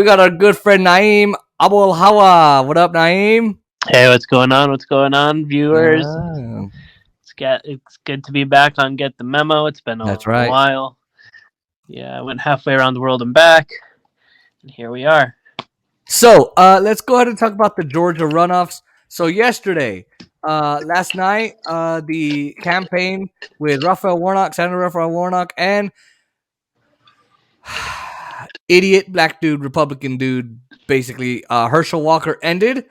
We got our good friend Naim Abu-El Hawa. What up, Naim? Hey, what's going on? What's going on, viewers? It's good to be back on Get the Memo. It's been a while. Yeah, I went halfway around the world and back, and here we are. So, let's go ahead and talk about the Georgia Runoffs. So yesterday, last night, the campaign with Senator Raphael Warnock, and idiot black dude, Republican dude, basically, Herschel Walker ended.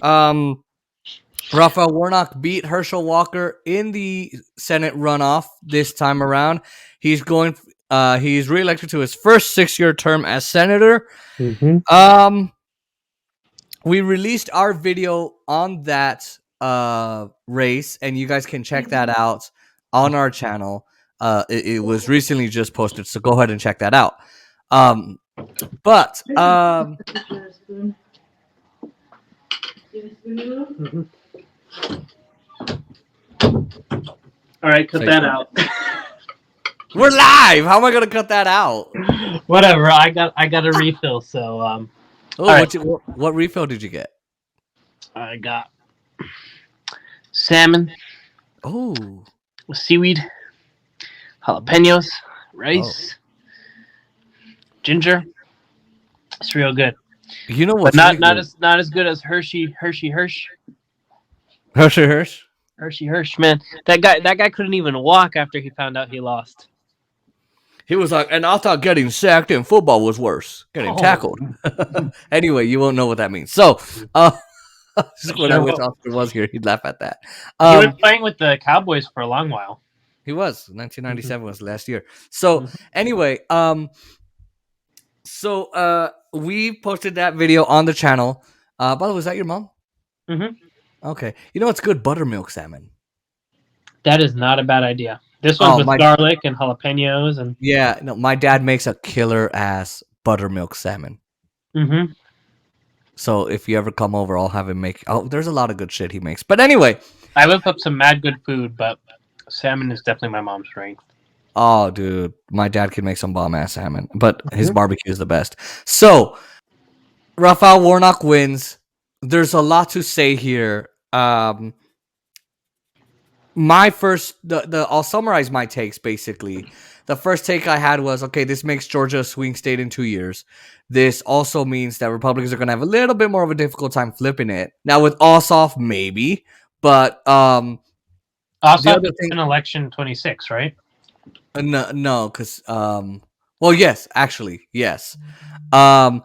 Raphael Warnock beat Herschel Walker in the Senate runoff this time around. He's reelected to his first 6-year term as senator. Mm-hmm. We released our video on that race, and you guys can check that out on our channel. It was recently just posted, so go ahead and check that out. All right, cut that out. We're live. How am I gonna cut that out? Whatever. I got a refill. So what refill did you get? I got salmon. Oh, seaweed, jalapenos, rice, ginger. It's real good. You know what? Not as good as Hershey Hirsch. Hershey Hirsch, man. That guy couldn't even walk after he found out he lost. He was like, and I thought getting sacked in football was worse. Getting tackled. Anyway, you won't know what that means. So, when I wish Oscar was here, he'd laugh at that. He was playing with the Cowboys for a long while. He was. 1997 was last year. So, anyway, we posted that video on the channel. By the way, was that your mom? Mm-hmm. Okay. You know what's good? Buttermilk salmon. That is not a bad idea. This one's with garlic and jalapenos and my dad makes a killer ass buttermilk salmon. Mm-hmm. So if you ever come over, I'll have him make. Oh, there's a lot of good shit he makes. But anyway, I whip up some mad good food, but salmon is definitely my mom's strength. Oh, dude, my dad can make some bomb ass salmon, but his barbecue is the best. So Raphael Warnock wins. There's a lot to say here. I'll summarize my takes basically. The first take I had was, okay, this makes Georgia a swing state in 2 years. This also means that Republicans are going to have a little bit more of a difficult time flipping it. Now with Ossoff, maybe, but Ossoff is in election 26, right? No, because yes, actually, yes. But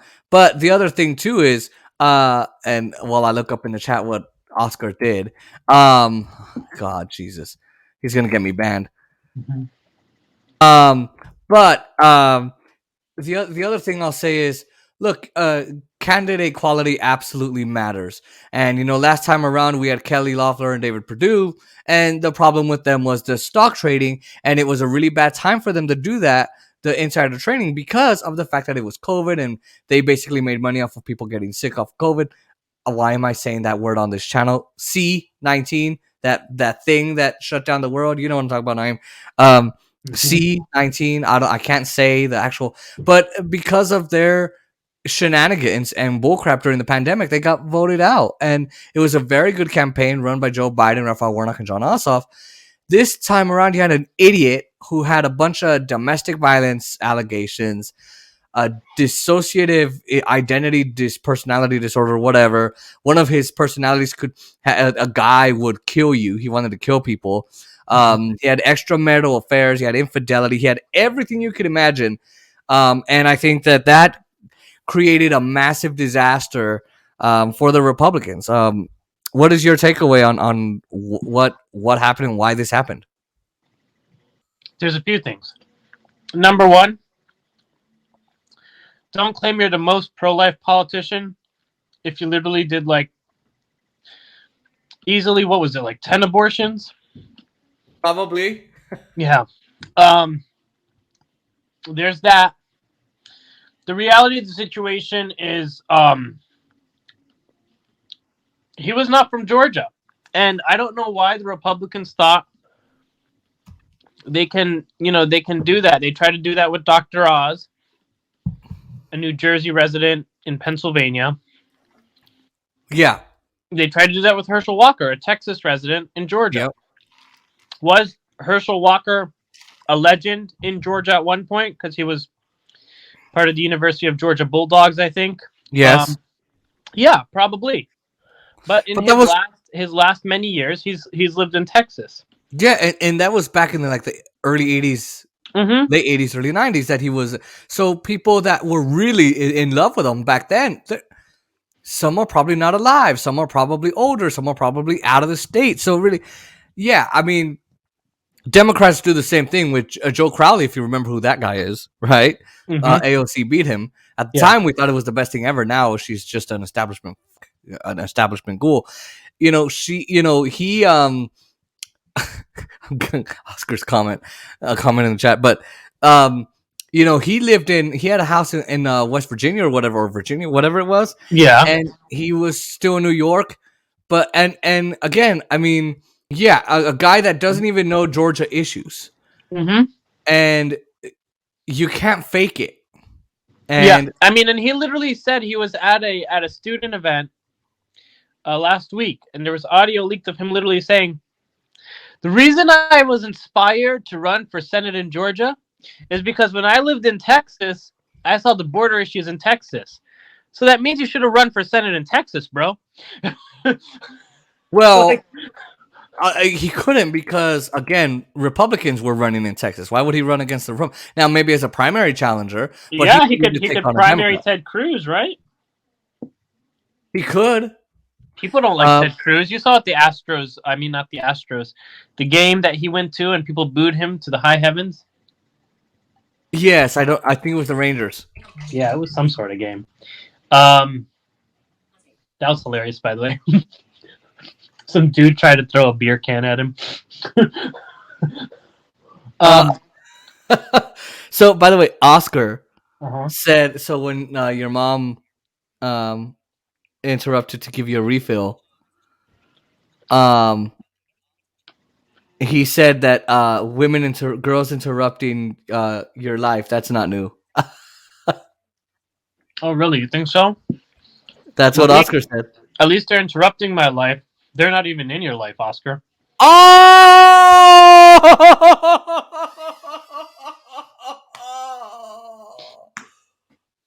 the other thing too is, and while I look up in the chat what Oscar did, God, Jesus, he's gonna get me banned. Mm-hmm. The other thing I'll say is, look, candidate quality absolutely matters. And, last time around we had Kelly Loeffler and David Perdue, and the problem with them was the stock trading, and it was a really bad time for them to do that, the insider trading, because of the fact that it was COVID, and they basically made money off of people getting sick off COVID. Why am I saying that word on this channel? C-19, that thing that shut down the world. You know what I'm talking about, Naim. C-19, I can't say the actual, but because of their shenanigans and bullcrap during the pandemic, they got voted out. And it was a very good campaign run by Joe Biden, Raphael Warnock, and John Ossoff. This time around, you had an idiot who had a bunch of violence allegations, a dissociative identity, personality disorder, whatever. One of his personalities a guy would kill you. He wanted to kill people. He had extramarital affairs. He had infidelity. He had everything you could imagine. And I think that created a massive disaster for the Republicans. What is your takeaway on what happened and why this happened? There's a few things. Number one, don't claim you're the most pro-life politician if you literally did easily, what was it, 10 abortions? Probably. Yeah. There's that. The reality of the situation is he was not from Georgia. And I don't know why the Republicans thought they can do that. They try to do that with Dr. Oz. a New Jersey resident in Pennsylvania. Yeah. They tried to do that with Herschel Walker, a Texas resident in Georgia. Yep. Was Herschel Walker a legend in Georgia at one point because he was part of the University of Georgia Bulldogs, I think? Yes. Yeah, probably. But in his last many years, he's lived in Texas. Yeah, and that was back in the early 80s, late 80s, early 90s that he was. So people that were really in love with him back then, some are probably not alive, some are probably older, some are probably out of the state. So really, yeah, I mean, Democrats do the same thing with Joe Crowley, if you remember who that guy is, right? AOC beat him. At the time, we thought it was the best thing ever. Now she's just an establishment ghoul. He Oscar's comment in the chat, but he had a house in West Virginia or whatever, or Virginia, whatever it was. Yeah, and he was still in New York, but and again, I mean, yeah, a guy that doesn't even know Georgia issues, and you can't fake it. And I mean, and he literally said he was at a student event last week, and there was audio leaked of him literally saying, "The reason I was inspired to run for Senate in Georgia is because when I lived in Texas, I saw the border issues in Texas. So that means you should have run for Senate in Texas, bro." Well, he couldn't because, again, Republicans were running in Texas. Why would he run against the Republicans? Now, maybe as a primary challenger. But yeah, he could primary Ted Cruz, right? He could. People don't like Ted Cruz. You saw at the Astros. I mean, not the Astros. The game that he went to, and people booed him to the high heavens. Yes, I think it was the Rangers. Yeah, it was some sort of game. That was hilarious, by the way. Some dude tried to throw a beer can at him. So, by the way, Oscar said, so when your mom interrupted to give you a refill, he said that girls interrupting your life, that's not new. Oh, really? You think so? That's what Oscar said. At least they're interrupting my life. They're not even in your life, Oscar. Oh!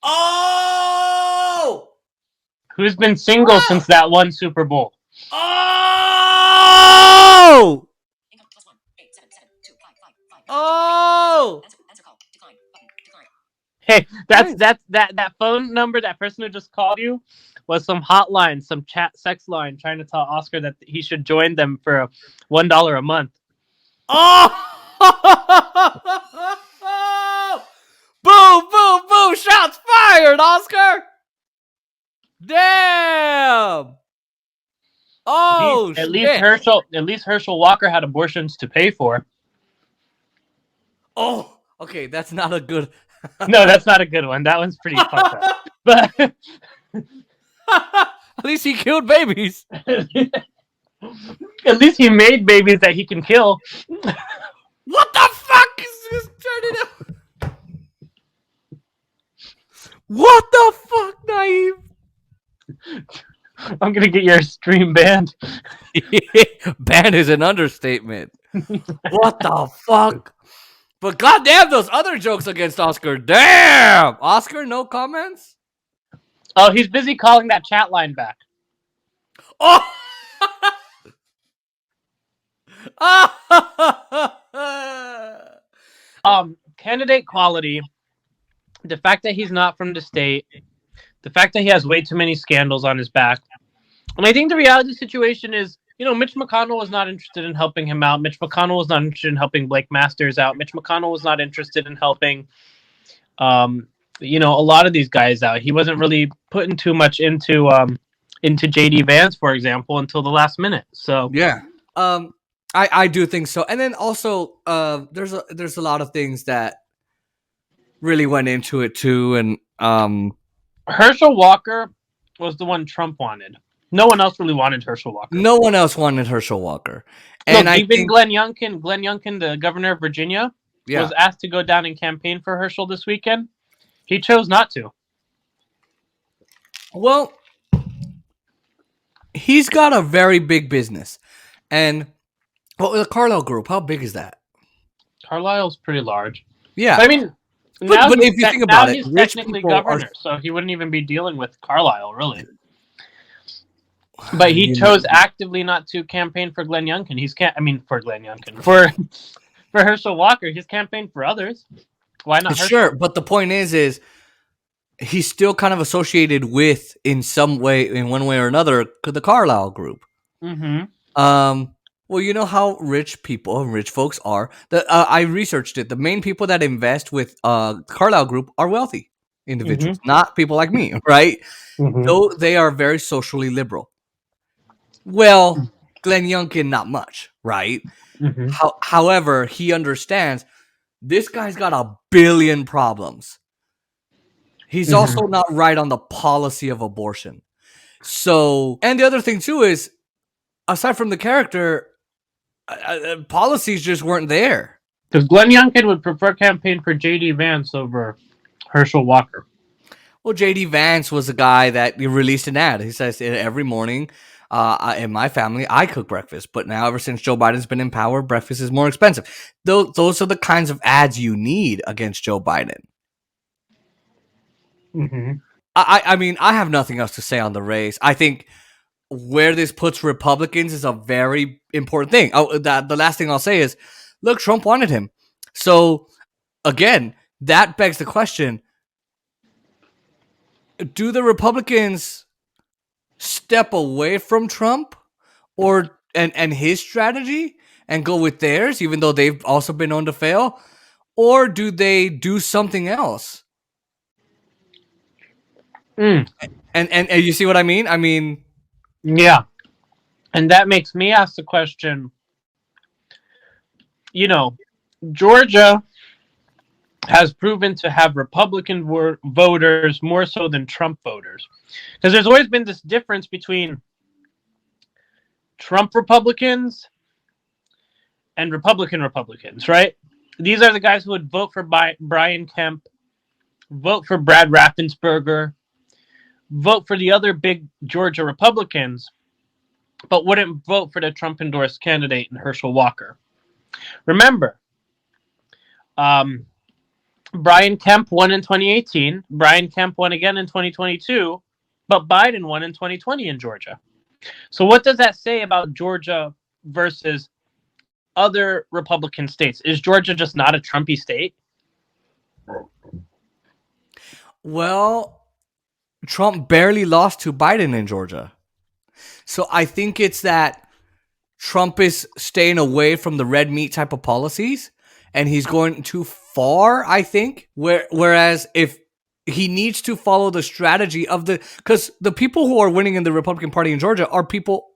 Oh! Who's been single since that one Super Bowl? Oh! Oh! Hey, that phone number, that person who just called you, was some hotline, some chat sex line trying to tell Oscar that he should join them for $1 a month. Oh! Boom, boom, boom! Shots fired, Oscar! Damn! Oh, at least Herschel Walker had abortions to pay for. Oh, okay, that's not a good. No, that's not a good one. That one's pretty fucked up. But at least he killed babies. At least he made babies that he can kill. What the fuck is this turning out? What the fuck, Naim? I'm gonna get your stream banned. Banned is an understatement. What the fuck? But goddamn, those other jokes against Oscar. Damn! Oscar, no comments? Oh, he's busy calling that chat line back. Oh! Candidate quality, the fact that he's not from the state, the fact that he has way too many scandals on his back. And I think the reality situation is, Mitch McConnell was not interested in helping him out. Mitch McConnell was not interested in helping Blake Masters out. Mitch McConnell was not interested in helping, a lot of these guys out. He wasn't really putting too much into JD Vance, for example, until the last minute. So yeah, I do think so. And then also, there's a lot of things that really went into it too. And Herschel Walker was the one Trump wanted. No one else really wanted Herschel Walker. No one else wanted Herschel Walker. And even Glenn Youngkin, the governor of Virginia, was asked to go down and campaign for Herschel this weekend. He chose not to. Well, he's got a very big business, and the Carlyle Group. How big is that? Carlisle's pretty large. Yeah, but I mean, but if you think about it, he's rich technically people are. governor, so he wouldn't even be dealing with Carlisle, really. But he chose actively not to campaign for Glenn Youngkin. For Glenn Youngkin. For Herschel Walker, he's campaigned for others. Why not Herschel? Sure, but the point is he's still kind of associated with, in some way, in one way or another, the Carlyle Group. Mm-hmm. Well, you know how rich folks are. I researched it. The main people that invest with Carlyle Group are wealthy individuals, not people like me, right? Though they are very socially liberal. Well, Glenn Youngkin, not much, right? However, he understands this guy's got a billion problems. He's also not right on the policy of abortion. So, and the other thing too is, aside from the character, policies just weren't there. Because Glenn Youngkin would prefer campaign for J.D. Vance over Herschel Walker. Well, J.D. Vance was a guy that released an ad. He says, every morning in my family, I cook breakfast. But now, ever since Joe Biden's been in power, breakfast is more expensive. Those are the kinds of ads you need against Joe Biden. I mean, I have nothing else to say on the race. I think where this puts Republicans is a very important thing. The last thing I'll say is, look, Trump wanted him. So, again, that begs the question, do the Republicans step away from Trump and his strategy and go with theirs, even though they've also been known to fail? Or do they do something else? And you see what I mean? I mean... Yeah. And that makes me ask the question, Georgia has proven to have Republican voters more so than Trump voters. Because there's always been this difference between Trump Republicans and Republicans, right? These are the guys who would vote for Brian Kemp, vote for Brad Raffensperger, vote for the other big Georgia Republicans, but wouldn't vote for the Trump-endorsed candidate in Herschel Walker. Remember, Brian Kemp won in 2018. Brian Kemp won again in 2022, but Biden won in 2020 in Georgia. So what does that say about Georgia versus other Republican states? Is Georgia just not a Trumpy state? Well, Trump barely lost to Biden in Georgia. So I think it's that Trump is staying away from the red meat type of policies, and he's going too far, I think. Whereas if he needs to follow the strategy of because the people who are winning in the Republican Party in Georgia are people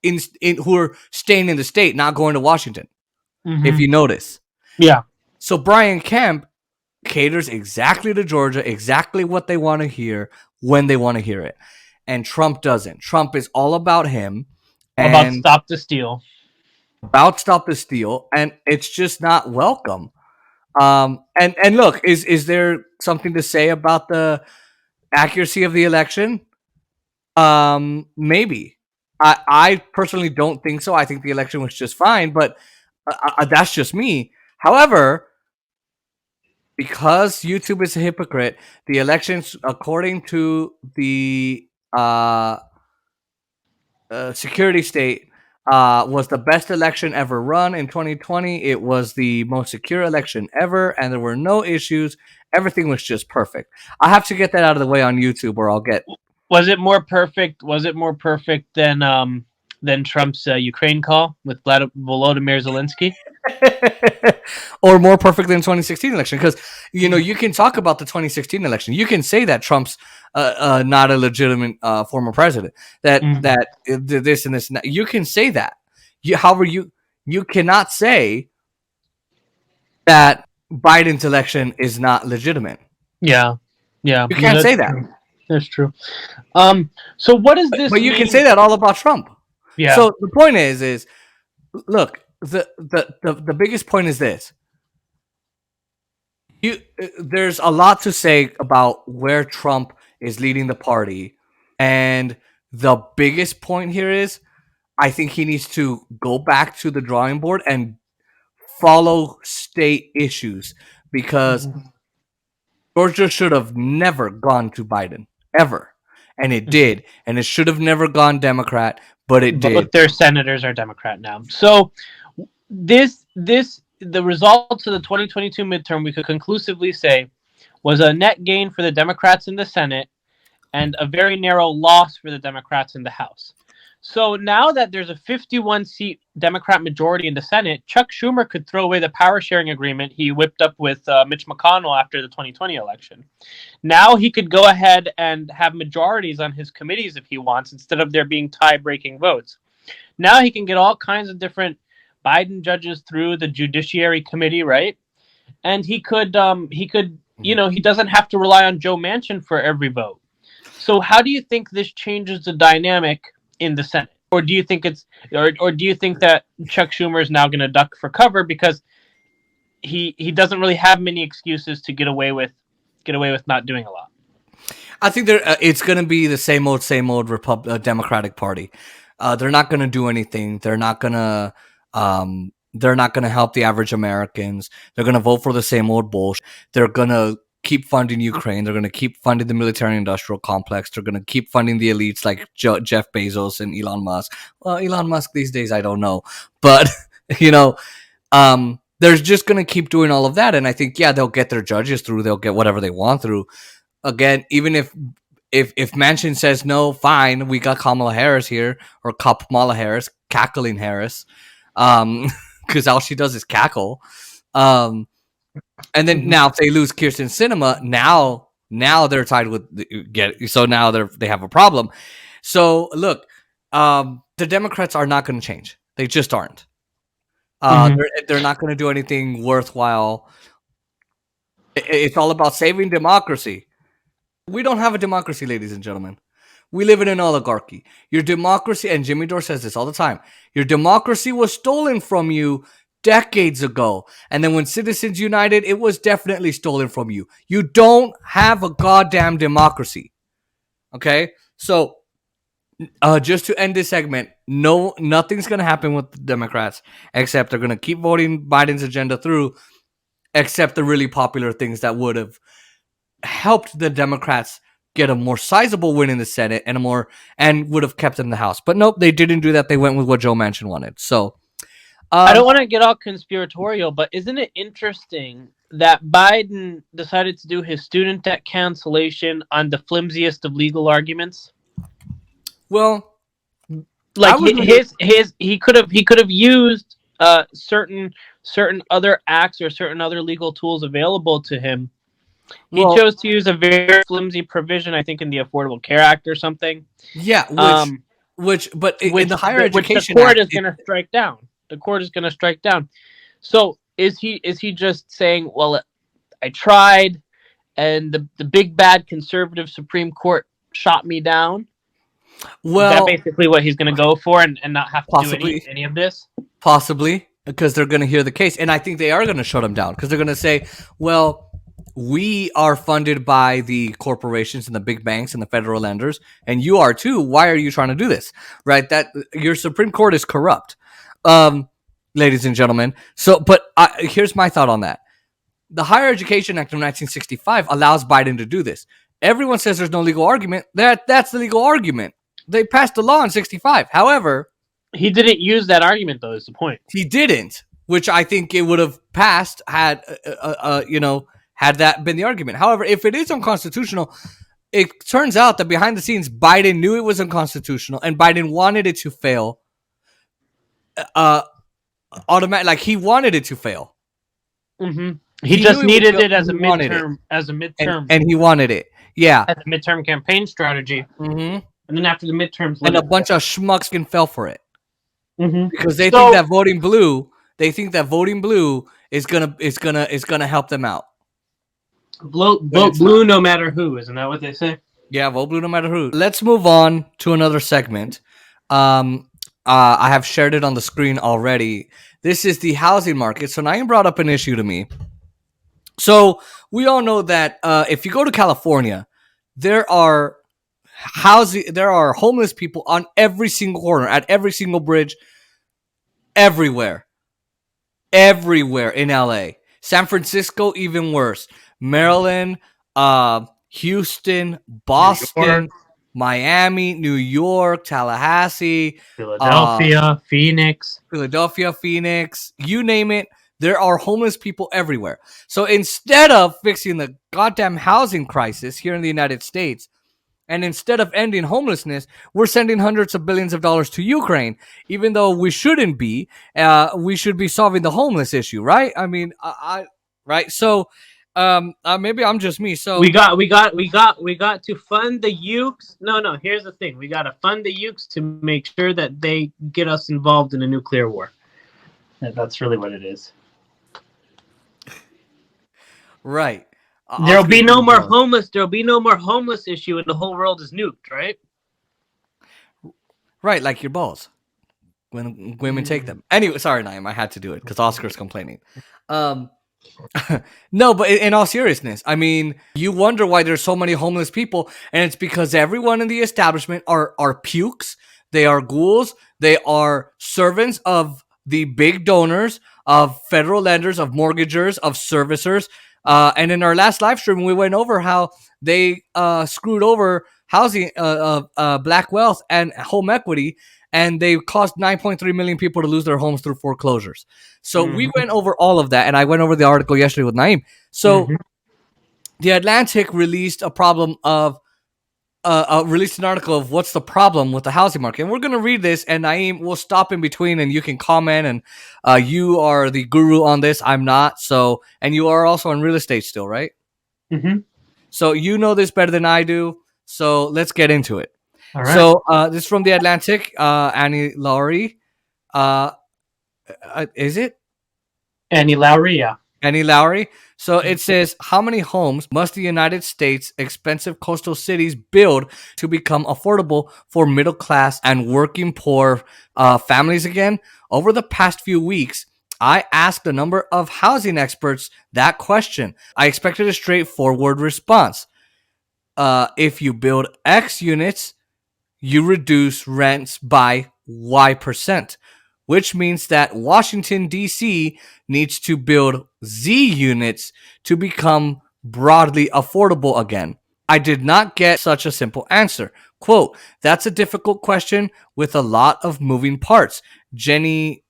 who are staying in the state, not going to Washington. If you notice. Yeah. So Brian Kemp caters exactly to Georgia, exactly what they want to hear when they want to hear it. And Trump doesn't. Trump is all about him. About stop the steal. And it's just not welcome. And look, is there something to say about the accuracy of the election? Maybe. I personally don't think so. I think the election was just fine, but that's just me. However, because YouTube is a hypocrite, the elections, according to the security state, was the best election ever run in 2020. It was the most secure election ever, and there were no issues. Everything was just perfect. I have to get that out of the way on YouTube, or I'll get. Was it more perfect than Trump's Ukraine call with Volodymyr Zelensky? Or more perfect than 2016 election? Because you can talk about the 2016 election. You can say that Trump's not a legitimate former president. That this and this and that. You can say that. However, you cannot say that Biden's election is not legitimate. Yeah. You can't say that. True. That's true. So what does this? But you can say that all about Trump. Yeah. So the point is look. The biggest point is this. There's a lot to say about where Trump is leading the party And the biggest point here is I think he needs to go back to the drawing board and follow state issues, because Georgia should have never gone to Biden, ever. And it did. And it should have never gone Democrat, but it did. Both their senators are Democrat now. So the results of the 2022 midterm, we could conclusively say, was a net gain for the Democrats in the Senate and a very narrow loss for the Democrats in the House. So now that there's a 51-seat Democrat majority in the Senate, Chuck Schumer could throw away the power sharing agreement he whipped up with Mitch McConnell after the 2020 election. Now he could go ahead and have majorities on his committees if he wants, instead of there being tie-breaking votes. Now he can get all kinds of different Biden judges through the Judiciary Committee, right? And he could, he doesn't have to rely on Joe Manchin for every vote. So how do you think this changes the dynamic in the Senate? Or do you think or do you think that Chuck Schumer is now going to duck for cover because he doesn't really have many excuses to get away with not doing a lot? I think it's going to be the same old Democratic Party. They're not going to do anything. They're not going to help the average Americans. They're going to vote for the same old bullshit. They're going to keep funding Ukraine. They're going to keep funding the military-industrial complex. They're going to keep funding the elites like Jeff Bezos and Elon Musk. Well, Elon Musk these days, I don't know. But, they're just going to keep doing all of that. And I think, they'll get their judges through. They'll get whatever they want through. Again, even if Manchin says no, fine, we got Kamala Harris here, or Kamala Harris, cackling Harris, because all she does is cackle. And then now if they lose Kirsten Sinema, now they're tied with so now they have a problem. So look, the Democrats are not going to change. They just aren't. They're not going to do anything worthwhile. It's all about saving democracy. We don't have a democracy, ladies and gentlemen. We live in an oligarchy. Your democracy, and Jimmy Dore says this all the time, your democracy was stolen from you decades ago. And then when Citizens United, it was definitely stolen from you. You don't have a goddamn democracy. Okay? So, just to end this segment, nothing's going to happen with the Democrats, except they're going to keep voting Biden's agenda through, except the really popular things that would have helped the Democrats get a more sizable win in the Senate and would have kept in the House. But nope, they didn't do that. They went with what Joe Manchin wanted. So I don't want to get all conspiratorial, but isn't it interesting that Biden decided to do his student debt cancellation on the flimsiest of legal arguments? Well, like he could have used certain other acts or certain other legal tools available to him. He chose to use a very flimsy provision, I think, in the Affordable Care Act or something. Yeah, which in the Higher Education the court is going to strike down. The court is going to strike down. So is he just saying, well, I tried, and the big bad conservative Supreme Court shot me down? Well, is that basically what he's going to go for, and not have to do any of this? Possibly, because they're going to hear the case, and I think they are going to shut him down, because they're going to say, well, we are funded by the corporations and the big banks and the federal lenders, and you are too. Why are you trying to do this? Right? That your Supreme Court is corrupt, ladies and gentlemen. So, but here's my thought on that. The Higher Education Act of 1965 allows Biden to do this. Everyone says there's no legal argument. That's the legal argument. They passed the law in 65. However, he didn't use that argument, though, is the point. He didn't, which I think it would have passed had that been the argument. However, if it is unconstitutional, it turns out that behind the scenes, Biden knew it was unconstitutional and Biden wanted it to fail. Like he wanted it to fail. Mm-hmm. He just needed it as a midterm. And he wanted it. Yeah. As a midterm campaign strategy. Mm-hmm. And then after the midterms, and a bunch of schmucks can fell for it. Mm-hmm. Because they think that voting blue is gonna help them out. Vote blue no matter who, isn't that what they say? Yeah, vote blue no matter who. Let's move on to another segment. I have shared it on the screen already. This is the housing market. So Naim brought up an issue to me. So we all know that if you go to California, there are there are homeless people on every single corner, at every single bridge, everywhere in LA. San Francisco, even worse. Maryland, Houston, Boston, Miami, New York, Tallahassee, Phoenix, you name it. There are homeless people everywhere. So instead of fixing the goddamn housing crisis here in the United States, and instead of ending homelessness, we're sending hundreds of billions of dollars to Ukraine, even though we shouldn't be. We should be solving the homeless issue, right? I mean, right. So maybe I'm just me. So we got to fund the Ukes. No. Here's the thing: we got to fund the Ukes to make sure that they get us involved in a nuclear war. That's really what it is. Right. There'll be no more homeless. There'll be no more homeless issue, and the whole world is nuked, right? Right, like your balls when women take them. Anyway, sorry, Naim, I had to do it because Oscar's complaining. No, but in all seriousness, I mean, you wonder why there's so many homeless people, and it's because everyone in the establishment are pukes. They are ghouls. They are servants of the big donors, of federal lenders, of mortgagers, of servicers. And in our last live stream, we went over how they screwed over housing, black wealth, and home equity, and they caused 9.3 million people to lose their homes through foreclosures. So we went over all of that, and I went over the article yesterday with Naim. So the Atlantic released a problem of released an article of what's the problem with the housing market. And we're going to read this, and Naim will stop in between, and you can comment. And you are the guru on this. I'm not. So, and you are also in real estate still, right? Mm-hmm. So you know this better than I do. So let's get into it. All right. So this is from the Atlantic. Annie Lowry. Is it? Annie Lowry, yeah. Annie Lowry. So it says, how many homes must the United States' expensive coastal cities build to become affordable for middle class and working poor families again? Over the past few weeks, I asked a number of housing experts that question. I expected a straightforward response. If you build X units, you reduce rents by Y%. Which means that Washington, D.C. needs to build Z units to become broadly affordable again. I did not get such a simple answer. Quote, that's a difficult question with a lot of moving parts. Jenny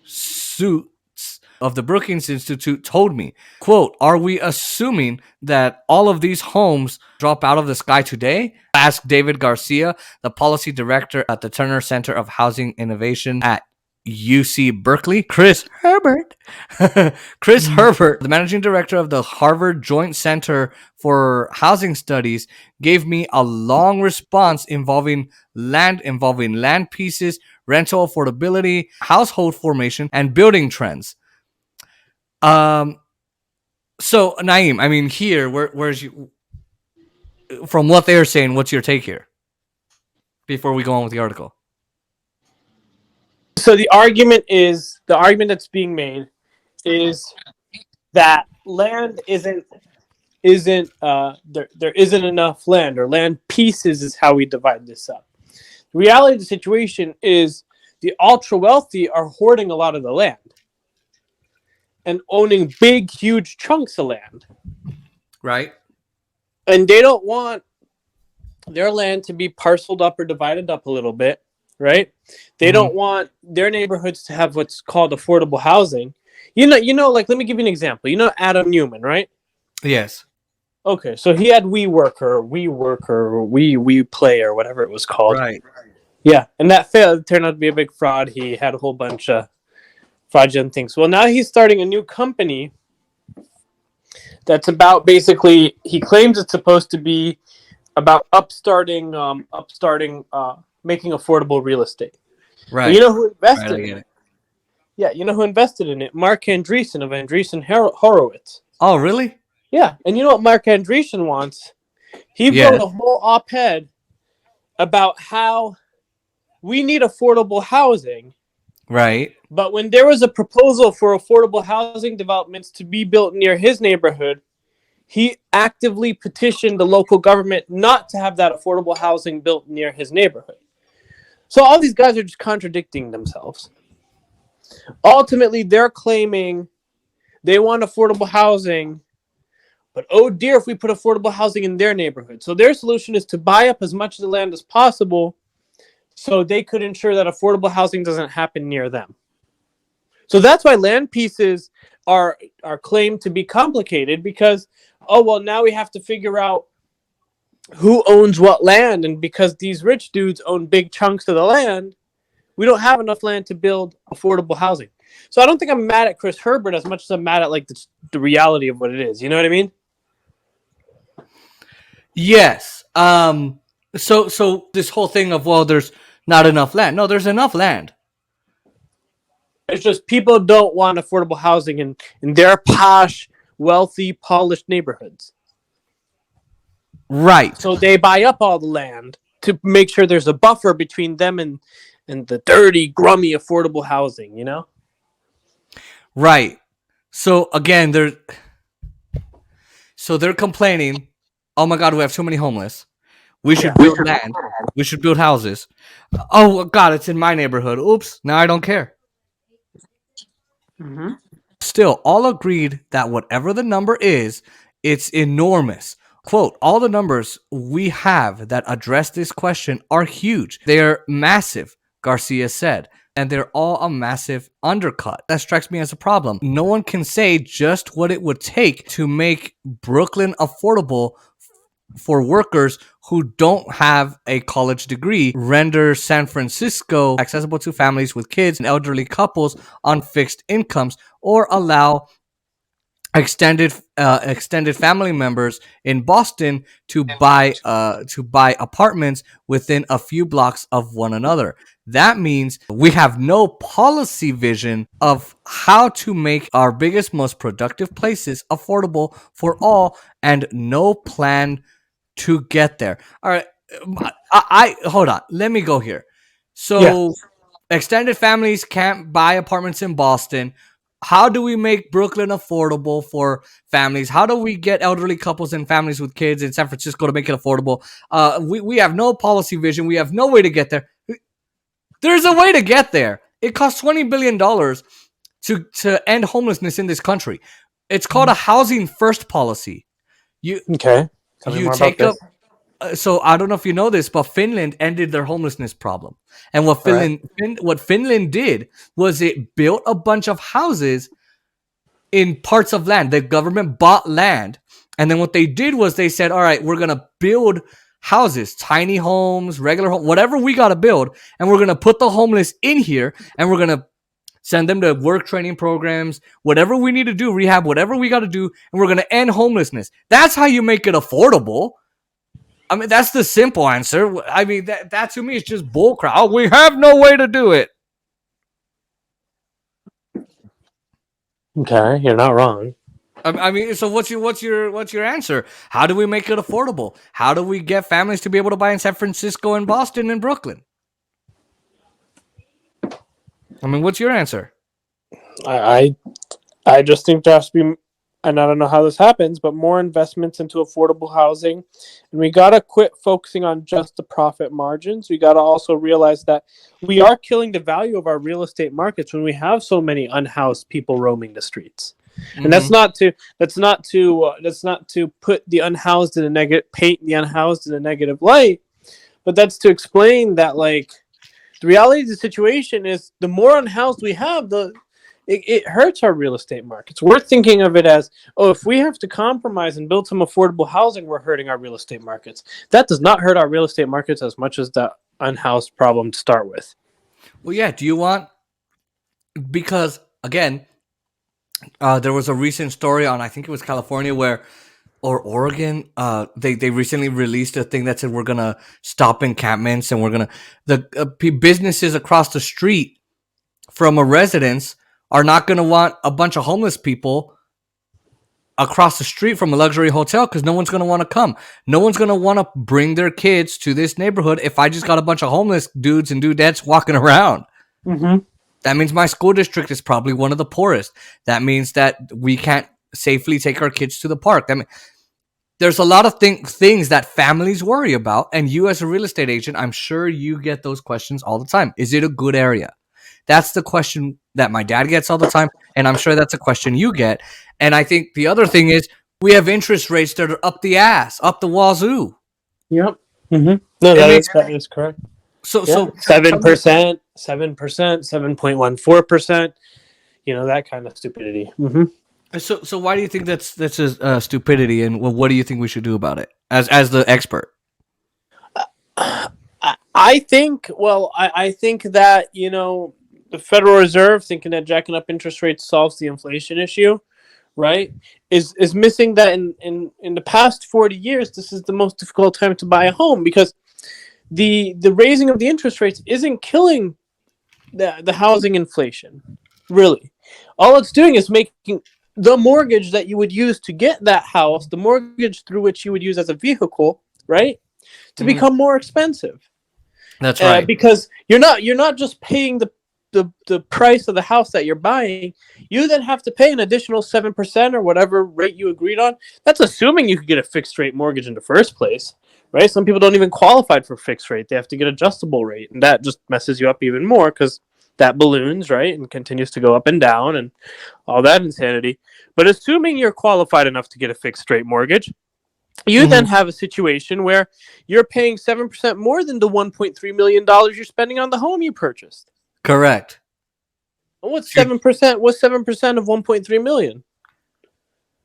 Suits of the Brookings Institute told me, quote, are we assuming that all of these homes drop out of the sky today? Asked David Garcia, the policy director at the Turner Center of Housing Innovation at UC Berkeley. Chris Herbert, the managing director of the Harvard Joint Center for Housing Studies, gave me a long response involving land pieces, rental affordability, household formation, and building trends. So Naim, I mean, here, where's you? From what they're saying, what's your take here? Before we go on with the article. So the argument that's being made is that land isn't there isn't enough land, or land pieces is how we divide this up. The reality of the situation is the ultra wealthy are hoarding a lot of the land and owning big, huge chunks of land. Right. And they don't want their land to be parceled up or divided up a little bit, right? They don't want their neighborhoods to have what's called affordable housing. You know, like, let me give you an example. You know Adam Newman, right? Yes. Okay, so he had We Play, or whatever it was called. Right. Yeah, and that failed. It turned out to be a big fraud. He had a whole bunch of fraudulent things. Well, now he's starting a new company that's about, basically, he claims it's supposed to be about upstarting, making affordable real estate. Right. And you know who invested in it? Yeah, you know who invested in it? Mark Andreessen of Andreessen Horowitz. Oh, really? Yeah, and you know what Mark Andreessen wants? He wrote a whole op-ed about how we need affordable housing. Right. But when there was a proposal for affordable housing developments to be built near his neighborhood, he actively petitioned the local government not to have that affordable housing built near his neighborhood. So all these guys are just contradicting themselves. Ultimately, they're claiming they want affordable housing, but oh dear if we put affordable housing in their neighborhood. So their solution is to buy up as much of the land as possible so they could ensure that affordable housing doesn't happen near them. So that's why land pieces are claimed to be complicated, because, oh, well, now we have to figure out who owns what land. And because these rich dudes own big chunks of the land, we don't have enough land to build affordable housing. So I don't think I'm mad at Chris Herbert as much as I'm mad at like the reality of what it is. You know what I mean? Yes. So this whole thing of, well, there's not enough land. No, there's enough land. It's just people don't want affordable housing in their posh, wealthy, polished neighborhoods. Right. So they buy up all the land to make sure there's a buffer between them and the dirty, grummy, affordable housing, you know? Right. So again, they're complaining, oh my God, we have too many homeless. We should build land. We should build houses. Oh God, it's in my neighborhood. Oops, now I don't care. Mm-hmm. Still, all agreed that whatever the number is, it's enormous. Quote, all the numbers we have that address this question are huge. They are massive, Garcia said, and they're all a massive undercut. That strikes me as a problem. No one can say just what it would take to make Brooklyn affordable for workers who don't have a college degree, render San Francisco accessible to families with kids and elderly couples on fixed incomes, or allow extended family members in Boston to buy apartments within a few blocks of one another. That means we have no policy vision of how to make our biggest, most productive places affordable for all, and no plan to get there. All right, I hold on. Let me go here. So, extended families can't buy apartments in Boston. How do we make Brooklyn affordable for families? How do we get elderly couples and families with kids in San Francisco to make it affordable? We have no policy vision. We have no way to get there. There's a way to get there. It costs $20 billion to end homelessness in this country. It's called a housing first policy. Okay. Tell me more about this. So I don't know if you know this, but Finland ended their homelessness problem. And what Finland did was it built a bunch of houses in parts of land. The government bought land. And then what they did was they said, all right, we're going to build houses, tiny homes, regular homes, whatever we got to build. And we're going to put the homeless in here, and we're going to send them to work training programs, whatever we need to do, rehab, whatever we got to do. And we're going to end homelessness. That's how you make it affordable. I mean, that's the simple answer. I mean, that to me is just bullcrap. Oh, we have no way to do it. Okay, you're not wrong. I mean, so what's your answer? How do we make it affordable? How do we get families to be able to buy in San Francisco and Boston and Brooklyn? I mean, what's your answer? I just think there has to be, and I don't know how this happens, but more investments into affordable housing. And we got to quit focusing on just the profit margins. We got to also realize that we are killing the value of our real estate markets when we have so many unhoused people roaming the streets. Mm-hmm. And that's not to put the unhoused in a negative, paint the unhoused in a negative light, but that's to explain that, like, the reality of the situation is the more unhoused we have, it hurts our real estate markets. We're thinking of it as, oh, if we have to compromise and build some affordable housing, we're hurting our real estate markets. That does not hurt our real estate markets as much as the unhoused problem to start with. Well, yeah. Because, again, there was a recent story on, I think it was California or Oregon. They recently released a thing that said we're going to stop encampments, and we're going to, the businesses across the street from a residence are not going to want a bunch of homeless people across the street from a luxury hotel, because no one's going to want to come. No one's going to want to bring their kids to this neighborhood if I just got a bunch of homeless dudes and dudettes walking around. Mm-hmm. That means my school district is probably one of the poorest. That means that we can't safely take our kids to the park. there's a lot of things that families worry about, and you as a real estate agent, I'm sure you get those questions all the time. Is it a good area? That's the question that my dad gets all the time, and I'm sure that's a question you get. And I think the other thing is we have interest rates that are up the ass, up the wazoo. Yep. Mm-hmm. No, that is correct. So 7%, 7.14%. That kind of stupidity. Mm-hmm. So why do you think that's a stupidity, and what do you think we should do about it as the expert? I think that the Federal Reserve, thinking that jacking up interest rates solves the inflation issue, right, is missing that in the past 40 years, this is the most difficult time to buy a home, because the raising of the interest rates isn't killing the housing inflation. Really, all it's doing is making the mortgage that you would use to get that house, the mortgage through which you would use as a vehicle, right, to become more expensive. That's right. Because you're not just paying the price of the house that you're buying. You then have to pay an additional 7% or whatever rate you agreed on. That's assuming you could get a fixed rate mortgage in the first place, right? Some people don't even qualify for fixed rate. They have to get adjustable rate, and that just messes you up even more because that balloons, right, and continues to go up and down and all that insanity. But assuming you're qualified enough to get a fixed rate mortgage, you then have a situation where you're paying 7% more than the $1.3 million you're spending on the home you purchased. Correct. And what's 7%? What's 7% of 1.3 million?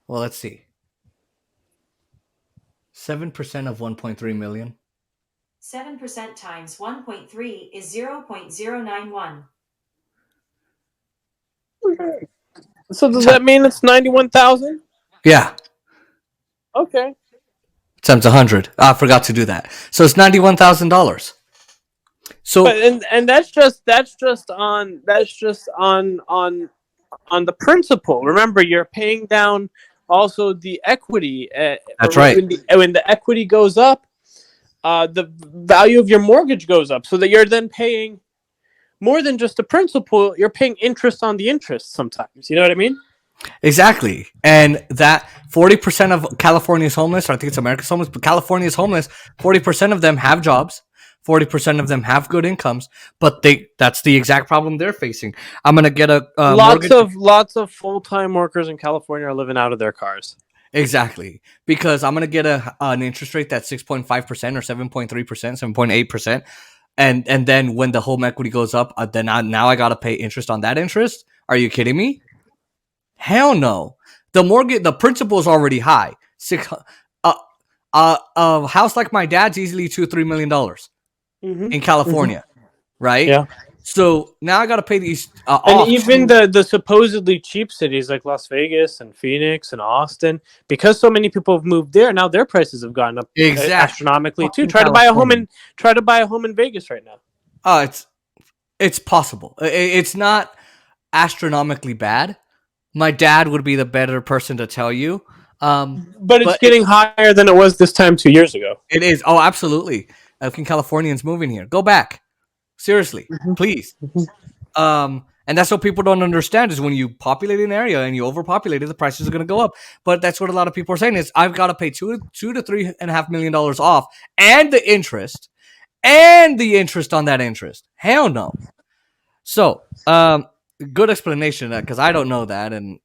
Well, let's see. 7% of 1.3 million. 7% times 1.3 is 0.091. So does that mean it's 91,000? Yeah. Okay. Times 100. I forgot to do that. So it's $91,000. So and that's just on the principal. Remember, you're paying down also the equity. That's right. When the equity goes up, the value of your mortgage goes up, so that you're then paying more than just the principal. You're paying interest on the interest sometimes. You know what I mean? Exactly. And that 40% of California's homeless, or I think it's America's homeless, but California's homeless, 40% of them have jobs. 40% of them have good incomes, but that's the exact problem they're facing. I'm going to get a lots of full-time workers in California are living out of their cars. Exactly. Because I'm going to get an interest rate that's 6.5% or 7.3%, 7.8%. And then when the home equity goes up, then now I got to pay interest on that interest. Are you kidding me? Hell no. The principal is already high. A house like my dad's easily $2-3 million in California, right? Yeah. So now I got to pay these. And even the supposedly cheap cities like Las Vegas and Phoenix and Austin, because so many people have moved there, now their prices have gone up astronomically too. Try to buy a home in Vegas right now. It's possible. It's not astronomically bad. My dad would be the better person to tell you. But it's getting higher than it was this time 2 years ago. It is. Oh, absolutely. Can Californians moving here? Go back. Seriously, please. And that's what people don't understand is when you populate an area and you overpopulate it, the prices are going to go up. But that's what a lot of people are saying is I've got to pay $2 to $3.5 million off, and the interest on that interest. Hell no. So, good explanation because I don't know that, and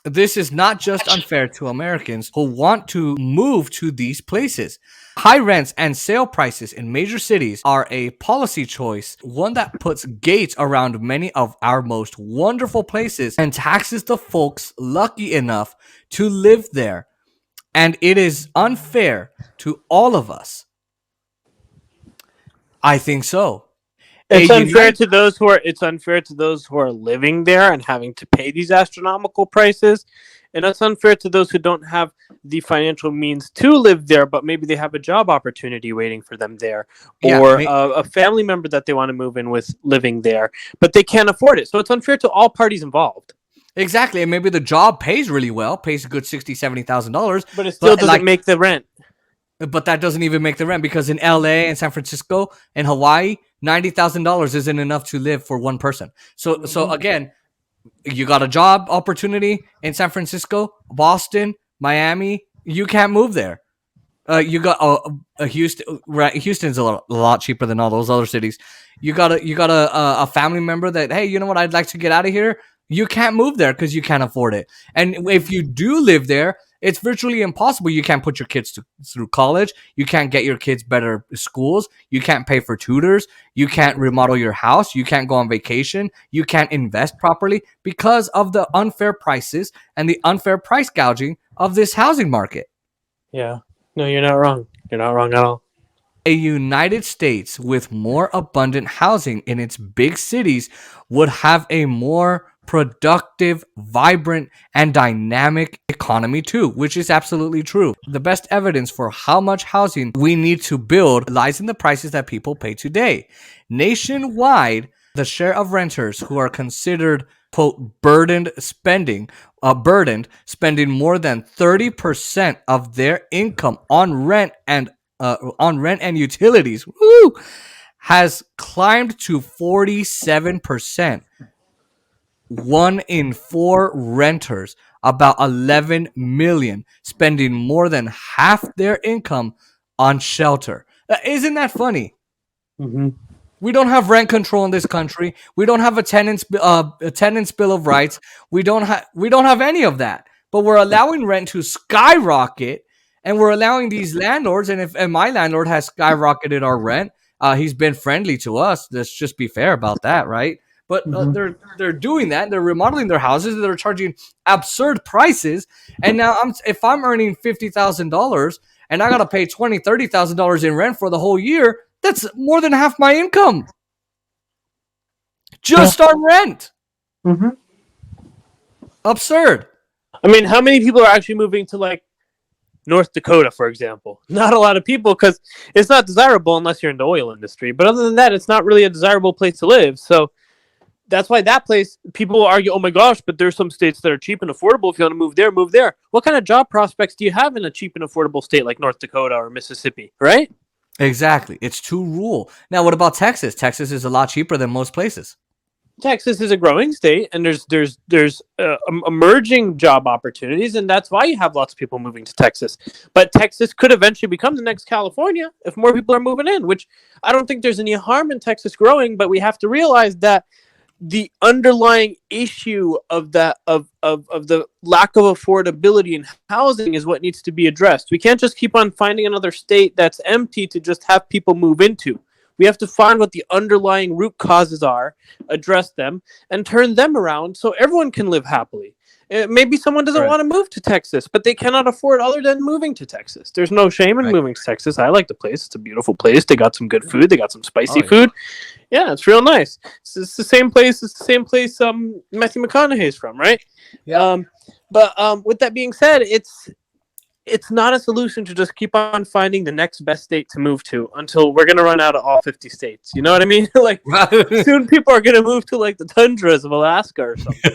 this is not just unfair to Americans who want to move to these places. High rents and sale prices in major cities are a policy choice, one that puts gates around many of our most wonderful places and taxes the folks lucky enough to live there. And it is unfair to all of us. I think so. It's unfair to those who are living there and having to pay these astronomical prices, and it's unfair to those who don't have the financial means to live there, but maybe they have a job opportunity waiting for them there, or a family member that they want to move in with living there, but they can't afford it. So it's unfair to all parties involved. Exactly, and maybe the job pays really well, pays a good $60,000, $70,000, but it still doesn't make the rent. But that doesn't even make the rent because in LA and San Francisco and Hawaii, $90,000 isn't enough to live for one person. So again, You got a job opportunity in San Francisco, Boston, Miami. You can't move there. You got a Houston. Right, Houston's a lot cheaper than all those other cities. You got a family member that, hey, you know what? I'd like to get out of here. You can't move there because you can't afford it. And if you do live there, it's virtually impossible. You can't put your kids through college. You can't get your kids better schools. You can't pay for tutors. You can't remodel your house. You can't go on vacation. You can't invest properly because of the unfair prices and the unfair price gouging of this housing market. Yeah. No, you're not wrong. You're not wrong at all. A United States with more abundant housing in its big cities would have a more productive, vibrant, and dynamic economy too, which is absolutely true. The best evidence for how much housing we need to build lies in the prices that people pay today. Nationwide, the share of renters who are considered, quote, burdened spending more than 30% of their income on rent and utilities, has climbed to 47%. 1 in 4 renters, about 11 million, spending more than half their income on shelter. Isn't that funny? Mm-hmm. We don't have rent control in this country. We don't have a tenant's bill of rights. We don't have any of that. But we're allowing rent to skyrocket, and we're allowing these landlords. And my landlord has skyrocketed our rent. He's been friendly to us. Let's just be fair about that, right? But they're doing that. They're remodeling their houses. They're charging absurd prices. And now if I'm earning $50,000 and I gotta pay $20,000-$30,000 in rent for the whole year, that's more than half my income. Just on rent. Mm-hmm. Absurd. I mean, how many people are actually moving to like North Dakota, for example? Not a lot of people, because it's not desirable unless you're in the oil industry. But other than that, it's not really a desirable place to live. So that's why that place, people will argue, oh my gosh, but there's some states that are cheap and affordable. If you want to move there, move there. What kind of job prospects do you have in a cheap and affordable state like North Dakota or Mississippi, right? Exactly. It's too rural. Now, what about Texas? Texas is a lot cheaper than most places. Texas is a growing state, and there's emerging job opportunities, and that's why you have lots of people moving to Texas. But Texas could eventually become the next California if more people are moving in, which I don't think there's any harm in Texas growing, but we have to realize that the underlying issue of that of the lack of affordability in housing is what needs to be addressed. We can't just keep on finding another state that's empty to just have people move into. We have to find what the underlying root causes are, address them, and turn them around so everyone can live happily. Maybe someone doesn't want to move to Texas, but they cannot afford other than moving to Texas. There's no shame in moving to Texas. I like the place. It's a beautiful place. They got some good food. They got some spicy food. Yeah, it's real nice. It's the same place. It's the same place Matthew McConaughey's from, right? Yeah. But with that being said, it's not a solution to just keep on finding the next best state to move to until we're going to run out of all 50 states. You know what I mean? Like, soon people are going to move to, like, the tundras of Alaska or something.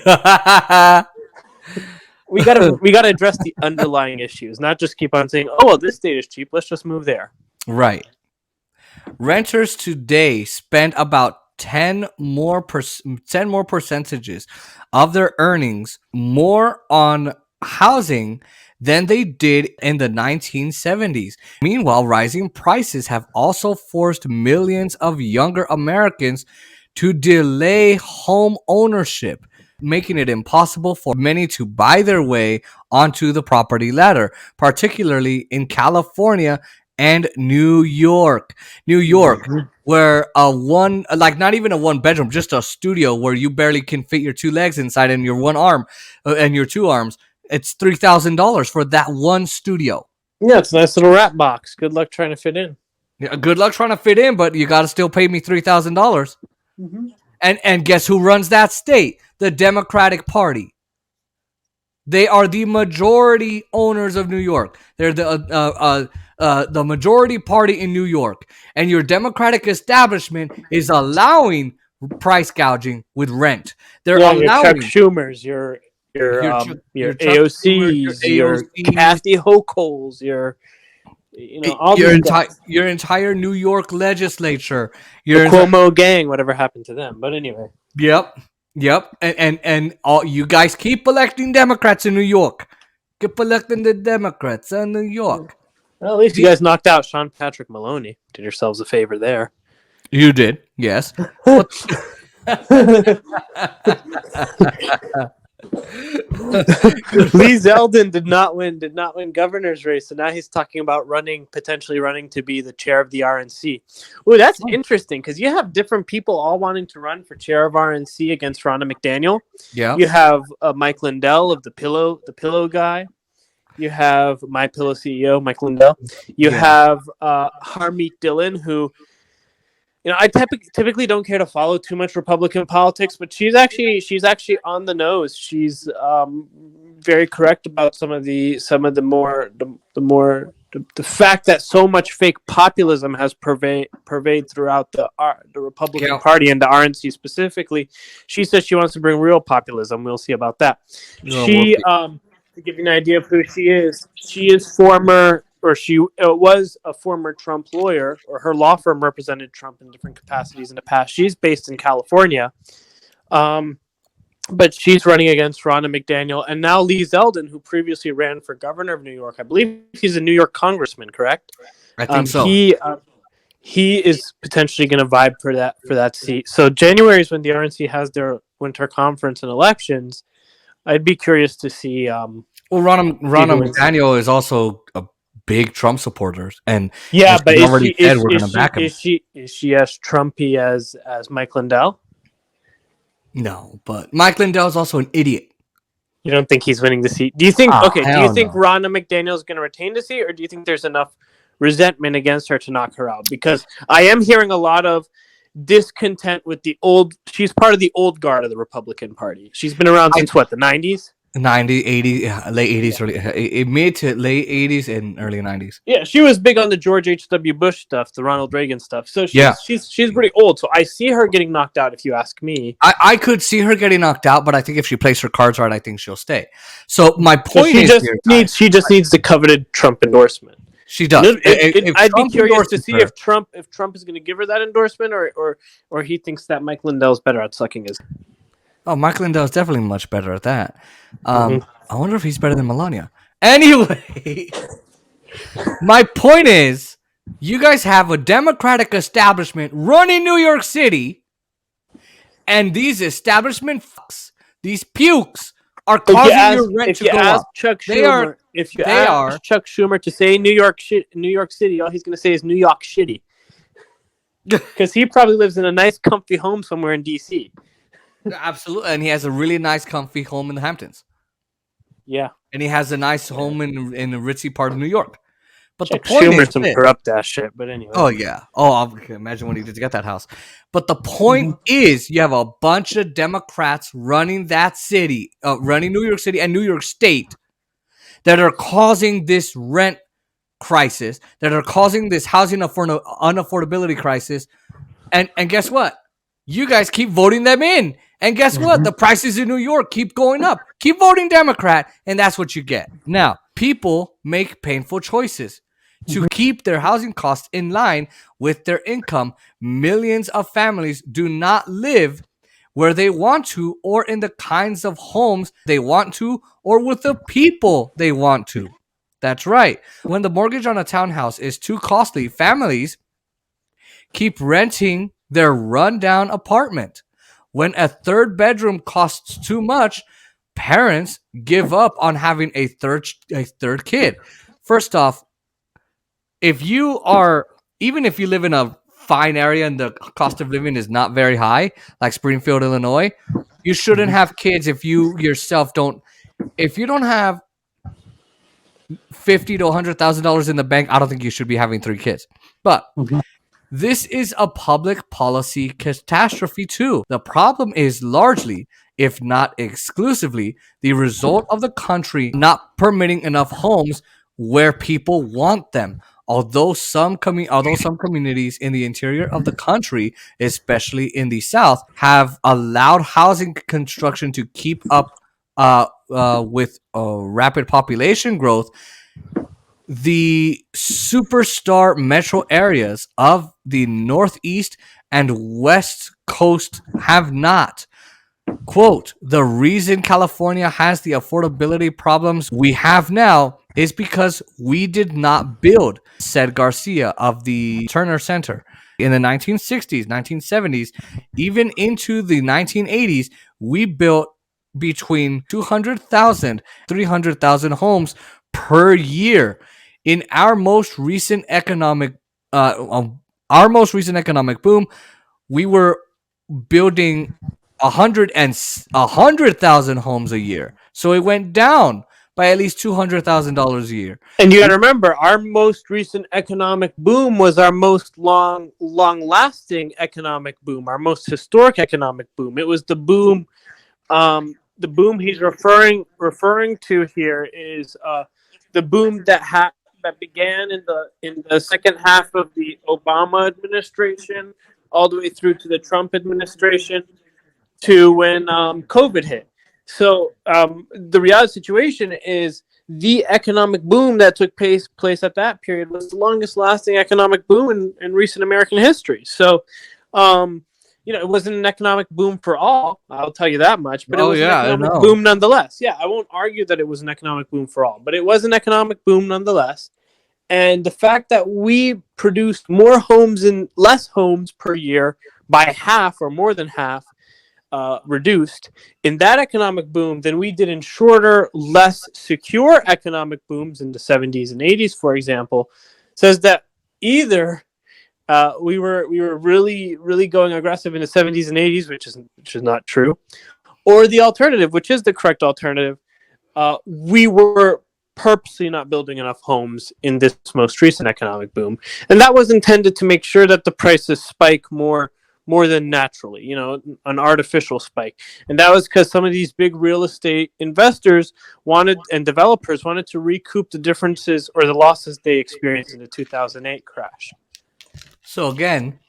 We gotta address the underlying issues, not just keep on saying, "Oh, well, this state is cheap. Let's just move there." Right. Renters today spend about 10 more percentages of their earnings more on housing than they did in the 1970s. Meanwhile, rising prices have also forced millions of younger Americans to delay home ownership, making it impossible for many to buy their way onto the property ladder, particularly in California and New York. Where not even a one bedroom, just a studio where you barely can fit your two legs inside and your one arm and your two arms. It's $3,000 for that one studio. Yeah, it's a nice little rat box. Good luck trying to fit in. Yeah, good luck trying to fit in, but you got to still pay me $3,000. Mm-hmm. And guess who runs that state? The Democratic Party. They are the majority owners of New York. They're the majority party in New York. And your Democratic establishment is allowing price gouging with rent. They're allowing your Chuck Schumers, your AOCs, your Kathy Hochuls, your entire New York legislature, your Cuomo gang, whatever happened to them. But anyway. Yep. Yep, and all you guys keep electing Democrats in New York. Keep electing the Democrats in New York. Well, at least you guys knocked out Sean Patrick Maloney. Did yourselves a favor there. You did, yes. Lee Zeldin did not win governor's race, so now he's talking about potentially running to be the chair of the RNC. Oh, that's interesting because you have different people all wanting to run for chair of RNC against Ronna McDaniel. Yeah, you have Mike Lindell of the Pillow guy. You have My Pillow CEO Mike Lindell. You have Harmeet Dillon, who, I typically don't care to follow too much Republican politics, but she's actually on the nose. She's very correct about the fact that so much fake populism has pervade throughout the Republican Party and the RNC specifically. She says she wants to bring real populism. We'll see about that. To give you an idea of who she is was a former Trump lawyer, or her law firm represented Trump in different capacities in the past. She's based in California, but she's running against Ronna McDaniel, and now Lee Zeldin, who previously ran for governor of New York. I believe he's a New York congressman, correct? I think so. He is potentially going to vibe for that seat. So January is when the RNC has their winter conference and elections. I'd be curious to see. Ronna McDaniel is also a big Trump supporter, and but already said we're going to back him. Is she as Trumpy as Mike Lindell? No, but Mike Lindell is also an idiot. You don't think he's winning the seat? Do you think? Do you think Ronna McDaniel is going to retain the seat, or do you think there's enough resentment against her to knock her out? Because I am hearing a lot of discontent with she's part of the old guard of the Republican Party. She's been around since the 90s? 90s, 80s, late 80s, mid to late 80s and early 90s. Yeah, she was big on the George H.W. Bush stuff, the Ronald Reagan stuff. So she's pretty old. So I see her getting knocked out, if you ask me. I could see her getting knocked out, but I think if she plays her cards right, I think she'll stay. So my point she just needs the coveted Trump endorsement. She does. I'd be curious to see if Trump is going to give her that endorsement, or he thinks that Mike Lindell's better at sucking his. Oh, Mike Lindell is definitely much better at that. I wonder if he's better than Melania. Anyway, my point is, you guys have a Democratic establishment running New York City, and these establishment fucks, these pukes, are causing your rent to go up. Chuck Schumer to say New York City, all he's going to say is New York shitty. Because he probably lives in a nice, comfy home somewhere in D.C. Absolutely, and he has a really nice, comfy home in the Hamptons. Yeah, and he has a nice home in the ritzy part of New York. But Chuck the point Schumer is some corrupt ass shit. But anyway. Oh yeah. Oh, I can imagine what he did to get that house. But the point is, you have a bunch of Democrats running that city, running New York City and New York State, that are causing this rent crisis, that are causing this housing unaffordability crisis. And guess what? You guys keep voting them in. And guess what? The prices in New York keep going up. Keep voting Democrat, and that's what you get. Now, people make painful choices to keep their housing costs in line with their income. Millions of families do not live where they want to, or in the kinds of homes they want to, or with the people they want to. That's right. When the mortgage on a townhouse is too costly, families keep renting their rundown apartment. When a third bedroom costs too much, parents give up on having a third kid. First off, even if you live in a fine area and the cost of living is not very high, like Springfield, Illinois, you shouldn't have kids if you yourself don't. If you don't have $50,000 to $100,000 in the bank, I don't think you should be having 3 kids. But this is a public policy catastrophe too. The problem is largely, if not exclusively, the result of the country not permitting enough homes where people want them. Although some communities in the interior of the country, especially in the South, have allowed housing construction to keep up with rapid population growth, the superstar metro areas of the Northeast and West Coast have not. Quote, the reason California has the affordability problems we have now is because we did not build, said Garcia of the Turner Center. In the 1960s, 1970s, even into the 1980s, we built between 200,000, 300,000 homes per year. In our most recent economic boom, we were building 100,000 homes a year. So it went down by at least $200,000 a year. And you got to remember, our most recent economic boom was our most long-lasting economic boom, our most historic economic boom. It was the boom. The boom he's referring to here is the boom that began in the second half of the Obama administration, all the way through to the Trump administration, to when COVID hit. So the reality situation is the economic boom that took place at that period was the longest lasting economic boom in recent American history. So, it wasn't an economic boom for all, I'll tell you that much, but it was an economic boom nonetheless. Yeah, I won't argue that it was an economic boom for all, but it was an economic boom nonetheless. And the fact that we produced more homes and less homes per year by half or more than half, reduced in that economic boom than we did in shorter, less secure economic booms in the 70s and 80s, for example, says that either we were really, really going aggressive in the 70s and 80s, which is not true, or the alternative, which is the correct alternative, we were purposely not building enough homes in this most recent economic boom, and that was intended to make sure that the prices spike more than naturally, an artificial spike. And that was because some of these big real estate investors and developers wanted to recoup the differences or the losses they experienced in the 2008 crash. So again,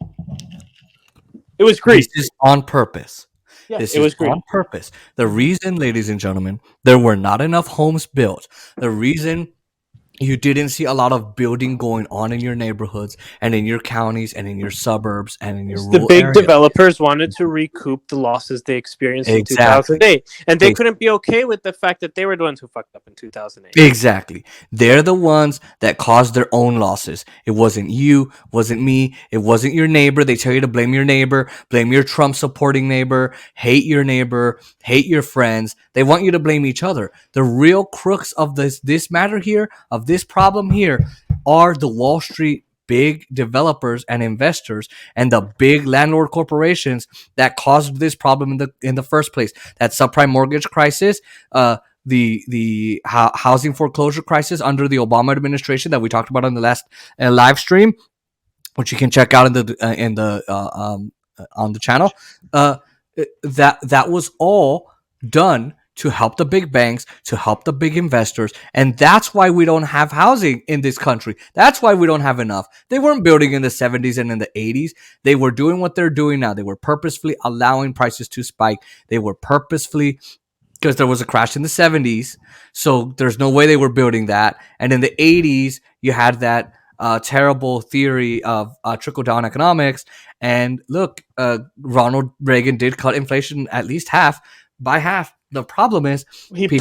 it was greed. This is on purpose. This is on purpose. The reason, ladies and gentlemen, there were not enough homes built, the reason you didn't see a lot of building going on in your neighborhoods and in your counties and in your suburbs and in your rural The big areas. Developers wanted to recoup the losses they experienced in 2008. And they couldn't be okay with the fact that they were the ones who fucked up in 2008. Exactly. They're the ones that caused their own losses. It wasn't you, wasn't me, it wasn't your neighbor. They tell you to blame your neighbor, blame your Trump supporting neighbor, hate your neighbor, hate your friends. They want you to blame each other. The real crux of this matter here, of this problem here, are the Wall Street big developers and investors and the big landlord corporations that caused this problem in the first place. That subprime mortgage crisis, the housing foreclosure crisis under the Obama administration that we talked about on the last live stream, which you can check out on the channel. That was all done to help the big banks, to help the big investors. And that's why we don't have housing in this country. That's why we don't have enough. They weren't building in the 70s and in the 80s. They were doing what they're doing now. They were purposefully allowing prices to spike. They were purposefully, because there was a crash in the 70s. So there's no way they were building that. And in the 80s, you had that terrible theory of trickle-down economics. And look, Ronald Reagan did cut inflation at least by half. The problem is he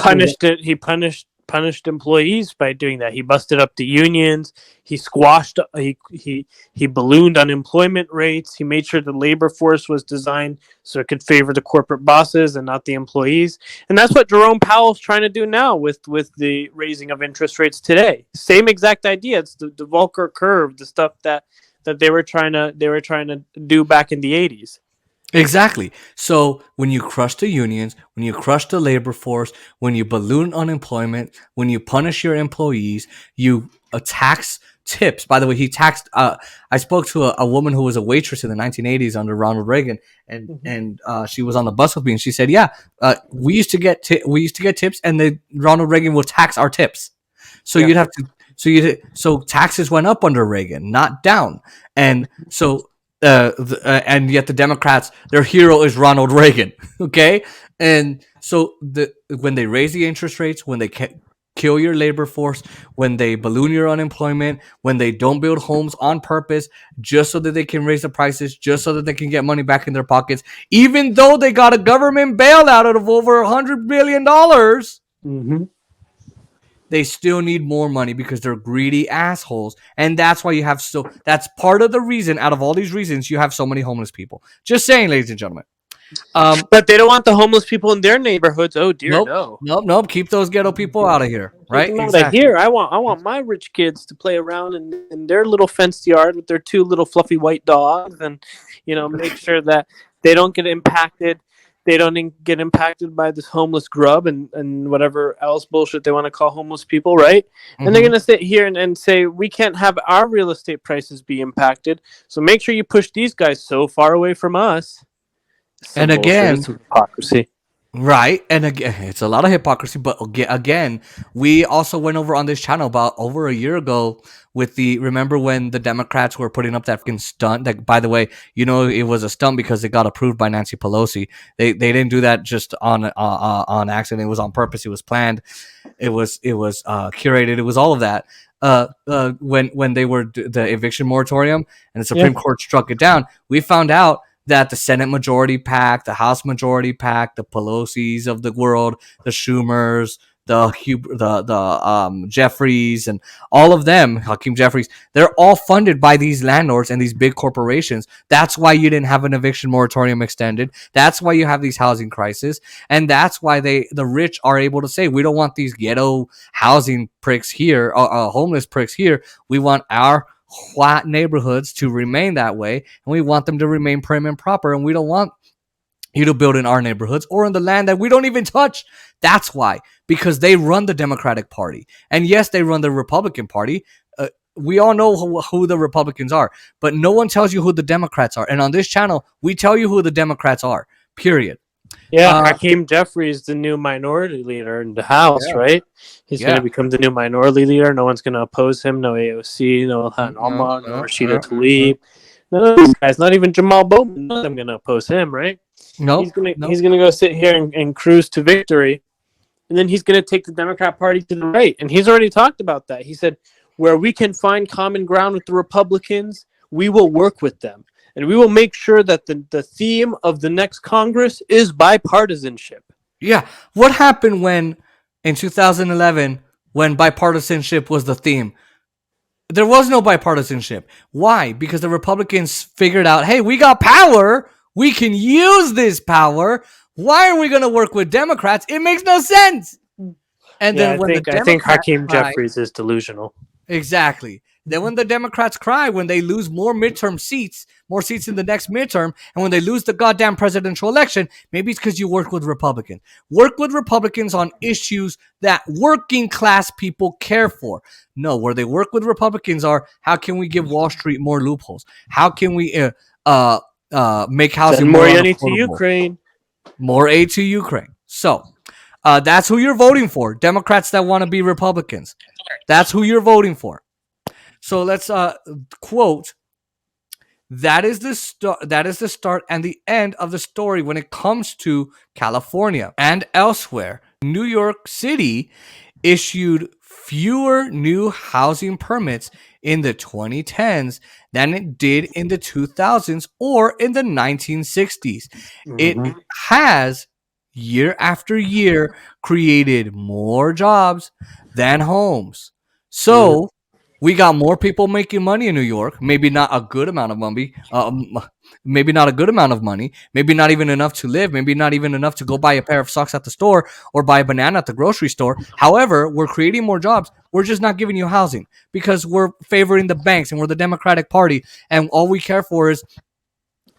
punished employees by doing that. He busted up the unions. He squashed. He ballooned unemployment rates. He made sure the labor force was designed so it could favor the corporate bosses and not the employees. And that's what Jerome Powell's trying to do now with the raising of interest rates today. Same exact idea. It's the Volcker curve, the stuff that they were trying to do back in the 80s. Exactly. So when you crush the unions, when you crush the labor force, when you balloon unemployment, when you punish your employees, you tax tips. By the way, he taxed. I spoke to a woman who was a waitress in the 1980s under Ronald Reagan, and she was on the bus with me, and she said, "Yeah, we used to get tips, and Ronald Reagan will tax our tips. So you'd have to. So taxes went up under Reagan, not down, and so." And yet the Democrats, their hero is Ronald Reagan. Okay, and so when they raise the interest rates, when they kill your labor force, when they balloon your unemployment, when they don't build homes on purpose just so that they can raise the prices, just so that they can get money back in their pockets, even though they got a government bailout of over $100 billion. Mm-hmm. They still need more money because they're greedy assholes. And that's why you have that's part of the reason, out of all these reasons, you have so many homeless people. Just saying, ladies and gentlemen. But they don't want the homeless people in their neighborhoods. Oh dear, nope, nope. Keep those ghetto people out of here, right? Take them out of here. I want my rich kids to play around in their little fenced yard with their 2 little fluffy white dogs, and make sure that they don't get impacted. They don't get impacted by this homeless grub and whatever else bullshit they want to call homeless people, right? Mm-hmm. And they're going to sit here and say, we can't have our real estate prices be impacted, so make sure you push these guys so far away from us. And again, it's hypocrisy. Right. And again, it's a lot of hypocrisy. But again, we also went over on this channel about over a year ago with remember when the Democrats were putting up that fucking stunt? That, by the way, it was a stunt because it got approved by Nancy Pelosi. They didn't do that just on accident. It was on purpose. It was planned. It was curated. It was all of that. When they were the eviction moratorium and the Supreme Court struck it down, we found out that the Senate majority PAC, the House majority PAC, the Pelosi's of the world, the Schumers, the Jeffries, and all of them, Hakeem Jeffries, they're all funded by these landlords and these big corporations. That's why you didn't have an eviction moratorium extended. That's why you have these housing crises. And that's why the rich are able to say, we don't want these ghetto housing pricks here, homeless pricks here. We want our white neighborhoods to remain that way, and we want them to remain prim and proper, and we don't want you to build in our neighborhoods or in the land that we don't even touch. That's why, because they run the Democratic Party, and yes, they run the Republican Party. We all know who the Republicans are, but no one tells you who the Democrats are. And on this channel, we tell you who the Democrats are, period. Yeah, Hakeem Jeffries, the new minority leader in the House, right? He's going to become the new minority leader. No one's going to oppose him. No AOC, no Ilhan Omar, no Rashida Tlaib. None of those guys, not even Jamal Bowman. None of them going to oppose him, right? No. He's going to go sit here and cruise to victory, and then he's going to take the Democrat Party to the right. And he's already talked about that. He said, where we can find common ground with the Republicans, we will work with them. And we will make sure that the theme of the next Congress is bipartisanship. Yeah. What happened in 2011, when bipartisanship was the theme? There was no bipartisanship. Why? Because the Republicans figured out, hey, we got power. We can use this power. Why are we going to work with Democrats? It makes no sense. And then I think Hakeem Jeffries is delusional. Exactly. Then when the Democrats cry, when they lose more seats in the next midterm, and when they lose the goddamn presidential election, maybe it's because you work with Republicans. Work with Republicans on issues that working class people care for. No, where they work with Republicans are, how can we give Wall Street more loopholes? How can we make housing more money to Ukraine? More aid to Ukraine. So that's who you're voting for. Democrats that want to be Republicans. That's who you're voting for. So let's quote, that is the start and the end of the story when it comes to California and elsewhere. New York City issued fewer new housing permits in the 2010s than it did in the 2000s or in the 1960s. Mm-hmm. It has, year after year, created more jobs than homes. So we got more people making money in New York. Maybe not a good amount of money. Maybe not even enough to live. Maybe not even enough to go buy a pair of socks at the store or buy a banana at the grocery store. However, we're creating more jobs. We're just not giving you housing because we're favoring the banks and we're the Democratic Party. And all we care for is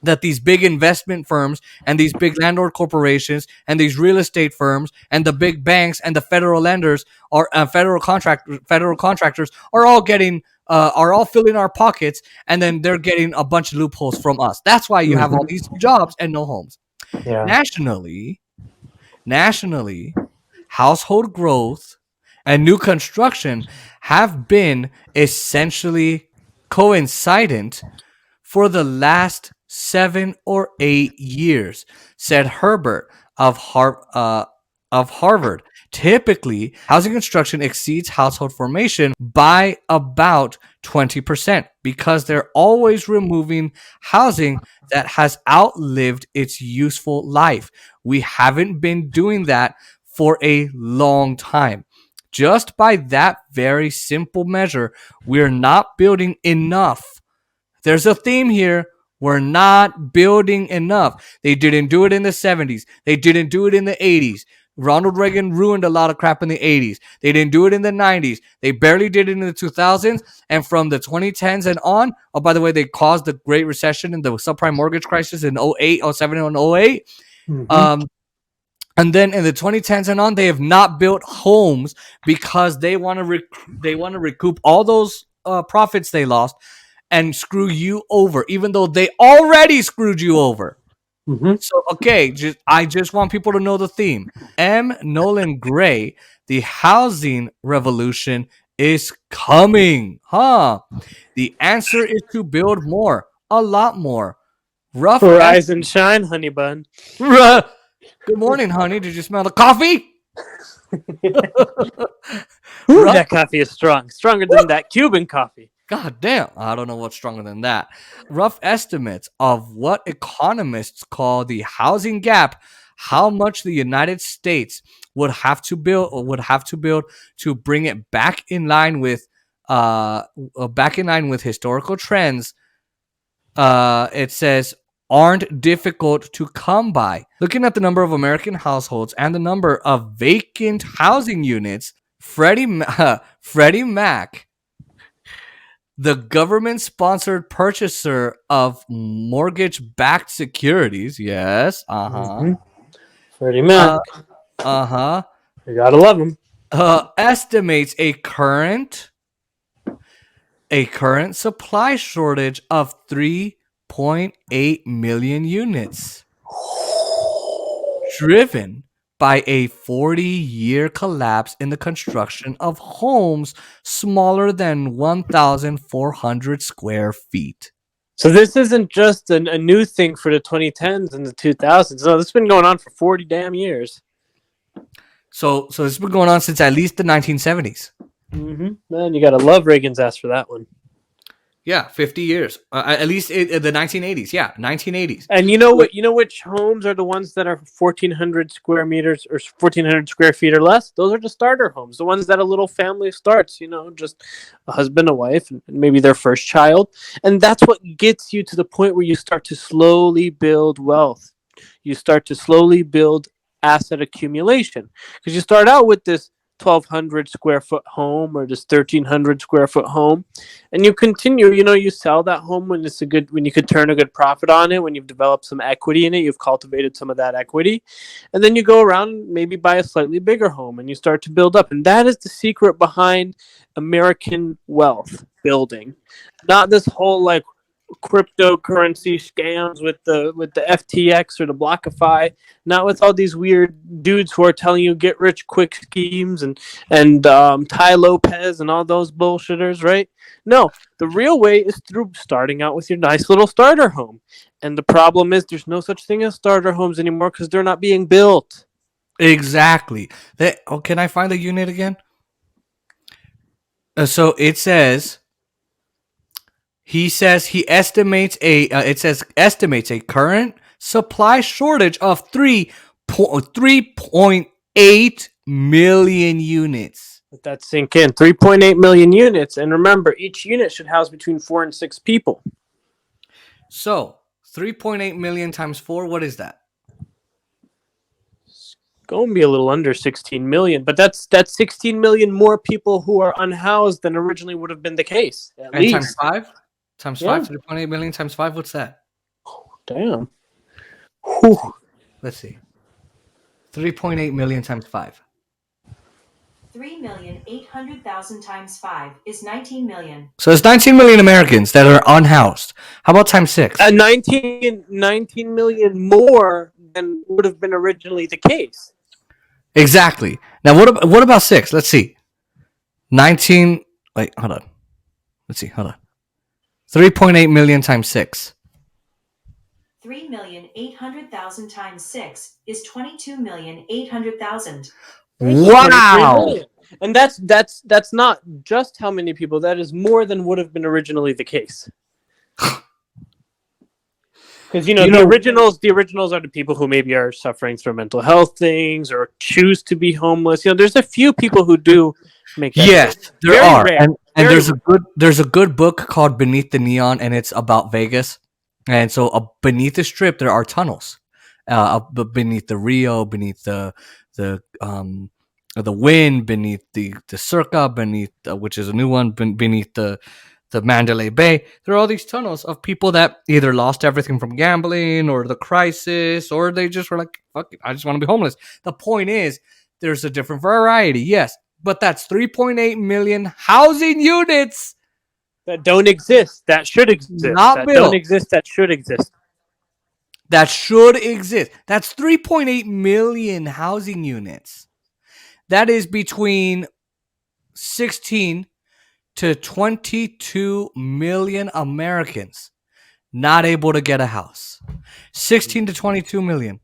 that these big investment firms and these big landlord corporations and these real estate firms and the big banks and the federal lenders or federal contractors are all filling our pockets, and then they're getting a bunch of loopholes from us. That's why you have all these jobs and no homes. Yeah. Nationally, household growth and new construction have been essentially coincident for the last 7 or 8 years, said Herbert of Harvard. Typically, housing construction exceeds household formation by about 20% because they're always removing housing that has outlived its useful life. We haven't been doing that for a long time. Just by that very simple measure, we're not building enough. There's a theme here. We're not building enough. They didn't do it in the 70s. They didn't do it in the 80s. Ronald Reagan ruined a lot of crap in the 80s. They didn't do it in the 90s. They barely did it in the 2000s. And from the 2010s and on, oh, by the way, they caused the Great Recession and the subprime mortgage crisis in 08, 07, and 08. Mm-hmm. And then in the 2010s and on, they have not built homes because they want to recoup all those profits they lost and screw you over, even though they already screwed you over. Mm-hmm. So, okay, I just want people to know the theme. M. Nolan Gray, the housing revolution is coming. The answer is to build more, a lot more. Rise and shine, honey bun. Good morning, honey. Did you smell the coffee? Ooh, that coffee is strong. Stronger than that Cuban coffee. God damn. I don't know what's stronger than that. Rough estimates of what economists call the housing gap, how much the United States would have to build to bring it back in line with historical trends. It says aren't difficult to come by. Looking at the number of American households and the number of vacant housing units, Freddie Mac, the government-sponsored purchaser of mortgage-backed securities, yes, Freddie Mac, you gotta love him. Estimates a current supply shortage of 3.8 million units, driven by a 40-year collapse in the construction of homes smaller than 1,400 square feet. So this isn't just a new thing for the 2010s and the 2000s. No, this has been going on for 40 damn years. So this has been going on since at least the 1970s. Mm-hmm. Man, you gotta love Reagan's ass for that one. Yeah, 50 years. At least in the 1980s. Yeah, 1980s. And you know what? You know which homes are the ones that are 1,400 square meters or 1,400 square feet or less? Those are the starter homes, the ones that a little family starts. You know, just a husband, a wife, and maybe their first child. And that's what gets you to the point where you start to slowly build wealth. You start to slowly build asset accumulation because you start out with this 1,200 square foot home or this 1,300 square foot home, and you continue. You know, you sell that home when you could turn a good profit on it, when you've developed some equity in it, you've cultivated some of that equity, and then you go around maybe buy a slightly bigger home and you start to build up. And that is the secret behind American wealth building, not this whole like cryptocurrency scams with the FTX or the BlockFi, not with all these weird dudes who are telling you get rich quick schemes and Ty Lopez and all those bullshitters, right? No, the real way is through starting out with your nice little starter home. And the problem is there's no such thing as starter homes anymore because they're not being built. Exactly. Can I find the unit again? So it says. He estimates a current supply shortage of 3.8 million units. Let that sink in. 3.8 million units. And remember, each unit should house between 4 and 6 people. So 3.8 million times 4, what is that? It's going to be a little under 16 million, but that's 16 million more people who are unhoused than originally would have been the case. At least. Times 5? Times 5, 3.8 million times 5, what's that? Oh, damn. Whew. Let's see. 3.8 million times 5. 3,800,000 times 5 is 19 million. So it's 19 million Americans that are unhoused. How about times 6? 19 million more than would have been originally the case. Exactly. Now, what about 6? Let's see. 19. Wait, hold on. Let's see. Hold on. 3.8 million times 6. 3,800,000 times 6 is 22,800,000. Wow. And that's not just how many people. That is more than would have been originally the case. Because the originals are the people who maybe are suffering through mental health things or choose to be homeless. There's a few people who do make that. Yes, there Very are, rare. and there's a good book called Beneath the Neon, and it's about Vegas. And so beneath the strip, there are tunnels. Beneath the Rio, beneath the Wind, beneath the Circa, beneath which is a new one, beneath the Mandalay Bay. There are all these tunnels of people that either lost everything from gambling or the crisis, or they just were like, fuck it, I just want to be homeless. The point is, there's a different variety, yes, but that's 3.8 million housing units that don't exist. That should exist. Not built. Don't exist. That should exist. That should exist. That's 3.8 million housing units. That is between 16 to 22 million Americans not able to get a house. 16 to 22 million.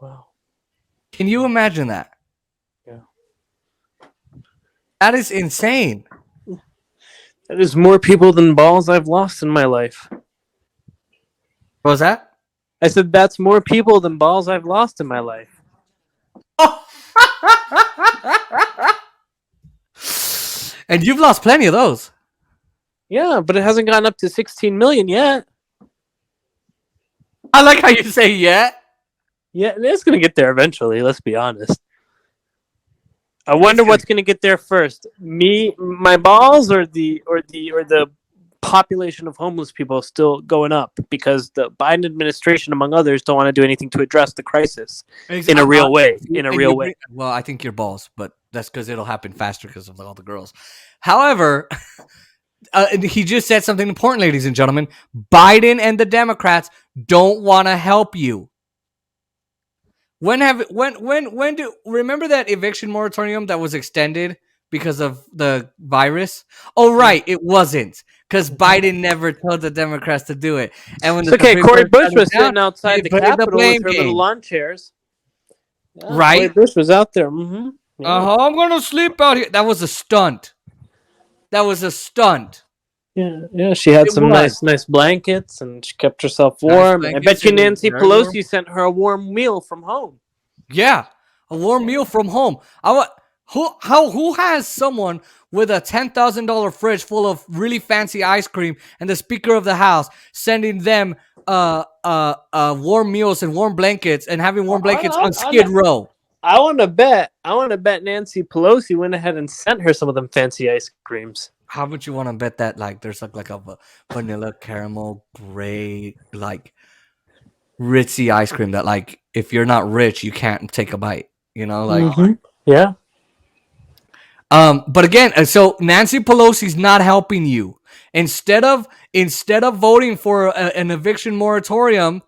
Wow. Can you imagine that? Yeah. That is insane. That is more people than balls I've lost in my life. What was that? I said that's more people than balls I've lost in my life. And you've lost plenty of those. Yeah, but it hasn't gotten up to 16 million yet. I like how you say yet. Yeah, it's going to get there eventually, let's be honest. I wonder what's going to get there first. Me, my balls, or the population of homeless people still going up because the Biden administration, among others, don't want to do anything to address the crisis in a real way. Well, I think your balls, but that's because it'll happen faster because of all the girls. However, he just said something important, ladies and gentlemen. Biden and the Democrats don't want to help you. Remember that eviction moratorium that was extended because of the virus? Oh, right, it wasn't. Because Biden never told the Democrats to do it. And when Cori Bush was sitting outside the Capitol with her little lawn chairs. Yeah, right? Cori Bush was out there. Mm-hmm. Yeah. I'm going to sleep out here. That was a stunt. Yeah. She had some nice blankets, and she kept herself warm. I bet you Nancy Pelosi sent her a warm meal from home. Yeah, a warm meal from home. Who has someone with a $10,000 fridge full of really fancy ice cream and the Speaker of the House sending them warm meals and warm blankets and having warm blankets on Skid Row? I want to bet Nancy Pelosi went ahead and sent her some of them fancy ice creams. How would you want to bet that there's like a vanilla caramel gray ritzy ice cream that if you're not rich you can't take a bite, Mm-hmm. Yeah. But again, so Nancy Pelosi's not helping you. Instead of voting for an eviction moratorium,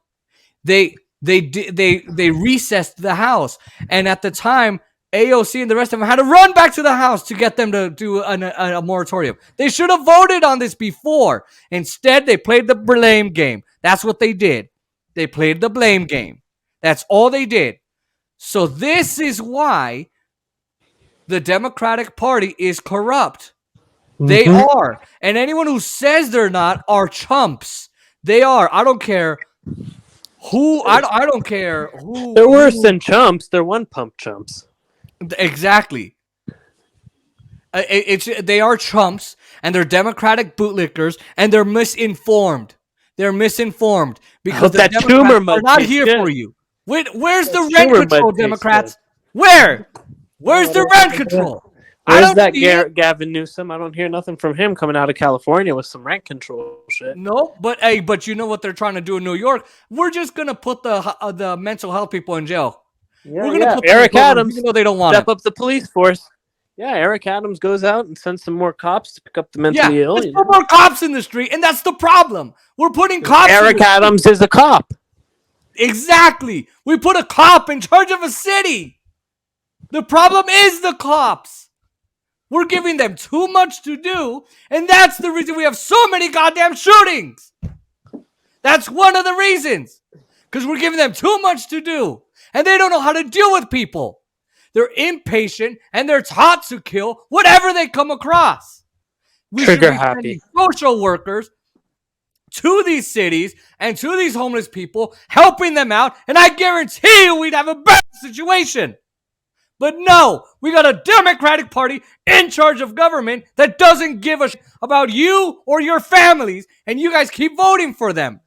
they recessed the House, and at the time AOC and the rest of them had to run back to the House to get them to do a moratorium. They should have voted on this before. Instead, they played the blame game. That's what they did. They played the blame game. That's all they did. So this is why the Democratic Party is corrupt. Mm-hmm. They are. And anyone who says they're not are chumps. They are. I don't care who. I don't care who. They're worse than chumps. They're one-pump chumps. Exactly. They are chumps, and they're Democratic bootlickers, and they're misinformed. They're misinformed because the Democrats are not here for you. Where's the rent control, Democrats? Where's the rent control? Where's that Gavin Newsom? I don't hear nothing from him coming out of California with some rent control shit. No, but you know what they're trying to do in New York? We're just gonna put the mental health people in jail. Yeah, we're gonna put Eric Adams, even though they don't want step up the police force. Yeah, Eric Adams goes out and sends some more cops to pick up the mentally ill. Let's put more cops in the street, and that's the problem. We're putting cops. Eric Adams is a cop. Exactly. We put a cop in charge of a city. The problem is the cops. We're giving them too much to do, and that's the reason we have so many goddamn shootings. That's one of the reasons. Because we're giving them too much to do, and they don't know how to deal with people. they're impatient, and they're taught to kill whatever they come across. We should be sending social workers to these cities and to these homeless people, helping them out, and I guarantee you we'd have a better situation. But no, we got a Democratic Party in charge of government that doesn't give a shit about you or your families, and you guys keep voting for them.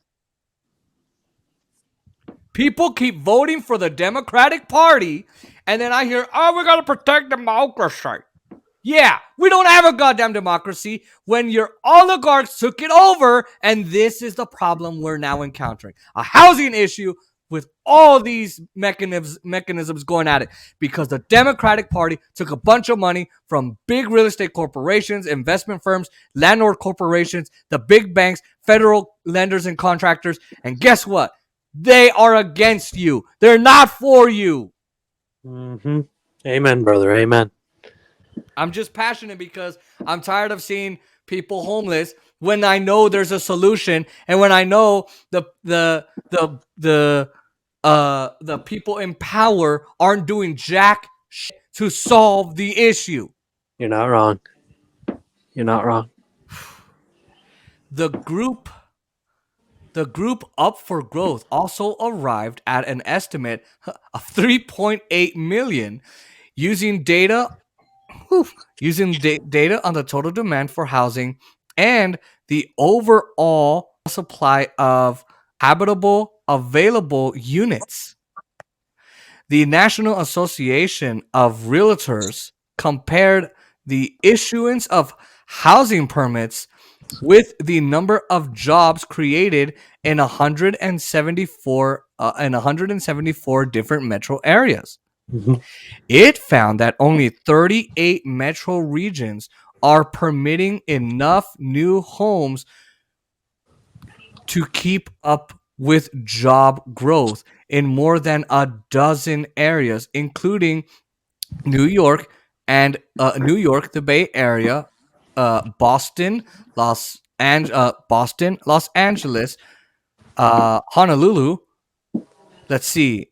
People keep voting for the Democratic Party, and then I hear, we got to protect democracy. Yeah, we don't have a goddamn democracy when your oligarchs took it over, and this is the problem we're now encountering. A housing issue with all these mechanisms going at it because the Democratic Party took a bunch of money from big real estate corporations, investment firms, landlord corporations, the big banks, federal lenders and contractors, and guess what? They are against you. They're not for you. Mm-hmm. Amen, brother. Amen. I'm just passionate because I'm tired of seeing people homeless when I know there's a solution, and when I know the people in power aren't doing jack shit to solve the issue. You're not wrong. You're not wrong. The group Up for Growth also arrived at an estimate of 3.8 million using data on the total demand for housing and the overall supply of habitable available units. The National Association of Realtors compared the issuance of housing permits with the number of jobs created in 174 different metro areas. Mm-hmm. It found that only 38 metro regions are permitting enough new homes to keep up with job growth in more than a dozen areas, including New York, the Bay Area, Boston, Los Angeles, Honolulu. Let's see,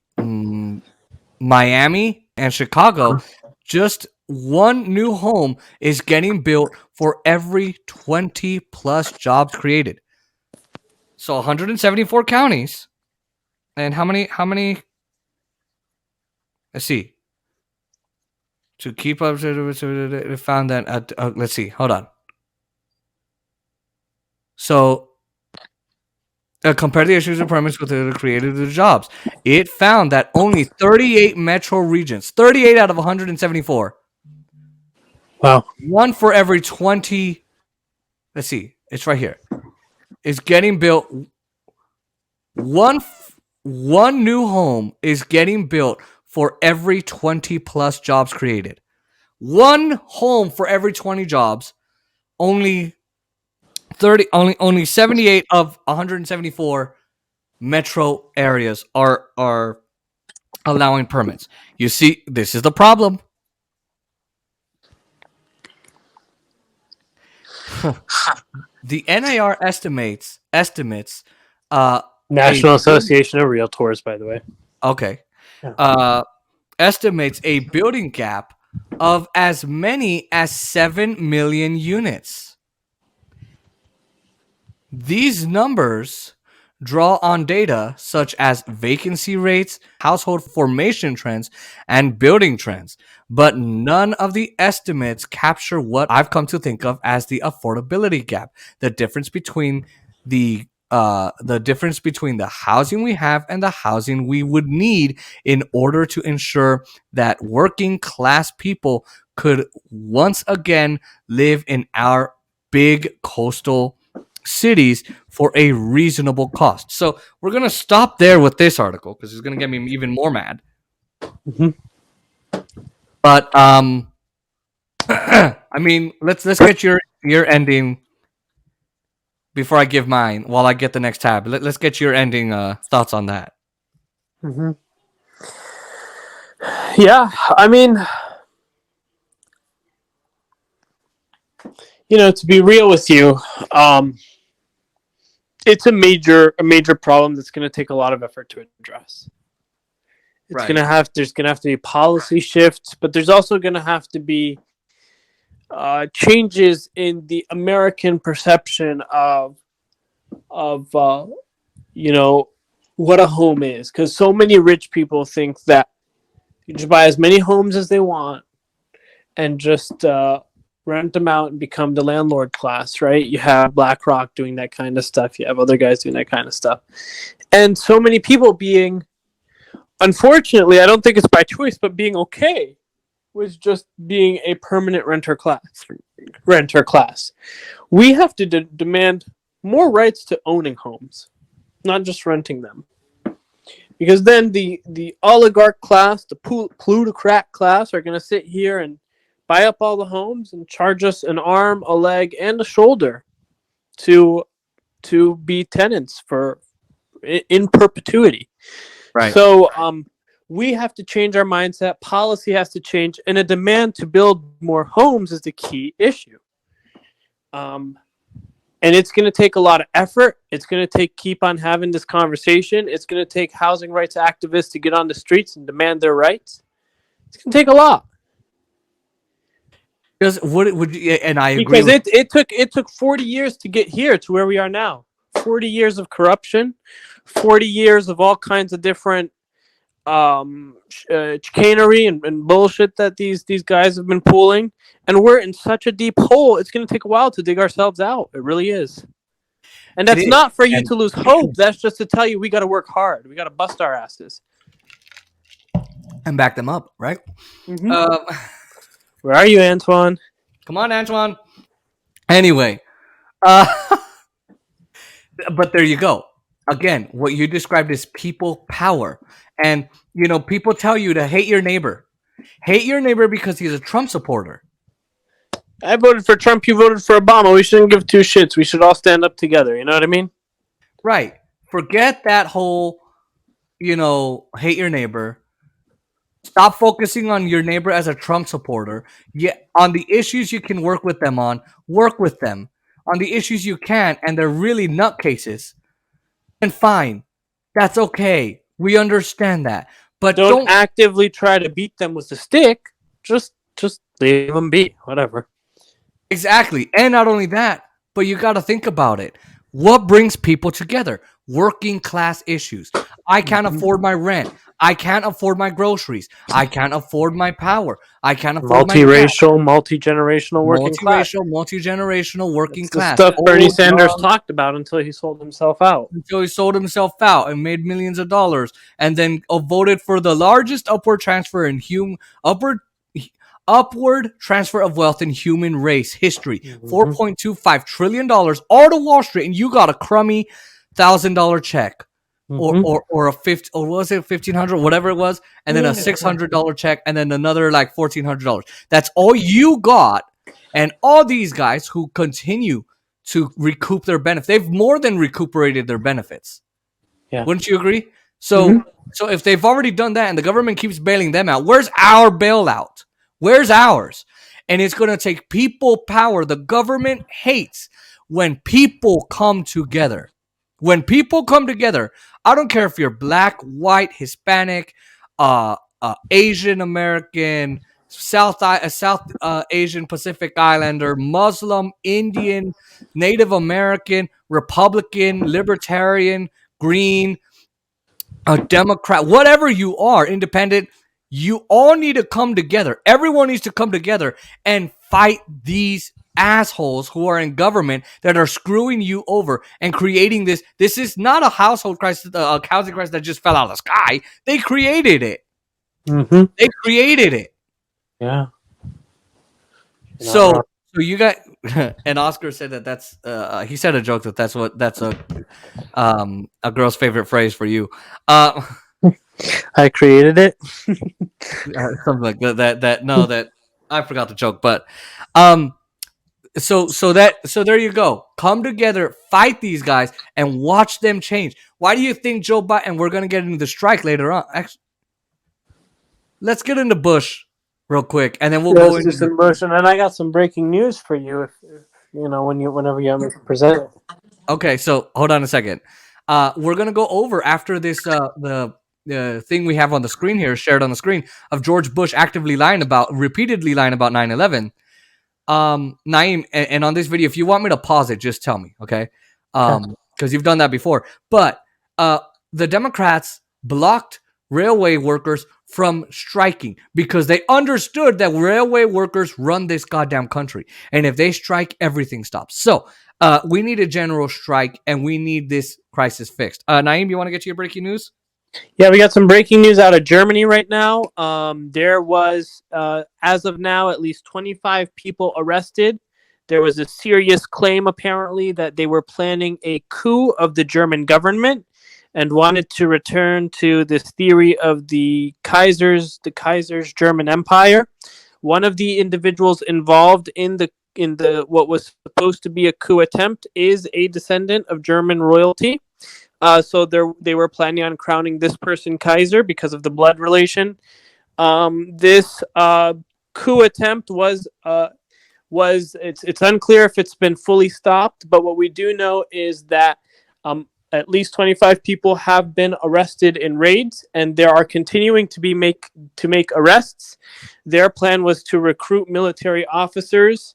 Miami and Chicago. Just one new home is getting built for every 20 plus jobs created. So 174 counties. And how many? Let's see. To keep up, it found that let's see. Hold on. So compare the issues of permits with the created the jobs. It found that only 38 metro regions, 38 out of 174. Wow. One for every 20. Let's see. It's right here. Is getting built. One new home is getting built for every 20 plus jobs created. One home for every 20 jobs. Only 78 of 174 metro areas are allowing permits. You see, this is the problem. The NAR estimates National Association of Realtors, by the way. Okay. Yeah. Estimates a building gap of as many as 7 million units. These numbers draw on data such as vacancy rates, household formation trends, and building trends, but none of the estimates capture what I've come to think of as the affordability gap, the difference between the housing we have and the housing we would need in order to ensure that working class people could once again live in our big coastal cities for a reasonable cost. So we're going to stop there with this article because it's going to get me even more mad. Mm-hmm. But I mean, let's get your ending before I give mine while I get the next tab. Let's get your ending thoughts on that. Mm-hmm. Yeah, I mean, to be real with you, it's a major problem that's going to take a lot of effort to address. There's gonna have to be policy shifts, but there's also gonna have to be changes in the American perception of what a home is, because so many rich people think that you just buy as many homes as they want and just rent them out and become the landlord class, right? You have BlackRock doing that kind of stuff. You have other guys doing that kind of stuff. And so many people being, unfortunately, I don't think it's by choice, but being okay with just being a permanent renter class. We have to demand more rights to owning homes, not just renting them. Because then the oligarch class, the plutocrat class, are going to sit here and buy up all the homes and charge us an arm, a leg, and a shoulder to be tenants in perpetuity. Right. So we have to change our mindset. Policy has to change, and a demand to build more homes is the key issue. And it's going to take a lot of effort. It's going to keep on having this conversation. It's going to take housing rights activists to get on the streets and demand their rights. It's going to take a lot. Because what would you, and I agree. Because it took 40 years to get here to where we are now. 40 years of corruption, 40 years of all kinds of different chicanery and bullshit that these guys have been pulling, and we're in such a deep hole. It's going to take a while to dig ourselves out. It really is. And that's not for you to lose hope. That's just to tell you we got to work hard. We got to bust our asses and back them up, right? Mm-hmm. Where are you, Antoine? Come on, Antoine. Anyway, but there you go. Again, what you described is people power. And, people tell you to hate your neighbor. Hate your neighbor because he's a Trump supporter. I voted for Trump. You voted for Obama. We shouldn't give two shits. We should all stand up together. You know what I mean? Right. Forget that whole, hate your neighbor. Stop focusing on your neighbor as a Trump supporter. On the issues you can work with them on, work with them. On the issues you can't, and they're really nutcases, then fine. That's okay. We understand that. But don't actively try to beat them with a stick. Just leave them be. Whatever. Exactly. And not only that, but you got to think about it. What brings people together? Working class issues. I can't afford my rent. I can't afford my groceries. I can't afford my power. I can't afford multiracial, multi-generational working class. Multi-generational working class. The stuff Bernie Sanders talked about until he sold himself out. And made millions of dollars, and then voted for the largest upward transfer of wealth in human race history. $4.25 trillion all to Wall Street, and you got a crummy $1,000 check. Or was it $1,500, whatever it was, and then a $600 check, and then another like $1,400. That's all you got, and all these guys who continue to recoup their benefits, they've more than recuperated their benefits. Yeah, wouldn't you agree? So, so if they've already done that, and the government keeps bailing them out, where's our bailout? Where's ours? And it's going to take people power. The government hates when people come together. When people come together, I don't care if you're black, white, Hispanic, Asian American, South Asian Pacific Islander, Muslim, Indian, Native American, Republican, Libertarian, Green, a Democrat, whatever you are, independent, you all need to come together. Everyone needs to come together and fight these assholes who are in government that are screwing you over and creating this. This is not a household crisis, a housing crisis that just fell out of the sky. They created it. They created it. Yeah. So you got, and Oscar said that's he said a joke that's a girl's favorite phrase for you. I created it. Something like that. No, that I forgot the joke, but So there you go. Come together, fight these guys, and watch them change. Why do you think Joe Biden? And we're gonna get into the strike later on. Actually, let's get into Bush real quick, and then we'll go into some Bush. And then I got some breaking news for you. If whenever you want me to present it. Okay, so hold on a second. We're gonna go over after this thing we have on the screen here, shared on the screen, of George Bush repeatedly lying about 9/11. Naim, and on this video, if you want me to pause it, just tell me, okay? Because you've done that before. But the Democrats blocked railway workers from striking because they understood that railway workers run this goddamn country, and if they strike, everything stops. So we need a general strike, and we need this crisis fixed. Naim, you want to get to your breaking news? Yeah, we got some breaking news out of Germany right now. There was, as of now, at least 25 people arrested. There was a serious claim, apparently, that they were planning a coup of the German government and wanted to return to this theory of the Kaiser's German Empire. One of the individuals involved in the what was supposed to be a coup attempt is a descendant of German royalty. So they were planning on crowning this person Kaiser because of the blood relation. This coup attempt was it's unclear if it's been fully stopped, but what we do know is that at least 25 people have been arrested in raids, and there are continuing to make arrests. Their plan was to recruit military officers.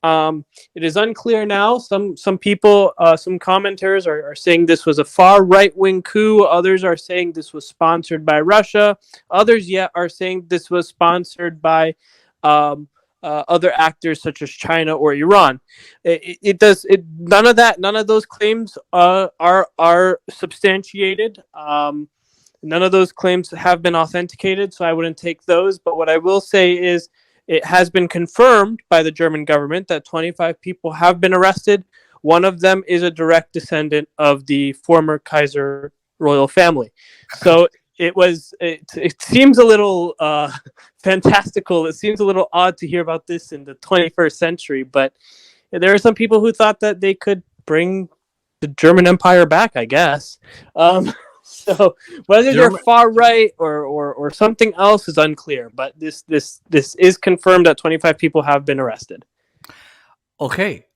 It is unclear now. Some people, some commenters are saying this was a far right-wing coup. Others are saying this was sponsored by Russia. Others yet are saying this was sponsored by other actors such as China or Iran. None of those claims are substantiated. None of those claims have been authenticated, so I wouldn't take those. But what I will say is, it has been confirmed by the German government that 25 people have been arrested. One of them is a direct descendant of the former Kaiser royal family. So it seems a little fantastical. It seems a little odd to hear about this in the 21st century, but there are some people who thought that they could bring the German Empire back, I guess. So whether they're far right or something else is unclear, but this is confirmed that 25 people have been arrested. Okay,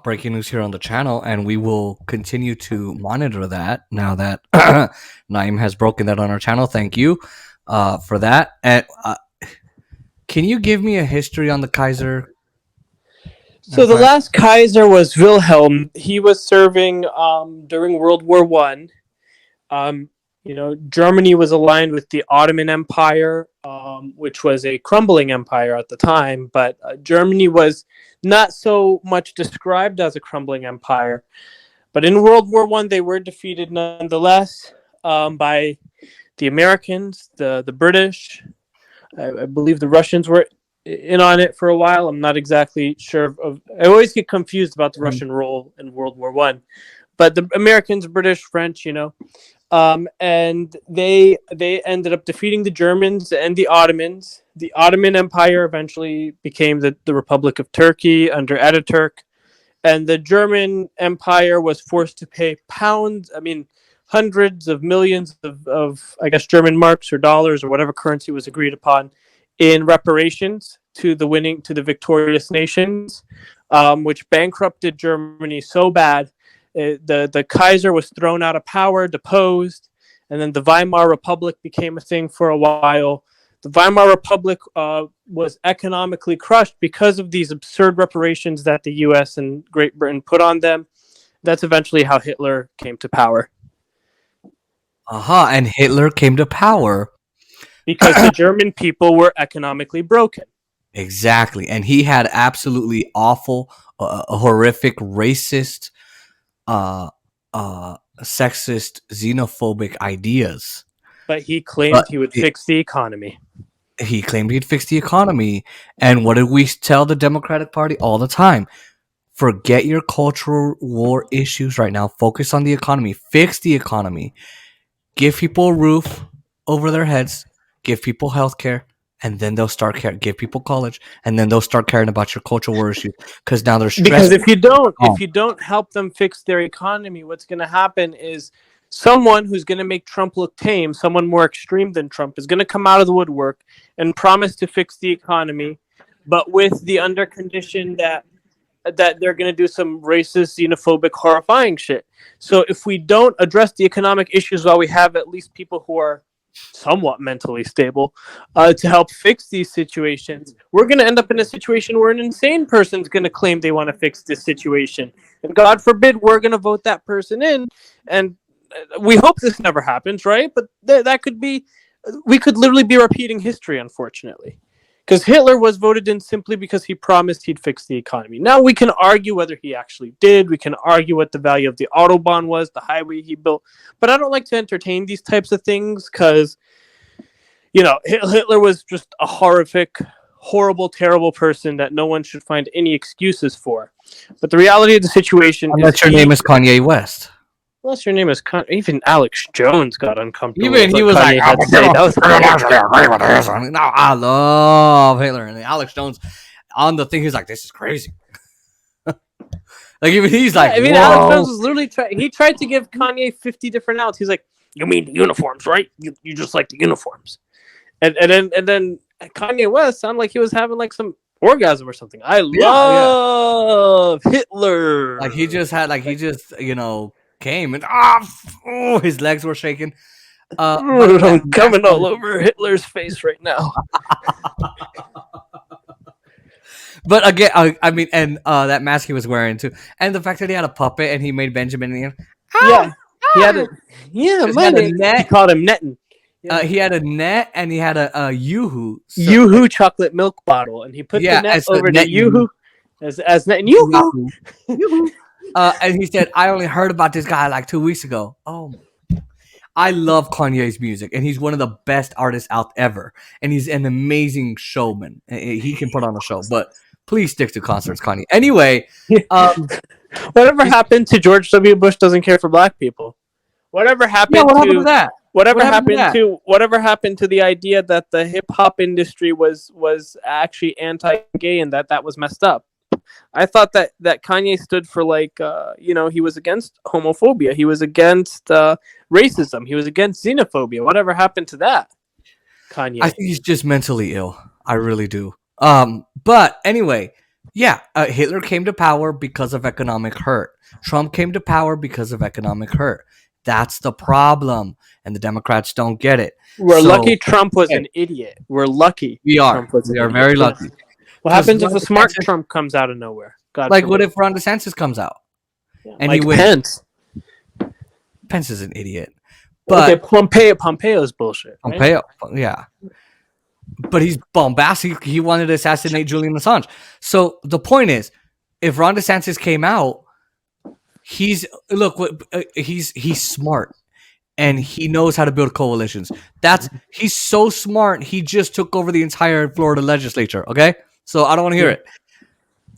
breaking news here on the channel, and we will continue to monitor that now that Naim has broken that on our channel. Thank you for that. And can you give me a history on the Kaiser? So the last Kaiser was Wilhelm. He was serving during World War I. Germany was aligned with the Ottoman Empire, which was a crumbling empire at the time, but Germany was not so much described as a crumbling empire. But in World War I, they were defeated nonetheless by the Americans, the British. I believe the Russians were in on it for a while. I'm not exactly sure. I always get confused about the Russian role in World War I. But the Americans, British, French, and they ended up defeating the Germans and the Ottomans. The Ottoman Empire eventually became the Republic of Turkey under Ataturk, and the German Empire was forced to pay hundreds of millions of I guess German marks or dollars or whatever currency was agreed upon in reparations to the victorious nations, which bankrupted Germany so bad. The Kaiser was thrown out of power, deposed, and then the Weimar Republic became a thing for a while. The Weimar Republic was economically crushed because of these absurd reparations that the U.S. and Great Britain put on them. That's eventually how Hitler came to power. And Hitler came to power because the German people were economically broken. Exactly, and he had absolutely awful, horrific, racist, sexist, xenophobic ideas. But he claimed he would fix the economy. He claimed he'd fix the economy. And what did we tell the Democratic Party all the time? Forget your cultural war issues right now. Focus on the economy. Fix the economy. Give people a roof over their heads. Give people health care. And then they'll start caring. Give people college, and then they'll start caring about your cultural war issues. Because now they're stressed. Because if you don't help them fix their economy, what's going to happen is someone who's going to make Trump look tame, someone more extreme than Trump, is going to come out of the woodwork and promise to fix the economy, but with the undercondition that they're going to do some racist, xenophobic, horrifying shit. So if we don't address the economic issues while we have at least people who are somewhat mentally stable to help fix these situations. We're going to end up in a situation where an insane person's going to claim they want to fix this situation. And God forbid we're going to vote that person in. And we hope this never happens, right? But that could be, we could literally be repeating history, unfortunately. Because Hitler was voted in simply because he promised he'd fix the economy. Now we can argue whether he actually did. We can argue what the value of the Autobahn was, the highway he built. But I don't like to entertain these types of things because, you know, Hitler was just a horrific, horrible, terrible person that no one should find any excuses for. But the reality of the situation unless your name is Kanye West. Unless your name is even Alex Jones got uncomfortable. Even he was Kanye like, no, I love Hitler. And Alex Jones on the thing, he's like, this is crazy. Like even he's like, I mean, whoa. Alex Jones was literally he tried to give Kanye 50 different outs. He's like, you mean the uniforms, right? You just like the uniforms. And then Kanye West sounded like he was having like some orgasm or something. I love Hitler. Like he just, you know, came and his legs were shaking. I'm coming all over Hitler's face right now. But again, I mean, and that mask he was wearing too, and the fact that he had a puppet and he made Benjamin. He had a net. He called him Nettin. Yeah. He had a net and he had a Yoo-hoo. Yoo-hoo chocolate milk bottle, and he put the net over the Yoo-hoo as net and Yoo-hoo. Yoo-hoo. And he said, I only heard about this guy like 2 weeks ago. Oh, I love Kanye's music, and he's one of the best artists out ever. And he's an amazing showman. He can put on a show, but please stick to concerts, Kanye. Anyway, whatever happened to George W. Bush doesn't care for black people? Whatever happened to that? Whatever happened to the idea that the hip hop industry was actually anti-gay and that was messed up? I thought that Kanye stood for he was against homophobia. He was against racism. He was against xenophobia. Whatever happened to that, Kanye? I think he's just mentally ill. I really do. But anyway, Hitler came to power because of economic hurt. Trump came to power because of economic hurt. That's the problem, and the Democrats don't get it. We're lucky Trump was an idiot. We're lucky. We are very lucky. What happens if a smart Trump comes out of nowhere? God like, what if Ron DeSantis comes out? And he wins? Pence. Pence is an idiot. But Pompeo's bullshit. Right? Pompeo, yeah. But he's bombastic. He wanted to assassinate Julian Assange. So the point is, if Ron DeSantis came out, he's smart. And he knows how to build coalitions. He's so smart. He just took over the entire Florida legislature. Okay, so I don't want to hear it.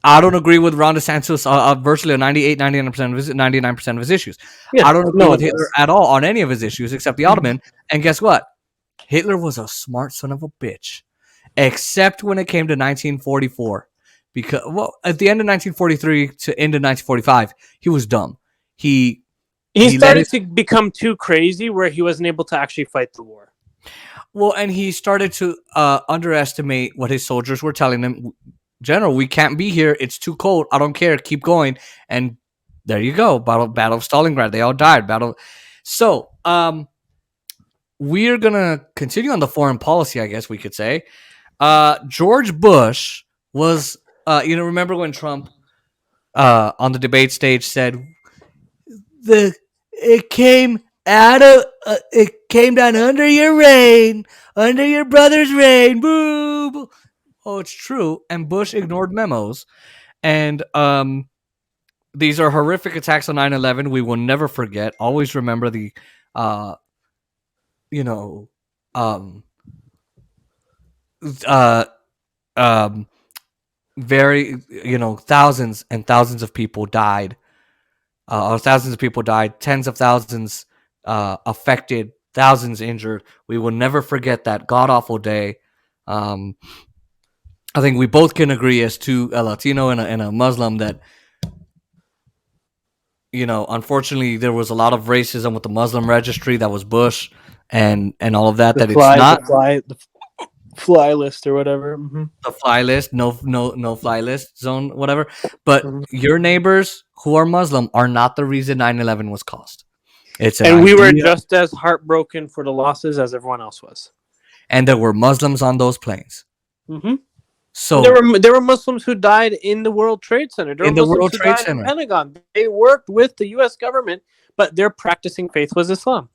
I don't agree with Ron DeSantis virtually on 99% of his issues. Yeah, I don't agree with Hitler at all on any of his issues except the Ottoman. And guess what? Hitler was a smart son of a bitch, except when it came to 1944. Because at the end of 1943 to end of 1945, he was dumb. He started to become too crazy where he wasn't able to actually fight the war. Well, and he started to underestimate what his soldiers were telling him. General, we can't be here. It's too cold. I don't care. Keep going. And there you go. Battle of Stalingrad. They all died. So, we're going to continue on the foreign policy, I guess we could say. George Bush was, remember when Trump on the debate stage said, it came down under your reign, under your brother's reign. Boo! Oh, it's true. And Bush ignored memos. And these are horrific attacks on 9/11. We will never forget. Always remember the, very, thousands and thousands of people died. Thousands of people died, tens of thousands affected, thousands injured. We will never forget that god-awful day. I think we both can agree as to a Latino and a Muslim that, unfortunately there was a lot of racism with the Muslim registry that was Bush and all of that. The fly list or whatever. Mm-hmm. The fly list, no fly list zone, whatever. But your neighbors who are Muslim are not the reason 9/11 was caused. And we were just as heartbroken for the losses as everyone else was. And there were Muslims on those planes. Mm-hmm. So there were Muslims who died in the World Trade Center. There were Muslims who died in the Pentagon. They worked with the U.S. government, but their practicing faith was Islam.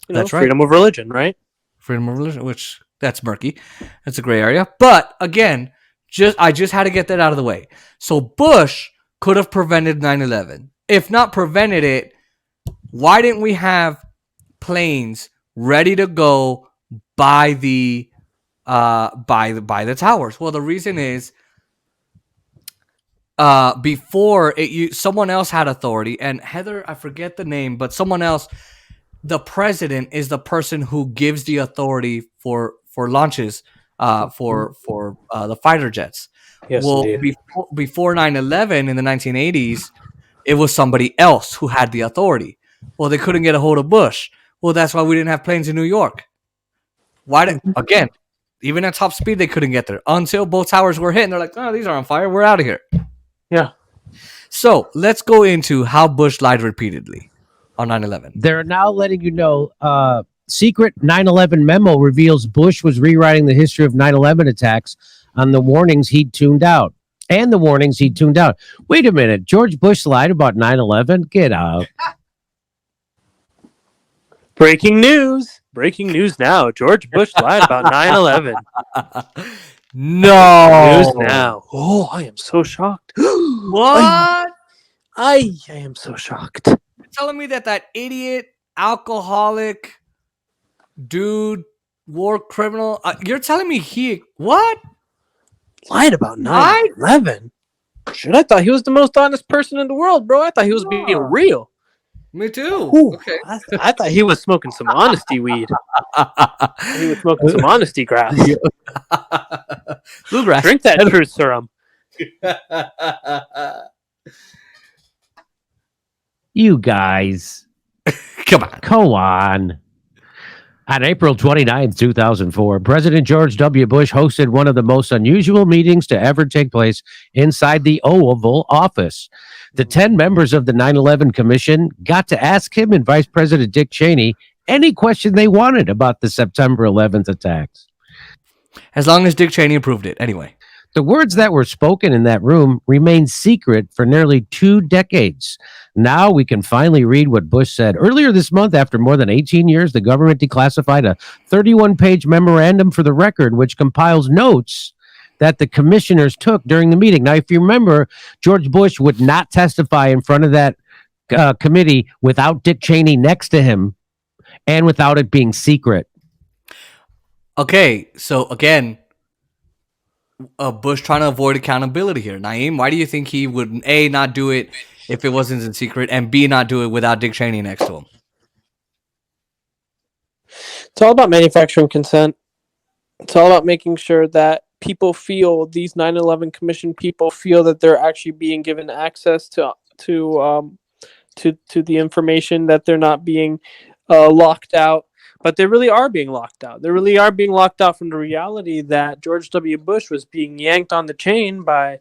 That's right. Freedom of religion, right? Freedom of religion, which that's murky. That's a gray area. But again, I just had to get that out of the way. So Bush could have prevented 9/11. If not prevented it, why didn't we have planes ready to go by the towers? Well, the reason is before someone else had authority, and Heather, I forget the name, but someone else. The president is the person who gives the authority for launches for the fighter jets. Yes, well, before 9/11 in the 1980s, it was somebody else who had the authority. Well, they couldn't get a hold of Bush. Well, that's why we didn't have planes in New York. Again, even at top speed, they couldn't get there until both towers were hit. And they're like, oh, these are on fire. We're out of here. Yeah. So let's go into how Bush lied repeatedly on 9/11. They're now letting you know secret 9/11 memo reveals Bush was rewriting the history of 9/11 attacks on the warnings he'd tuned out. And the warnings he'd tuned out. Wait a minute. George Bush lied about 9/11? Get out. Breaking news. Breaking news now. George Bush lied about 9/11. No. News now. Oh, I am so shocked. What? I am so shocked. You're telling me that idiot, alcoholic dude, war criminal, you're telling me what? Lied about 9/11? Shit, I thought he was the most honest person in the world, bro. I thought he was being real. Me too. Ooh, okay. I thought he was smoking some honesty weed. He was smoking some honesty grass. Bluegrass. Drink that truth serum. You guys. Come on. On April 29, 2004, President George W. Bush hosted one of the most unusual meetings to ever take place inside the Oval Office. The 10 members of the 9/11 Commission got to ask him and Vice President Dick Cheney any question they wanted about the September 11th attacks. As long as Dick Cheney approved it, anyway. The words that were spoken in that room remained secret for nearly 2 decades. Now we can finally read what Bush said. Earlier this month, after more than 18 years, the government declassified a 31-page memorandum for the record, which compiles notes that the commissioners took during the meeting. Now, if you remember, George Bush would not testify in front of that committee without Dick Cheney next to him and without it being secret. Okay, so again, Bush trying to avoid accountability here. Naim, why do you think he would A, not do it if it wasn't in secret, and B, not do it without Dick Cheney next to him? It's all about manufacturing consent. It's all about making sure that people feel, these 9/11 Commission people feel, that they're actually being given access to the information, that they're not being locked out. But they really are being locked out. They really are being locked out from the reality that George W. Bush was being yanked on the chain by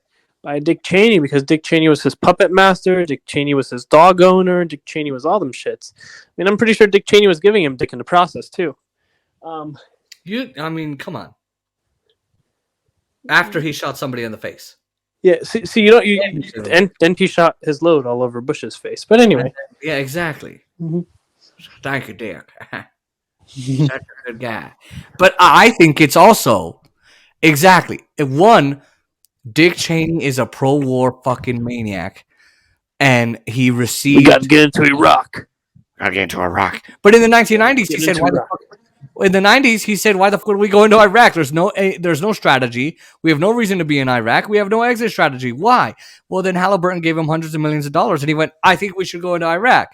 Dick Cheney, because Dick Cheney was his puppet master, Dick Cheney was his dog owner, Dick Cheney was all them shits. I mean, I'm pretty sure Dick Cheney was giving him dick in the process, too. Come on. After he shot somebody in the face. Yeah, and then he shot his load all over Bush's face. But anyway. Yeah, exactly. Mm-hmm. Thank you, Dick. Such a good guy. But I think it's also exactly one. Dick Cheney is a pro-war fucking maniac, and he received. We got to get into Iraq. But in the 1990s, he said, in the 90s, he said, "Why the fuck would we go into Iraq? There's no strategy. We have no reason to be in Iraq. We have no exit strategy. Why?" Well, then Halliburton gave him hundreds of millions of dollars, and he went, "I think we should go into Iraq."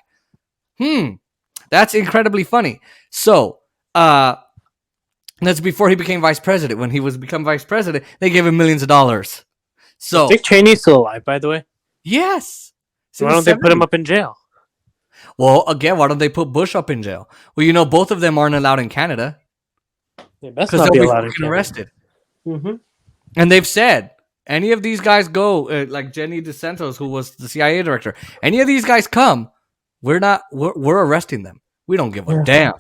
That's incredibly funny. So, that's before he became vice president. When he was become vice president, they gave him millions of dollars. So Dick Cheney's still alive, by the way. Yes. So why don't they put him up in jail? Well, again, why don't they put Bush up in jail? Well, both of them aren't allowed in Canada. They best not be allowed in Canada. Arrested. Mm-hmm. And they've said, any of these guys go, like Jenny DeSantos, who was the CIA director, any of these guys come, We're arresting them. We don't give a damn.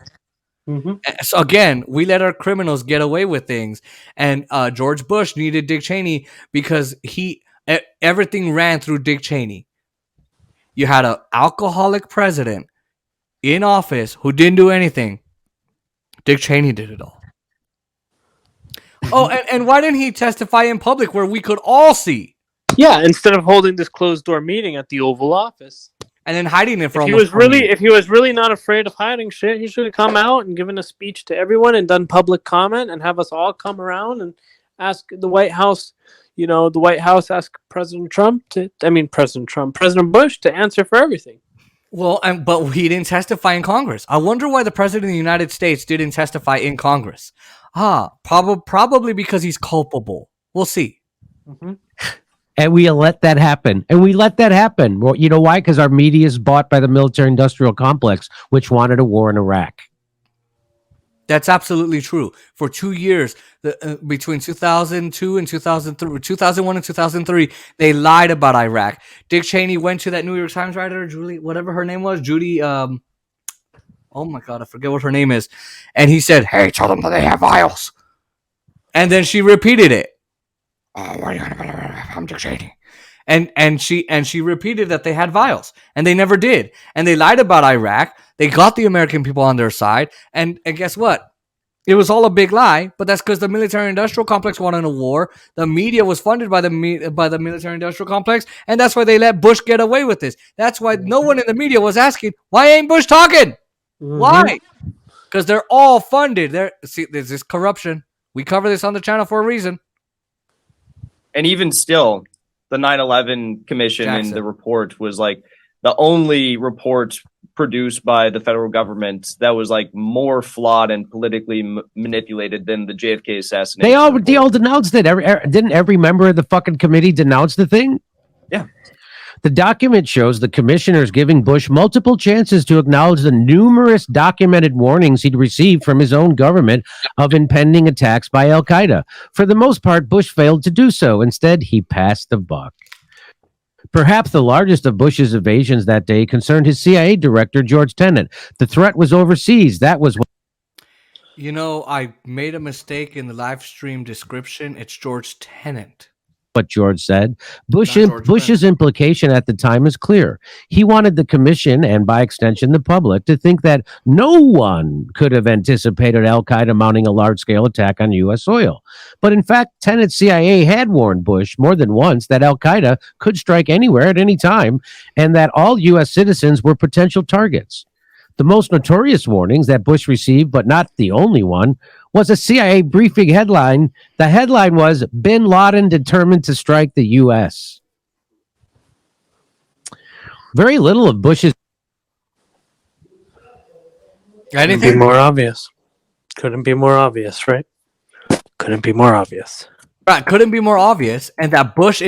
Mm-hmm. So again, we let our criminals get away with things, and George Bush needed Dick Cheney because everything ran through Dick Cheney. You had an alcoholic president in office who didn't do anything. Dick Cheney did it all. Oh, and why didn't he testify in public where we could all see? Yeah, instead of holding this closed door meeting at the Oval Office. And then hiding it for if he was really not afraid of hiding shit, he should have come out and given a speech to everyone and done public comment and have us all come around and ask the White House, ask President Bush to answer for everything. Well, but he didn't testify in Congress. I wonder why the President of the United States didn't testify in Congress. Probably because he's culpable. We'll see. Mm-hmm. And we let that happen. Well, you know why? Because our media is bought by the military-industrial complex, which wanted a war in Iraq. That's absolutely true. For 2 years, between 2002 and 2003, 2001 and 2003, they lied about Iraq. Dick Cheney went to that New York Times writer, Julie, whatever her name was, Judy. Oh my God, I forget what her name is. And he said, "Hey, tell them that they have vials." And then she repeated it. Oh, what are you gonna? I'm Dick Cheney. And she repeated that they had vials, and they never did. And they lied about Iraq. They got the American people on their side, and guess what? It was all a big lie. But that's because the military-industrial complex wanted a war. The media was funded by the military-industrial complex, and that's why they let Bush get away with this. That's why no one in the media was asking, "Why ain't Bush talking?" Mm-hmm. Why? Because they're all funded. There's this corruption. We cover this on the channel for a reason. And even still, the 9/11 Commission in the report was like the only report produced by the federal government that was like more flawed and politically manipulated than the JFK assassination. They all denounced it. Didn't every member of the fucking committee denounce the thing? Yeah. The document shows the commissioners giving Bush multiple chances to acknowledge the numerous documented warnings he'd received from his own government of impending attacks by Al-Qaeda. For the most part, Bush failed to do so. Instead, he passed the buck. Perhaps the largest of Bush's evasions that day concerned his CIA director, George Tenet. The threat was overseas. That was what... I made a mistake in the live stream description. It's George Tenet. What George said. Bush's implication at the time is clear. He wanted the commission, and by extension the public, to think that no one could have anticipated Al-Qaeda mounting a large-scale attack on U.S. soil. But in fact, Tenet's CIA had warned Bush more than once that Al-Qaeda could strike anywhere at any time, and that all U.S. citizens were potential targets. The most notorious warnings that Bush received, but not the only one, was a CIA briefing headline. The headline was, "Bin Laden determined to strike the U.S." Very little of Bush's... Couldn't be more obvious. Couldn't be more obvious, right? Couldn't be more obvious. Right, couldn't be more obvious, and that Bush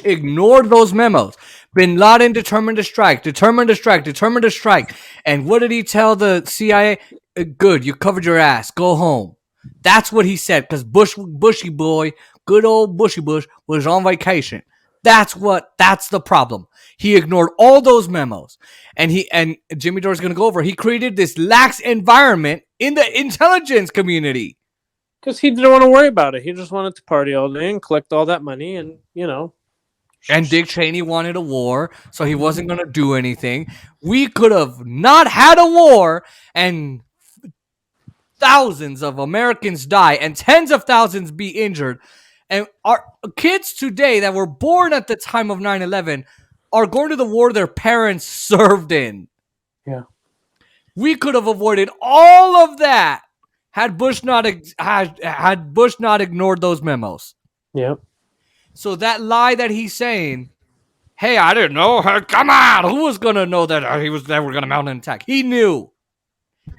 ignored those memos. Bin Laden determined to strike. And what did he tell the CIA? Good, you covered your ass. Go home. That's what he said, because Bushy boy, good old Bushy Bush, was on vacation. That's the problem. He ignored all those memos, and Jimmy Dore's going to go over. He created this lax environment in the intelligence community. Because he didn't want to worry about it. He just wanted to party all day and collect all that money and, And Dick Cheney wanted a war, so he wasn't going to do anything. We could have not had a war, and thousands of Americans die, and tens of thousands be injured. And our kids today that were born at the time of 9/11 are going to the war their parents served in. Yeah. We could have avoided all of that had Bush not ignored those memos. Yep. So that lie that he's saying, "Hey, I didn't know. Come on, who was gonna know that they were gonna mount an attack?" He knew.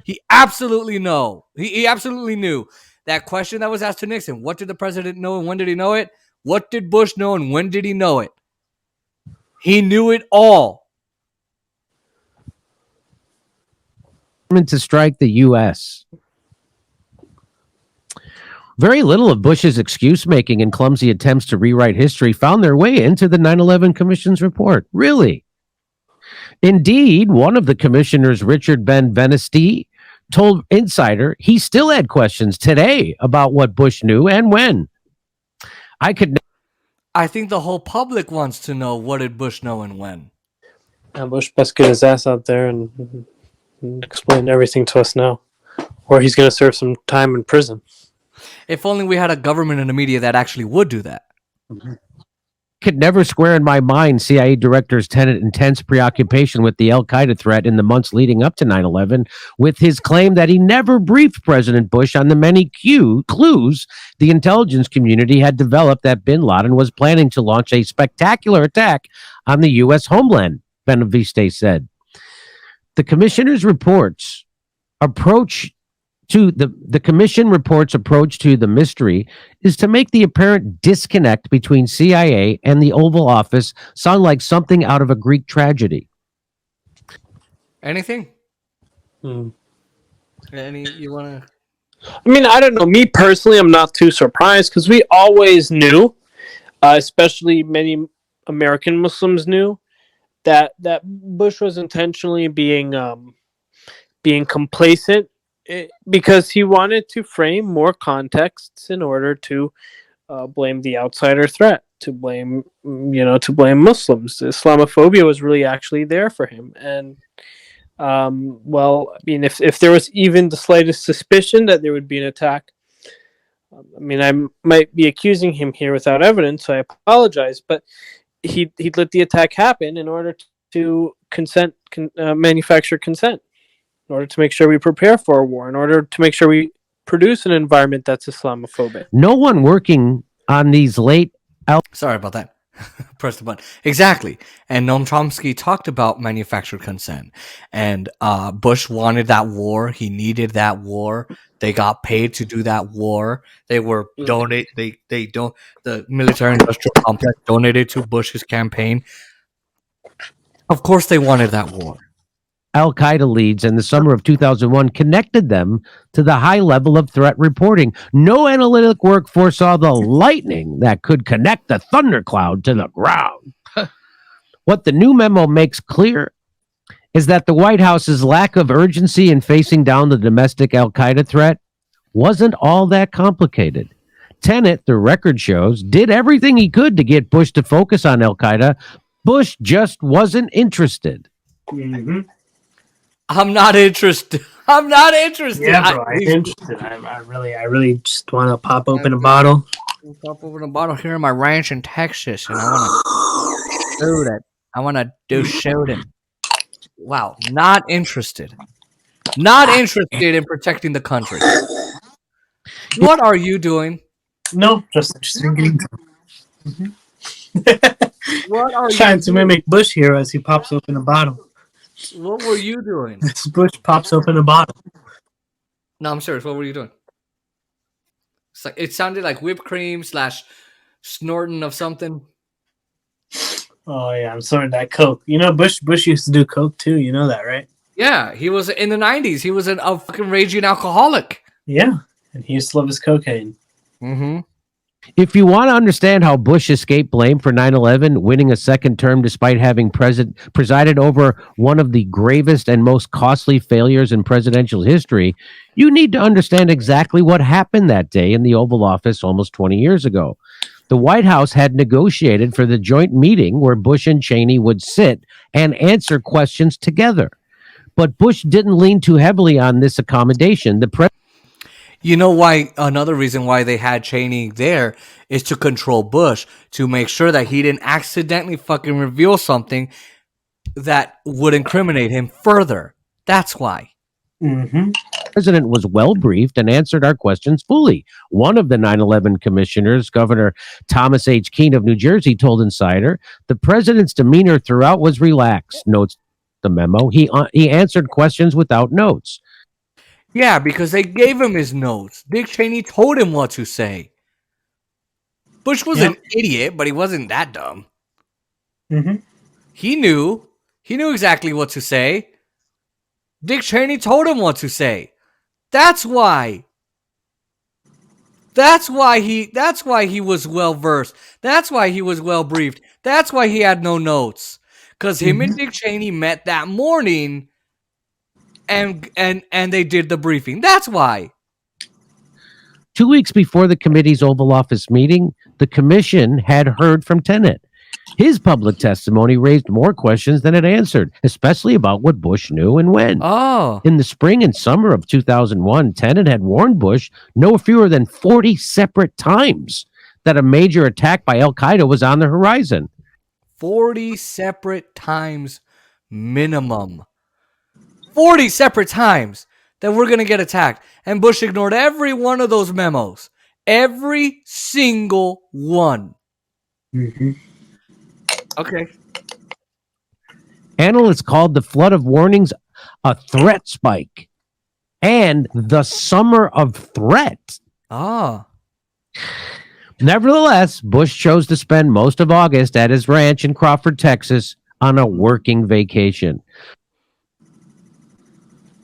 He absolutely knew. He absolutely knew. That question that was asked to Nixon: what did the president know and when did he know it? What did Bush know and when did he know it? He knew it all. To strike the U.S. Very little of Bush's excuse-making and clumsy attempts to rewrite history found their way into the 9/11 Commission's report. Really? Indeed, one of the commissioners, Richard Ben Venesti, told Insider he still had questions today about what Bush knew and when. I think the whole public wants to know, what did Bush know and when. Bush best get his ass out there and explain everything to us now, or he's going to serve some time in prison. If only we had a government and a media that actually would do that. Could never square in my mind CIA Director's intense preoccupation with the al-Qaeda threat in the months leading up to 9/11, with his claim that he never briefed President Bush on the many clues the intelligence community had developed that bin Laden was planning to launch a spectacular attack on the U.S. homeland, Benaviste said. The commissioner's reports approach to the commission report's approach to the mystery is to make the apparent disconnect between CIA and the Oval Office sound like something out of a Greek tragedy. Anything? Any you want to? I mean, I don't know. Me personally, I'm not too surprised because we always knew, especially many American Muslims knew, that Bush was intentionally being complacent. Because he wanted to frame more contexts in order to blame the outsider threat, to blame Muslims. Islamophobia was really actually there for him, and well, I mean, if there was even the slightest suspicion that there would be an attack, I mean, I might be accusing him here without evidence, so I apologize, but he'd let the attack happen in order to manufacture consent. In order to make sure we prepare for a war, in order to make sure we produce an environment that's Islamophobic. No one working on these late... Sorry about that. Press the button. Exactly. And Noam Chomsky talked about manufactured consent. And Bush wanted that war. He needed that war. They got paid to do that war. They were the military industrial complex donated to Bush's campaign. Of course they wanted that war. Al-Qaeda leads in the summer of 2001 connected them to the high level of threat reporting. No analytic work foresaw the lightning that could connect the thundercloud to the ground. What the new memo makes clear is that the White House's lack of urgency in facing down the domestic Al-Qaeda threat wasn't all that complicated. Tenet, the record shows, did everything he could to get Bush to focus on Al-Qaeda. Bush just wasn't interested. Mm-hmm. I'm not interested. Yeah, bro, I'm interested. I really just want to pop open a bottle. Pop open a bottle here in my ranch in Texas, and I want to shoot it. I want to do shooting. Wow, not interested. Not interested in protecting the country. What are you doing? No, just interested in getting drunk. What are you trying to mimic Bush here as he pops open a bottle? What were you doing? This Bush pops open a bottle. No, I'm serious. What were you doing? It sounded like whipped cream / snorting of something. Oh yeah, I'm sorting that coke. You know, Bush used to do coke too. You know that, right? Yeah, he was in the 90s. He was a fucking raging alcoholic. Yeah, and he used to love his cocaine. Mm-hmm. If you want to understand how Bush escaped blame for 9/11, winning a second term despite having presided over one of the gravest and most costly failures in presidential history, you need to understand exactly what happened that day in the Oval Office almost 20 years ago. The White House had negotiated for the joint meeting where Bush and Cheney would sit and answer questions together. But Bush didn't lean too heavily on this accommodation. You know why? Another reason why they had Cheney there is to control Bush, to make sure that he didn't accidentally fucking reveal something that would incriminate him further. That's why. Mm-hmm. The president was well briefed and answered our questions fully. One of the 9/11 commissioners, Governor Thomas H. Keene of New Jersey, told Insider the president's demeanor throughout was relaxed. Notes the memo. He answered questions without notes. Yeah, because they gave him his notes. Dick Cheney told him what to say. Bush was an idiot, but he wasn't that dumb. Mm-hmm. He knew exactly what to say. Dick Cheney told him what to say. That's why he was well versed. That's why he was well briefed. That's why he had no notes. because him and Dick Cheney met that morning, and they did the briefing. That's why. 2 weeks before the committee's Oval Office meeting, the commission had heard from Tenet. His public testimony raised more questions than it answered, especially about what Bush knew and when. Oh. In the spring and summer of 2001, Tenet had warned Bush no fewer than 40 separate times that a major attack by al-Qaeda was on the horizon. 40 separate times minimum. 40 separate times that we're going to get attacked. And Bush ignored every one of those memos. Every single one. Mm-hmm. Okay. Analysts called the flood of warnings a threat spike and the summer of threat. Ah. Nevertheless, Bush chose to spend most of August at his ranch in Crawford, Texas, on a working vacation.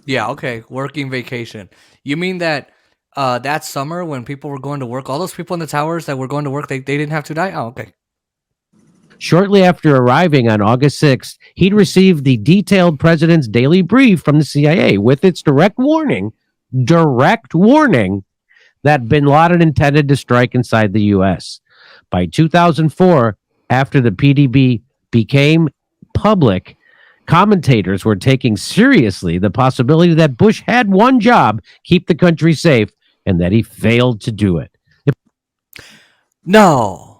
Yeah, okay. Working vacation. You mean that that summer when people were going to work, all those people in the towers that were going to work, they didn't have to die? Oh, okay. Shortly after arriving on August 6th, he'd received the detailed president's daily brief from the CIA with its direct warning that bin Laden intended to strike inside the U.S. By 2004, after the PDB became public, commentators were taking seriously the possibility that Bush had one job, keep the country safe, and that he failed to do it. No.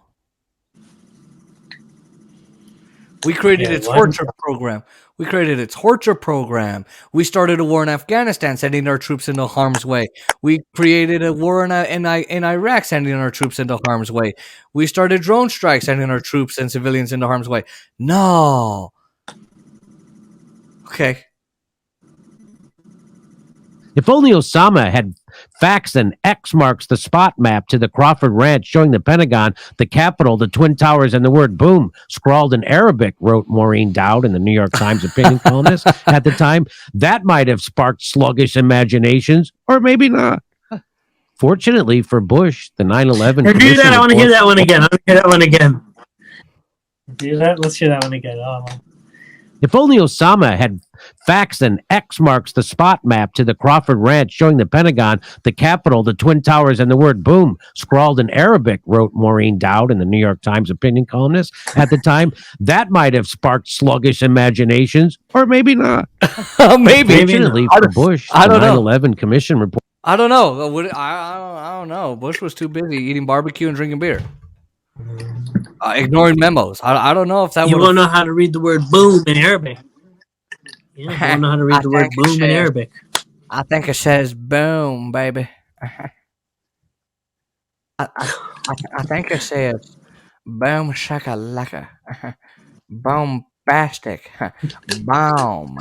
We created a torture program. We created a torture program. We started a war in Afghanistan, sending our troops into harm's way. We created a war in Iraq, sending our troops into harm's way. We started drone strikes, sending our troops and civilians into harm's way. No. Okay. If only Osama had faxed an X marks the spot map to the Crawford Ranch showing the Pentagon, the Capitol, the Twin Towers, and the word boom scrawled in Arabic, wrote Maureen Dowd in the New York Times opinion columnist at the time, that might have sparked sluggish imaginations, or maybe not. Fortunately for Bush, the 9/11 do that. I want to hear that one again. I want to hear that one again. Do that. Let's hear that one again. Oh. If only Osama had faxed an X marks the spot map to the Crawford Ranch showing the Pentagon, the Capitol, the Twin Towers, and the word boom scrawled in Arabic, wrote Maureen Dowd in the New York Times opinion columnist at the time, that might have sparked sluggish imaginations, or maybe not. Maybe. Fortunately for Bush, the 9/11 Commission report. I don't know. I don't know. Bush was too busy eating barbecue and drinking beer. Ignoring memos. I don't know if that you won't know how to read the word boom in Arabic. Yeah, you won't know how to read the word boom in Arabic. I think it says boom, baby. I think it says boom shakalaka. Bombastic. Boom.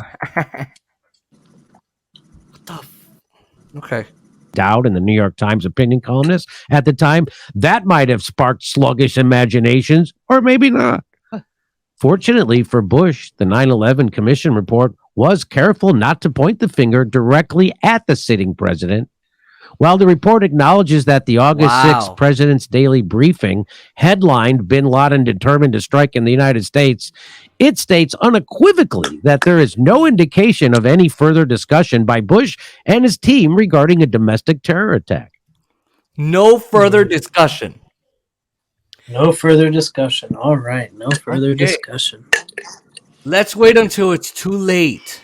What the okay. Dowd in the New York Times opinion columnist at the time, that might have sparked sluggish imaginations, or maybe not. Fortunately for Bush, the 9/11 Commission report was careful not to point the finger directly at the sitting president. While the report acknowledges that the August 6th president's daily briefing headlined bin Laden determined to strike in the United States, it states unequivocally that there is no indication of any further discussion by Bush and his team regarding a domestic terror attack. No further discussion. No further discussion. All right. No further discussion. Let's wait until it's too late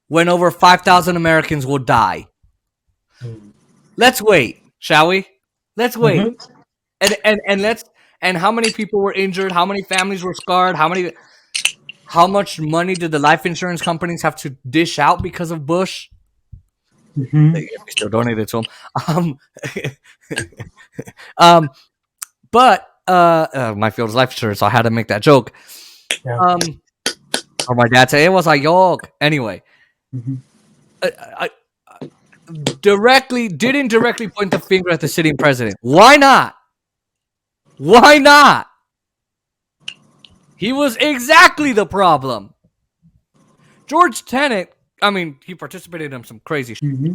when over 5,000 Americans will die. Let's wait, shall we? Let's wait. Mm-hmm. And how many people were injured? How many families were scarred? How much money did the life insurance companies have to dish out because of Bush? Mm-hmm. They still donated to him. But my field is life insurance, so I had to make that joke. Yeah. Or my dad said it was a joke. Anyway, I didn't directly point the finger at the sitting president. Why not? Why not? He was exactly the problem. George Tenet, he participated in some crazy shit. Mm-hmm.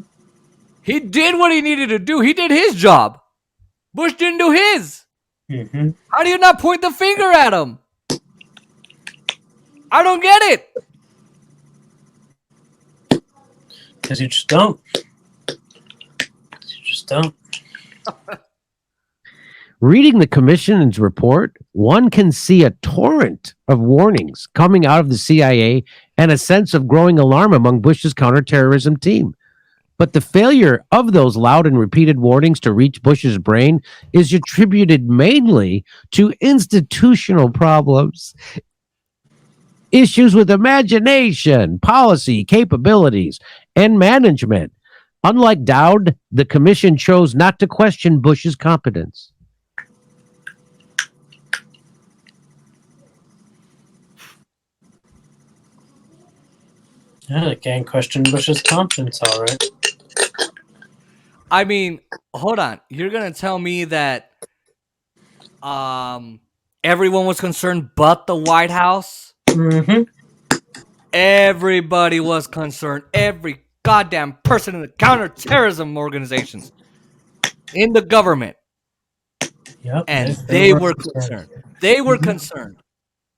He did what he needed to do. He did his job. Bush didn't do his. Mm-hmm. How do you not point the finger at him? I don't get it. Because you just don't. Reading the commission's report, one can see a torrent of warnings coming out of the CIA and a sense of growing alarm among Bush's counterterrorism team. But the failure of those loud and repeated warnings to reach Bush's brain is attributed mainly to institutional problems, issues with imagination, policy, capabilities, and management. Unlike Dowd, the commission chose not to question Bush's competence. Yeah, they can't question Bush's competence, all right. I mean, hold on. You're gonna tell me that everyone was concerned but the White House? Mm-hmm. Everybody was concerned. Every goddamn person in the counterterrorism organizations in the government. Yep. And they were concerned. They were concerned.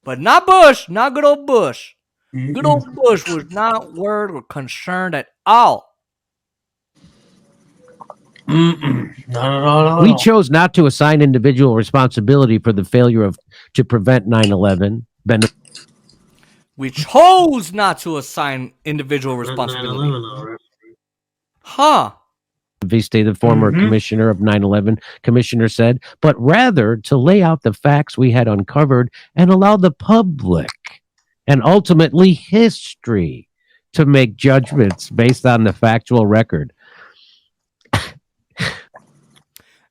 But not Bush, not good old Bush. Mm-hmm. Good old Bush was not worried or concerned at all. Not at all. We chose not to assign individual responsibility for the failure to prevent 9/11. We chose not to assign individual responsibility. Huh. Viste, the former commissioner of 9/11, commissioner said, but rather to lay out the facts we had uncovered and allow the public and ultimately history to make judgments based on the factual record.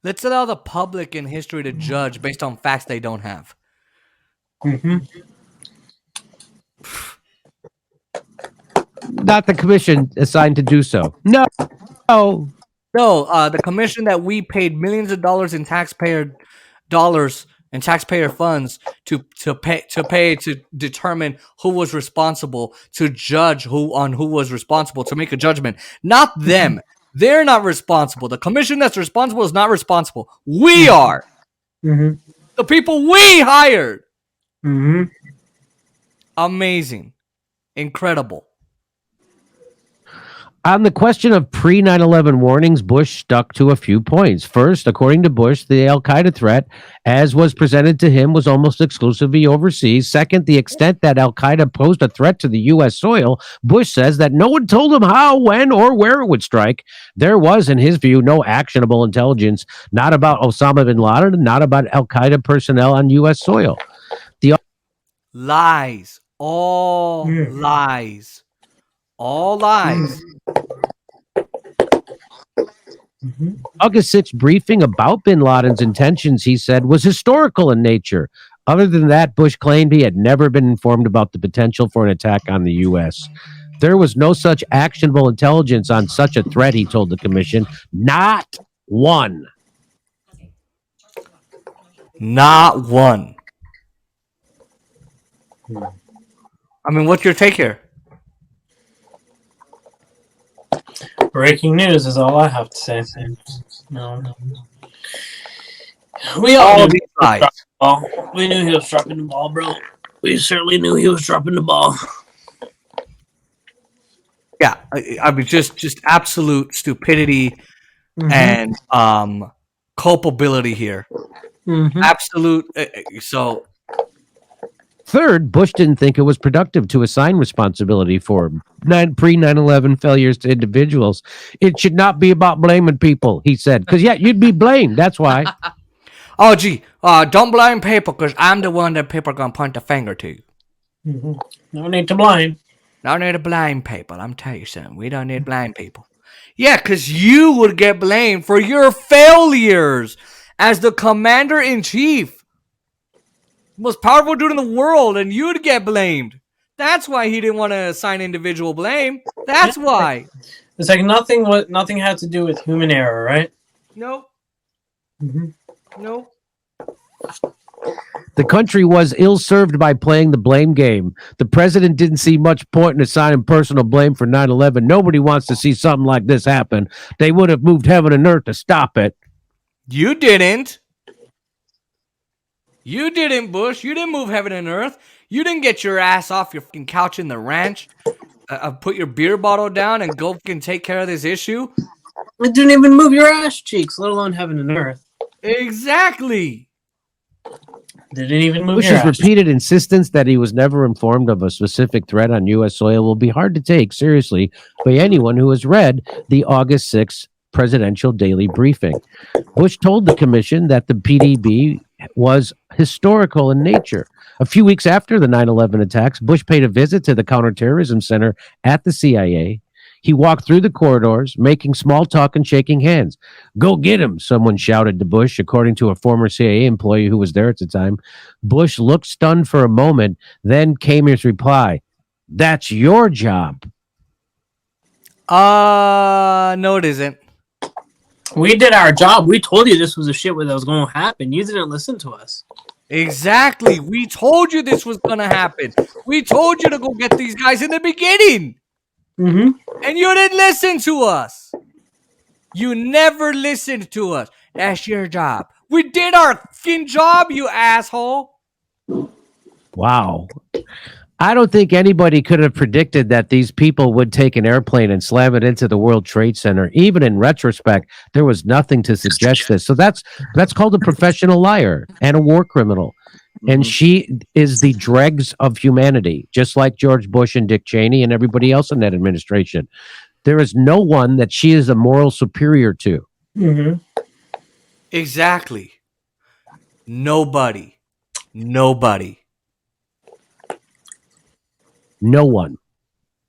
Let's allow the public and history to judge based on facts they don't have. Not the commission assigned to do so. No. The commission that we paid millions of dollars in taxpayer dollars and taxpayer funds to pay to determine who was responsible, to judge who was responsible, to make a judgment. Not them. They're not responsible. The commission that's responsible is not responsible. We are. The people we hired. Amazing. Incredible. On the question of pre-9/11 warnings, Bush stuck to a few points. First, according to Bush, the al-Qaeda threat, as was presented to him, was almost exclusively overseas. Second, the extent that al-Qaeda posed a threat to the U.S. soil, Bush says that no one told him how, when, or where it would strike. There was, in his view, no actionable intelligence, not about Osama bin Laden, not about al-Qaeda personnel on U.S. soil. Lies. All lies. All lies. August 6th briefing about bin Laden's intentions, he said, was historical in nature. Other than that, Bush claimed he had never been informed about the potential for an attack on the U.S. There was no such actionable intelligence on such a threat, he told the commission. Not one. Not one. I mean, what's your take here? Breaking news is all I have to say. No. We all knew we knew he was dropping the ball, bro. We certainly knew he was dropping the ball. Yeah, I mean, just absolute stupidity and culpability here. Absolute. So. Third, Bush didn't think it was productive to assign responsibility for pre-9/11 failures to individuals. It should not be about blaming people, he said, because you'd be blamed. That's why. Don't blame people because I'm the one that people are going to point the finger to. No need to blame. No need to blame people. I'm telling you something. We don't need to blame people. Yeah, because you would get blamed for your failures as the commander-in-chief. Most powerful dude in the world, and you'd get blamed. That's why he didn't want to assign individual blame. That's why. It's like nothing had to do with human error, right? Nope. Nope. The country was ill-served by playing the blame game. The president didn't see much point in assigning personal blame for 9/11. Nobody wants to see something like this happen. They would have moved heaven and earth to stop it. You didn't. You didn't, Bush. You didn't move heaven and earth. You didn't get your ass off your fucking couch in the ranch, put your beer bottle down, and go fucking take care of this issue. It didn't even move your ass cheeks, let alone heaven and earth. Exactly. Didn't even move Bush's repeated insistence that he was never informed of a specific threat on U.S. soil will be hard to take seriously by anyone who has read the August 6th presidential daily briefing. Bush told the commission that the PDB was historical in nature. A few weeks after the 9/11 attacks, Bush paid a visit to the counterterrorism center at the CIA. He walked through the corridors, making small talk and shaking hands. "Go get him," someone shouted to Bush, according to a former CIA employee who was there at the time. Bush looked stunned for a moment, then came his reply, "That's your job." No, it isn't. We did our job. We told you this was a shit that was going to happen. You didn't listen to us. Exactly. We told you this was going to happen. We told you to go get these guys in the beginning. Mm-hmm. And you didn't listen to us. You never listened to us. That's your job. We did our fucking job, you asshole. Wow. I don't think anybody could have predicted that these people would take an airplane and slam it into the World Trade Center. Even in retrospect, there was nothing to suggest this. So that's called a professional liar and a war criminal. And she is the dregs of humanity, just like George Bush and Dick Cheney and everybody else in that administration. There is no one that she is a moral superior to. Mm-hmm. Exactly. Nobody. No one.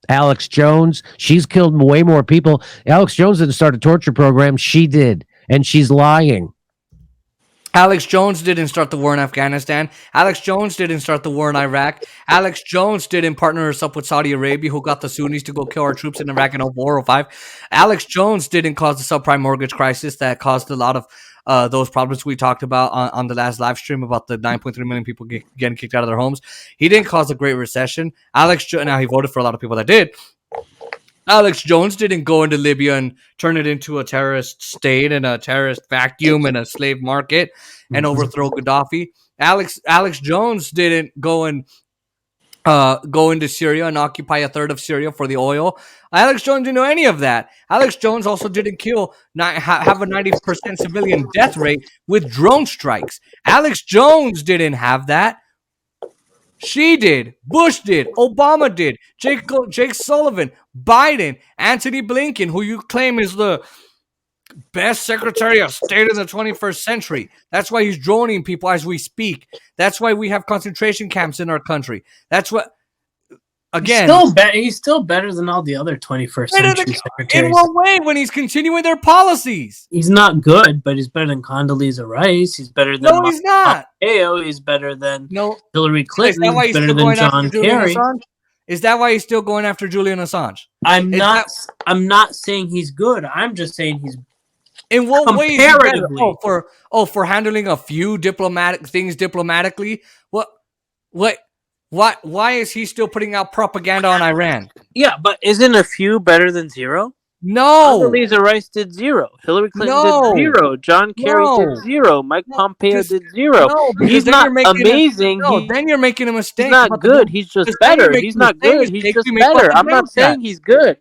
Alex Jones, she's killed way more people. Alex Jones didn't start a torture program. She did. And she's lying. Alex Jones didn't start the war in Afghanistan. Alex Jones didn't start the war in Iraq. Alex Jones didn't partner us up with Saudi Arabia, who got the Sunnis to go kill our troops in Iraq in 04, 05. Alex Jones didn't cause the subprime mortgage crisis that caused a lot of those problems we talked about on the last live stream about the 9.3 million people getting kicked out of their homes. He didn't cause the Great Recession. Now he voted for a lot of people that did. Alex Jones didn't go into Libya and turn it into a terrorist state and a terrorist vacuum and a slave market and overthrow Gaddafi. Alex Jones didn't go into Syria and occupy a third of Syria for the oil. Alex Jones didn't do any of that. Alex Jones also didn't have a 90% civilian death rate with drone strikes. Alex Jones didn't have that. She did. Bush did. Obama did. Jake Sullivan, Biden, Antony Blinken, who you claim is the best Secretary of State in the 21st century. That's why he's droning people as we speak. That's why we have concentration camps in our country. That's what. Again, he's still better than all the other 21st century secretaries. In what way? When he's continuing their policies. He's not good, but he's better than Condoleezza Rice. He's better than he's not. Pompeo. He's better than Hillary Clinton. He's better than John Kerry. Is that why he's still going after Julian Assange? I'm not saying he's good. I'm just saying he's. In what way is he better? For handling a few diplomatic things diplomatically? What? Why is he still putting out propaganda on Iran? Yeah, but isn't a few better than zero? No. Condoleezza Rice did 0. Hillary Clinton did 0. John Kerry did 0. Mike Pompeo did 0. He's not amazing. Then you're making a mistake. He's not good. He's just better. He's not good. He's just better. I'm not saying he's good.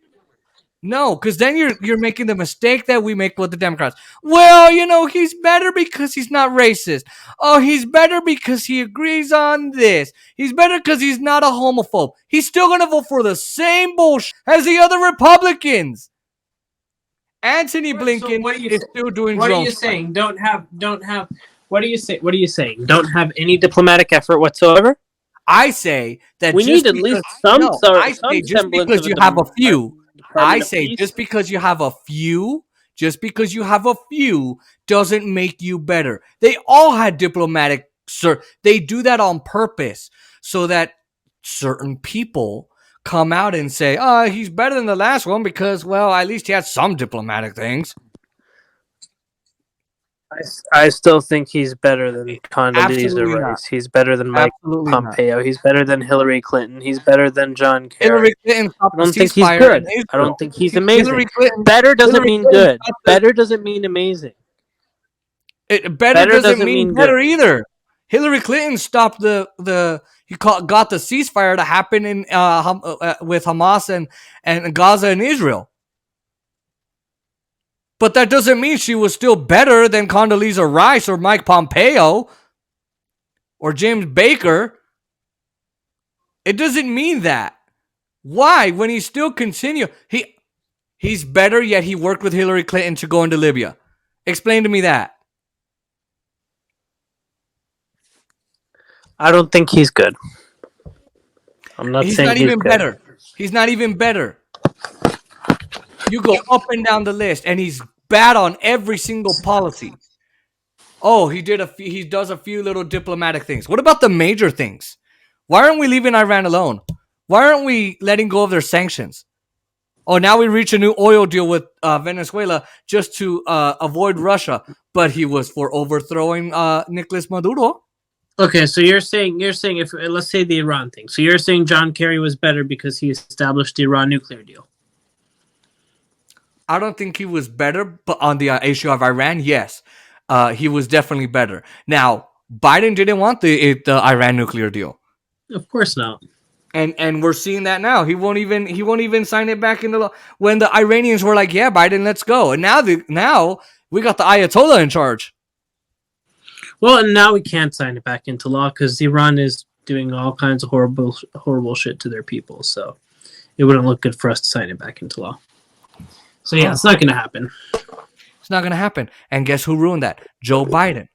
No, because then you're making the mistake that we make with the Democrats. Well, he's better because he's not racist. Oh, he's better because he agrees on this. He's better because he's not a homophobe. He's still going to vote for the same bullshit as the other Republicans. Antony Blinken is still doing What are you saying? Don't have. What are you saying? What are you saying? Don't have any diplomatic effort whatsoever? I say that we need at least some. Just because you have a few. I say just because you have a few doesn't make you better. They all had diplomatic, they do that on purpose so that certain people come out and say, he's better than the last one because, well, at least he had some diplomatic things. I still think he's better than Condoleezza Rice. He's better than Mike Pompeo. He's better than Hillary Clinton. He's better than John Kerry. I don't think he's good. I don't think he's amazing. Better doesn't mean good. Better doesn't mean amazing. Better doesn't mean better either. Hillary Clinton stopped the He got the ceasefire to happen in with Hamas and Gaza and Israel. But that doesn't mean she was still better than Condoleezza Rice or Mike Pompeo or James Baker. It doesn't mean that. Why? When he still continue, he's better, yet he worked with Hillary Clinton to go into Libya. Explain to me that. I don't think he's good. I'm not He's saying not he's even good. better. He's not even better. You go up and down the list, and he's bad on every single policy. Oh, he does a few little diplomatic things. What about the major things? Why aren't we leaving Iran alone? Why aren't we letting go of their sanctions? Oh, now we reach a new oil deal with Venezuela just to avoid Russia. But he was for overthrowing Nicolas Maduro. Okay, so you're saying if let's say the Iran thing. So you're saying John Kerry was better because he established the Iran nuclear deal. I don't think he was better, but on the issue of Iran, yes, he was definitely better. Now, Biden didn't want the Iran nuclear deal. Of course not. And we're seeing that now. He won't even sign it back into law. When the Iranians were like, "Yeah, Biden, let's go," and now we got the Ayatollah in charge. Well, and now we can't sign it back into law because Iran is doing all kinds of horrible shit to their people. So it wouldn't look good for us to sign it back into law. So yeah, it's not going to happen. It's not going to happen. And guess who ruined that? Joe Biden.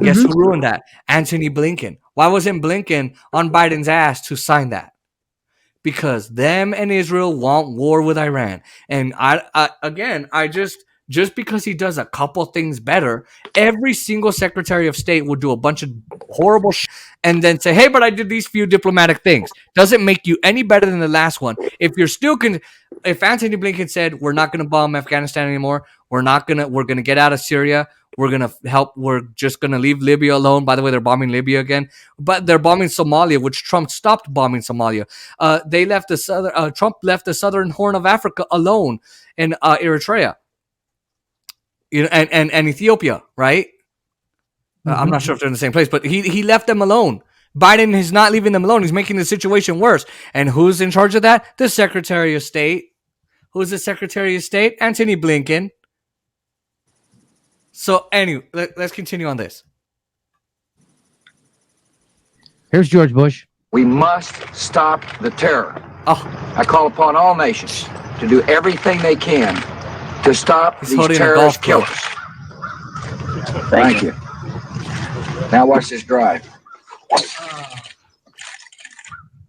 Guess who ruined that? Antony Blinken. Why wasn't Blinken on Biden's ass to sign that? Because them and Israel want war with Iran. And just because he does a couple things better, every single Secretary of State would do a bunch of horrible shit and then say, "Hey, but I did these few diplomatic things." Doesn't make you any better than the last one. If Antony Blinken said, "We're not going to bomb Afghanistan anymore. We're going to get out of Syria. We're going to help. We're just going to leave Libya alone." By the way, they're bombing Libya again, but they're bombing Somalia, which Trump stopped bombing Somalia. Trump left the southern Horn of Africa alone in Eritrea. And Ethiopia, right? I'm not sure if they're in the same place, but he left them alone. Biden is not leaving them alone. He's making the situation worse. And who's in charge of that? The Secretary of State. Who's the Secretary of State? Antony Blinken. So anyway, let's continue on this. Here's George Bush. We must stop the terror. Oh, I call upon all nations to do everything they can to stop He's these holding a terrorist golf killers. Thank you. Now watch this drive.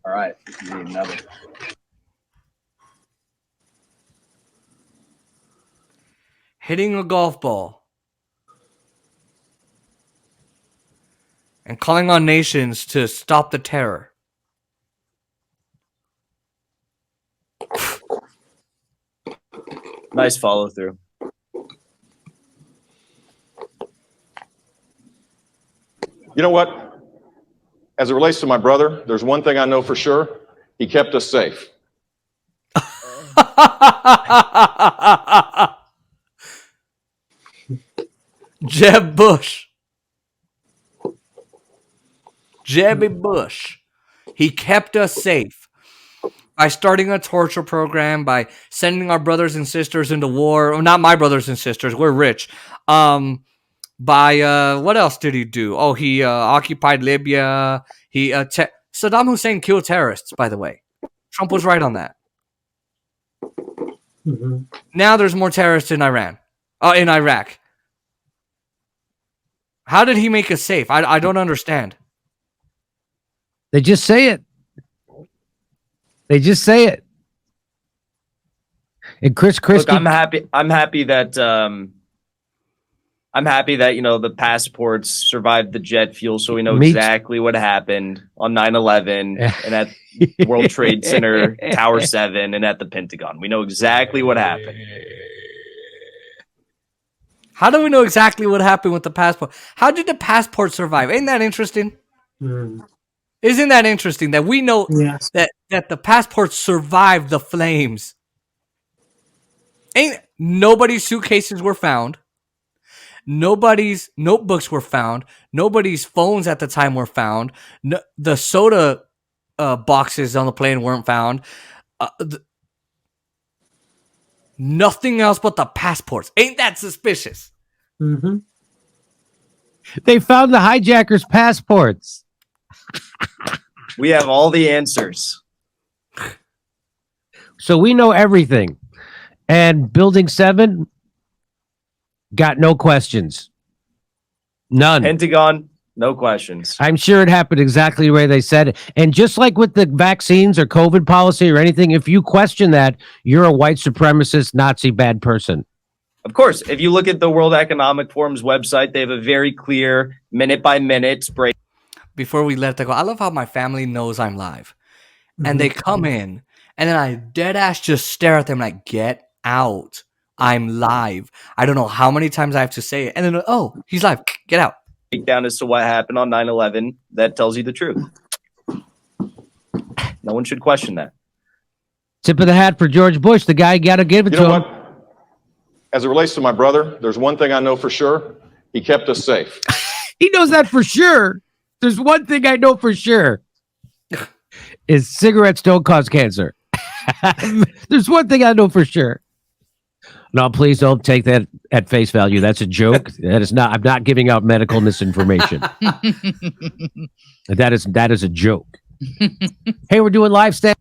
All right, you need another. hitting a golf ball and calling on nations to stop the terror. Nice follow through. You know what? As it relates to my brother, there's one thing I know for sure. He kept us safe. Jeb Bush. Jebby Bush. He kept us safe by starting a torture program, by sending our brothers and sisters into war. Well, not my brothers and sisters. We're rich. By what else did he do? Oh, he occupied Libya. Saddam Hussein killed terrorists, by the way. Trump was right on that. Mm-hmm. Now there's more terrorists in in Iraq. How did he make us safe? I don't understand. They just say it. They just say it. And Chris Christie. Look, I'm happy that the passports survived the jet fuel, so we know exactly what happened on 9/11 and at World Trade Center, Tower 7, and at the Pentagon. We know exactly what happened. How do we know exactly what happened with the passport? How did the passport survive? Ain't that interesting? Mm. Isn't that interesting that we know that the passport survived the flames? Nobody's suitcases were found. Nobody's notebooks were found. Nobody's phones at the time were found. No, the soda boxes on the plane weren't found. Nothing else but the passports. Ain't that suspicious? Mm-hmm. They found the hijackers' passports. We have all the answers. So we know everything. And Building 7 got no questions. None. Pentagon, no questions. I'm sure it happened exactly the way they said it. And just like with the vaccines or COVID policy or anything, if you question that, you're a white supremacist, Nazi bad person. Of course, if you look at the World Economic Forum's website, they have a very clear minute-by-minute break. Before we let that go, I love how my family knows I'm live. And they come in, and then I dead ass just stare at them like, get out. I'm live. I don't know how many times I have to say it. And then, oh, he's live. Get out. Breakdown as to what happened on 9/11 that tells you the truth. No one should question that. Tip of the hat for George Bush. The guy got to give it You to know him. what? As it relates to my brother, there's one thing I know for sure. He kept us safe. He knows that for sure. There's one thing I know for sure. Is cigarettes don't cause cancer. There's one thing I know for sure. No, please don't take that at face value. That's a joke. That is not. I'm not giving out medical misinformation. That is a joke. Hey, we're doing live stand.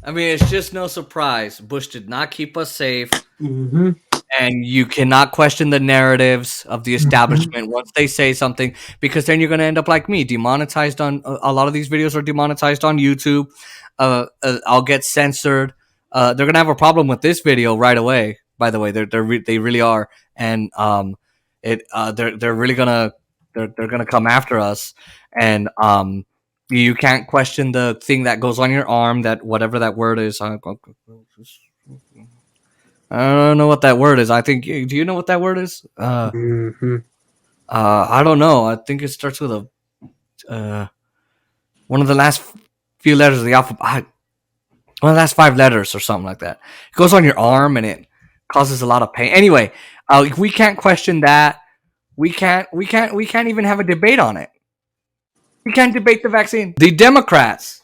I mean, it's just no surprise. Bush did not keep us safe. Mm-hmm. And you cannot question the narratives of the establishment once they say something, because then you're going to end up like me, demonetized on a lot of these videos are demonetized on YouTube. I'll get censored. They're going to have a problem with this video right away. By the way, they really are. And they're really going to come after us. And you can't question the thing that goes on your arm, that whatever that word is. I don't know what that word is. I think. Do you know what that word is? I don't know. I think it starts with a one of the last few letters of the alphabet. One of the last 5 letters or something like that. It goes on your arm and it causes a lot of pain. Anyway, we can't question that. We can't even have a debate on it. We can't debate the vaccine. The Democrats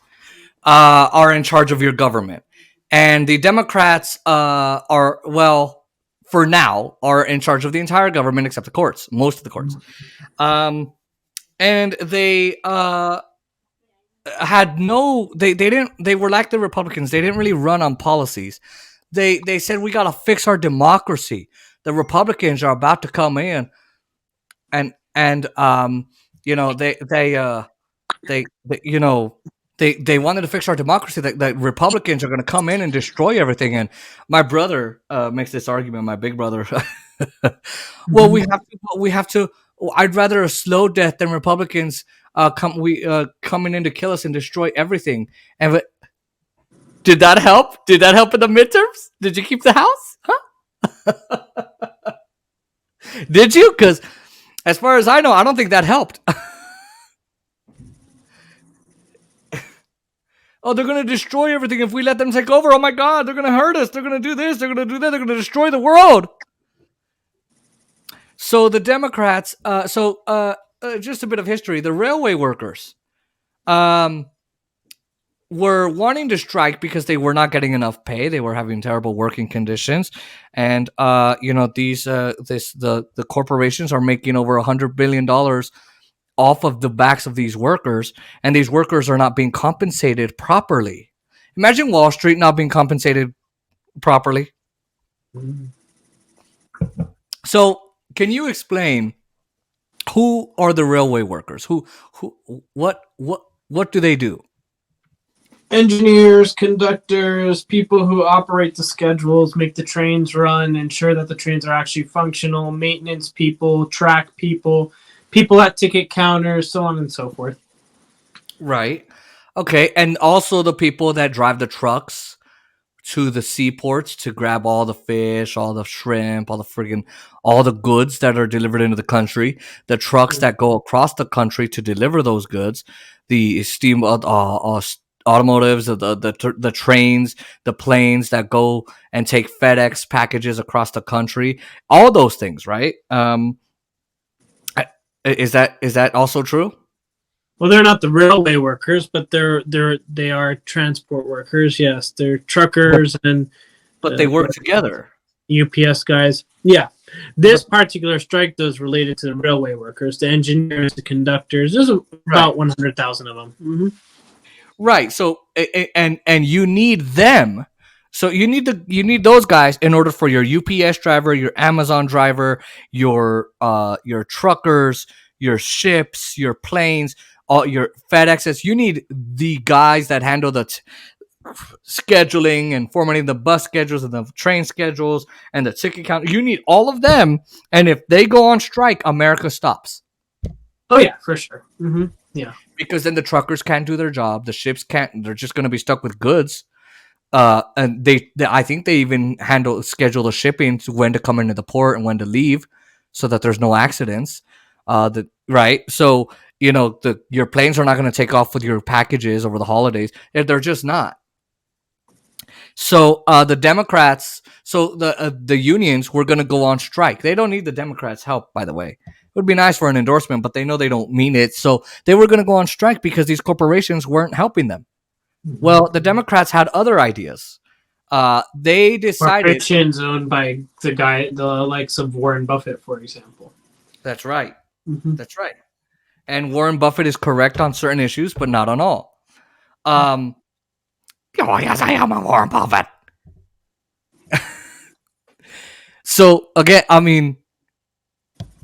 are in charge of your government. And the Democrats for now, are in charge of the entire government except the courts, most of the courts. And they they were like the Republicans. They didn't really run on policies. They said, we got to fix our democracy. The Republicans are about to come in and they wanted to fix our democracy. That Republicans are going to come in and destroy everything. And my brother makes this argument. My big brother. Well, we have to. I'd rather a slow death than Republicans coming in to kill us and destroy everything. And did that help? Did that help in the midterms? Did you keep the house? Huh? Did you? Because as far as I know, I don't think that helped. Oh, they're going to destroy everything if we let them take over. Oh, my God, they're going to hurt us. They're going to do this. They're going to do that. They're going to destroy the world. So the Democrats, just a bit of history. The railway workers were wanting to strike because they were not getting enough pay. They were having terrible working conditions. And, the corporations are making over $100 billion off of the backs of these workers, and these workers are not being compensated properly. Imagine Wall Street not being compensated properly. So, can you explain who are the railway workers? What do they do? Engineers, conductors, people who operate the schedules, make the trains run, ensure that the trains are actually functional, maintenance people, track people, people at ticket counters, so on and so forth. Right. Okay. And also the people that drive the trucks to the seaports to grab all the fish, all the shrimp, all the goods that are delivered into the country, the trucks that go across the country to deliver those goods, the steam automotives, the trains, the planes that go and take FedEx packages across the country, all those things, right? Is that also true? Well, they're not the railway workers, but they are transport workers. Yes, they're truckers but they work together. UPS guys. Yeah, this particular strike though is related to the railway workers, the engineers, the conductors. There's about 100,000 of them. Mm-hmm. Right. So and you need them. So you need those guys in order for your UPS driver, your Amazon driver, your truckers, your ships, your planes, all your FedExes. You need the guys that handle the scheduling and formatting the bus schedules and the train schedules and the ticket count. You need all of them, and if they go on strike, America stops. Oh yeah, for sure. Mm-hmm. Yeah, because then the truckers can't do their job, the ships can't. They're just going to be stuck with goods. And they, I think they even schedule the shipping to when to come into the port and when to leave, so that there's no accidents. Right. So your planes are not going to take off with your packages over the holidays. They're just not. So the Democrats, the unions were going to go on strike. They don't need the Democrats' help, by the way. It would be nice for an endorsement, but they know they don't mean it. So they were going to go on strike because these corporations weren't helping them. Well, the Democrats had other ideas. They decided corporations owned by the likes of Warren Buffett, for example. That's right. Mm-hmm. That's right. And Warren Buffett is correct on certain issues, but not on all. Yes, I am a Warren Buffett. So again, I mean,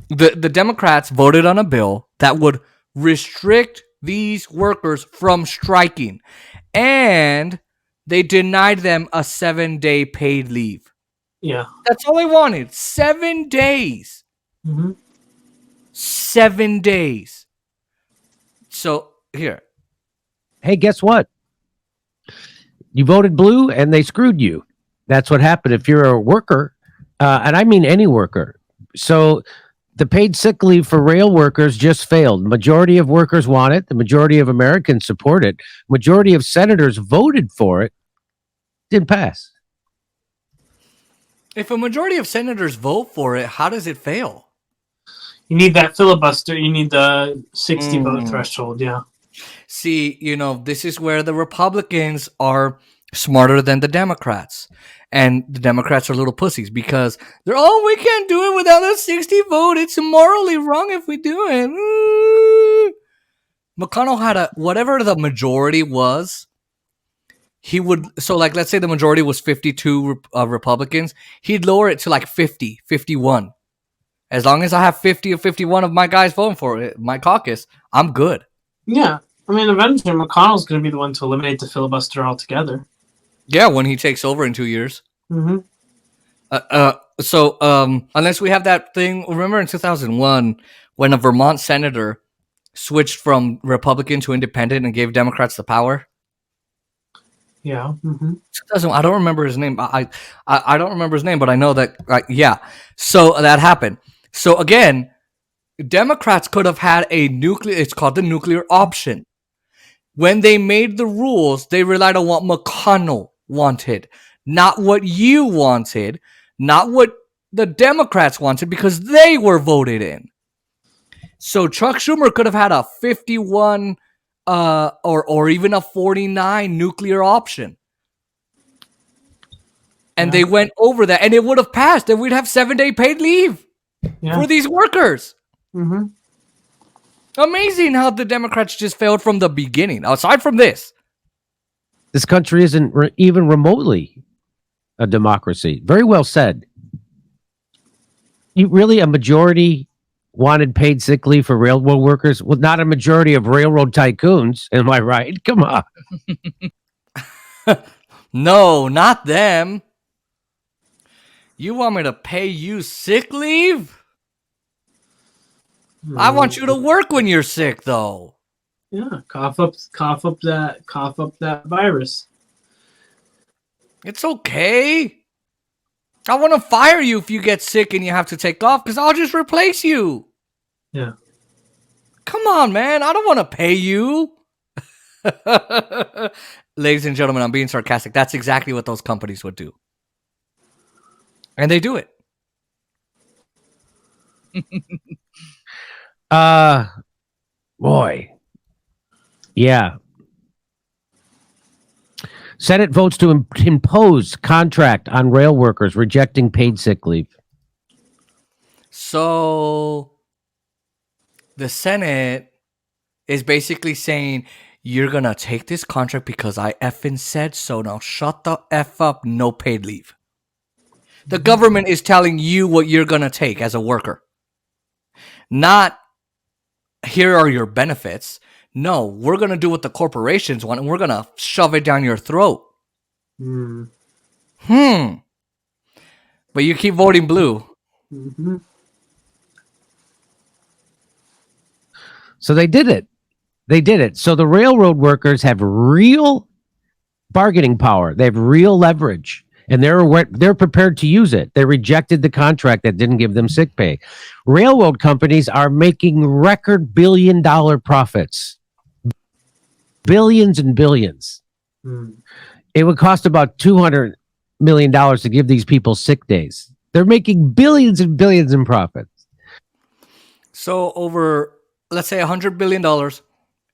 the Democrats voted on a bill that would restrict these workers from striking, and they denied them a 7-day paid leave. Yeah, that's all they wanted. 7 days. Mm-hmm. 7 days. So here. Hey, guess what? You voted blue and they screwed you. That's what happened if you're a worker, and I mean any worker. So the paid sick leave for rail workers just failed. The majority of workers want it. The majority of Americans support it. Majority of senators voted for it. Didn't pass. If a majority of senators vote for it, how does it fail? You need that filibuster. You need the 60 vote threshold. Yeah. See, this is where the Republicans are smarter than the Democrats. And the Democrats are little pussies because we can't do it without a 60 vote. It's morally wrong if we do it. McConnell had whatever the majority was. He would, let's say the majority was 52 Republicans. He'd lower it to like 50, 51. As long as I have 50 or 51 of my guys voting for it, my caucus, I'm good. Yeah. I mean, eventually McConnell's going to be the one to eliminate the filibuster altogether. Yeah, when he takes over in 2 years. Mm-hmm. Unless we have that thing, remember in 2001 when a Vermont senator switched from Republican to independent and gave Democrats the power? Yeah. Mm-hmm. I don't remember his name. I don't remember his name, but I know that. Yeah. So that happened. So again, Democrats could have had it's called the nuclear option. When they made the rules, they relied on what McConnell wanted, not what you wanted, not what the Democrats wanted, because they were voted in. So Chuck Schumer could have had a 51 or even a 49 nuclear option. And they went over that, and it would have passed, and we'd have 7-day paid leave for these workers. Mm-hmm. Amazing how the Democrats just failed from the beginning. Aside from this country isn't even remotely a democracy. Very well said. A majority wanted paid sick leave for railroad workers? Well, not a majority of railroad tycoons. Am I right? Come on. No, not them. You want me to pay you sick leave? I want you to work when you're sick, though. Yeah, cough up that virus. It's okay. I want to fire you if you get sick and you have to take off, because I'll just replace you. Yeah. Come on, man. I don't want to pay you. Ladies and gentlemen, I'm being sarcastic. That's exactly what those companies would do. And they do it. Boy, Yeah. Senate votes to impose contract on rail workers rejecting paid sick leave. So the Senate is basically saying, you're going to take this contract because I effing said so. Now shut the F up. No paid leave. The government is telling you what you're going to take as a worker. Not, here are your benefits. No, we're going to do what the corporations want, and we're going to shove it down your throat. But you keep voting blue. So they did it. They did it. So the railroad workers have real bargaining power. They have real leverage, and they're prepared to use it. They rejected the contract that didn't give them sick pay. Railroad companies are making record billion-dollar profits. Billions and billions. It would cost about $200 million to give these people sick days. They're making billions and billions in profits. So over, let's say, $100 billion,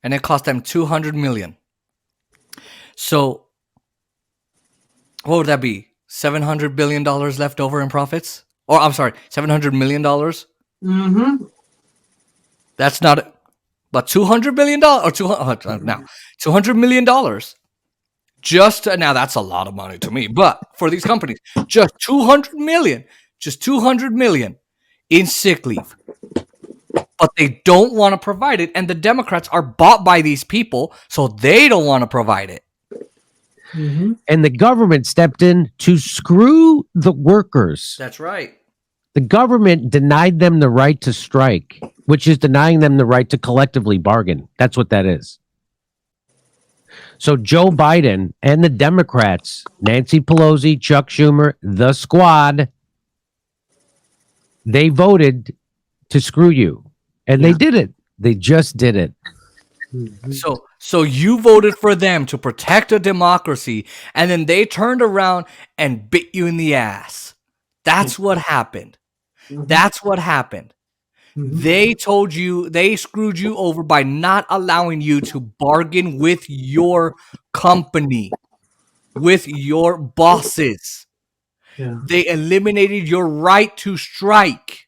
and it cost them $200 million. So what would that be? $700 billion left over in profits? Or I'm sorry, $700 million? That's not, but $200 billion or $200 million. Just now, that's a lot of money to me. But for these companies, just $200 million in sick leave. But they don't want to provide it, and the Democrats are bought by these people, so they don't want to provide it. And the government stepped in to screw the workers. That's right. The government denied them the right to strike, which is denying them the right to collectively bargain. That's what that is. So Joe Biden and the Democrats, Nancy Pelosi, Chuck Schumer, the squad, they voted to screw you. And they did it. They just did it. So you voted for them to protect a democracy, and then they turned around and bit you in the ass. That's what happened. That's what happened. They told you, they screwed you over by not allowing you to bargain with your company, with your bosses. They eliminated your right to strike.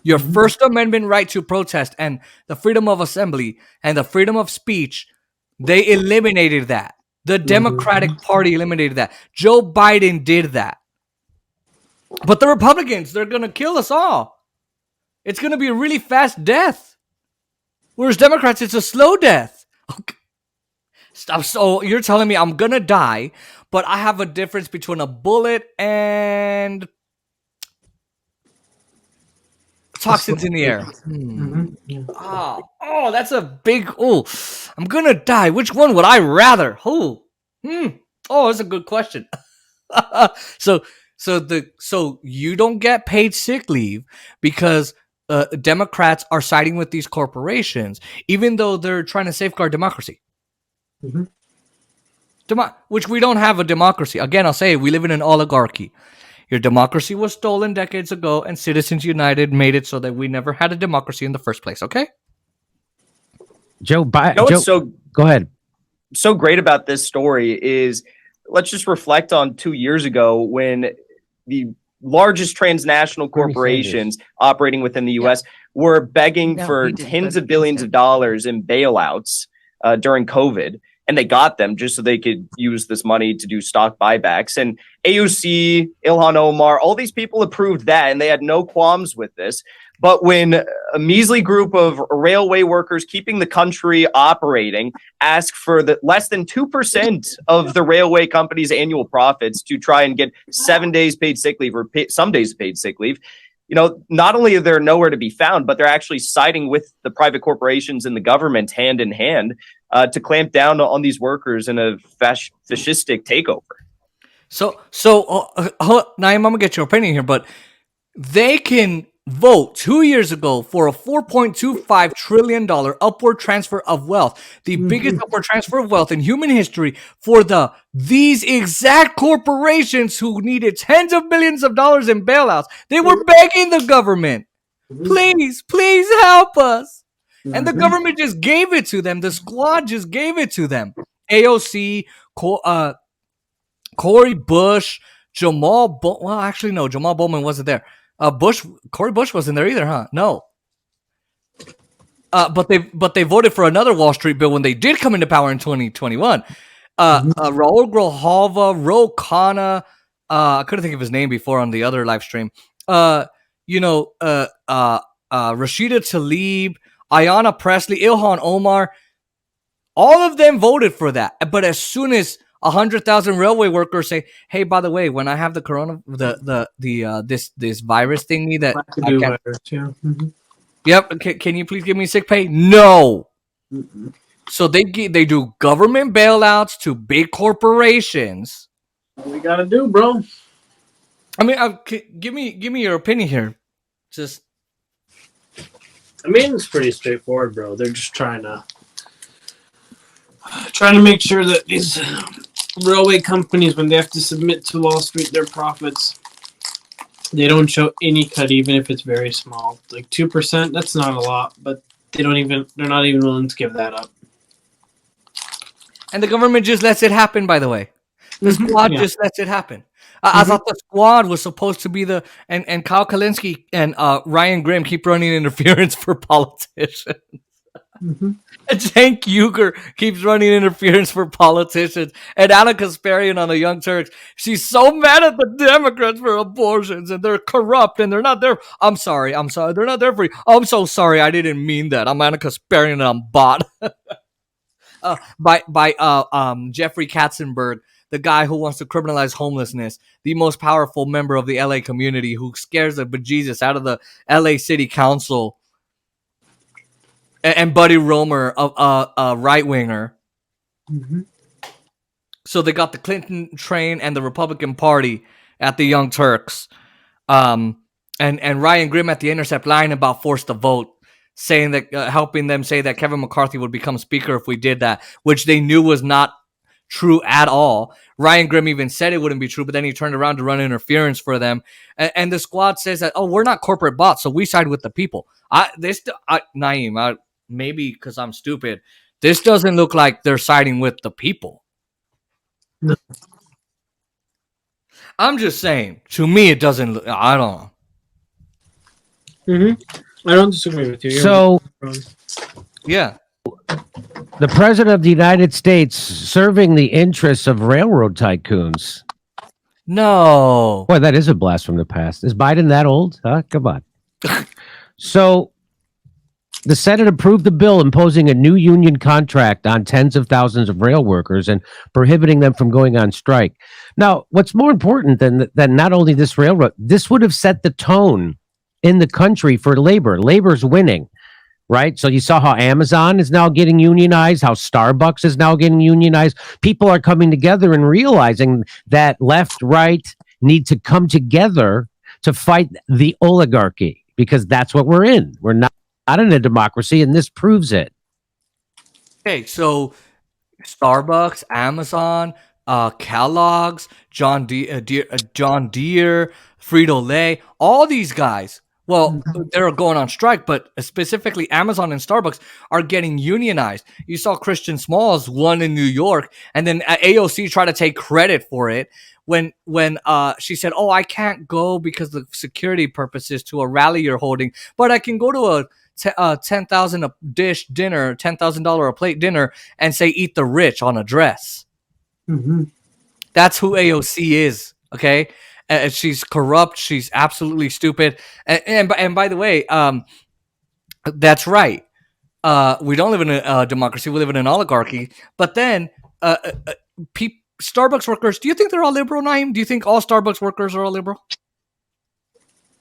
Your First Amendment right to protest and the freedom of assembly and the freedom of speech, they eliminated that. The Democratic Party eliminated that. Joe Biden did that. But the Republicans, they're going to kill us all. It's going to be a really fast death. Whereas Democrats, it's a slow death. Okay. Stop. So you're telling me I'm going to die, but I have a difference between a bullet and toxins in the air. Oh, that's a big. I'm gonna die. Which one would I rather? Oh, that's a good question. So you don't get paid sick leave because Democrats are siding with these corporations, even though they're trying to safeguard democracy. Which we don't have a democracy. Again, I'll say it, we live in an oligarchy. Your democracy was stolen decades ago, and Citizens United made it so that we never had a democracy in the first place, okay? Joe Biden. Go ahead. So great about this story is, let's just reflect on 2 years ago when the largest transnational corporations operating within the U.S. were begging for tens of billions of dollars in bailouts during COVID. And they got them just so they could use this money to do stock buybacks. And AOC, Ilhan Omar, all these people approved that, and they had no qualms with this. But when a measly group of railway workers keeping the country operating ask for the less than 2% of the railway company's annual profits to try and get 7 days paid sick leave or some days paid sick leave, not only are there nowhere to be found, but they're actually siding with the private corporations and the government hand in hand to clamp down on these workers in a fascistic takeover. So Naim, I'm gonna get your opinion here, but they can vote 2 years ago for a $4.25 trillion upward transfer of wealth, the biggest upward transfer of wealth in human history for these exact corporations who needed tens of billions of dollars in bailouts. They were begging the government, please help us. And the government just gave it to them. The squad just gave it to them. AOC, Cori Bush, Jamal. Well, actually, no. Jamal Bowman wasn't there. Cori Bush wasn't there either, huh? No. But they voted for another Wall Street bill when they did come into power in 2021. Raul Grijalva, Ro Khanna. I couldn't think of his name before on the other live stream. Rashida Tlaib, Ayanna Pressley, Ilhan Omar. All of them voted for that. But as soon as 100,000 railway workers say, "Hey, by the way, when I have the corona, this virus thingy that I can't." Yep. Can you please give me sick pay? No. So they do government bailouts to big corporations. What we gotta do, bro? I mean, give me your opinion here. I mean, it's pretty straightforward, bro. They're just trying to make sure that these railway companies, when they have to submit to Wall Street their profits, they don't show any cut, even if it's very small. Like 2%, that's not a lot, but they're not even willing to give that up. And the government just lets it happen, by the way. The squad just lets it happen. I thought the squad was supposed to be and Kyle Kalinske and Ryan Grimm keep running interference for politicians. Cenk Uygur keeps running interference for politicians. And Anna Kasparian on the Young Turks, she's so mad at the Democrats for abortions and they're corrupt and they're not there. I'm sorry. They're not there for you. I'm so sorry. I didn't mean that. I'm Anna Kasparian and I'm bought. by Jeffrey Katzenberg, the guy who wants to criminalize homelessness, the most powerful member of the LA community who scares the bejesus out of the LA City Council, and Buddy Roemer, a right-winger. So they got the Clinton train and the Republican Party at the Young Turks. And Ryan Grimm at The Intercept lying about forced to vote, saying that helping them say that Kevin McCarthy would become speaker if we did that, which they knew was not true at all. Ryan Grimm even said it wouldn't be true, but then he turned around to run interference for them. And the squad says that, oh, we're not corporate bots, so we side with the people. Naim, maybe because I'm stupid, this doesn't look like they're siding with the people. No. I'm just saying, to me, it doesn't look, I don't know. I don't disagree with you. So, yeah. The President of the United States serving the interests of railroad tycoons. No. Boy, that is a blast from the past. Is Biden that old? Huh? Come on. So, the Senate approved the bill imposing a new union contract on tens of thousands of rail workers and prohibiting them from going on strike. Now, what's more important than not only this railroad, this would have set the tone in the country for labor. Labor's winning, right? So you saw how Amazon is now getting unionized, how Starbucks is now getting unionized. People are coming together and realizing that left, right need to come together to fight the oligarchy, because that's what we're in. We're not in a democracy, and this proves it. Okay, so Starbucks, Amazon, Kellogg's, John Deere, Frito-Lay, all these guys, well, they're going on strike, but specifically Amazon and Starbucks are getting unionized. You saw Christian Smalls won in New York, and then AOC tried to take credit for it when she said, "Oh, I can't go because of security purposes to a rally you're holding, but I can go to a $10,000 a dish dinner, $10,000 a plate dinner, and say eat the rich on a dress." That's who AOC is. Okay. She's corrupt. She's absolutely stupid. And by the way, that's right. We don't live in a democracy. We live in an oligarchy. But then, Starbucks workers, do you think they're all liberal, Naim? Do you think all Starbucks workers are all liberal?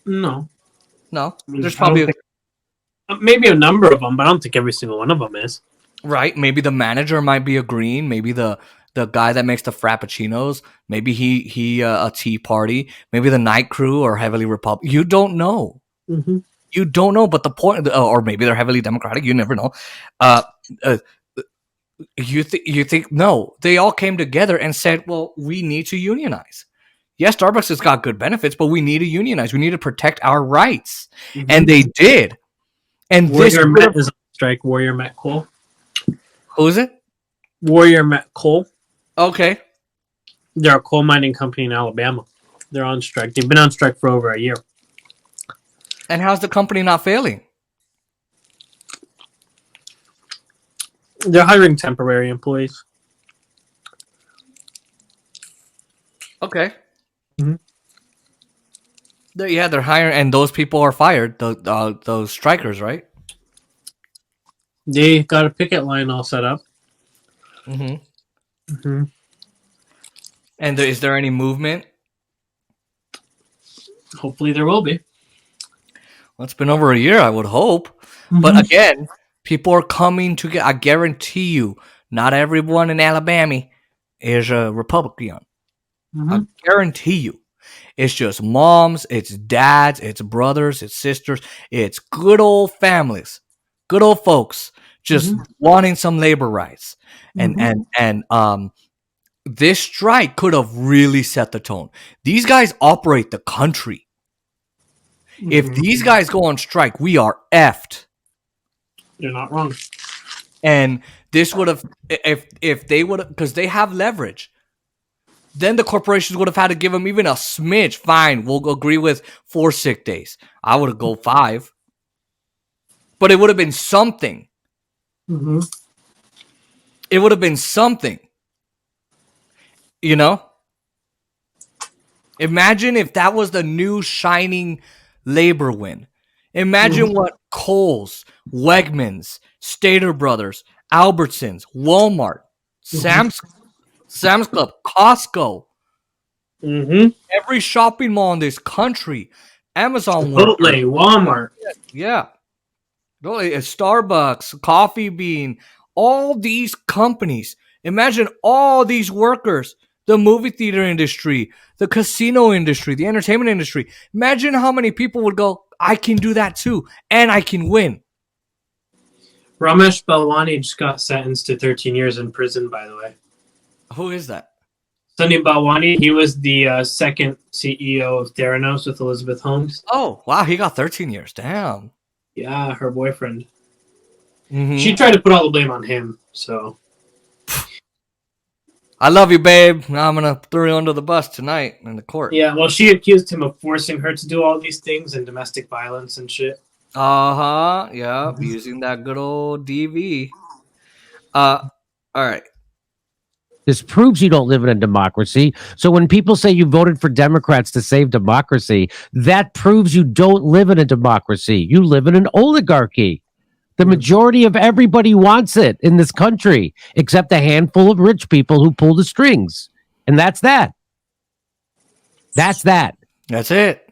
No. There's probably maybe a number of them, but I don't think every single one of them is. Right. Maybe the manager might be a green. Maybe the guy that makes the frappuccinos, maybe he a Tea Party. Maybe the night crew are heavily Republican. You don't know. You don't know. But the point, or maybe they're heavily Democratic. You never know. You think no? They all came together and said, "Well, we need to unionize." Yes, Starbucks has got good benefits, but we need to unionize. We need to protect our rights, and they did. And this strike. Warrior Met Coal. Who is it? Warrior Met Coal. Okay. They're a coal mining company in Alabama. They're on strike. They've been on strike for over a year. And how's the company not failing? They're hiring temporary employees. Okay. Mhm. Yeah, they're hiring, and those people are fired. Those strikers, right? They got a picket line all set up. Mm-hmm. Mm-hmm. And is there any movement? Hopefully there will be. Well, it's been over a year, I would hope. Mm-hmm. But again, people are coming to get. I guarantee you, not everyone in Alabama is a Republican. Mm-hmm. I guarantee you. It's just moms, it's dads, it's brothers, it's sisters, it's good old families, good old folks just wanting some labor rights. And this strike could have really set the tone. These guys operate the country. If these guys go on strike, we are effed. You're not wrong. And this would have, if they would have, because they have leverage. Then the corporations would have had to give them even a smidge. Fine, we'll agree with 4 sick days. I would have go 5. But it would have been something. Mm-hmm. It would have been something. You know? Imagine if that was the new shining labor win. Imagine what Kohl's, Wegmans, Stater Brothers, Albertsons, Walmart, Sam's Club, Costco, every shopping mall in this country, Amazon, Chipotle, Walmart, yeah, Starbucks, Coffee Bean, all these companies. Imagine all these workers, the movie theater industry, the casino industry, the entertainment industry. Imagine how many people would go, I can do that too, and I can win. Ramesh Balwani just got sentenced to 13 years in prison, by the way. Who is that? Sunny Balwani, he was the second CEO of Theranos with Elizabeth Holmes. Oh, wow, he got 13 years. Damn. Yeah, her boyfriend. Mm-hmm. She tried to put all the blame on him, so. I love you, babe. Now I'm going to throw you under the bus tonight in the court. Yeah, well, she accused him of forcing her to do all these things and domestic violence and shit. Uh-huh. Yeah, using that good old DV. All right. This proves you don't live in a democracy. So when people say you voted for Democrats to save democracy, that proves you don't live in a democracy. You live in an oligarchy. The majority of everybody wants it in this country, except a handful of rich people who pull the strings. And that's that. That's that. That's it.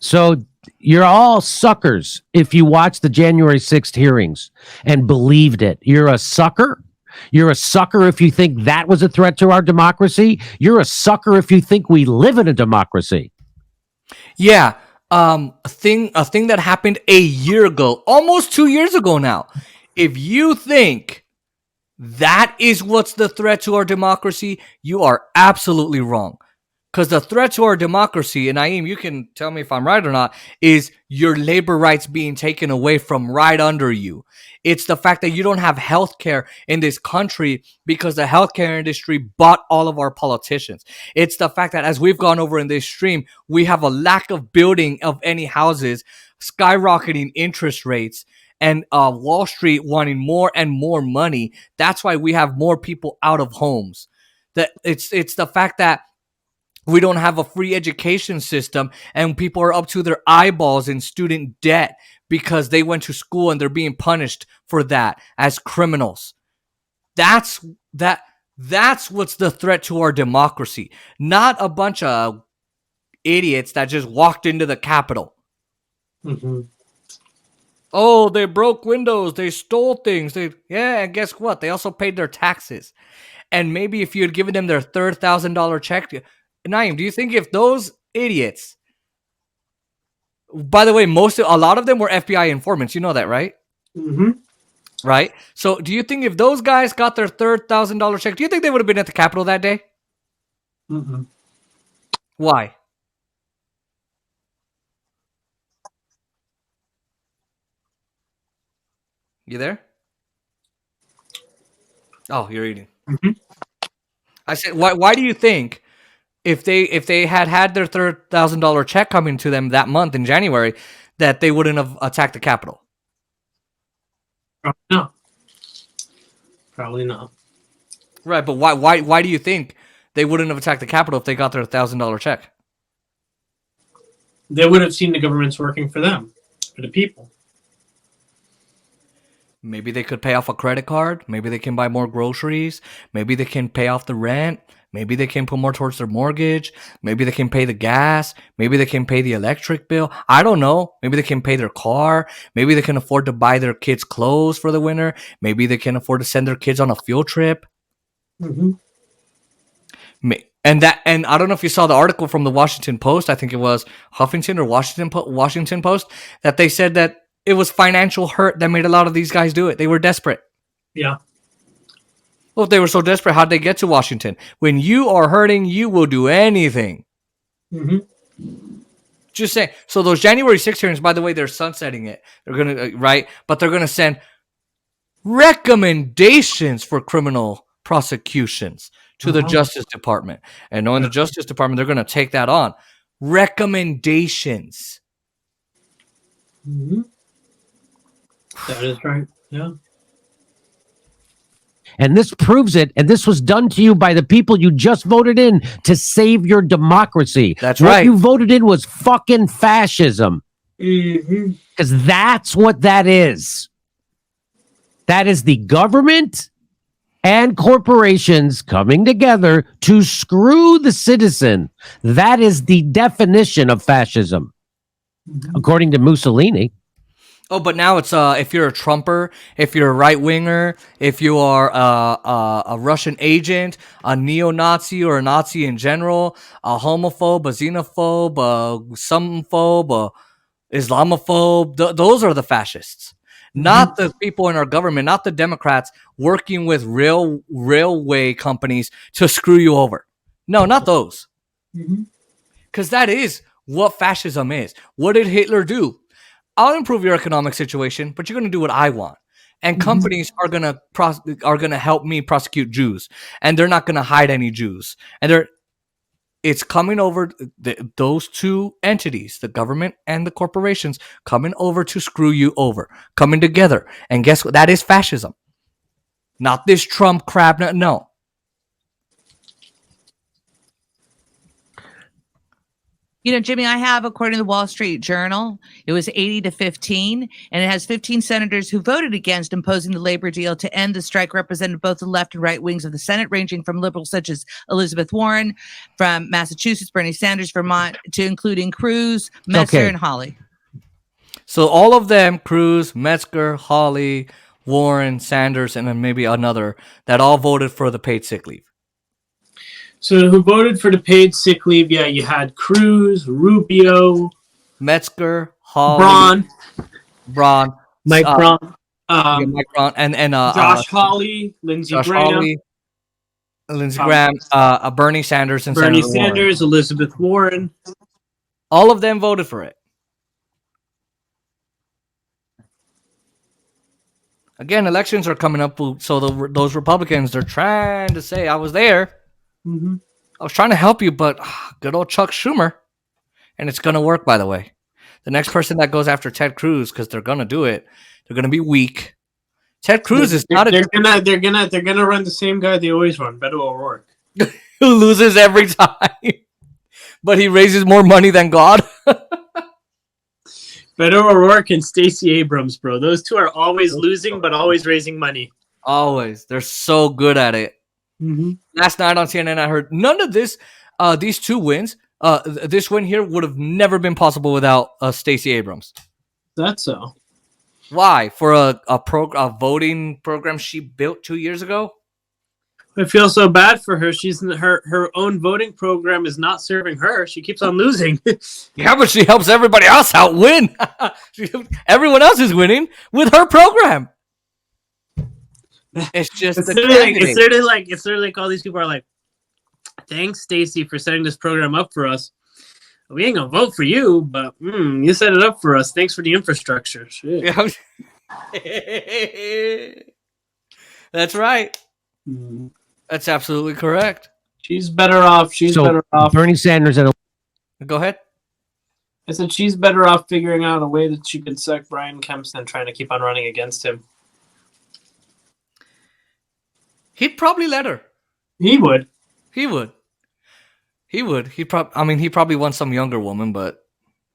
So you're all suckers if you watch the January 6th hearings and believed it. You're a sucker. You're a sucker if you think that was a threat to our democracy. You're a sucker if you think we live in a democracy. Yeah. A thing that happened a year ago, almost 2 years ago now. If you think that is what's the threat to our democracy, you are absolutely wrong. Because the threat to our democracy, and Naim, you can tell me if I'm right or not, is your labor rights being taken away from right under you. It's the fact that you don't have health care in this country because the healthcare industry bought all of our politicians. It's the fact that, as we've gone over in this stream, we have a lack of building of any houses, skyrocketing interest rates, and Wall Street wanting more and more money. That's why we have more people out of homes. That it's the fact that we don't have a free education system, and people are up to their eyeballs in student debt because they went to school and they're being punished for that as criminals. That's what's the threat to our democracy, not a bunch of idiots that just walked into the Capitol. Mm-hmm. Oh, they broke windows, they stole things. And guess what? They also paid their taxes. And maybe if you had given them their $3,000 check, Naim, do you think if those idiots, by the way, a lot of them were FBI informants, you know that, right? Mm-hmm. Right? So do you think if those guys got their $3,000 check, do you think they would have been at the Capitol that day? Mm-hmm. Why? You there? Oh, you're eating. Mm-hmm. I said, why do you think if they had their $3,000 check coming to them that month in January, that they wouldn't have attacked the Capitol? No, probably not. Right, but why do you think they wouldn't have attacked the Capitol if they got their $1,000 check? They would have seen the government's working for them, for the people. Maybe they could pay off a credit card. Maybe they can buy more groceries. Maybe they can pay off the rent. Maybe they can put more towards their mortgage. Maybe they can pay the gas. Maybe they can pay the electric bill. I don't know. Maybe they can pay their car. Maybe they can afford to buy their kids clothes for the winter. Maybe they can afford to send their kids on a field trip. Mm-hmm. And I don't know if you saw the article from the Washington Post. I think it was Huffington or Washington Post, that they said that it was financial hurt that made a lot of these guys do it. They were desperate. Yeah. Well, if they were so desperate, how'd they get to Washington? When you are hurting, you will do anything. Mm-hmm. Just saying. So those January 6 hearings, by the way, they're sunsetting it. They're going to, right? But they're going to send recommendations for criminal prosecutions to the Justice Department. And knowing the Justice Department, they're going to take that on. Recommendations. Mm-hmm. That is right. Yeah. And this proves it. And this was done to you by the people you just voted in to save your democracy. That's what right. What you voted in was fucking fascism. Because that's what that is. That is the government and corporations coming together to screw the citizen. That is the definition of fascism, according to Mussolini. Oh, but now it's if you're a Trumper, if you're a right winger, if you are a Russian agent, a neo-Nazi or a Nazi in general, a homophobe, a xenophobe, a somephobe, a Islamophobe, those are the fascists. Not the people in our government, not the Democrats working with railway companies to screw you over. No, not those. Because that is what fascism is. What did Hitler do? I'll improve your economic situation, but you're going to do what I want. And companies are going to help me prosecute Jews, and they're not going to hide any Jews. And it's coming over those two entities, the government and the corporations, coming over to screw you over, coming together. And guess what? That is fascism. Not this Trump crap. No. You know, Jimmy, I have, according to the Wall Street Journal, it was 80-15, and it has 15 senators who voted against imposing the labor deal to end the strike, represented both the left and right wings of the Senate, ranging from liberals such as Elizabeth Warren, from Massachusetts, Bernie Sanders, Vermont, to including Cruz, Metzger, and Hawley. So all of them, Cruz, Metzger, Hawley, Warren, Sanders, and then maybe another, that all voted for the paid sick leave. So who voted for the paid sick leave? Yeah, you had Cruz, Rubio, Metzger, Hawley, Braun, Mike Braun, Mike Braun, and Josh Hawley, Lindsey Graham, Bernie Sanders, and Bernie Senator Sanders, Warren. Elizabeth Warren. All of them voted for it. Again, elections are coming up, so those Republicans, they're trying to say, I was there. I was trying to help you, but good old Chuck Schumer. And it's going to work, by the way. The next person that goes after Ted Cruz, because they're going to do it, they're going to be weak. Ted Cruz is not They're gonna run the same guy they always run, Beto O'Rourke. who loses every time. But he raises more money than God. Beto O'Rourke and Stacey Abrams, bro. Those two are always losing, but always raising money. Always. They're so good at it. Last night on CNN, I heard none of this. These two wins, this win here would have never been possible without Stacey Abrams. That's so. Why? For a voting program she built 2 years ago? I feel so bad for her. Her own voting program is not serving her. She keeps on losing. Yeah, but she helps everybody else out win. Everyone else is winning with her program. It's just it's literally like all these people are like, thanks, Stacey, for setting this program up for us. We ain't gonna vote for you, but you set it up for us. Thanks for the infrastructure. Shit. Yeah, That's right. Mm. That's absolutely correct. She's better off. She's So, better off. Bernie Sanders and Go ahead. I said she's better off figuring out a way that she can suck Brian Kemp's than trying to keep on running against him. He'd probably let her. He would. He would. He would. He probably wants some younger woman, but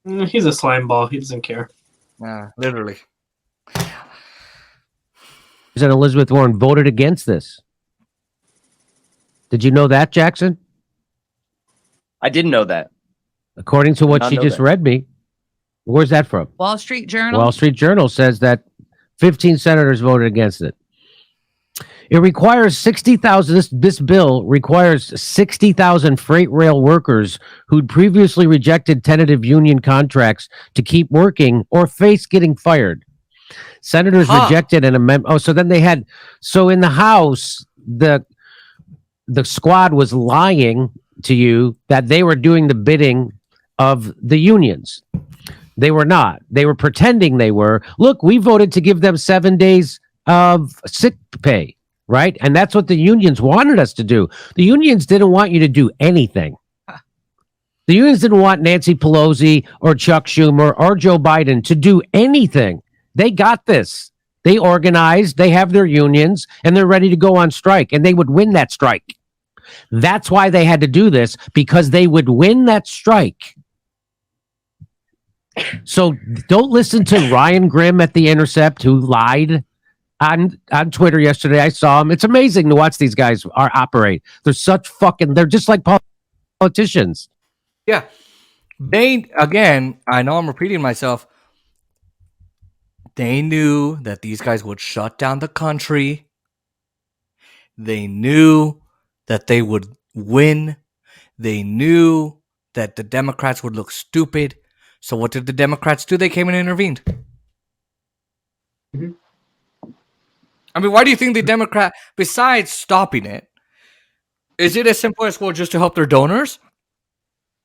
He's a slime ball. He doesn't care. literally. And Elizabeth Warren voted against this. Did you know that, Jackson? I didn't know that. According to what she just read me. Where's that from? Wall Street Journal. Wall Street Journal says that 15 senators voted against it. It requires 60,000. This bill requires 60,000 freight rail workers who'd previously rejected tentative union contracts to keep working or face getting fired. Senators rejected an amendment. Oh, so then they had. So in the House, the squad was lying to you that they were doing the bidding of the unions. They were not. They were pretending they were. Look, we voted to give them 7 days of sick pay. Right? And that's what the unions wanted us to do. The unions didn't want you to do anything. The unions didn't want Nancy Pelosi or Chuck Schumer or Joe Biden to do anything. They got this. They organized, they have their unions, and they're ready to go on strike, and they would win that strike. That's why they had to do this, because they would win that strike. So don't listen to Ryan Grimm at The Intercept, who lied on Twitter yesterday. I saw him. It's amazing to watch these guys operate. They're just like politicians. Yeah. Again, I know I'm repeating myself. They knew that these guys would shut down the country. They knew that they would win. They knew that the Democrats would look stupid. So what did the Democrats do? They came and intervened. Mm-hmm. I mean, why do you think the Democrat, besides stopping it, is it as simple as, well, just to help their donors?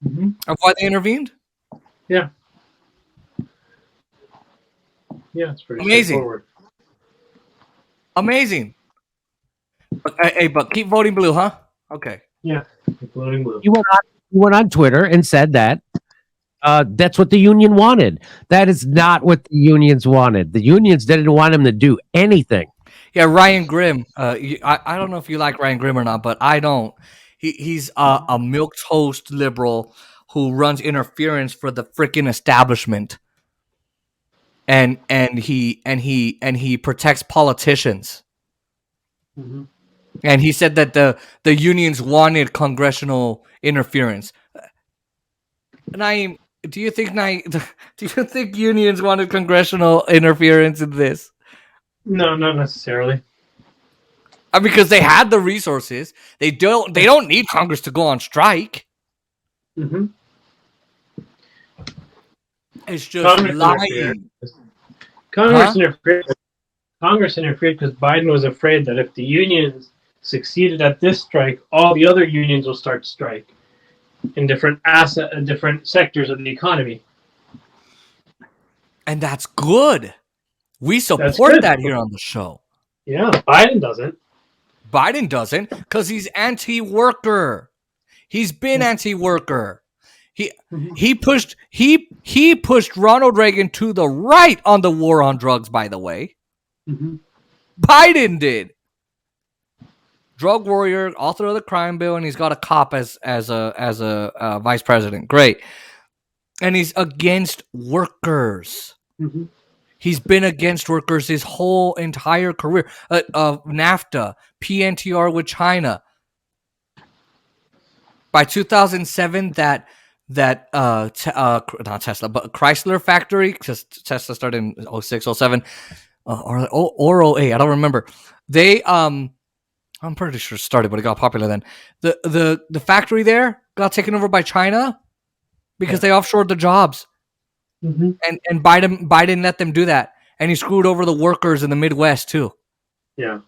Mm-hmm. Of why they intervened? Yeah. Yeah, it's pretty amazing. Amazing. But keep voting blue, huh? Okay. Yeah, keep voting blue. You went on Twitter and said that that's what the union wanted. That is not what the unions wanted. The unions didn't want him to do anything. Yeah, Ryan Grimm. I don't know if you like Ryan Grimm or not, but I don't. He's a milquetoast liberal who runs interference for the freaking establishment, and he protects politicians. Mm-hmm. And he said that the unions wanted congressional interference. Naim, do you think unions wanted congressional interference in this? No, not necessarily. Because they had the resources. They don't need Congress to go on strike. Mm-hmm. It's just lying. Congress interfered because Biden was afraid that if the unions succeeded at this strike, all the other unions will start strike in different sectors of the economy. And that's good. We support that here on the show. Yeah, Biden doesn't. Biden doesn't, because he's anti-worker. He's been anti-worker. He pushed Ronald Reagan to the right on the war on drugs, by the way. Mm-hmm. Biden did. Drug warrior, author of the crime bill, and he's got a cop as a vice president. Great. And he's against workers. Mm-hmm. He's been against workers his whole entire career. NAFTA, PNTR with China. By 2007, not Tesla, but Chrysler factory, because Tesla started in 06, 07, or 08, I don't remember. They, I'm pretty sure it started, but it got popular then. The factory there got taken over by China because they offshored the jobs. Mm-hmm. And Biden let them do that. And he screwed over the workers in the Midwest too. Yeah.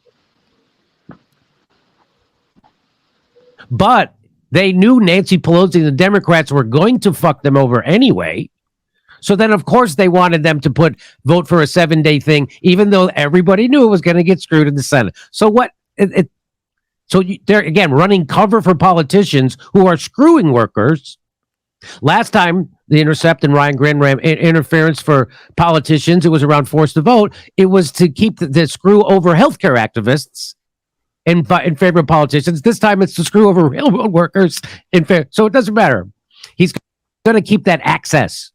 But they knew Nancy Pelosi and the Democrats were going to fuck them over anyway. So then, of course, they wanted them to vote for a 7-day thing, even though everybody knew it was going to get screwed in the Senate. So what? They're, again, running cover for politicians who are screwing workers. Last time, the Intercept and Ryan Grin ran interference for politicians. It was around forced to vote. It was to keep the screw over healthcare activists in favor of politicians. This time, it's to screw over railroad workers in favor. So it doesn't matter. He's going to keep that access.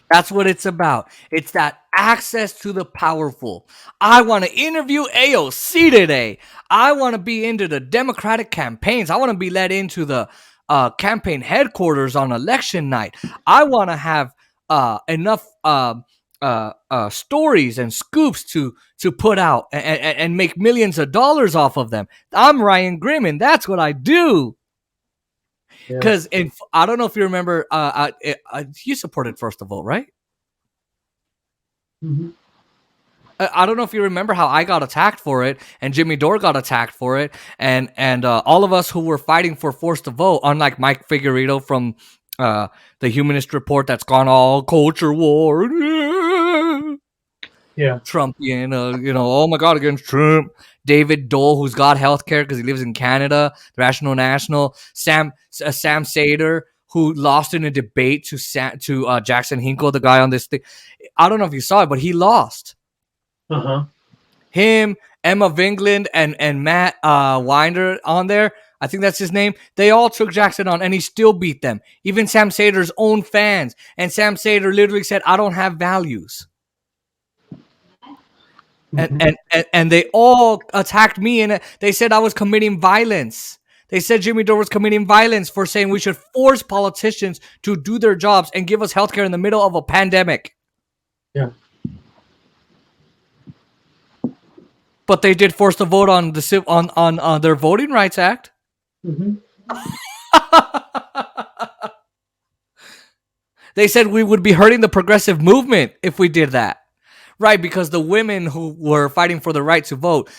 That's what it's about. It's that access to the powerful. I want to interview AOC today. I want to be into the Democratic campaigns. I want to be let into the campaign headquarters on election night. I want to have enough stories and scoops to put out and make millions of dollars off of them. I'm Ryan Grimm, and that's what I do. Because I don't know if you remember, you supported First to Vote, right? Mm-hmm. I don't know if you remember how I got attacked for it, and Jimmy Dore got attacked for it, and all of us who were fighting for Forced to Vote, unlike Mike Figueredo from the Humanist Report that's gone all culture war, Trumpian, oh my God, against Trump. David Dole, who's got healthcare because he lives in Canada, the Rational National. Sam Sater, who lost in a debate to Jackson Hinkle, the guy on this thing. I don't know if you saw it, but he lost. Him, Emma Vingland, and Matt Winder on there. I think that's his name. They all took Jackson on, and he still beat them. Even Sam Sater's own fans. And Sam Sater literally said, "I don't have values." And they all attacked me, and they said I was committing violence. They said Jimmy Dore was committing violence for saying we should force politicians to do their jobs and give us healthcare in the middle of a pandemic. Yeah. But they did force the vote on the on their Voting Rights Act. Mm-hmm. They said we would be hurting the progressive movement if we did that. Right, because the women who were fighting for the right to vote,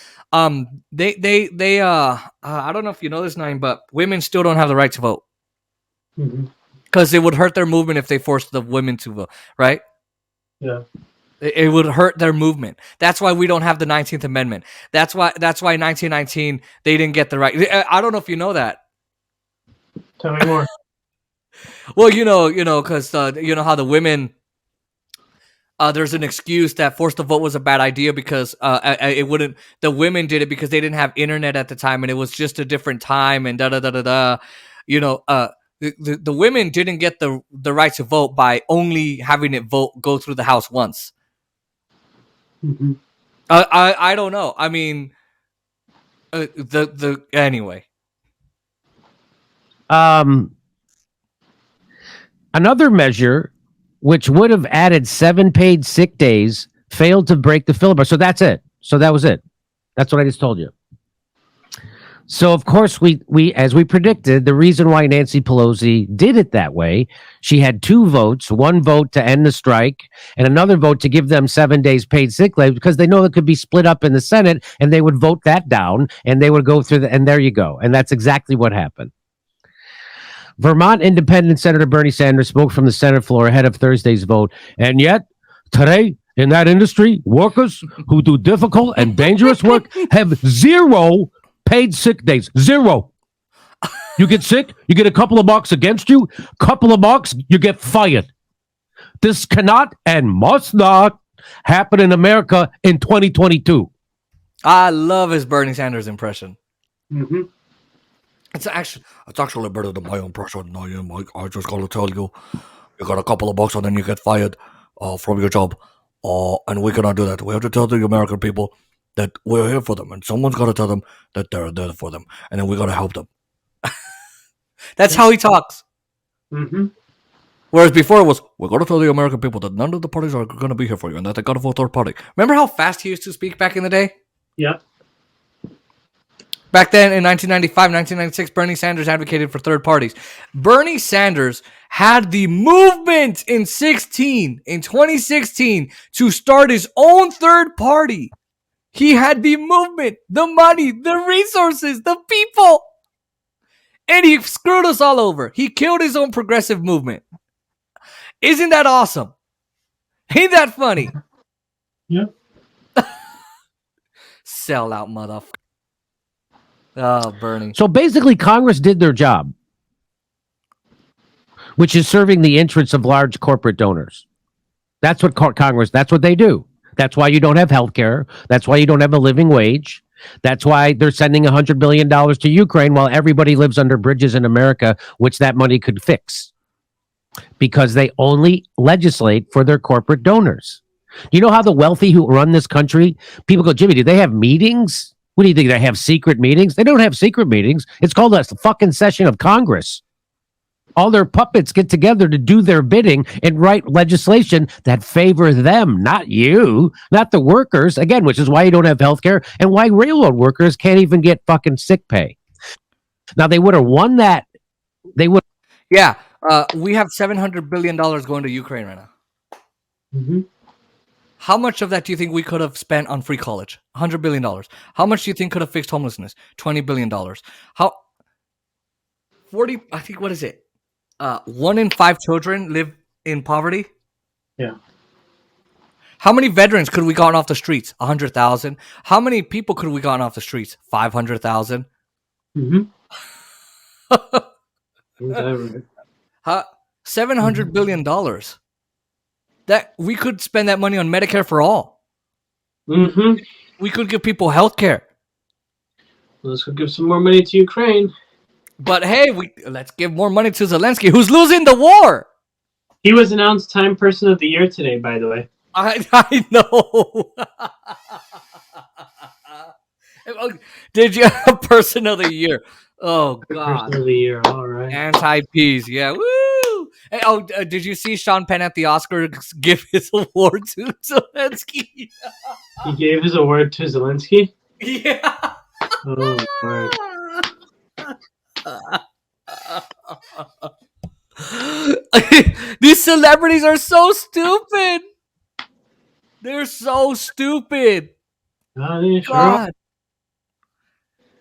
they I don't know if you know this, Naim, but women still don't have the right to vote. Because it would hurt their movement if they forced the women to vote, right? Yeah. It would hurt their movement. That's why we don't have the 19th Amendment. That's why 1919 they didn't get the right. I don't know if you know that. Tell me more. Well, because you know how the women. There's an excuse that forced to vote was a bad idea because it wouldn't. The women did it because they didn't have internet at the time, and it was just a different time. And the women didn't get the right to vote by only having it go through the House once. Mm-hmm. I don't know. I mean, anyway. Another measure, which would have added 7 paid sick days, failed to break the filibuster. So that's it. So that was it. That's what I just told you. So, of course, we as we predicted, the reason why Nancy Pelosi did it that way, she had 2 votes, 1 vote to end the strike and another vote to give them 7 days paid sick leave, because they know it could be split up in the Senate and they would vote that down and they would go through and there you go. And that's exactly what happened. Vermont Independent Senator Bernie Sanders spoke from the Senate floor ahead of Thursday's vote. And yet, today, in that industry, workers who do difficult and dangerous work have 0 paid sick days. 0. You get sick, you get a couple of marks against you, couple of marks, you get fired. This cannot and must not happen in America in 2022. I love his Bernie Sanders impression. Mm-hmm. It's actually better than my impression. I just gotta tell you, you got a couple of bucks and then you get fired from your job. And we cannot do that. We have to tell the American people that we're here for them, and someone's got to tell them that they're there for them, and then we got to help them. That's how he talks. Mm-hmm. Whereas before it was, we're going to tell the American people that none of the parties are going to be here for you, and that they got to vote third party. Remember how fast he used to speak back in the day? Yeah. Back then in 1995, 1996, Bernie Sanders advocated for third parties. Bernie Sanders had the movement in 2016 to start his own third party. He had the movement, the money, the resources, the people. And he screwed us all over. He killed his own progressive movement. Isn't that awesome? Ain't that funny? Yeah. Sell out, motherfucker. Oh, Bernie. So basically, Congress did their job, which is serving the interests of large corporate donors. That's what Congress, that's what they do. That's why you don't have health care. That's why you don't have a living wage. That's why they're sending $100 billion to Ukraine while everybody lives under bridges in America, which that money could fix. Because they only legislate for their corporate donors. You know how the wealthy who run this country, people go, Jimmy, do they have meetings? What do you think? They have secret meetings? They don't have secret meetings. It's called a fucking session of Congress. All their puppets get together to do their bidding and write legislation that favor them, not you, not the workers. Again, which is why you don't have health care and why railroad workers can't even get fucking sick pay. Now, they would have won that. They would. Yeah. We have $700 billion going to Ukraine right now. Mm-hmm. How much of that do you think we could have spent on free college? $100 billion. How much do you think could have fixed homelessness? $20 billion. How 40, I think, what is it? 1 in 5 children live in poverty. Yeah. How many veterans could we gotten off the streets? 100,000. How many people could we gotten off the streets? 500,000. Mm-hmm. $700 billion. That we could spend that money on Medicare for all. Mm-hmm. We could give people health care. Let's go give some more money to Ukraine. But hey, let's give more money to Zelensky, who's losing the war. He was announced Time Person of the Year today, by the way. I know. Did you have Person of the Year? Oh, God. Person of the Year, all right. Anti-peace, yeah. Woo! Hey, did you see Sean Penn at the Oscars give his award to Zelensky? He gave his award to Zelensky? Yeah. Oh, Lord. These celebrities are so stupid. They're so stupid. God.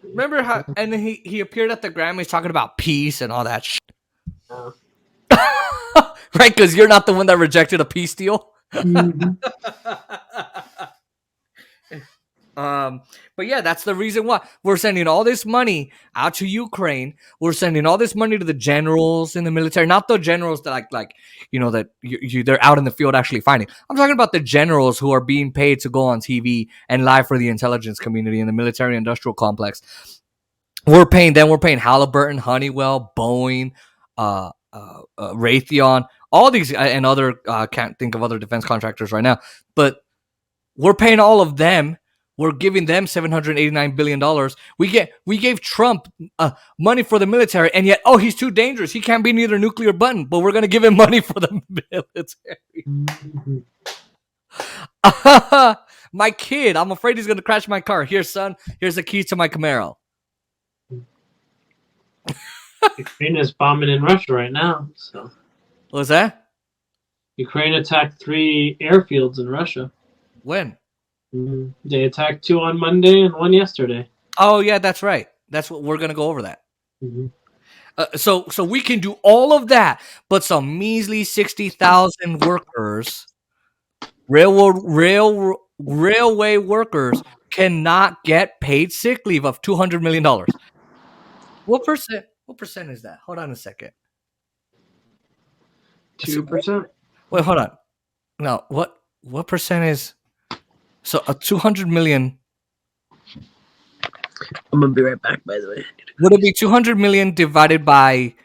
Remember how? And then he appeared at the Grammys talking about peace and all that shit. Oh. Right? Because you're not the one that rejected a peace deal. Mm-hmm. But yeah, that's the reason why we're sending all this money out to Ukraine. We're sending all this money to the generals in the military, not the generals that like that they're out in the field actually fighting. I'm talking about the generals who are being paid to go on TV and lie for the intelligence community in the military industrial complex. We're paying them. We're paying Halliburton, Honeywell, Boeing, Raytheon, all these and other. Can't think of other defense contractors right now, but we're paying all of them. We're giving them $789 billion. We gave Trump money for the military, and yet, he's too dangerous. He can't be near the nuclear button, but we're going to give him money for the military. My kid, I'm afraid he's going to crash my car. Here, son, here's the keys to my Camaro. Ukraine is bombing in Russia right now. So. What was that? Ukraine attacked 3 airfields in Russia. When? They attacked 2 on Monday and 1 yesterday. Oh yeah, that's right. That's what we're gonna go over that. Mm-hmm. So we can do all of that, but some measly 60,000 workers, railway workers, cannot get paid sick leave of $200 million. What percent is that? Hold on a second. 2%. Wait, hold on. No, what percent is? So a 200 million. I'm gonna be right back. By the way, would it be 200 million divided by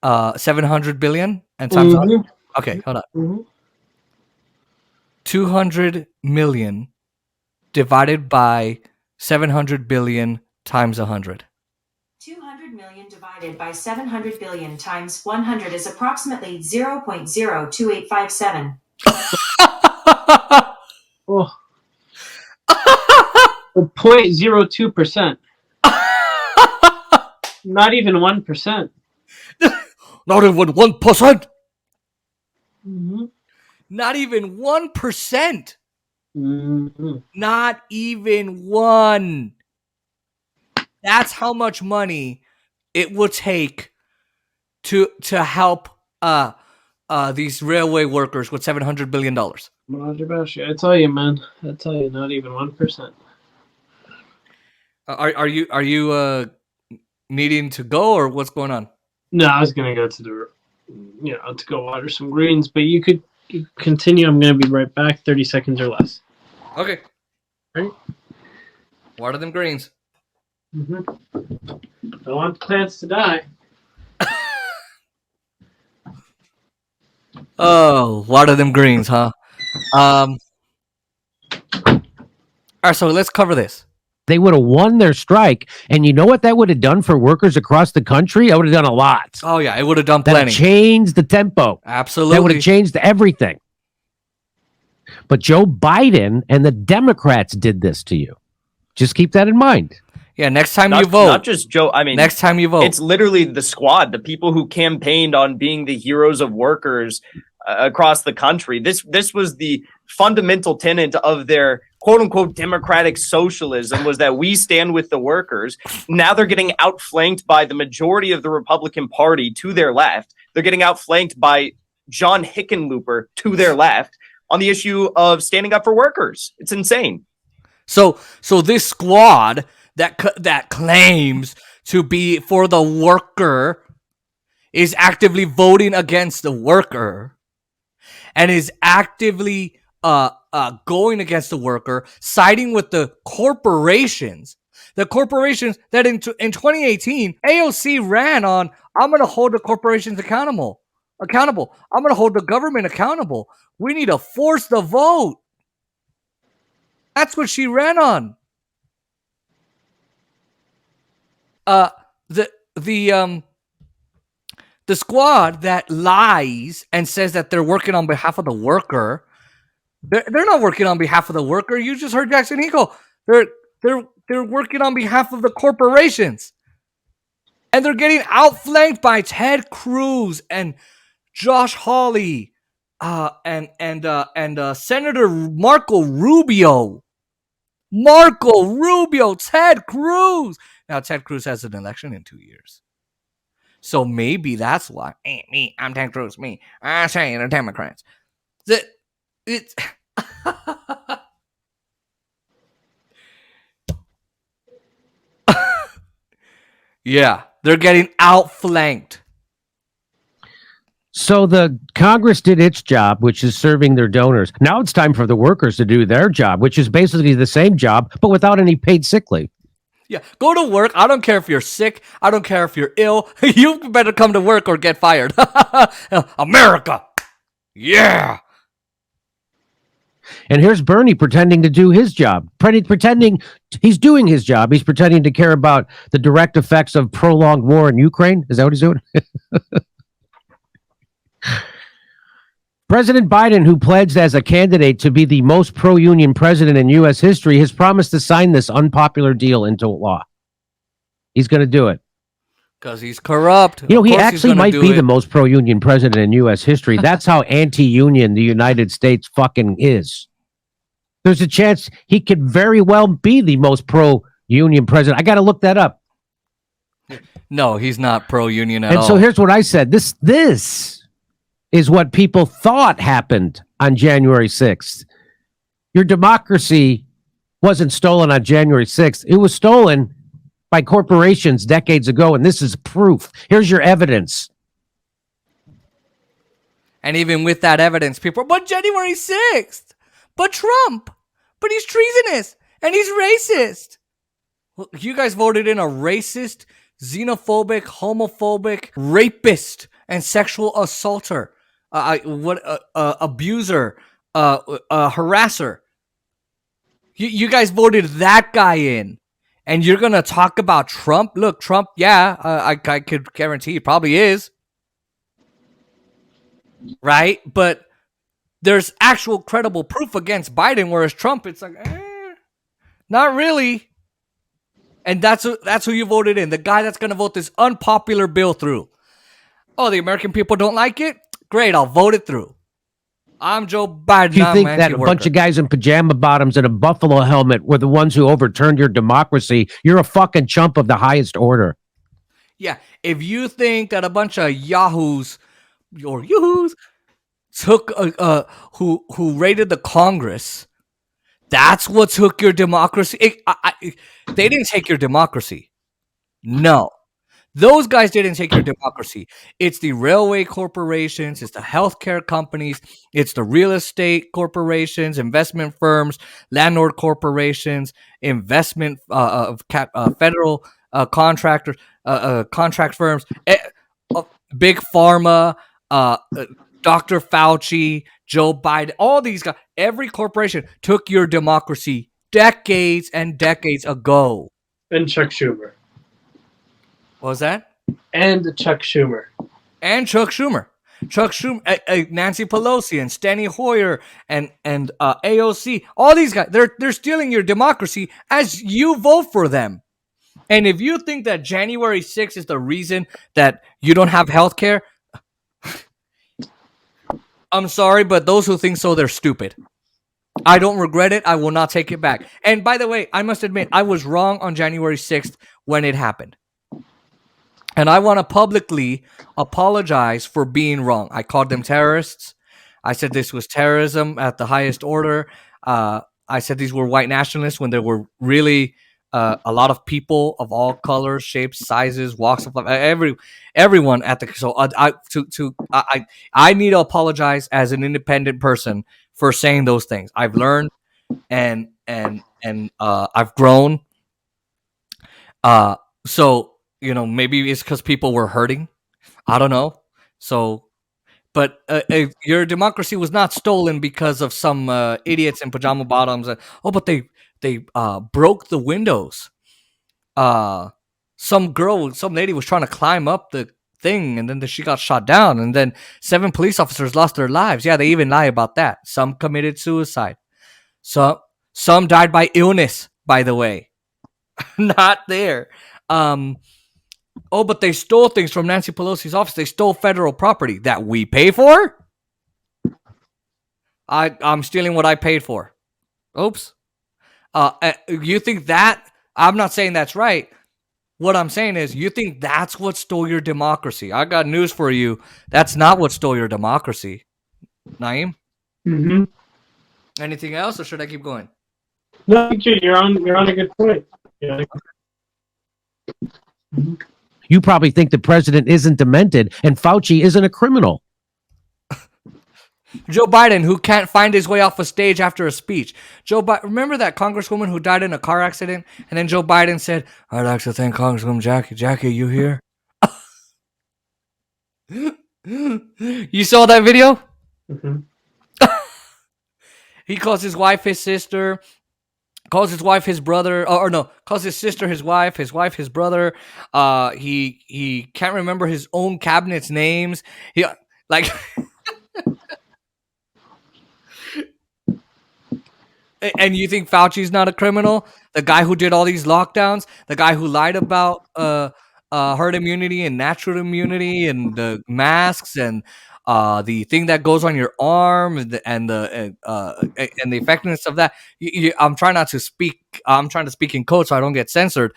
700 billion and times? Mm-hmm. Okay, hold on. Mm-hmm. 200 million divided by 700 billion times 100. 200 million divided by 700 billion times 100 is approximately 0.02857. Oh. 0.02%. Not even 1%. Not even 1%. Mm-hmm. Not even 1%. Mm-hmm. Not even 1. That's how much money it would take to help these railway workers with $700 billion. I tell you, man. I tell you, not even 1%. Are you needing to go, or what's going on? No, I was gonna go to to go water some greens, but you could continue. I'm gonna be right back. 30 seconds or less. Okay. All right. Water them greens. Don't want the plants to die. Oh, water them greens, huh? All right, so let's cover this. They would have won their strike, and you know what that would have done for workers across the country? It would have done a lot. Oh yeah, it would have done That plenty. changed the tempo. Absolutely. That would have changed everything. But Joe Biden and the Democrats did this to you. Just keep that in mind. Yeah, next time you vote. Not just Joe. I mean, next time you vote. It's literally the squad, the people who campaigned on being the heroes of workers across the country. This was the fundamental tenet of their quote unquote democratic socialism, was that we stand with the workers. Now they're getting outflanked by the majority of the Republican Party to their left. They're getting outflanked by John Hickenlooper to their left on the issue of standing up for workers. It's insane. So this squad that claims to be for the worker is actively voting against the worker and is actively going against the worker, siding with the corporations. The corporations that in 2018, AOC ran on, I'm going to hold the corporations accountable. I'm going to hold the government accountable. We need to force the vote. That's what she ran on. The squad that lies and says that they're working on behalf of the worker, they're not working on behalf of the worker. You just heard Jackson Hinkle. They're working on behalf of the corporations, and they're getting outflanked by Ted Cruz and Josh Hawley, and Senator Marco Rubio. Ted Cruz. Now Ted Cruz has an election in 2 years. So maybe that's why. I'm Ted Cruz. I say the Democrats. It's yeah, they're getting outflanked. So the Congress did its job, which is serving their donors. Now it's time for the workers to do their job, which is basically the same job, but without any paid sick leave. Yeah, go to work. I don't care if you're sick. I don't care if you're ill. You better come to work or get fired. America. Yeah. And here's Bernie pretending to do his job, pretending he's doing his job. He's pretending to care about the direct effects of prolonged war in Ukraine. Is that what he's doing? President Biden, who pledged as a candidate to be the most pro-union president in U.S. history, has promised to sign this unpopular deal into law. He's going to do it. Because he's corrupt. You know, he actually might be the most pro-union president in U.S. history. That's how anti-union the United States fucking is. There's a chance he could very well be the most pro-union president. I got to look that up. No, he's not pro-union at all. And so here's what I said. This is what people thought happened on January 6th. Your democracy wasn't stolen on January 6th. It was stolen by corporations decades ago, and this is proof. Here's your evidence. And even with that evidence, people, but January 6th, but Trump, but he's treasonous, and he's racist. Well, you guys voted in a racist, xenophobic, homophobic, rapist, and sexual assaulter, abuser, harasser. You guys voted that guy in. And you're going to talk about Trump? Look, Trump, yeah, I could guarantee he probably is. Right? But there's actual credible proof against Biden, whereas Trump, it's like, not really. And that's who you voted in. The guy that's going to vote this unpopular bill through. Oh, the American people don't like it? Great, I'll vote it through. I'm Joe Biden. Do you think that a bunch of guys in pajama bottoms and a buffalo helmet were the ones who overturned your democracy? You're a fucking chump of the highest order. Yeah, if you think that a bunch of yahoos or yoo-hoos took who raided the Congress. That's what took your democracy. They didn't take your democracy. No. Those guys didn't take your democracy. It's the railway corporations, it's the healthcare companies, it's the real estate corporations, investment firms, landlord corporations, investment federal contractors, contract firms, big pharma, Dr. Fauci, Joe Biden, all these guys. Every corporation took your democracy decades and decades ago. And Chuck Schumer. What was that? And Chuck Schumer. Chuck Schumer, Nancy Pelosi, and Steny Hoyer, and AOC. All these guys, they're stealing your democracy as you vote for them. And if you think that January 6th is the reason that you don't have health care, I'm sorry, but those who think so, they're stupid. I don't regret it. I will not take it back. And by the way, I must admit, I was wrong on January 6th when it happened. And I want to publicly apologize for being wrong. I called them terrorists. I said this was terrorism at the highest order. I said these were white nationalists when there were really a lot of people of all colors, shapes, sizes, walks of life. Everyone at the so I need to apologize as an independent person for saying those things. I've learned and I've grown. So. Maybe it's because people were hurting. I don't know. So, but your democracy was not stolen because of some idiots in pajama bottoms. But they broke the windows. Some lady was trying to climb up the thing, and then she got shot down. And then 7 police officers lost their lives. Yeah, they even lie about that. Some committed suicide. Some died by illness. By the way, not there. But they stole things from Nancy Pelosi's office. They stole federal property that we pay for. I'm stealing what I paid for. Oops. You think that? I'm not saying that's right. What I'm saying is you think that's what stole your democracy. I got news for you. That's not what stole your democracy. Naim? Mm-hmm. Anything else, or should I keep going? No, you're on a good point. Yeah. Mm-hmm. You probably think the president isn't demented and Fauci isn't a criminal. Joe Biden, who can't find his way off a stage after a speech. Remember that congresswoman who died in a car accident? And then Joe Biden said, I'd like to thank Congresswoman Jackie. Jackie, you here? You saw that video? Mm-hmm. He calls his wife his sister. Calls his wife his brother, calls his sister his wife his brother. He can't remember his own cabinet's names. He like, and you think Fauci's not a criminal? The guy who did all these lockdowns, the guy who lied about herd immunity and natural immunity and the masks and the thing that goes on your arm and the effectiveness of that. I'm trying not to speak. I'm trying to speak in code so I don't get censored.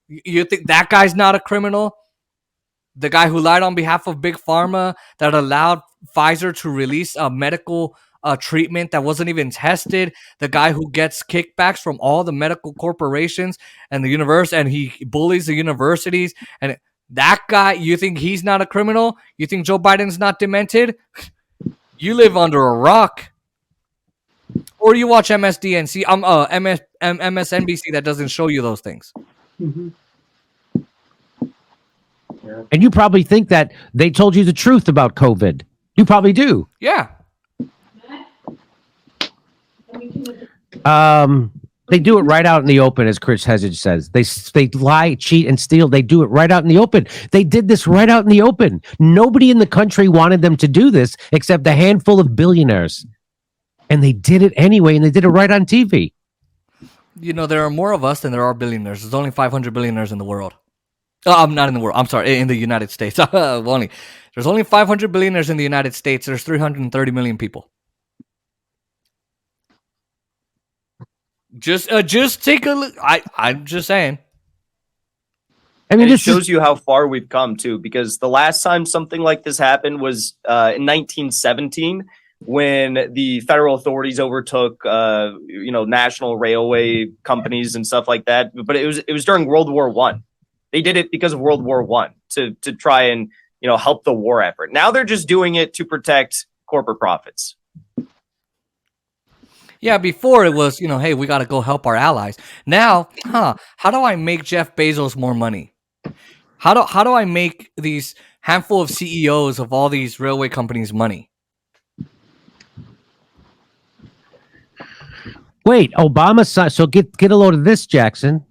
You think that guy's not a criminal? The guy who lied on behalf of Big Pharma that allowed Pfizer to release a medical treatment that wasn't even tested. The guy who gets kickbacks from all the medical corporations and the universe, and he bullies the universities and. That guy, you think he's not a criminal? You think Joe Biden's not demented? You live under a rock. Or you watch MSDNC, MSNBC that doesn't show you those things. Mm-hmm. Yeah. And you probably think that they told you the truth about COVID. You probably do. Yeah. They do it right out in the open, as Chris Hezage says. They lie, cheat, and steal. They do it right out in the open. They did this right out in the open. Nobody in the country wanted them to do this except a handful of billionaires. And they did it anyway, and they did it right on TV. There are more of us than there are billionaires. There's only 500 billionaires in the world. I'm not in the world. I'm sorry, in the United States. There's only 500 billionaires in the United States. There's 330 million people. Just take a look. I'm just saying. I mean, it shows you how far we've come too, because the last time something like this happened was in 1917, when the federal authorities overtook, national railway companies and stuff like that. But it was during World War I. They did it because of World War I to try and, help the war effort. Now they're just doing it to protect corporate profits. Yeah, before it was, hey, we got to go help our allies. Now, how do I make Jeff Bezos more money? How do I make these handful of CEOs of all these railway companies money? Wait, Obama signed. So get a load of this, Jackson.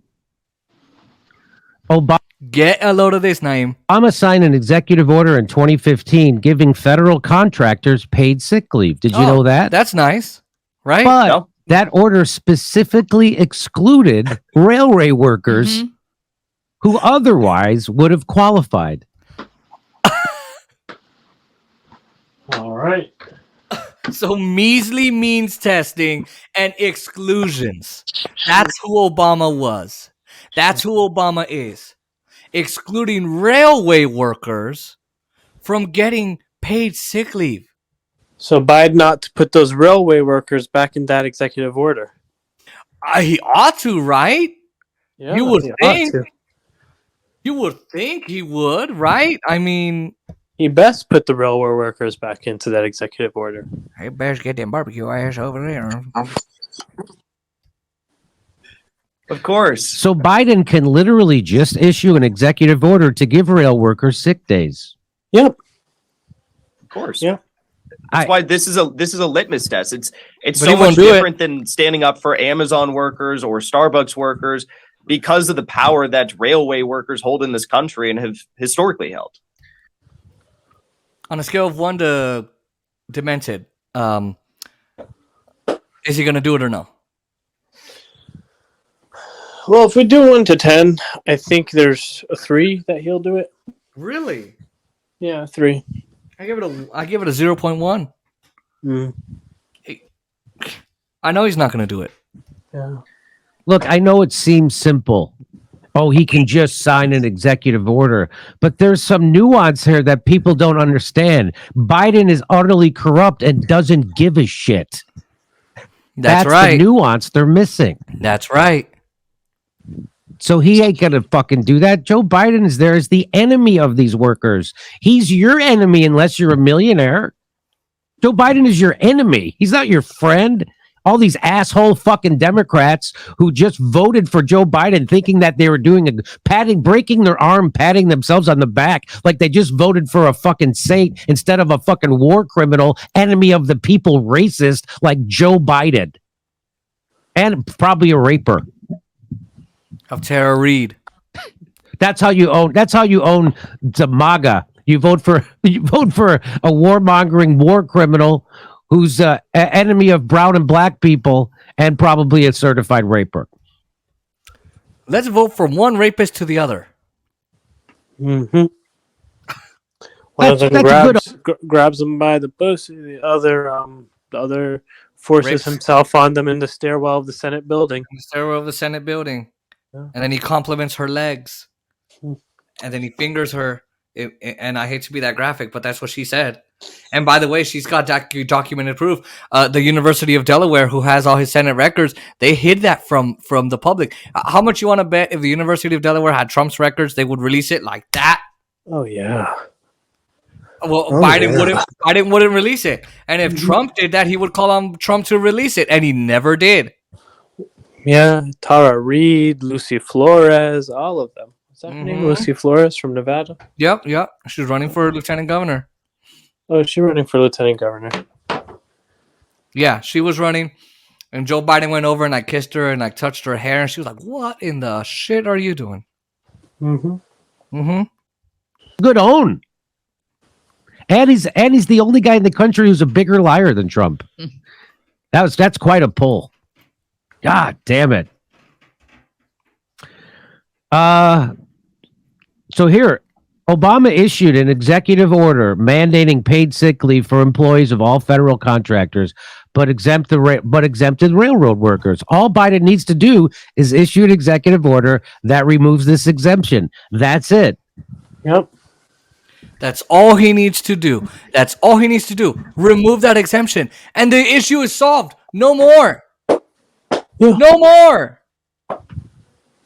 Get a load of this, Naim. Obama signed an executive order in 2015 giving federal contractors paid sick leave. Did you know that? That's nice, right? But that order specifically excluded railway workers who otherwise would have qualified. All right. So measly means testing and exclusions. That's who Obama was. That's who Obama is. Excluding railway workers from getting paid sick leave. So Biden ought to put those railway workers back in that executive order. He ought to, right? Yeah, you would think. to. You would think he would, right? I mean, he best put the railway workers back into that executive order. He best get them barbecue ass over there. Of course. So Biden can literally just issue an executive order to give rail workers sick days. Yep. Of course. Yeah. That's why this is a litmus test. It's so much different than standing up for Amazon workers or Starbucks workers because of the power that railway workers hold in this country and have historically held. On a scale of 1 to demented, is he going to do it or no? Well, if we do 1 to 10, I think there's a 3 that he'll do it. Really? Yeah, 3. I give it a 0.1. Mm. I know he's not going to do it. Yeah. Look, I know it seems simple. Oh, he can just sign an executive order. But there's some nuance here that people don't understand. Biden is utterly corrupt and doesn't give a shit. That's right. The nuance they're missing. That's right. So he ain't going to fucking do that. Joe Biden is there as the enemy of these workers. He's your enemy unless you're a millionaire. Joe Biden is your enemy. He's not your friend. All these asshole fucking Democrats who just voted for Joe Biden thinking that they were doing breaking their arm, patting themselves on the back like they just voted for a fucking saint instead of a fucking war criminal, enemy of the people, racist like Joe Biden. And probably a raper. Of Tara Reid. That's how you own the MAGA. You vote for a warmongering war criminal who's an enemy of brown and black people and probably a certified raper. Let's vote from one rapist to the other. Mm-hmm. One of them grabs him by the pussy. The other forces himself on them in the stairwell of the Senate building. In the stairwell of the Senate building. Yeah. And then he compliments her legs. And then he fingers her. And I hate to be that graphic, but that's what she said. And by the way, she's got documented proof. The University of Delaware, who has all his Senate records, they hid that from the public. How much you want to bet if the University of Delaware had Trump's records, they would release it like that? Oh, yeah. Well, Biden wouldn't release it. And if Trump did that, he would call on Trump to release it. And he never did. Yeah, Tara Reid, Lucy Flores, all of them. Is that her name? Lucy Flores from Nevada? Yep. She's running for lieutenant governor. Oh, she's running for lieutenant governor. Yeah, she was running. And Joe Biden went over and I kissed her and I touched her hair. And she was like, what in the shit are you doing? Good own. And he's the only guy in the country who's a bigger liar than Trump. That's quite a pull. God damn it. So here, Obama issued an executive order mandating paid sick leave for employees of all federal contractors, but exempted railroad workers. All Biden needs to do is issue an executive order that removes this exemption. That's it. Yep. That's all he needs to do. That's all he needs to do. Remove that exemption. And the issue is solved. No more. No more.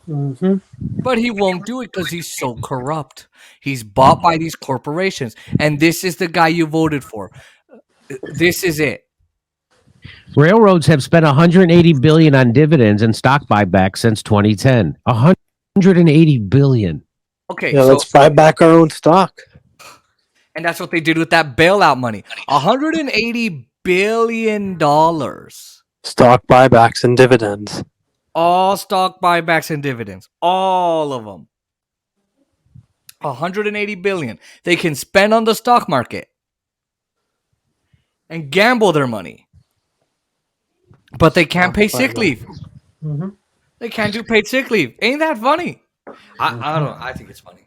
Mm-hmm. But he won't do it because he's so corrupt. He's bought by these corporations. And this is the guy you voted for. This is it. Railroads have spent $180 billion on dividends and stock buybacks since 2010. $180 billion. Okay, yeah, let's buy back our own stock. And that's what they did with that bailout money. $180 billion. Stock buybacks and dividends. All stock buybacks and dividends. All of them. $180 billion. They can spend on the stock market and gamble their money. But they can't pay sick leave. Mm-hmm. They can't do paid sick leave. Ain't that funny? I don't know. I think it's funny.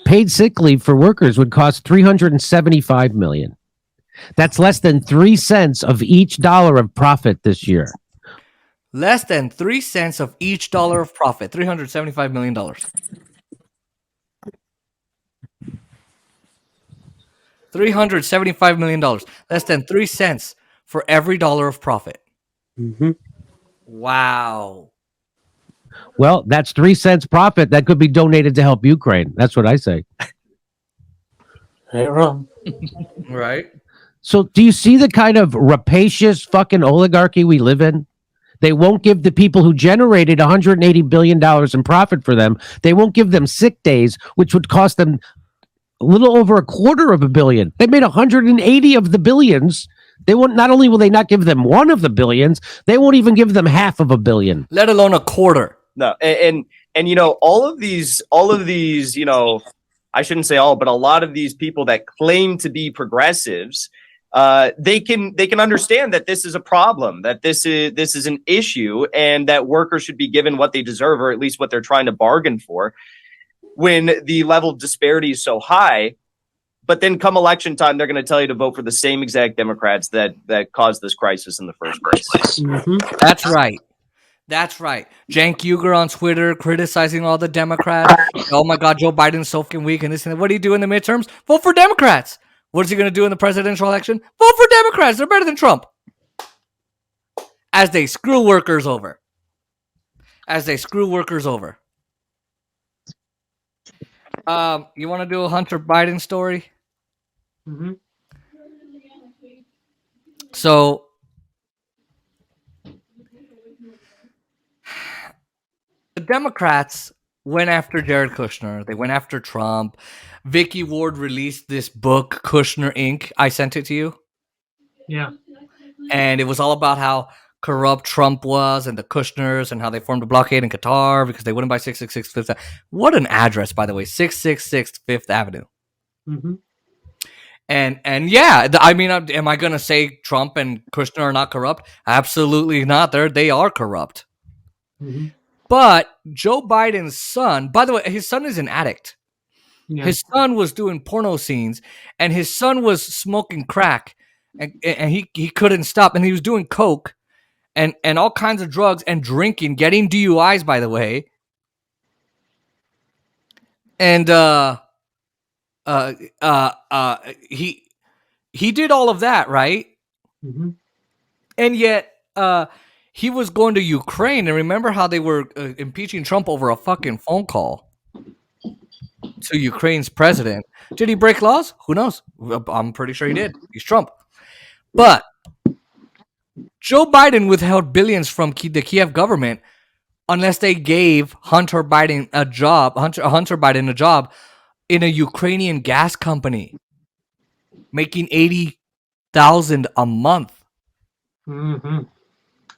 Paid sick leave for workers would cost $375 million. That's less than 3 cents of each dollar of profit this year. Less than 3 cents of each dollar of profit. $375 million. $375 million. Less than 3 cents for every dollar of profit. Mm-hmm. Wow. Well, that's 3 cents profit that could be donated to help Ukraine. That's what I say. Ain't wrong. Right. So do you see the kind of rapacious fucking oligarchy we live in? They won't give the people who generated $180 billion in profit for them, they won't give them sick days, which would cost them a little over $250 million. They made 180 of the billions. They won't. Not only will they not give them one of the billions, they won't even give them half of a billion, let alone a quarter. No, and you know, all of these, you know, I shouldn't say all, but a lot of these people that claim to be progressives, they can understand that this is a problem, that this is an issue, and that workers should be given what they deserve, or at least what they're trying to bargain for, when the level of disparity is so high. But then come election time, they're going to tell you to vote for the same exact Democrats that caused this crisis in the first place. Mm-hmm. That's right. That's right. Cenk Uygur on Twitter criticizing all the Democrats. Oh my God, Joe Biden's so fucking weak and this and that. What do you do in the midterms? Vote for Democrats. What is he going to do in the presidential election? Vote for Democrats. They're better than Trump. As they screw workers over. As they screw workers over. You want to do a Hunter Biden story? Mm-hmm. So the Democrats went after Jared Kushner. They went after Trump. Vicky Ward released this book, Kushner Inc. I sent it to you. Yeah. And it was all about how corrupt Trump was and the Kushners and how they formed a blockade in Qatar because they wouldn't buy 666 Fifth Avenue. What an address, by the way, 666 Fifth Avenue. Mm-hmm. And yeah, I mean, am I going to say Trump and Kushner are not corrupt? Absolutely not. They are corrupt. Mm-hmm. But Joe Biden's son, by the way, his son is an addict. Yeah. His son was doing porno scenes, and his son was smoking crack, and he couldn't stop, and he was doing coke, and all kinds of drugs and drinking, getting DUIs, by the way, and he did all of that, right? Mm-hmm. And yet he was going to Ukraine, and remember how they were impeaching Trump over a fucking phone call to Ukraine's president. Did he break laws? Who knows? I'm pretty sure he did. He's Trump. But Joe Biden withheld billions from the Kiev government unless they gave Hunter Biden a job in a Ukrainian gas company, making $80,000 a month. Mm-hmm.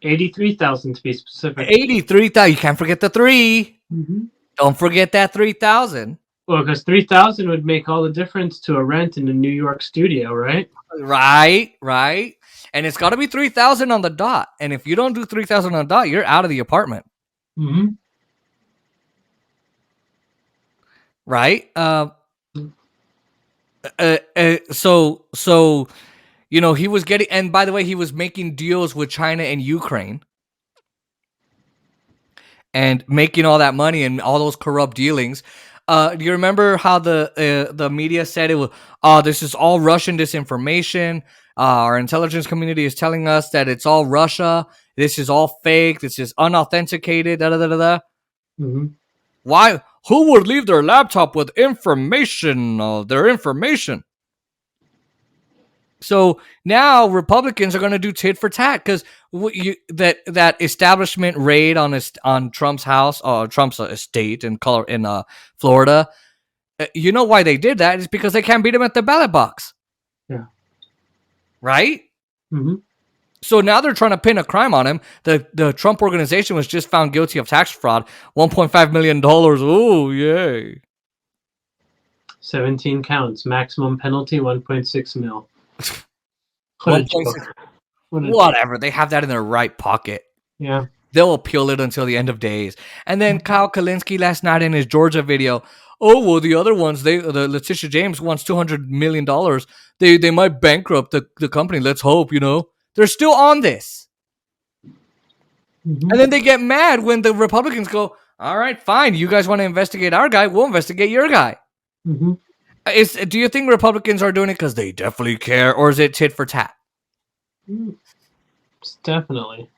83,000 to be specific. 83,000. You can't forget the 3. Mm-hmm. Don't forget that 3,000. Well, because 3,000 would make all the difference to a rent in a New York studio, right? Right. And it's got to be 3,000 on the dot. And if you don't do 3,000 on the dot, you're out of the apartment. Mm-hmm. Right? So you know, he was getting, and by the way, he was making deals with China and Ukraine and making all that money and all those corrupt dealings. Do you remember how the media said it was? This is all Russian disinformation. Our intelligence community is telling us that it's all Russia. This is all fake. This is unauthenticated. Da da da da da. Mm-hmm. Why? Who would leave their laptop with information? Their information. So now Republicans are going to do tit for tat because that establishment raid on Trump's house, Trump's estate in Florida. You know why they did that? It's because they can't beat him at the ballot box. Yeah. Right? Mm-hmm. So now they're trying to pin a crime on him. The Trump organization was just found guilty of tax fraud, $1.5 million. Oh, yay. 17 counts. Maximum penalty, 1.6 mil. 1.6. Whatever. They have that in their right pocket. Yeah. They'll appeal it until the end of days. And then Kyle Kalinske last night in his Georgia video, oh, well, the other ones, the Letitia James wants $200 million. They might bankrupt the company. Let's hope, They're still on this. Mm-hmm. And then they get mad when the Republicans go, all right, fine. You guys want to investigate our guy? We'll investigate your guy. Mm-hmm. Do you think Republicans are doing it because they definitely care, or is it tit for tat? It's definitely.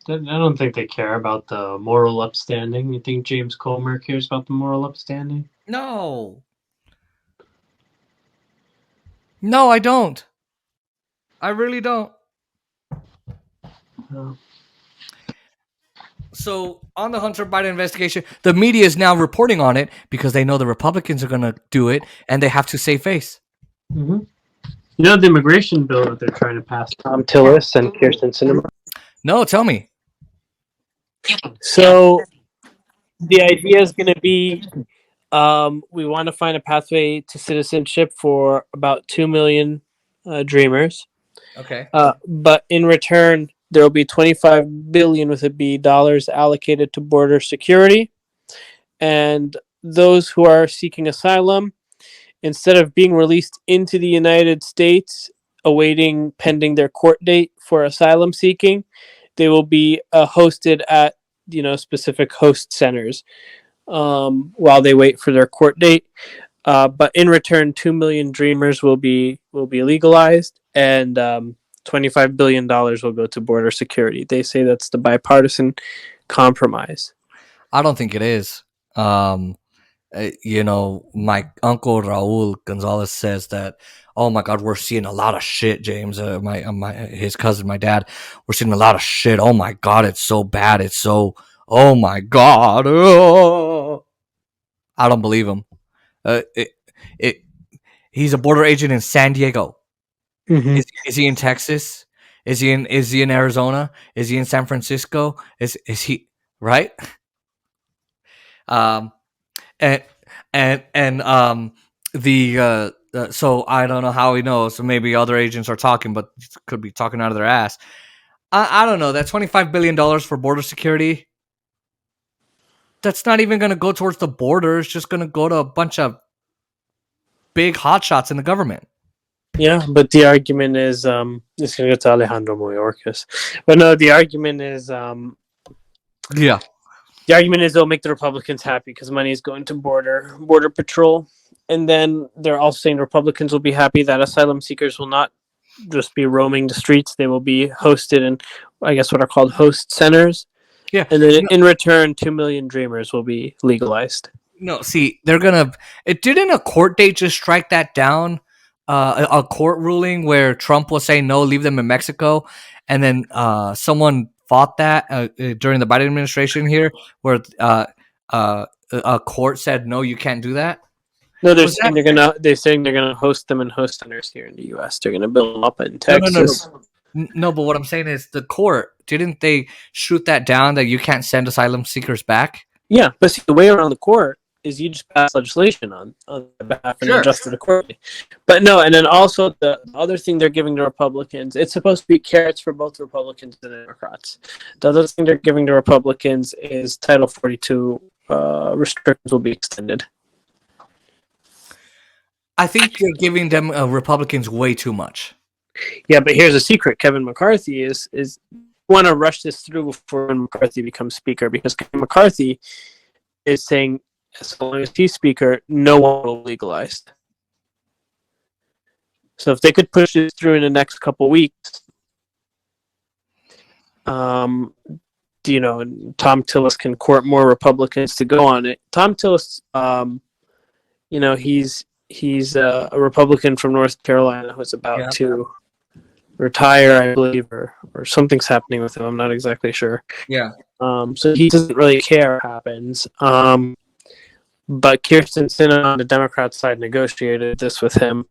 I don't think they care about the moral upstanding. You think James Comer cares about the moral upstanding? No. No, I don't. I really don't. No. So on the Hunter Biden investigation, the media is now reporting on it because they know the Republicans are going to do it, and they have to save face. Mm-hmm. You know the immigration bill that they're trying to pass, Tom Tillis and Kirsten Sinema? No, tell me. So the idea is going to be we want to find a pathway to citizenship for about 2 million dreamers. Okay. But in return, there will be 25 billion with a B dollars allocated to border security. And those who are seeking asylum, instead of being released into the United States, awaiting pending their court date for asylum seeking, they will be hosted at specific host centers while they wait for their court date. But in return, 2 million dreamers will be legalized, and $25 billion will go to border security. They say that's the bipartisan compromise. I don't think it is. My uncle Raul Gonzalez says that, oh my God, we're seeing a lot of shit, James. His cousin, my dad, we're seeing a lot of shit. Oh my God, it's so bad. It's so, oh my God. Oh. I don't believe him. He's a border agent in San Diego. Mm-hmm. Is he in Texas? Is he in Arizona? Is he in San Francisco? Is he right? So I don't know how he knows. So maybe other agents are talking, but could be talking out of their ass. I don't know. That $25 billion for border security, that's not even going to go towards the border. It's just going to go to a bunch of big hotshots in the government. Yeah, but the argument is, it's going to go to Alejandro Mayorkas. But no, the argument is, the argument is they'll make the Republicans happy because money is going to border patrol. And then they're also saying the Republicans will be happy that asylum seekers will not just be roaming the streets. They will be hosted in, I guess, what are called host centers. Yeah. And then in return, 2 million dreamers will be legalized. No, see, didn't a court date just strike that down? A court ruling where Trump was saying no, leave them in Mexico, and then someone fought that during the Biden administration here, where a court said no, you can't do that. No, they're saying they're gonna host them in host centers here in the U.S. They're gonna build them up in Texas. No, but what I'm saying is the court didn't they shoot that down that you can't send asylum seekers back? Yeah, but see, the way around the court is you just pass legislation on their behalf and adjust it accordingly. But no, and then also the other thing they're giving to Republicans, it's supposed to be carrots for both Republicans and Democrats. The other thing they're giving to Republicans is Title 42 restrictions will be extended. I think you're giving them Republicans way too much. Yeah, but here's a secret. Kevin McCarthy is want to rush this through before McCarthy becomes speaker, because Kevin McCarthy is saying as long as he's speaker, no one will legalize. So if they could push this through in the next couple weeks, Tom Tillis can court more Republicans to go on it. Tom Tillis, he's a Republican from North Carolina who's about to retire, I believe, or something's happening with him. I'm not exactly sure. Yeah. So he doesn't really care what happens. But Kirsten Sinema on the Democrat side negotiated this with him.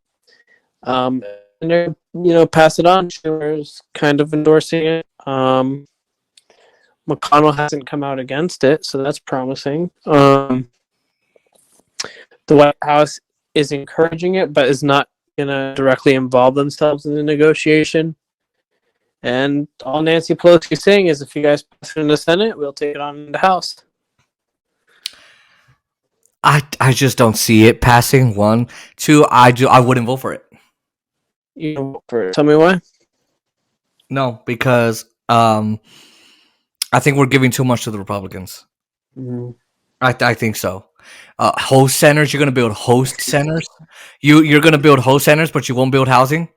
And they're, pass it on. Schumer's kind of endorsing it. McConnell hasn't come out against it, so that's promising. The White House is encouraging it, but is not going to directly involve themselves in the negotiation. And all Nancy Pelosi is saying is, if you guys pass it in the Senate, we'll take it on in the House. I just don't see it passing. 1, 2. I wouldn't vote for it. You don't vote for it. Tell me why. No, because I think we're giving too much to the Republicans. Mm-hmm. I think so. Host centers. You're going to build host centers. You're going to build host centers, but you won't build housing.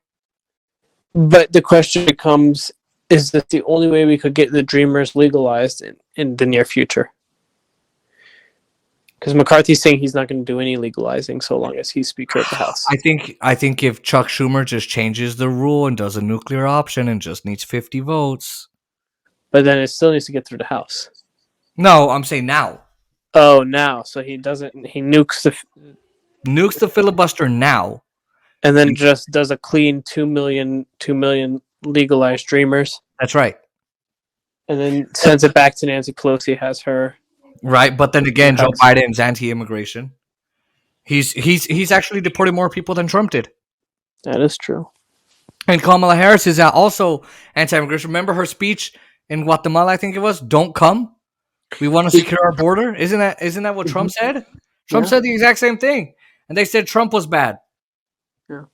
But the question becomes: is this the only way we could get the Dreamers legalized in the near future? Because McCarthy's saying he's not going to do any legalizing so long as he's Speaker of the House. I think if Chuck Schumer just changes the rule and does a nuclear option and just needs 50 votes. But then it still needs to get through the House. No, I'm saying now. Oh, now. So he nukes the filibuster now. And then just does a clean 2 million legalized Dreamers. That's right. And then sends it back to Nancy Pelosi, has her. Right, but then again, Joe Biden's anti-immigration. He's actually deported more people than Trump did. That is true. And Kamala Harris is also anti-immigration. Remember her speech in Guatemala? I think it was, "Don't come. We want to secure our border." Isn't that what Trump said? Trump said the exact same thing, and they said Trump was bad. Yeah.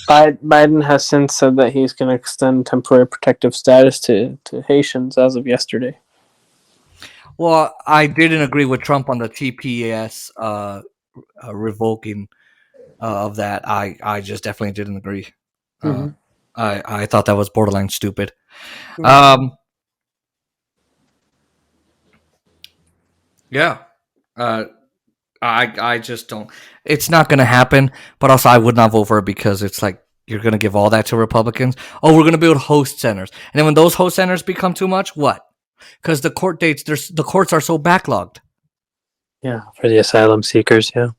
Biden has since said that he's going to extend temporary protective status to Haitians as of yesterday. Well, I didn't agree with Trump on the TPS revoking of that. I just definitely didn't agree. Mm-hmm. I thought that was borderline stupid. Mm-hmm. Yeah. I just don't. It's not going to happen. But also, I would not vote for it because it's like you're going to give all that to Republicans. Oh, we're going to build host centers, and then when those host centers become too much, what? Because the court dates, the courts are so backlogged. Yeah, for the asylum seekers, yeah.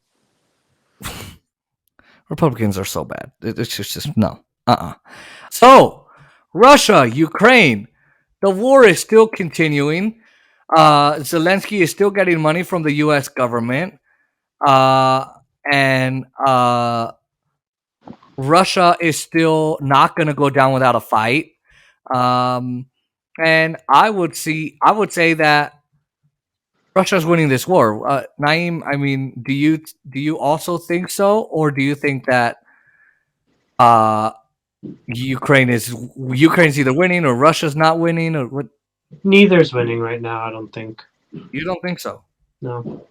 Republicans are so bad. It's just no. So, Russia, Ukraine, the war is still continuing. Zelensky is still getting money from the U.S. government. And Russia is still not going to go down without a fight. And I would say that Russia's winning this war. Naim, I mean, do you also think so, or do you think that Ukraine's either winning or Russia's not winning, or what? Neither's winning right now, I don't think. You don't think so? No.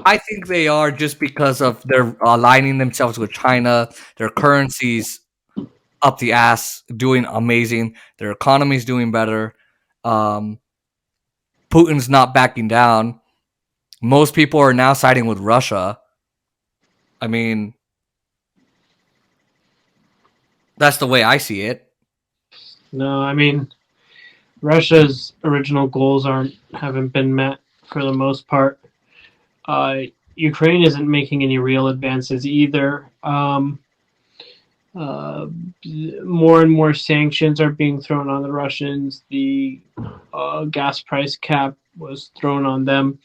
I think they are, just because of their aligning themselves with China, their currencies up the ass, doing amazing. Their economy's doing better. Putin's not backing down. Most people are now siding with Russia. I mean, that's the way I see it. No, I mean, Russia's original goals haven't been met for the most part. Ukraine isn't making any real advances either. More and more sanctions are being thrown on the Russians. The gas price cap was thrown on them.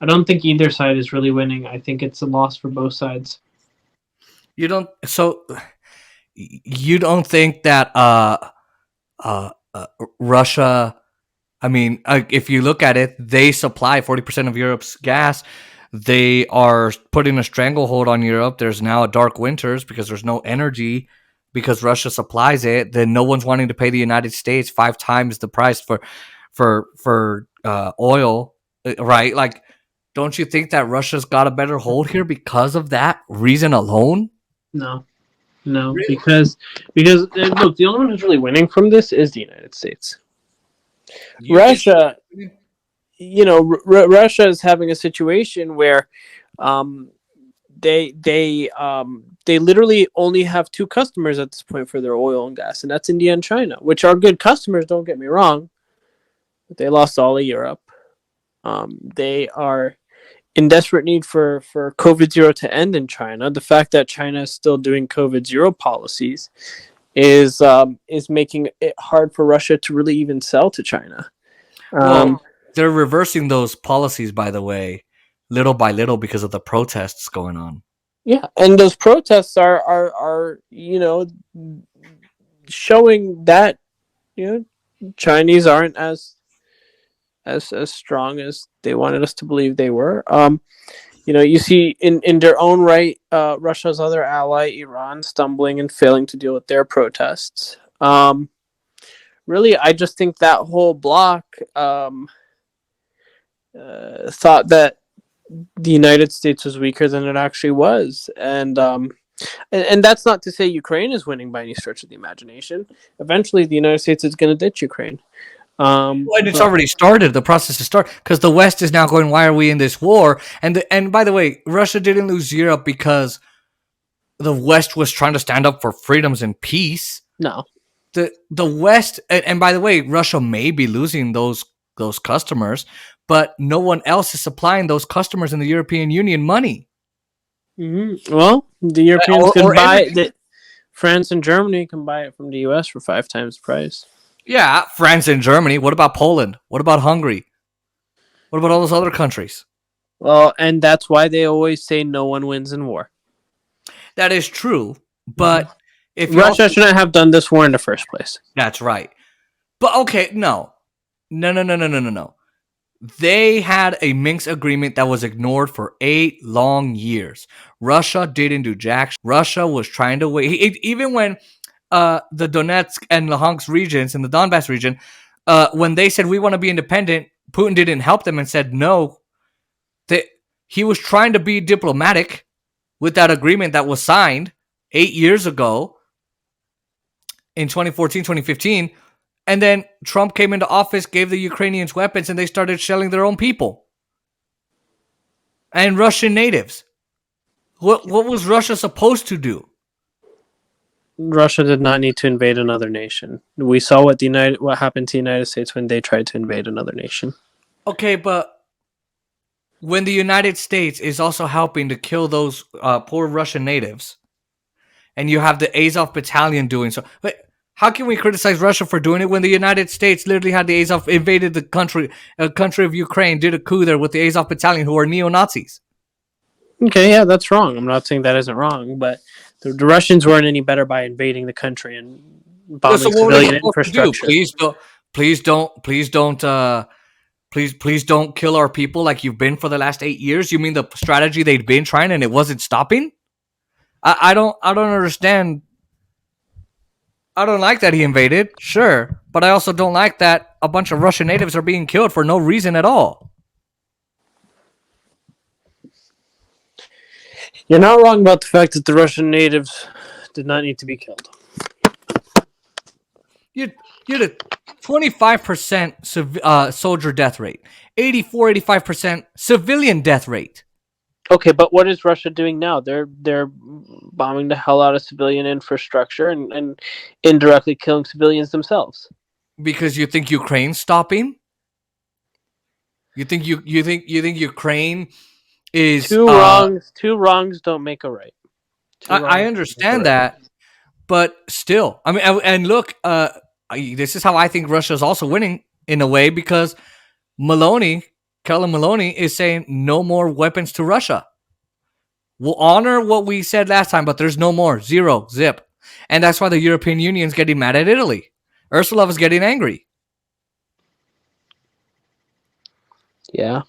I don't think either side is really winning. I think it's a loss for both sides. You don't think that Russia, I mean, if you look at it, they supply 40% of Europe's gas. They are putting a stranglehold on Europe. There's now a dark winters because there's no energy because Russia supplies it. Then no one's wanting to pay the United States 5 times the price for oil, right? Like, don't you think that Russia's got a better hold here because of that reason alone? No, really? because look, the only one who's really winning from this is the United States. Russia, Russia is having a situation where they literally only have two customers at this point for their oil and gas, and that's India and China, which are good customers, don't get me wrong, but they lost all of Europe. They are in desperate need for COVID zero to end in China. The fact that China is still doing COVID zero policies is making it hard for Russia to really even sell to China. Well, they're reversing those policies, by the way, little by little because of the protests going on. Yeah, and those protests are showing that Chinese aren't as strong as they wanted us to believe they were. You see in their own right, Russia's other ally, Iran, stumbling and failing to deal with their protests. Really, I just think that whole bloc thought that the United States was weaker than it actually was, and that's not to say Ukraine is winning by any stretch of the imagination. Eventually, the United States is going to ditch Ukraine. And it's already started. The process has started because the West is now going, why are we in this war? And by the way, Russia didn't lose Europe because the West was trying to stand up for freedoms and peace. No. The West, and by the way, Russia may be losing those customers, but no one else is supplying those customers in the European Union money. Mm-hmm. Well, the Europeans can buy it. France and Germany can buy it from the U.S. for 5 times the price. Yeah, France and Germany. What about Poland? What about Hungary? What about all those other countries? Well, and that's why they always say no one wins in war. That is true, but if Russia shouldn't have done this war in the first place. That's right. But okay, no. They had a Minsk agreement that was ignored for 8 long years. Russia didn't do jack shit. Russia was trying to wait. Even when the Donetsk and Luhansk regions in the Donbass region, when they said we want to be independent, Putin didn't help them and said no. He was trying to be diplomatic with that agreement that was signed 8 years ago in 2014, 2015. And then Trump came into office, gave the Ukrainians weapons, and they started shelling their own people and Russian natives. What was Russia supposed to do? Russia did not need to invade another nation. We saw what happened to the United States when they tried to invade another nation. Okay, but when the United States is also helping to kill those poor Russian natives, and you have the Azov battalion doing so, how can we criticize Russia for doing it when the United States literally had the Azov invaded the country of Ukraine, did a coup there with the Azov battalion, who are neo-Nazis? Okay, yeah, that's wrong. I'm not saying that isn't wrong, but the Russians weren't any better by invading the country and bombing civilian infrastructure. Please don't kill our people like you've been for the last 8 years. You mean the strategy they'd been trying and it wasn't stopping? I don't understand. I don't like that he invaded, sure, but I also don't like that a bunch of Russian natives are being killed for no reason at all. You're not wrong about the fact that the Russian natives did not need to be killed. You had a 25% soldier death rate, 85% civilian death rate. Okay, but what is Russia doing now? They're bombing the hell out of civilian infrastructure and indirectly killing civilians themselves. Because you think Ukraine's stopping? You think Ukraine is two wrongs don't make a right. I understand that, but still, I mean, and look, this is how I think Russia is also winning in a way, because Kellen Maloney is saying no more weapons to Russia. We'll honor what we said last time, but there's no more. Zero. Zip. And that's why the European Union's getting mad at Italy. Ursula is getting angry. Yeah.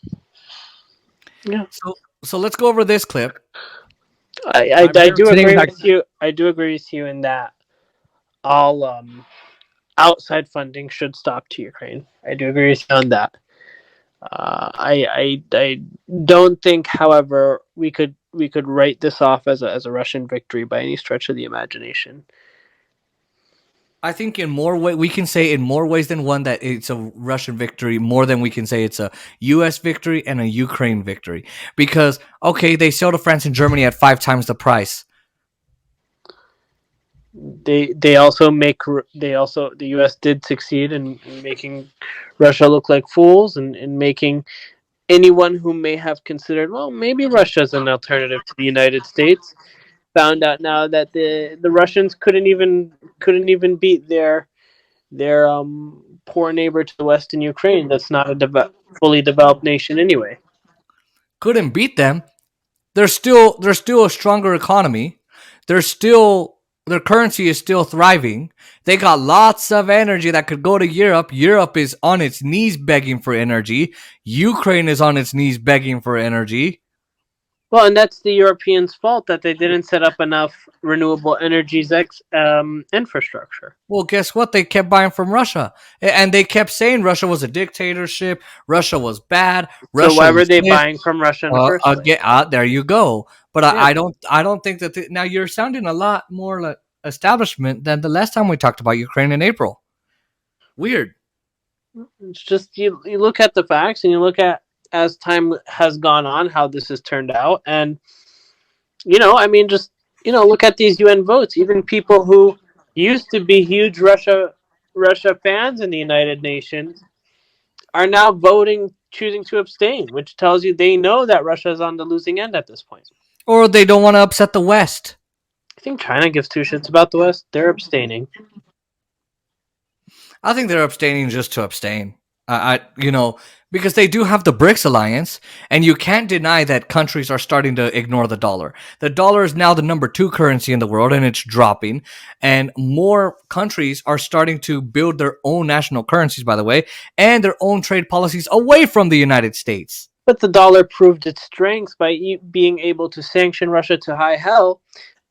So let's go over this clip. I do agree with you. I do agree with you in that all outside funding should stop to Ukraine. I do agree with you on that. I don't think, however, we could write this off as a Russian victory by any stretch of the imagination. I think in more way we can say in more ways than one that it's a Russian victory more than we can say it's a U.S. victory and a Ukraine victory. Because okay, they sell to France and Germany at 5 times the price. They also the U.S. did succeed in making Russia look like fools, and in making anyone who may have considered, well, maybe Russia's an alternative to the United States, found out now that the Russians couldn't even beat their poor neighbor to the west in Ukraine. That's not a fully developed nation anyway. Couldn't beat them. They're still a stronger economy. Their currency is still thriving. They got lots of energy that could go to Europe. Europe is on its knees begging for energy. Ukraine is on its knees begging for energy. Well, and that's the Europeans' fault that they didn't set up enough renewable energies infrastructure. Well, guess what? They kept buying from Russia. And they kept saying Russia was a dictatorship. Russia was bad. Russia so why were they buying from Russia in the first place? There you go. But yeah. I don't think that... now, you're sounding a lot more like establishment than the last time we talked about Ukraine in April. Weird. It's just you look at the facts and you look at, as time has gone on, how this has turned out. And, look at these UN votes. Even people who used to be huge Russia fans in the United Nations are now choosing to abstain, which tells you they know that Russia is on the losing end at this point. Or they don't want to upset the West. I think China gives 2 shits about the West. They're abstaining. I think they're abstaining just to abstain. Because they do have the BRICS alliance, and you can't deny that countries are starting to ignore the dollar. The dollar is now the number 2 currency in the world, and it's dropping. And more countries are starting to build their own national currencies, by the way, and their own trade policies away from the United States. But the dollar proved its strength by being able to sanction Russia to high hell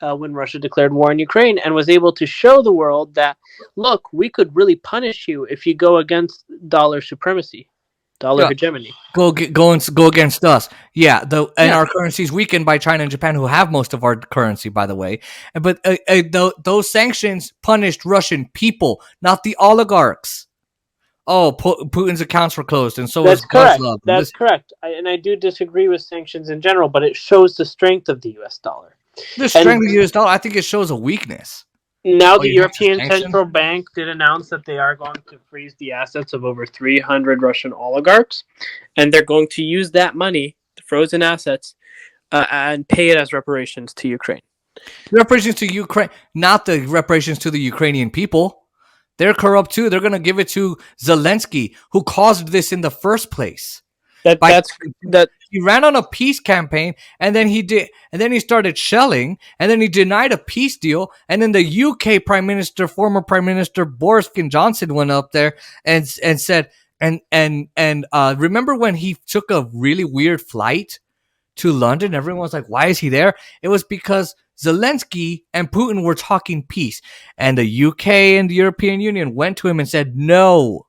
when Russia declared war in Ukraine, and was able to show the world that, look, we could really punish you if you go against dollar supremacy. Dollar hegemony. Go against us. Yeah, our currency is weakened by China and Japan, who have most of our currency, by the way. But those sanctions punished Russian people, not the oligarchs. Oh, Putin's accounts were closed, and so was Gazlov. That's correct. I do disagree with sanctions in general, but it shows the strength of the U.S. dollar. The strength of the U.S. dollar, I think it shows a weakness. Now the European Central Bank did announce that they are going to freeze the assets of over 300 Russian oligarchs, and they're going to use that money, the frozen assets, and pay it as reparations to Ukraine. Reparations to Ukraine, not the reparations to the Ukrainian people. They're corrupt too. They're going to give it to Zelensky, who caused this in the first place. He ran on a peace campaign, and then he started shelling, and then he denied a peace deal, and then the UK former Prime Minister Boris Johnson went up there and said, remember when he took a really weird flight to London? Everyone was like, why is he there? It was because Zelensky and Putin were talking peace, and the UK and the European Union went to him and said no.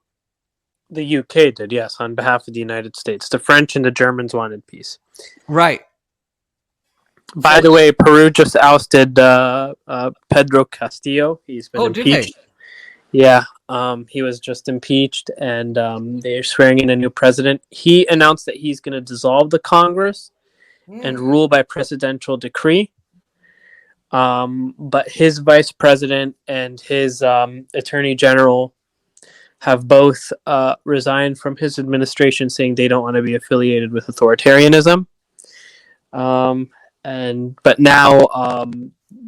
The UK did, yes, on behalf of the United States. The French and the Germans wanted peace. Right. By the way, Peru just ousted Pedro Castillo. He's been impeached. Yeah, he was just impeached, and they're swearing in a new president. He announced that he's going to dissolve the Congress and rule by presidential decree. But his vice president and his attorney general have both resigned from his administration, saying they don't want to be affiliated with authoritarianism. But now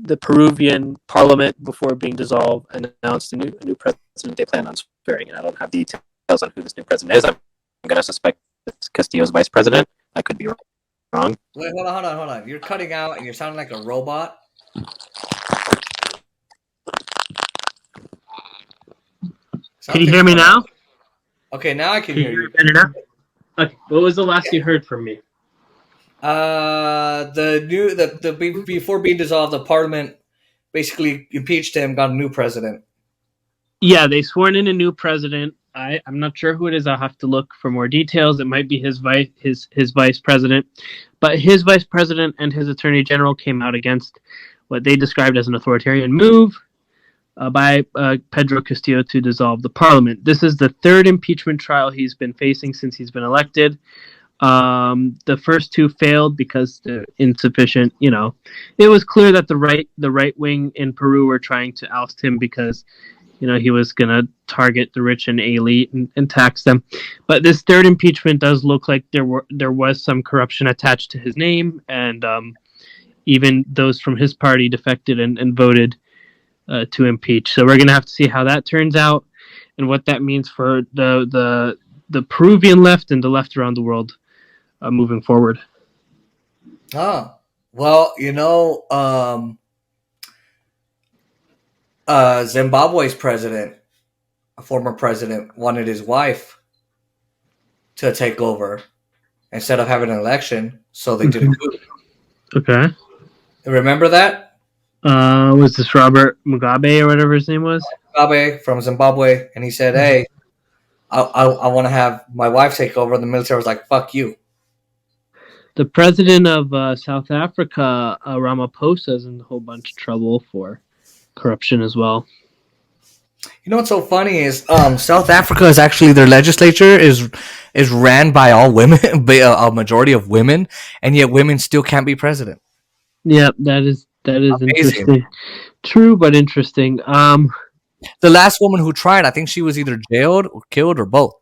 the Peruvian parliament, before being dissolved, announced a new president they plan on swearing. And I don't have details on who this new president is. I'm going to suspect it's Castillo's vice president. I could be wrong. Wait, hold on. You're cutting out and you're sounding like a robot. Can you hear me now? Okay, now I can hear you. Better now? Okay. What was the last you heard from me? Before being dissolved, the parliament basically impeached him, got a new president. Yeah, they sworn in a new president. I'm not sure who it is. I'll have to look for more details. It might be his vice president, but his vice president and his attorney general came out against what they described as an authoritarian move by Pedro Castillo to dissolve the parliament. This is the third impeachment trial he's been facing since he's been elected. The first two failed because they're insufficient. It was clear that the right wing in Peru were trying to oust him because he was going to target the rich and elite and tax them. But this third impeachment does look like there was some corruption attached to his name, and even those from his party defected and voted to impeach. So we're going to have to see how that turns out and what that means for the Peruvian left and the left around the world moving forward. Well, Zimbabwe's former president, wanted his wife to take over instead of having an election, so they did a coup. Okay. Remember that? Was this Robert Mugabe or whatever his name was? Mugabe from Zimbabwe, and he said, "Hey, I want to have my wife take over." And the military was like, "Fuck you." The president of South Africa, Ramaphosa, is in a whole bunch of trouble for corruption as well. You know what's so funny is South Africa is actually, their legislature is ran by all women, a majority of women, and yet women still can't be president. Yeah, that is amazing. Interesting. True, but interesting. The last woman who tried, I think she was either jailed or killed or both.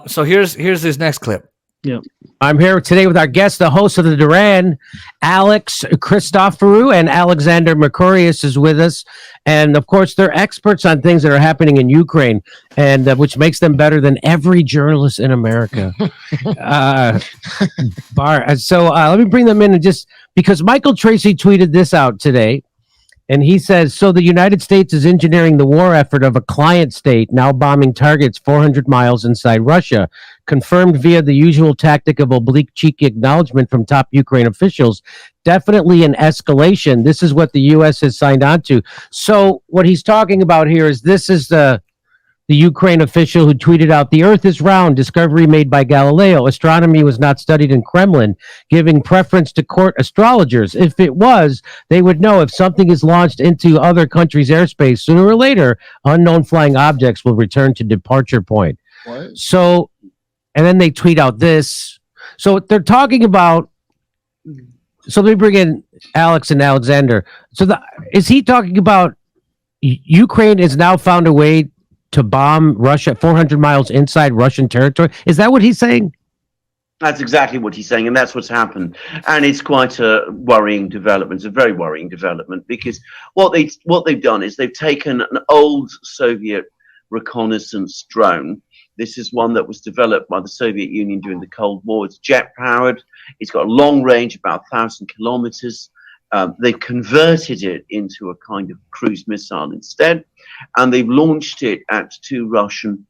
So here's this next clip. Yep. I'm here today with our guest, the host of the Duran, Alex Christoforou, and Alexander Mercurius is with us. And of course, they're experts on things that are happening in Ukraine, and which makes them better than every journalist in America. So let me bring them in, and just because Michael Tracy tweeted this out today. And he says, so the United States is engineering the war effort of a client state, now bombing targets 400 miles inside Russia, confirmed via the usual tactic of oblique cheeky acknowledgement from top Ukraine officials. Definitely an escalation. This is what the U.S. has signed on to. So what he's talking about here is this is the Ukraine official who tweeted out, the Earth is round, discovery made by Galileo. Astronomy was not studied in Kremlin, giving preference to court astrologers. If it was, they would know if something is launched into other countries' airspace, sooner or later, unknown flying objects will return to departure point. What? So, and then they tweet out this. So they're talking about, so let me bring in Alex and Alexander. So is he talking about Ukraine has now found a way to bomb Russia 400 miles inside Russian territory? Is that what he's saying? That's exactly what he's saying, and that's what's happened. And it's quite a worrying development. It's a very worrying development, because what they've done is they've taken an old Soviet reconnaissance drone. This is one that was developed by the Soviet Union during the Cold War. It's jet-powered. It's got a long range, about 1,000 kilometers. They've converted it into a kind of cruise missile instead, and they've launched it at 2 Russian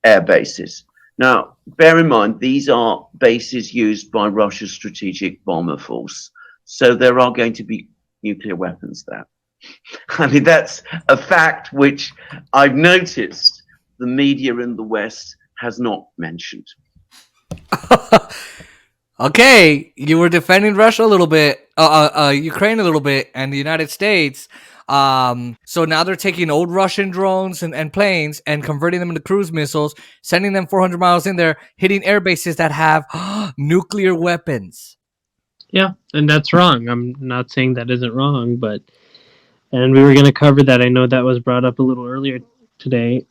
air bases. Now, bear in mind, these are bases used by Russia's strategic bomber force, so there are going to be nuclear weapons there. I mean, that's a fact which I've noticed the media in the West has not mentioned. Okay, you were defending Russia a little bit, Ukraine a little bit, and the United States. So now they're taking old Russian drones and planes and converting them into cruise missiles, sending them 400 miles in there, hitting air bases that have nuclear weapons. Yeah, and that's wrong. I'm not saying that isn't wrong, and we were going to cover that. I know that was brought up a little earlier today.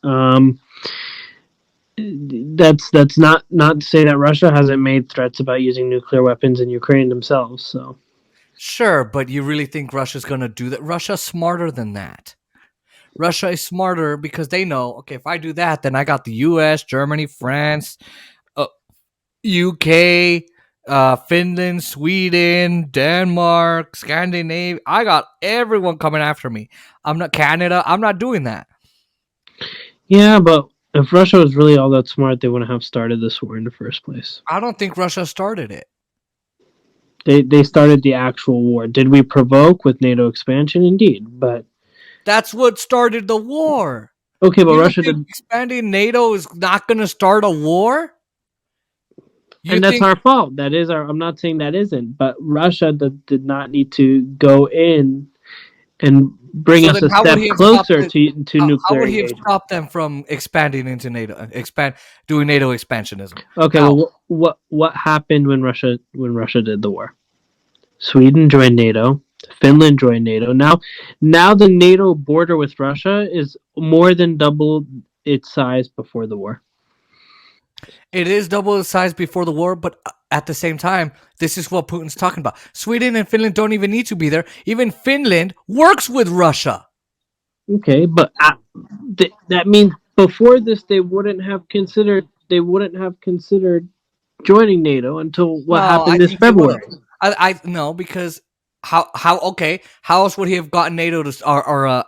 That's not to say that Russia hasn't made threats about using nuclear weapons in Ukraine themselves. So, sure, but you really think Russia's going to do that? Russia's smarter than that. Russia is smarter because they know, okay, if I do that, then I got the U.S., Germany, France, UK, Finland, Sweden, Denmark, Scandinavia. I got everyone coming after me. I'm not Canada. I'm not doing that. Yeah, but if Russia was really all that smart, they wouldn't have started this war in the first place. I don't think Russia started it. They started the actual war. Did we provoke with NATO expansion? Indeed, but That's what started the war. Okay, but Russia did expanding NATO is not going to start a war. And that's our fault. That is our. I'm not saying that isn't, but Russia did not need to go in and bring us a step closer to nuclear. How would he have stopped them from expanding into NATO? Doing NATO expansionism. Okay, well, what happened when Russia did the war? Sweden joined NATO. Finland joined NATO. Now the NATO border with Russia is more than double its size before the war. It is double its size before the war, but at the same time, this is what Putin's talking about. Sweden and Finland don't even need to be there. Even Finland works with Russia. Okay, but that means before this, they wouldn't have considered joining NATO until what happened this February. I no, because how else would he have gotten NATO to or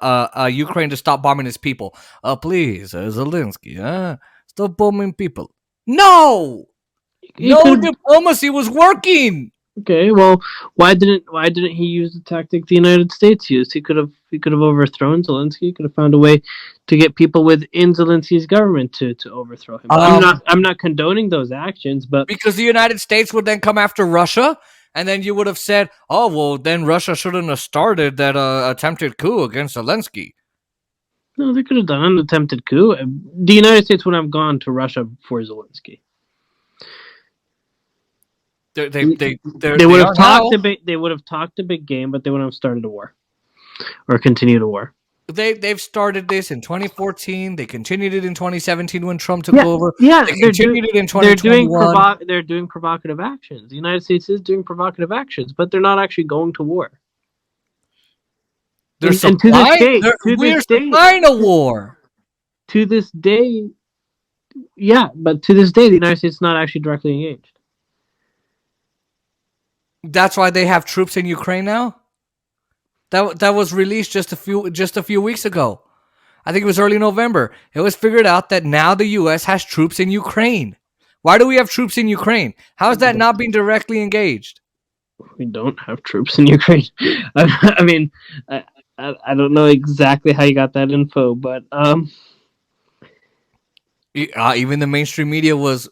Ukraine to stop bombing his people? Please, Zelensky, stop bombing people. No diplomacy was working. Okay, well, why didn't he use the tactic the United States used? He could have overthrown Zelensky. He could have found a way to get people within Zelensky's government to overthrow him. I'm not condoning those actions, but because the United States would then come after Russia, and then you would have said, "Oh, well, then Russia shouldn't have started that attempted coup against Zelensky." No, they could have done an attempted coup. The United States would have gone to Russia for Zelensky. They would have talked a bit. They would have talked a big game, but they wouldn't have started a war or continued a war. They've started this in 2014. They continued it in 2017 when Trump took over. Yeah, they continued it in 2021. They're doing provocative actions. The United States is doing provocative actions, but they're not actually going to war. We're supplying a war. To this day, yeah, but to this day, the United States is not actually directly engaged. That's why they have troops in Ukraine now. That was released just a few weeks ago. I think it was early November. It was figured out that now the U.S. has troops in Ukraine. Why do we have troops in Ukraine? How is that not being directly engaged? We don't have troops in Ukraine. I mean, I don't know exactly how you got that info, but even the mainstream media was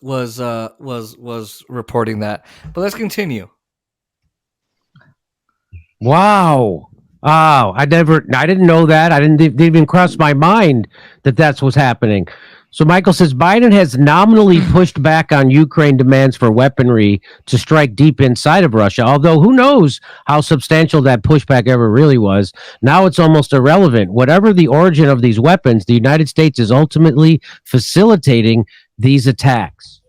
reporting that. But let's continue. Wow. Oh, I didn't know that. Didn't even cross my mind that that's what's happening. So Michael says Biden has nominally pushed back on Ukraine demands for weaponry to strike deep inside of Russia, although who knows how substantial that pushback ever really was. Now it's almost irrelevant. Whatever the origin of these weapons, the United States is ultimately facilitating these attacks.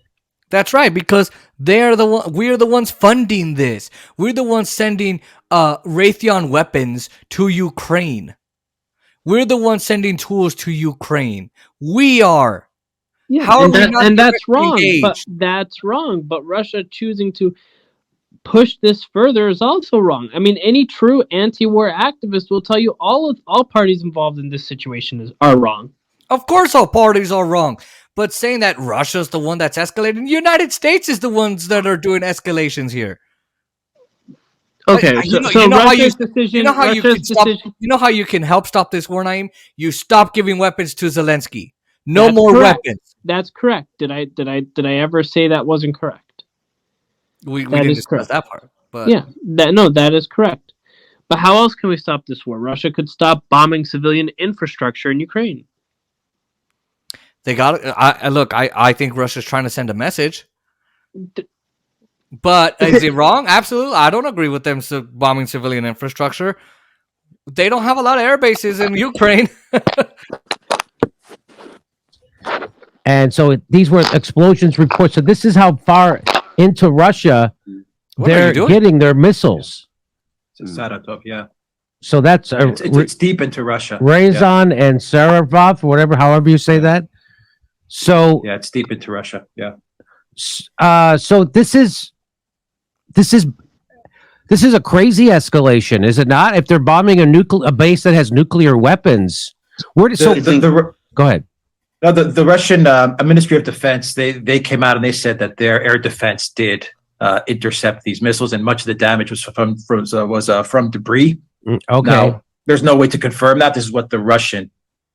That's right, because we're the ones funding this. We're the ones sending Raytheon weapons to Ukraine. We're the ones sending tools to Ukraine. We are. Yeah, how are we not and that's wrong. But that's wrong. But Russia choosing to push this further is also wrong. I mean, any true anti-war activist will tell you all parties involved in this situation are wrong. Of course, all parties are wrong. But saying that Russia's the one that's escalating, the United States is the ones that are doing escalations here. Okay, you know how you can help stop this war, Naim? You stop giving weapons to Zelensky. That's more correct. Weapons. That's correct. Did I ever say that wasn't correct? We didn't discuss that part. But yeah, that is correct. But how else can we stop this war? Russia could stop bombing civilian infrastructure in Ukraine. They got. I think Russia's trying to send a message. But is it wrong? Absolutely. I don't agree with them bombing civilian infrastructure. They don't have a lot of air bases in Ukraine. And so these were explosions reports. So this is how far into Russia they're getting their missiles. It's Saratov, yeah. So that's it's deep into Russia. Ryazan and Saratov, however you say that. So yeah, it's deep into Russia. Yeah. So this is a crazy escalation, is it not? If they're bombing a base that has nuclear weapons, go ahead. No, the Russian Ministry of Defense they came out and they said that their air defense did intercept these missiles, and much of the damage was from debris. Okay. there's no way to confirm that. This is what the Russian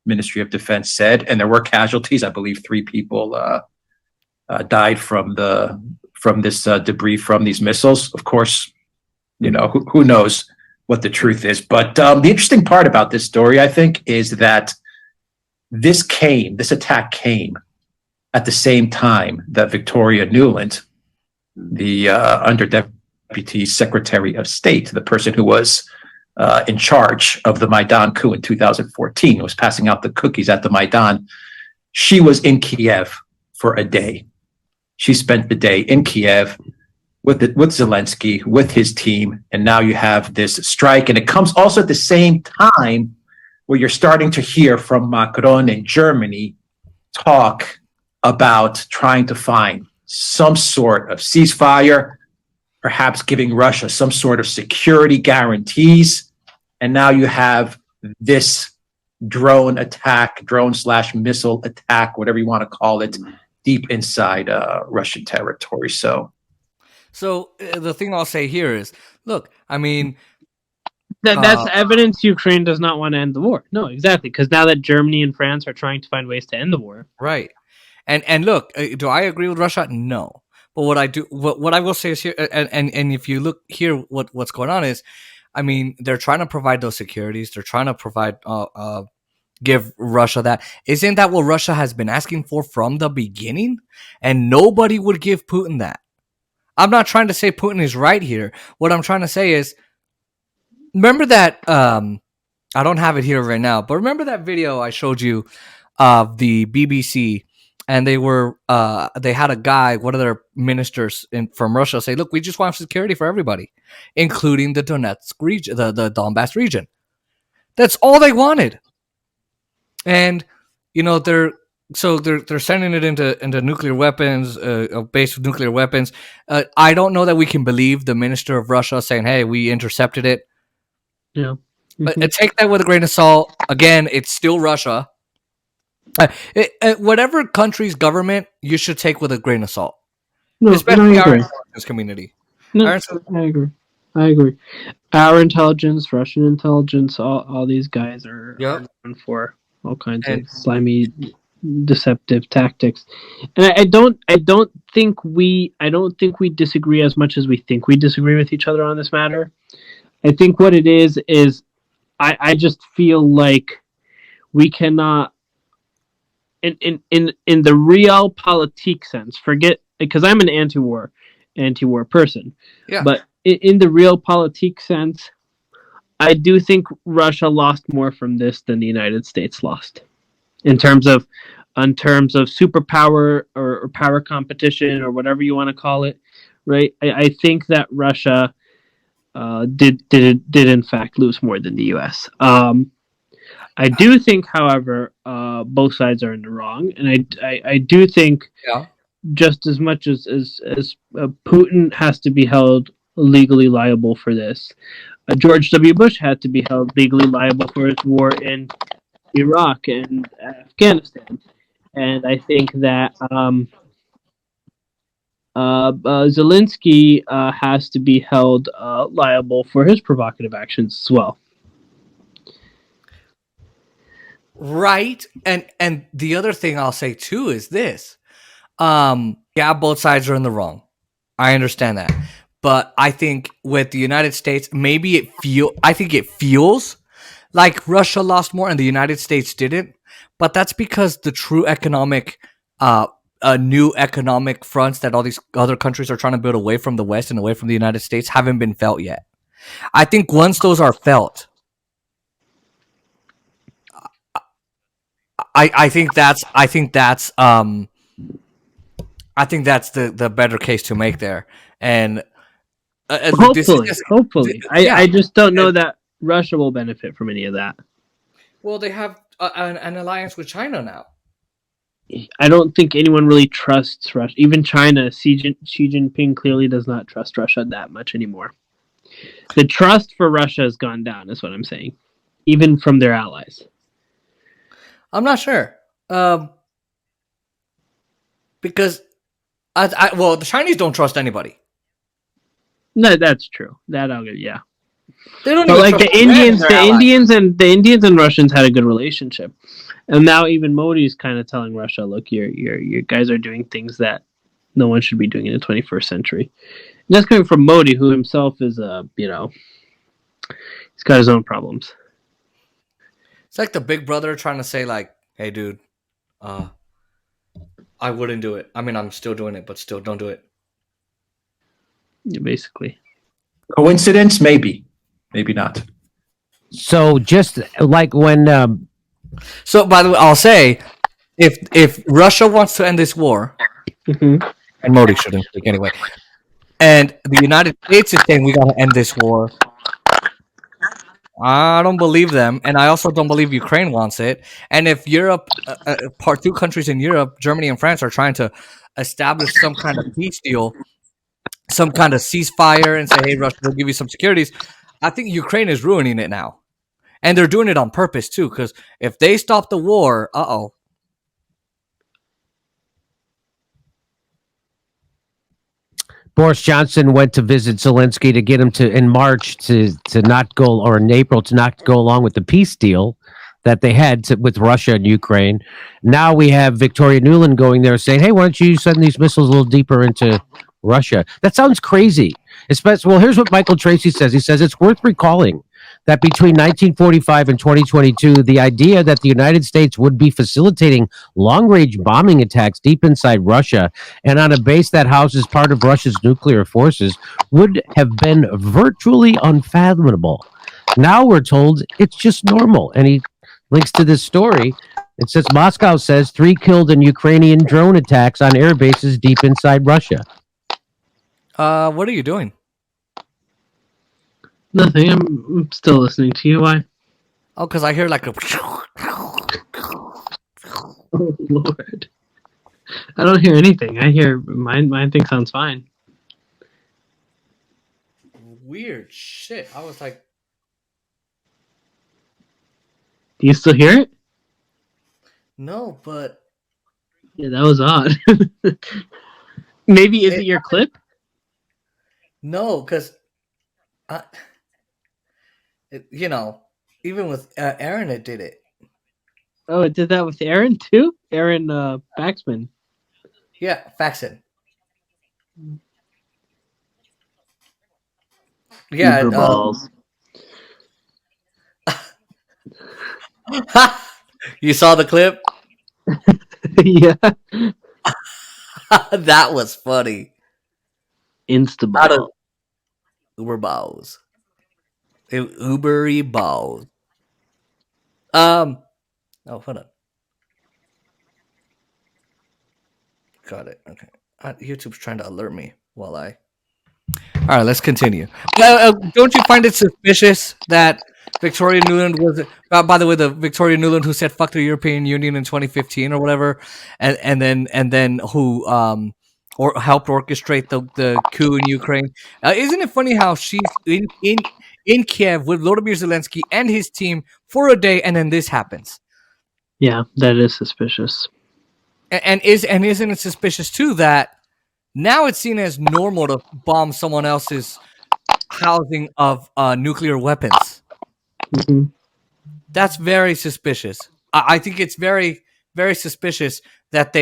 Ministry of Defense said, and there were casualties. I believe 3 people died from this debris from these missiles. Of course, who knows what the truth is. But the interesting part about this story, I think, is that this attack came at the same time that Victoria Nuland, the Under Deputy Secretary of State, the person who was in charge of the Maidan coup in 2014, was passing out the cookies at the Maidan. She was in Kiev for a day. She spent the day in Kiev with Zelensky, with his team, and now you have this strike. And it comes also at the same time where you're starting to hear from Macron in Germany talk about trying to find some sort of ceasefire, perhaps giving Russia some sort of security guarantees. And now you have this drone / missile attack, whatever you want to call it, deep inside Russian territory. So the thing I'll say here is, look, I mean, that's evidence Ukraine does not want to end the war. No, exactly, because now that Germany and France are trying to find ways to end the war, right? And look, do I agree with Russia? No. But what I will say is here, and if you look here, what's going on is, I mean, they're trying to provide those securities. They're trying to provide, give Russia that. Isn't that what Russia has been asking for from the beginning? And nobody would give Putin that. I'm not trying to say Putin is right here. What I'm trying to say is, remember that, I don't have it here right now, but remember that video I showed you of the BBC, and they had a guy, one of their ministers from Russia, say, look, we just want security for everybody, including the Donetsk region, the Donbass region. That's all they wanted. And, they're sending it into nuclear weapons, based with nuclear weapons. I don't know that we can believe the minister of Russia saying, hey, we intercepted it. Yeah. Mm-hmm. But take that with a grain of salt. Again, it's still Russia. Whatever country's government, you should take with a grain of salt. Especially our intelligence community. I agree. Our intelligence, Russian intelligence, all these guys are known for all kinds of slimy, deceptive tactics. And I don't think we disagree as much as we think we disagree with each other on this matter. I think what it is I just feel like we cannot, in the realpolitik sense, forget, because I'm an anti-war person. Yeah. But in the realpolitik sense, I do think Russia lost more from this than the United States lost, in terms of superpower or power competition or whatever you want to call it. Right. I think that Russia did in fact lose more than the U.S. I do think, however, both sides are in the wrong, and I do think just as much as Putin has to be held legally liable for this, George W. Bush had to be held legally liable for his war in Iraq and Afghanistan, and I think that Zelensky has to be held liable for his provocative actions as well. Right. And the other thing I'll say too is this. Both sides are in the wrong. I understand that. But I think with the United States, maybe it feels like Russia lost more and the United States didn't. But that's because the true economic new economic fronts that all these other countries are trying to build away from the West and away from the United States haven't been felt yet. I think once those are felt, I think that's the better case to make there. And hopefully. I just don't know that Russia will benefit from any of that. Well, they have an alliance with China now. I don't think anyone really trusts Russia. Even China, Xi Jinping clearly does not trust Russia that much anymore. The trust for Russia has gone down, is what I'm saying, even from their allies. I'm not sure. Because, the Chinese don't trust anybody. No, that's true. That I'll give, yeah. They don't but even like trust the Indians and Russians had a good relationship, and now even Modi's kind of telling Russia, look, you guys are doing things that no one should be doing in the 21st century. And that's coming from Modi, who himself is he's got his own problems. It's like the big brother trying to say like, hey dude, I wouldn't do it. I mean, I'm still doing it, but still don't do it. Yeah, basically. Coincidence? Maybe not. So just like when So by the way, I'll say if Russia wants to end this war, and Modi shouldn't speak anyway, and the United States is saying we gotta end this war, I don't believe them, and I also don't believe Ukraine wants it. And if Europe, two countries in Europe, Germany and France, are trying to establish some kind of peace deal, some kind of ceasefire, and say, "Hey, Russia, we'll give you some securities," I think Ukraine is ruining it now, and they're doing it on purpose too. Because if they stop the war, Boris Johnson went to visit Zelensky to get him to in March to not go, or in April to not go along with the peace deal that they had with Russia and Ukraine. Now we have Victoria Nuland going there saying, "Hey, why don't you send these missiles a little deeper into Russia?" That sounds crazy. Well, here's what Michael Tracy says. He says it's worth recalling that between 1945 and 2022, the idea that the United States would be facilitating long-range bombing attacks deep inside Russia and on a base that houses part of Russia's nuclear forces would have been virtually unfathomable. Now we're told it's just normal. And he links to this story. It says Moscow says 3 killed in Ukrainian drone attacks on air bases deep inside Russia. what are you doing? Nothing. I'm still listening to you. Why? Oh, because I hear like a. Oh Lord! I don't hear anything. I hear mine thing sounds fine. Weird shit. I was like, do you still hear it? No, but yeah, that was odd. Maybe is it your clip? No, because even with Aaron, it did it. Oh, it did that with Aaron too. Aaron Faxman. Yeah, Faxon. Yeah, balls. You saw the clip? Yeah. That was funny. Instaball. Uber balls. Ubery balls. Oh, hold on. Got it. Okay. YouTube's trying to alert me while I. All right, let's continue. Don't you find it suspicious that Victoria Nuland was? By the way, the Victoria Nuland who said "fuck the European Union" in 2015 or whatever, and then who or helped orchestrate the coup in Ukraine. Isn't it funny how she's in Kiev with Volodymyr Zelensky and his team for a day, and then this happens? Yeah, that is suspicious. And isn't it suspicious too that now it's seen as normal to bomb someone else's housing of nuclear weapons? Mm-hmm. That's very suspicious. I think it's very, very suspicious that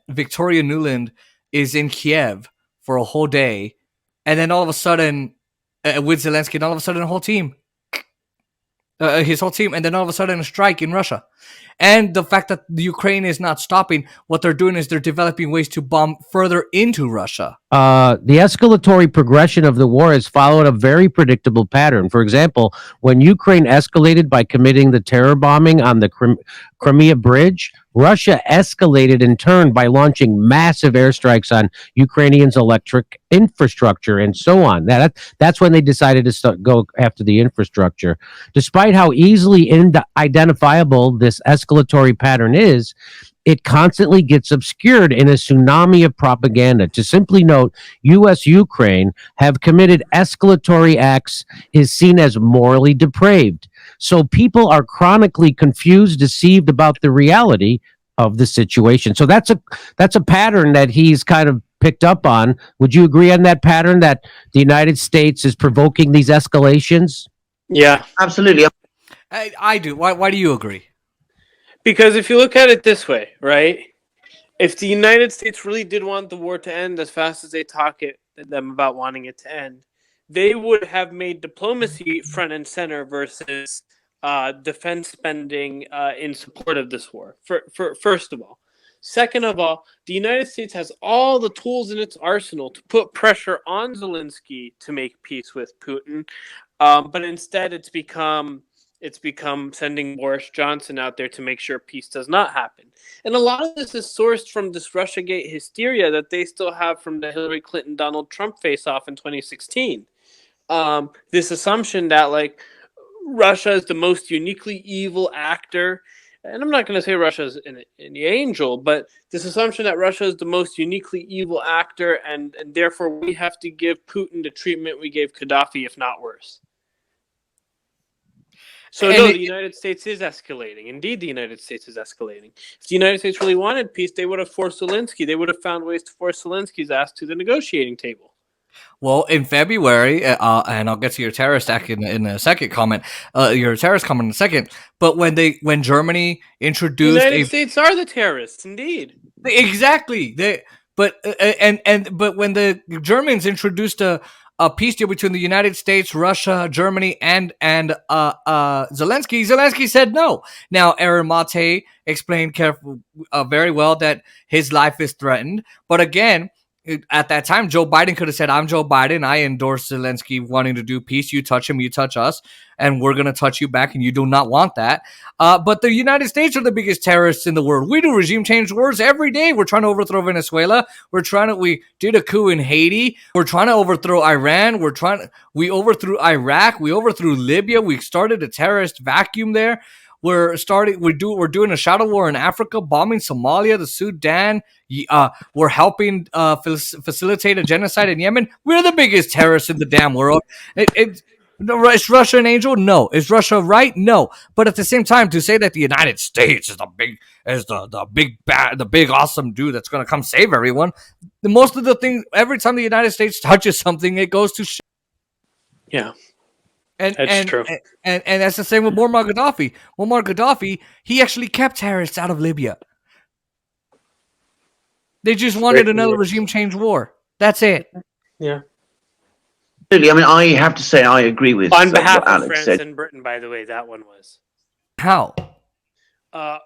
Victoria Nuland is in Kiev for a whole day, and then all of a sudden with Zelensky, and all of a sudden his whole team, and then all of a sudden a strike in Russia. And the fact that the Ukraine is not stopping, what they're doing is they're developing ways to bomb further into Russia. The escalatory progression of the war has followed a very predictable pattern. For example, when Ukraine escalated by committing the terror bombing on the Crimea Bridge, Russia escalated in turn by launching massive airstrikes on Ukrainians' electric infrastructure and so on. That's when they decided to go after the infrastructure. Despite how easily identifiable this escalatory pattern is, it constantly gets obscured in a tsunami of propaganda. To simply note, U.S.-Ukraine have committed escalatory acts is seen as morally depraved. So people are chronically confused, deceived about the reality of the situation. So that's a pattern that he's kind of picked up on. Would you agree on that pattern that the United States is provoking these escalations? Yeah, absolutely. I do. Why do you agree? Because if you look at it this way, right? If the United States really did want the war to end as fast as they talk it them about wanting it to end, they would have made diplomacy front and center versus defense spending in support of this war. First of all. Second of all, the United States has all the tools in its arsenal to put pressure on Zelensky to make peace with Putin, but instead it's become sending Boris Johnson out there to make sure peace does not happen. And a lot of this is sourced from this Russiagate hysteria that they still have from the Hillary Clinton Donald Trump face-off in 2016. This assumption that like Russia is the most uniquely evil actor. And I'm not going to say Russia's an angel, but this assumption that Russia is the most uniquely evil actor, and therefore we have to give Putin the treatment we gave Gaddafi, if not worse. So no, the United States is escalating. Indeed, the United States is escalating. If the United States really wanted peace, they would have forced Zelensky. They would have found ways to force Zelensky's ass to the negotiating table. Well, in February, and I'll get to your terrorist act in a second comment, your terrorist comment in a second. But when Germany introduced, the United States are the terrorists, indeed. Exactly. But when the Germans introduced a peace deal between the United States, Russia, Germany, and Zelensky said no. Now, Aaron Mate explained very well that his life is threatened. But again, at that time, Joe Biden could have said, I'm Joe Biden. I endorse Zelensky wanting to do peace. You touch him, you touch us, and we're going to touch you back, and you do not want that. But the United States are the biggest terrorists in the world. We do regime change wars every day. We're trying to overthrow Venezuela. We did a coup in Haiti. We're trying to overthrow Iran. We overthrew Iraq. We overthrew Libya. We started a terrorist vacuum there. We're doing a shadow war in Africa, bombing Somalia, the Sudan. We're helping facilitate a genocide in Yemen. We're the biggest terrorists in the damn world. Is Russia an angel? No. Is Russia right? No. But at the same time, to say that the United States is the big awesome dude that's going to come save everyone, most of the things, every time the United States touches something, it goes to shit. Yeah. That's true. And that's the same with Muammar Gaddafi. Muammar Gaddafi, he actually kept terrorists out of Libya. They just wanted another regime change war. That's it. Yeah. I mean, I have to say I agree with on behalf of Alex France and Britain, by the way, that one was. How?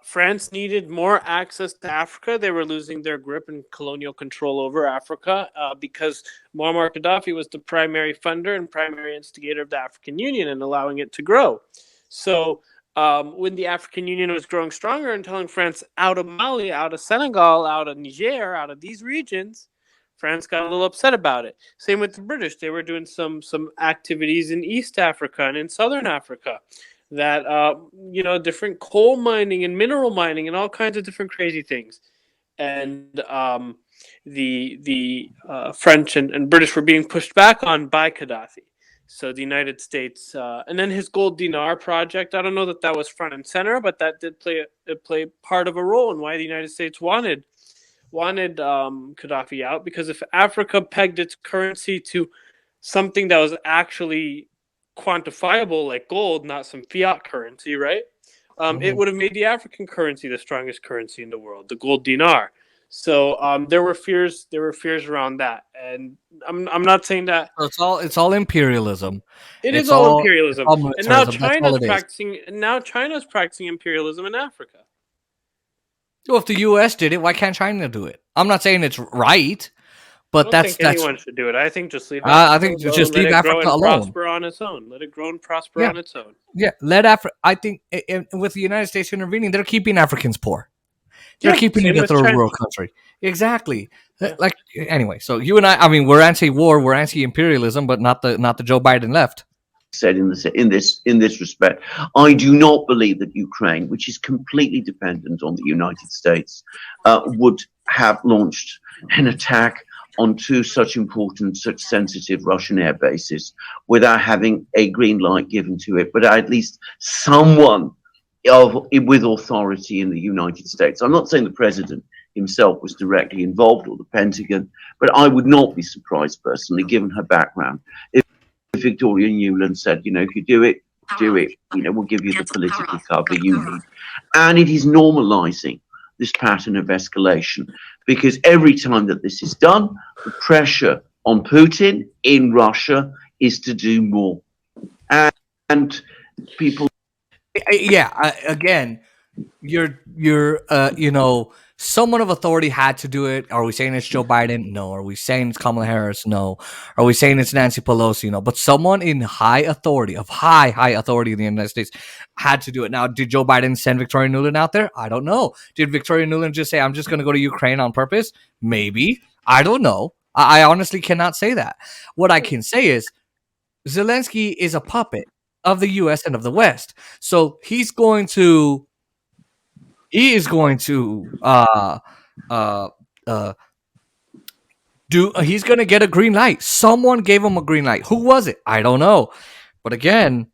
France needed more access to Africa. They were losing their grip and colonial control over Africa because Muammar Gaddafi was the primary funder and primary instigator of the African Union and allowing it to grow. So when the African Union was growing stronger and telling France out of Mali, out of Senegal, out of Niger, out of these regions, France got a little upset about it. Same with the British. They were doing some activities in East Africa and in Southern Africa. That different coal mining and mineral mining and all kinds of different crazy things, and the French and British were being pushed back on by Gaddafi. So the United States, and then his gold dinar project. I don't know that was front and center, but that did play part of a role in why the United States wanted Gaddafi out, because if Africa pegged its currency to something that was actually quantifiable like gold, not some fiat currency, right? It would have made the African currency the strongest currency in the world, the gold dinar. So there were fears around that, and I'm not saying that it's all imperialism. It's all imperialism, and now China's practicing imperialism in Africa. Well, if the U.S. did it, why can't China do it? I'm not saying it's right. But I don't think anyone should do it. I think just leave. I think just leave Africa alone. Prosper on its own. Let it grow and prosper on its own. Yeah, let Africa. I think with the United States intervening, they're keeping Africans poor. They're keeping it a third world country. Exactly. Yeah. Like anyway, so you and I mean, we're anti-war, we're anti-imperialism, but not the Joe Biden left. Said in this respect, I do not believe that Ukraine, which is completely dependent on the United States, would have launched an attack on two such important, such sensitive Russian air bases without having a green light given to it, but at least someone with authority in the United States. I'm not saying the president himself was directly involved or the Pentagon, but I would not be surprised personally, given her background, if Victoria Nuland said, if you do it, do it. We'll give you the political cover you need. And it is normalizing this pattern of escalation, because every time that this is done, the pressure on Putin in Russia is to do more. And people... Again, someone of authority had to do it. Are we saying it's Joe Biden? No. Are we saying it's Kamala Harris? No. Are we saying it's Nancy Pelosi? No. But someone in high authority in the United States had to do it. Now, did Joe Biden send Victoria Nuland out there? I don't know. Did Victoria Nuland just say, I'm just going to go to Ukraine on purpose? Maybe. I don't know. I honestly cannot say that. What I can say is Zelensky is a puppet of the U.S. and of the West. So he's going to he's going to get a green light. Someone gave him a green light. Who was it? I don't know. But again,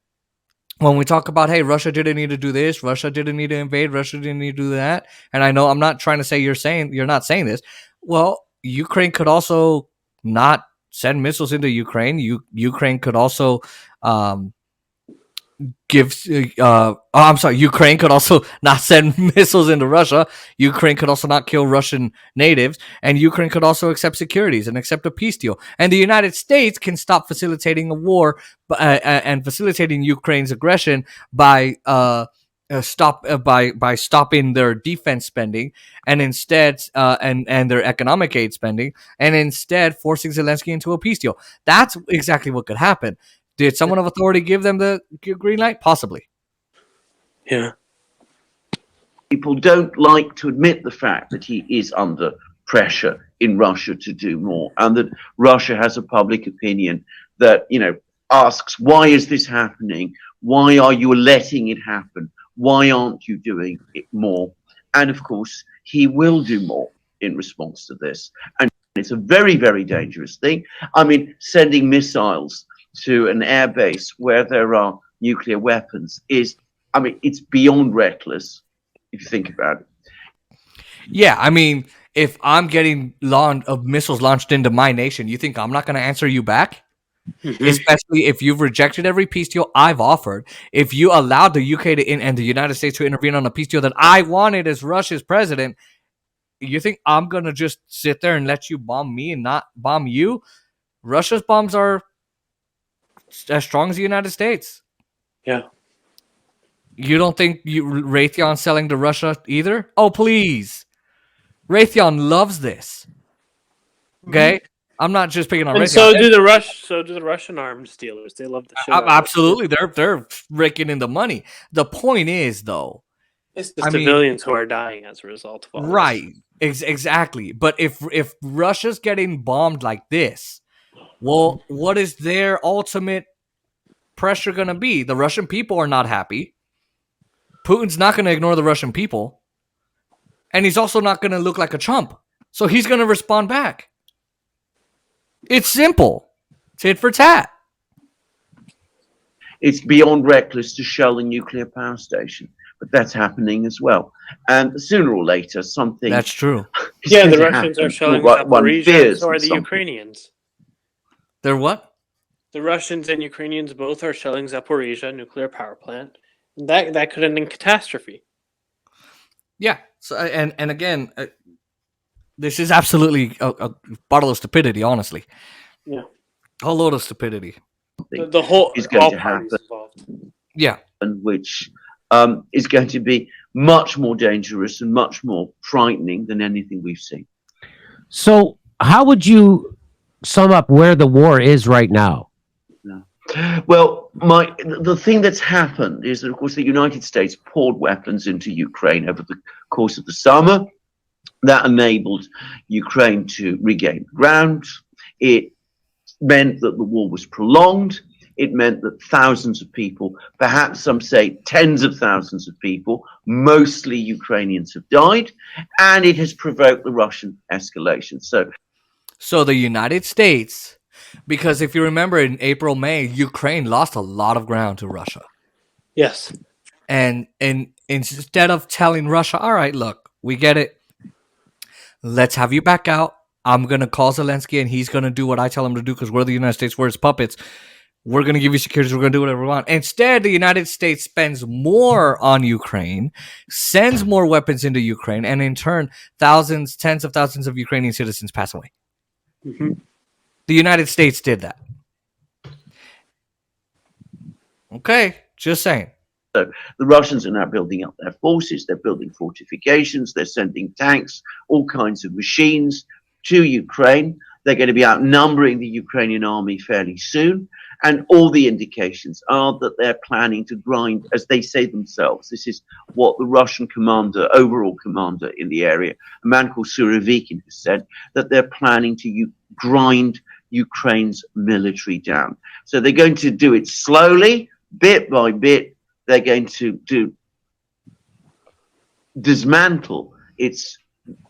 when we talk about, hey, Russia didn't need to do this, Russia didn't need to invade, Russia didn't need to do that, and I know I'm not trying to say you're not saying this. Well, Ukraine could also not send missiles into Ukraine. Ukraine could also Ukraine could also not send missiles into Russia. Ukraine could also not kill Russian natives, and Ukraine could also accept securities and accept a peace deal. And the United States can stop facilitating a war and facilitating Ukraine's aggression by stopping their defense spending and instead and their economic aid spending, and instead forcing Zelensky into a peace deal. That's exactly what could happen. Did someone of authority give them the green light? Possibly. Yeah. People don't like to admit the fact that he is under pressure in Russia to do more, and that Russia has a public opinion that, asks, why is this happening? Why are you letting it happen? Why aren't you doing it more? And of course, he will do more in response to this. And it's a very, very dangerous thing. I mean, sending missiles to an airbase where there are nuclear weapons it's beyond reckless if you think about it. Yeah, I mean, if I'm getting missiles launched into my nation, you think I'm not going to answer you back? Especially if you've rejected every peace deal I've offered. If you allowed the UK and the United States to intervene on a peace deal that I wanted as Russia's president, you think I'm going to just sit there and let you bomb me and not bomb you? Russia's bombs are as strong as the United States. Yeah. You don't think Raytheon's selling to Russia either? Oh, please. Raytheon loves this. Okay? I'm not just picking on and Raytheon. So do the Russian arms dealers. They love the shit. Absolutely. They're raking in the money. The point is, though, it's the civilians who are dying as a result of all right. This. Exactly. But if Russia's getting bombed like this, well, what is their ultimate pressure going to be? The Russian people are not happy. Putin's not going to ignore the Russian people. And he's also not going to look like a chump. So he's going to respond back. It's simple. Tit for tat. It's beyond reckless to shell a nuclear power station. But that's happening as well. And sooner or later, something... That's true. Yeah, the Russians are shelling Zaporizhia, so are the Ukrainians. They're what? The Russians and Ukrainians both are shelling Zaporizhia nuclear power plant. That could end in catastrophe. Yeah. So and again, this is absolutely a bottle of stupidity. Honestly. Yeah. A whole load of stupidity. The whole is going to happen. Yeah. Which is going to be much more dangerous and much more frightening than anything we've seen. So, how would you sum up where the war is right now? Well, the thing that's happened is that, of course, the United States poured weapons into Ukraine over the course of the summer. That enabled Ukraine to regain ground. It meant that the war was prolonged. It meant that thousands of people, perhaps some say tens of thousands of people, mostly Ukrainians, have died, and it has provoked the Russian escalation. So the United States, because if you remember in April, May, Ukraine lost a lot of ground to Russia. Yes. And instead of telling Russia, all right, look, we get it. Let's have you back out. I'm going to call Zelensky and he's going to do what I tell him to do because we're the United States, we're his puppets. we're going to give you security, we're going to do whatever we want. Instead, the United States spends more on Ukraine, sends more weapons into Ukraine, and in turn, tens of thousands of Ukrainian citizens pass away. Mm-hmm. The United States did that. Okay, just saying. So the Russians are now building up their forces. They're building fortifications. They're sending tanks, all kinds of machines to Ukraine. They're going to be outnumbering the Ukrainian army fairly soon. And all the indications are that they're planning to grind, as they say themselves. This is what the Russian overall commander in the area, a man called Surovikin, has said, that they're planning to grind Ukraine's military down. So they're going to do it slowly, bit by bit. They're going to dismantle its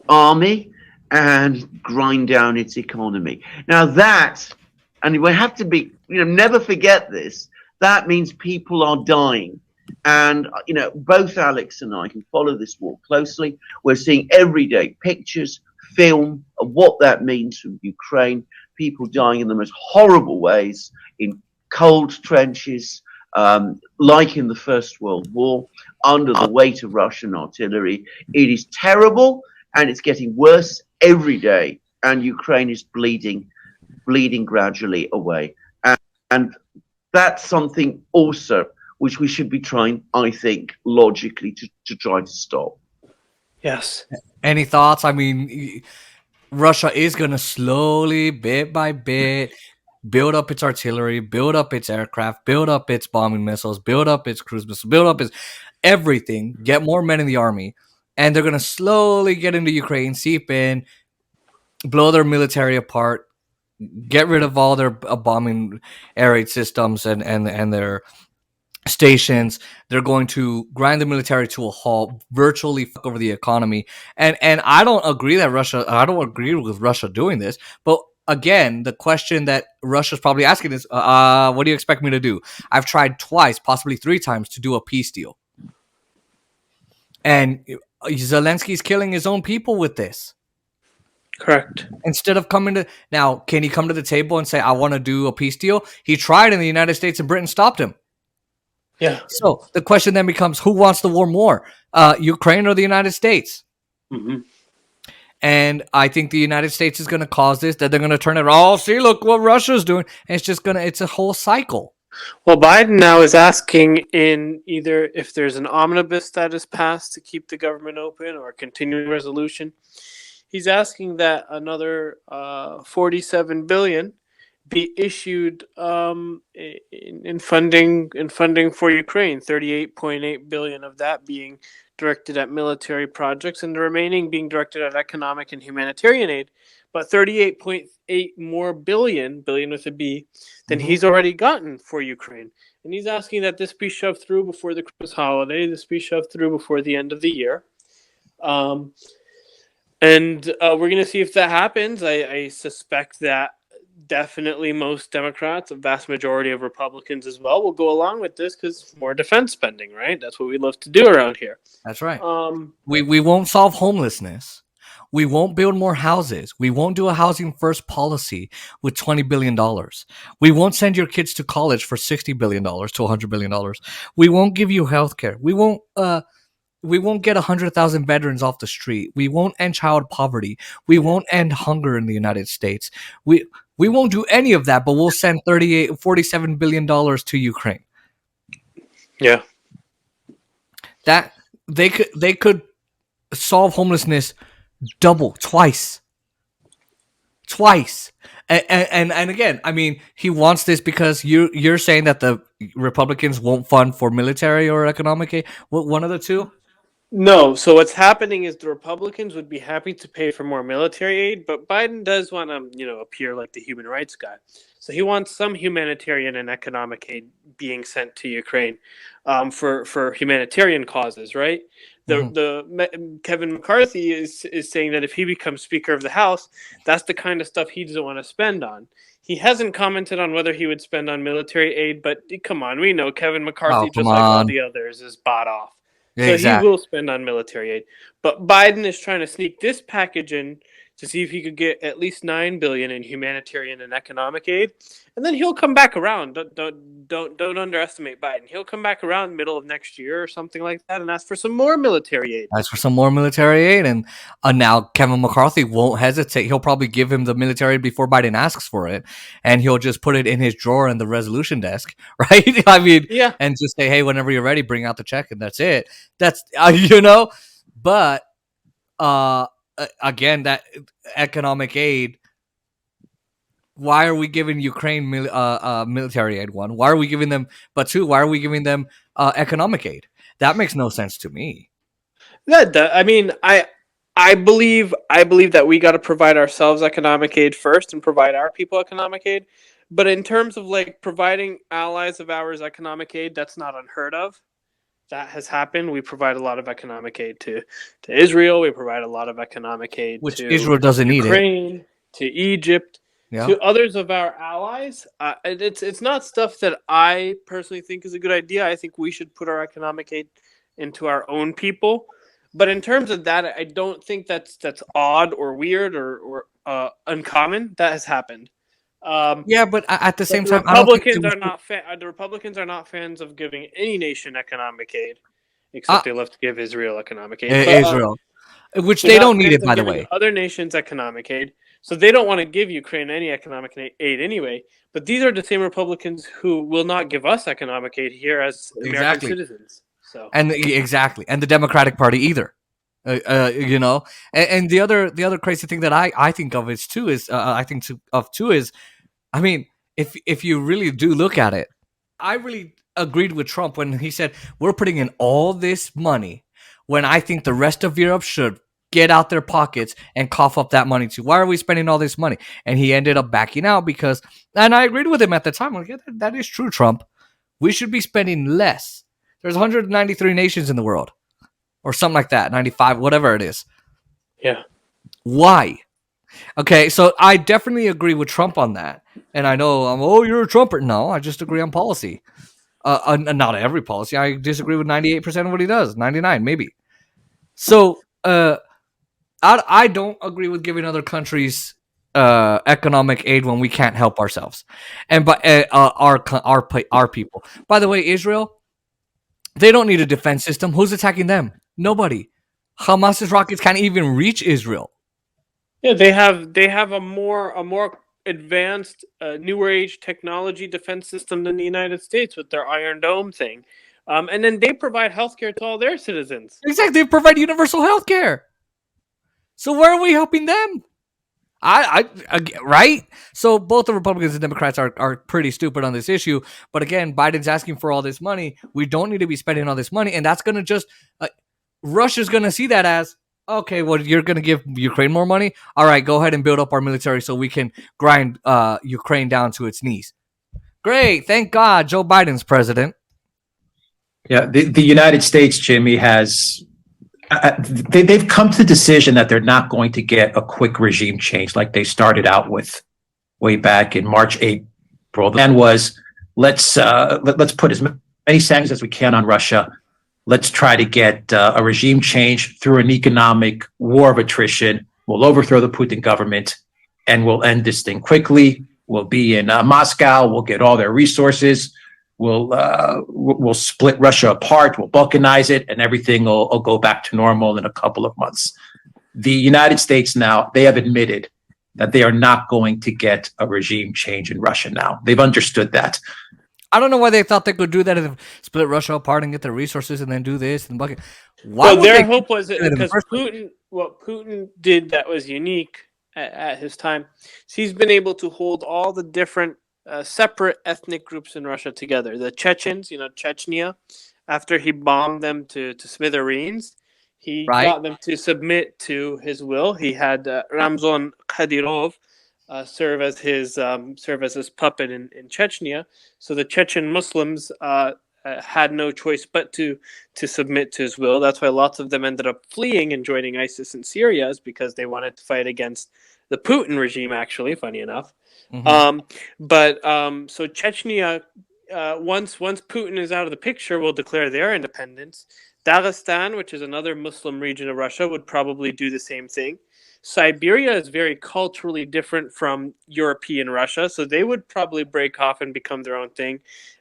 army and grind down its economy. Now that, and we have to be, never forget this, that means people are dying. And, both Alex and I can follow this war closely. We're seeing everyday pictures, film of what that means from Ukraine, people dying in the most horrible ways, in cold trenches, like in the First World War, under the weight of Russian artillery. It is terrible, and it's getting worse every day, and Ukraine is bleeding gradually away. And that's something also which we should be trying, I think, logically to try to stop. Yes. Any thoughts? I mean, Russia is going to slowly, bit by bit, build up its artillery, build up its aircraft, build up its bombing missiles, build up its cruise missiles, build up its everything, get more men in the army, and they're going to slowly get into Ukraine, seep in, blow their military apart, get rid of all their bombing air raid systems and their stations. They're going to grind the military to a halt, virtually fuck over the economy. And I don't agree with Russia doing this, but again, the question that Russia's probably asking is, what do you expect me to do? I've tried twice, possibly 3 times, to do a peace deal. And Zelensky's killing his own people with this. Correct. Instead of now, can he come to the table and say, I want to do a peace deal? He tried, and the United States and Britain stopped him. Yeah. So the question then becomes, who wants the war more, Ukraine or the United States? Mm-hmm. And I think the United States is going to cause this, that they're going to turn it, oh, see, look what Russia's doing. And it's a whole cycle. Well, Biden now is asking in either if there's an omnibus that is passed to keep the government open or a continuing resolution. He's asking that another $47 billion be issued in funding for Ukraine. $38.8 billion of that being directed at military projects, and the remaining being directed at economic and humanitarian aid. But 38.8 more billion with a B, than he's already gotten for Ukraine. And he's asking that this be shoved through before the Christmas holiday, this be shoved through before the end of the year. And we're going to see if that happens. I suspect that definitely most Democrats, a vast majority of Republicans as well, will go along with this because more defense spending, right? That's what we love to do around here. That's right. We won't solve homelessness. We won't build more houses. We won't do a housing first policy with $20 billion. We won't send your kids to college for $60 billion to $100 billion. We won't give you health care. We won't get 100,000 veterans off the street. We won't end child poverty. We won't end hunger in the United States. We won't do any of that, but we'll send $47 billion to Ukraine. Yeah. That they could solve homelessness twice. And again, I mean, he wants this because you're saying that the Republicans won't fund for military or economic aid. One of the two? No. So what's happening is the Republicans would be happy to pay for more military aid, but Biden does want to, appear like the human rights guy. So he wants some humanitarian and economic aid being sent to Ukraine for humanitarian causes, right? The Kevin McCarthy is saying that if he becomes Speaker of the House, that's the kind of stuff he doesn't want to spend on. He hasn't commented on whether he would spend on military aid, but come on, we know Kevin McCarthy, just like all the others, is bought off. So exactly. He will spend on military aid. But Biden is trying to sneak this package in to see if he could get at least $9 billion in humanitarian and economic aid, and then he'll come back around. Don't underestimate Biden. He'll come back around middle of next year or something like that and ask for some more military aid. Ask for some more military aid, and now Kevin McCarthy won't hesitate. He'll probably give him the military aid before Biden asks for it, and he'll just put it in his drawer in the resolution desk, right? I mean, yeah, and just say, hey, whenever you're ready, bring out the check, and that's it. That's but again, that economic aid. Why are we giving Ukraine military aid? One, why are we giving them? But two, why are we giving them economic aid? That makes no sense to me. I mean, I believe that we got to provide ourselves economic aid first and provide our people economic aid. But in terms of like providing allies of ours economic aid, that's not unheard of. That has happened. We provide a lot of economic aid to Israel. We provide a lot of economic aid to Israel doesn't need Ukraine, to Egypt, to others of our allies. It's not stuff that I personally think is a good idea. I think we should put our economic aid into our own people. But in terms of that, I don't think that's odd or weird or uncommon. That has happened. But at the same time, the Republicans are not fans of giving any nation economic aid, except they love to give Israel economic aid. Israel, which they don't need it, by the way. Other nations economic aid, so they don't want to give Ukraine any economic aid anyway. But these are the same Republicans who will not give us economic aid here as American citizens. So and the Democratic Party either. And the other crazy thing that I think of is too is I mean, if you really do look at it, I really agreed with Trump when he said we're putting in all this money when I think the rest of Europe should get out their pockets and cough up that money too. Why are we spending all this money? And he ended up backing out and I agreed with him at the time. Like, yeah, that is true, Trump. We should be spending less. There's 193 nations in the world. Or something like that, 95, whatever it is. Yeah. Why? Okay, so I definitely agree with Trump on that. And I know, you're a Trumper. No, I just agree on policy. Not every policy. I disagree with 98% of what he does. 99, maybe. So, I don't agree with giving other countries economic aid when we can't help ourselves. And by our people. By the way, Israel, they don't need a defense system. Who's attacking them? Nobody. Hamas's rockets can't even reach Israel. Yeah, they have a more advanced, newer age technology defense system than the United States with their Iron Dome thing, and then they provide healthcare to all their citizens. Exactly, they provide universal healthcare. So where are we helping them? Right? So both the Republicans and Democrats are pretty stupid on this issue. But again, Biden's asking for all this money. We don't need to be spending all this money, and that's gonna just Russia's gonna see that as okay. Well, you're gonna give Ukraine more money. All right, go ahead and build up our military so we can grind Ukraine down to its knees. Great, thank God, Joe Biden's president. Yeah, the United States, Jimmy, has. They've come to the decision that they're not going to get a quick regime change like they started out with way back in March, April. The plan was let's put as many sanctions as we can on Russia. Let's try to get a regime change through an economic war of attrition. We'll overthrow the Putin government and we'll end this thing quickly. We'll be in Moscow. We'll get all their resources. We'll split Russia apart. We'll balkanize it, and everything will go back to normal in a couple of months. The United States now, they have admitted that they are not going to get a regime change in Russia now. They've understood that. I don't know why they thought they could do that and split Russia apart and get their resources and then do this and bucket. Well, their hope was because what Putin did that was unique at his time. So he's been able to hold all the different separate ethnic groups in Russia together. The Chechens, Chechnya, after he bombed them to smithereens, he got them to submit to his will. He had Ramzan Kadyrov serve as his puppet in Chechnya. So the Chechen Muslims had no choice but to submit to his will. That's why lots of them ended up fleeing and joining ISIS in Syria, is because they wanted to fight against the Putin regime, actually, funny enough. Mm-hmm. So Chechnya, once Putin is out of the picture, will declare their independence. Dagestan, which is another Muslim region of Russia, would probably do the same thing. Siberia is very culturally different from European Russia, so they would probably break off and become their own thing.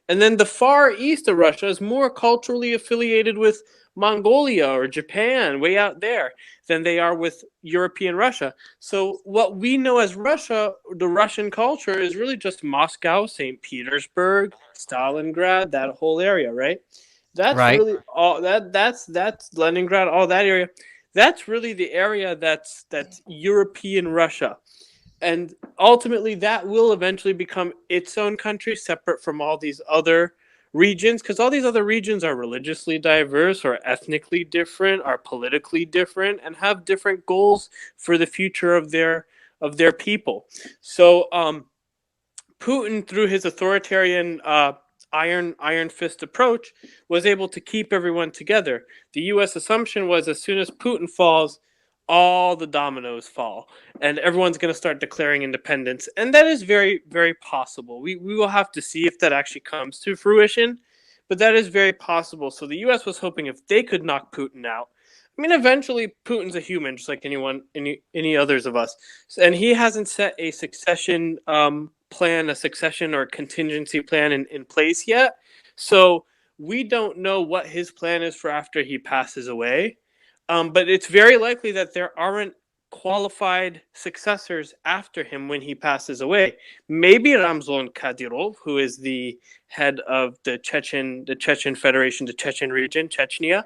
And then the far east of Russia is more culturally affiliated with Mongolia or Japan, way out there, than they are with European Russia. So what we know as Russia, the Russian culture, is really just Moscow, St. Petersburg, Stalingrad, that whole area, right? That's really all that's Leningrad, all that area. That's really the area that's European Russia. And ultimately that will eventually become its own country, separate from all these other regions, because all these other regions are religiously diverse, or ethnically different, are politically different, and have different goals for the future of their people. So Putin, through his authoritarian iron fist approach, was able to keep everyone together. The U.S. assumption was, as soon as Putin falls, all the dominoes fall, and everyone's going to start declaring independence. And that is very, very possible. We will have to see if that actually comes to fruition, but that is very possible. So the U.S. was hoping if they could knock Putin out. I mean, eventually Putin's a human, just like any others of us, and he hasn't set a succession plan, a succession or contingency plan in place yet. So we don't know what his plan is for after he passes away. But it's very likely that there aren't qualified successors after him when he passes away. Maybe Ramzan Kadyrov, who is the head of the Chechen Federation, the Chechen region, Chechnya,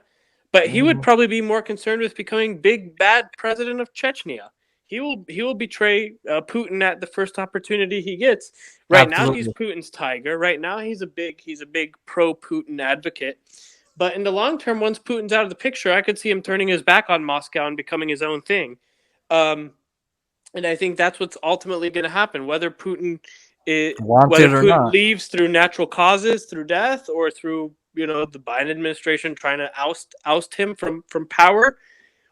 but he would probably be more concerned with becoming big bad president of Chechnya. He will betray Putin at the first opportunity he gets. Right now he's Putin's tiger. Right now he's a big pro-Putin advocate. But in the long term, once Putin's out of the picture, I could see him turning his back on Moscow and becoming his own thing. And I think that's what's ultimately going to happen. Whether Putin leaves through natural causes, through death, or through the Biden administration trying to oust him from power.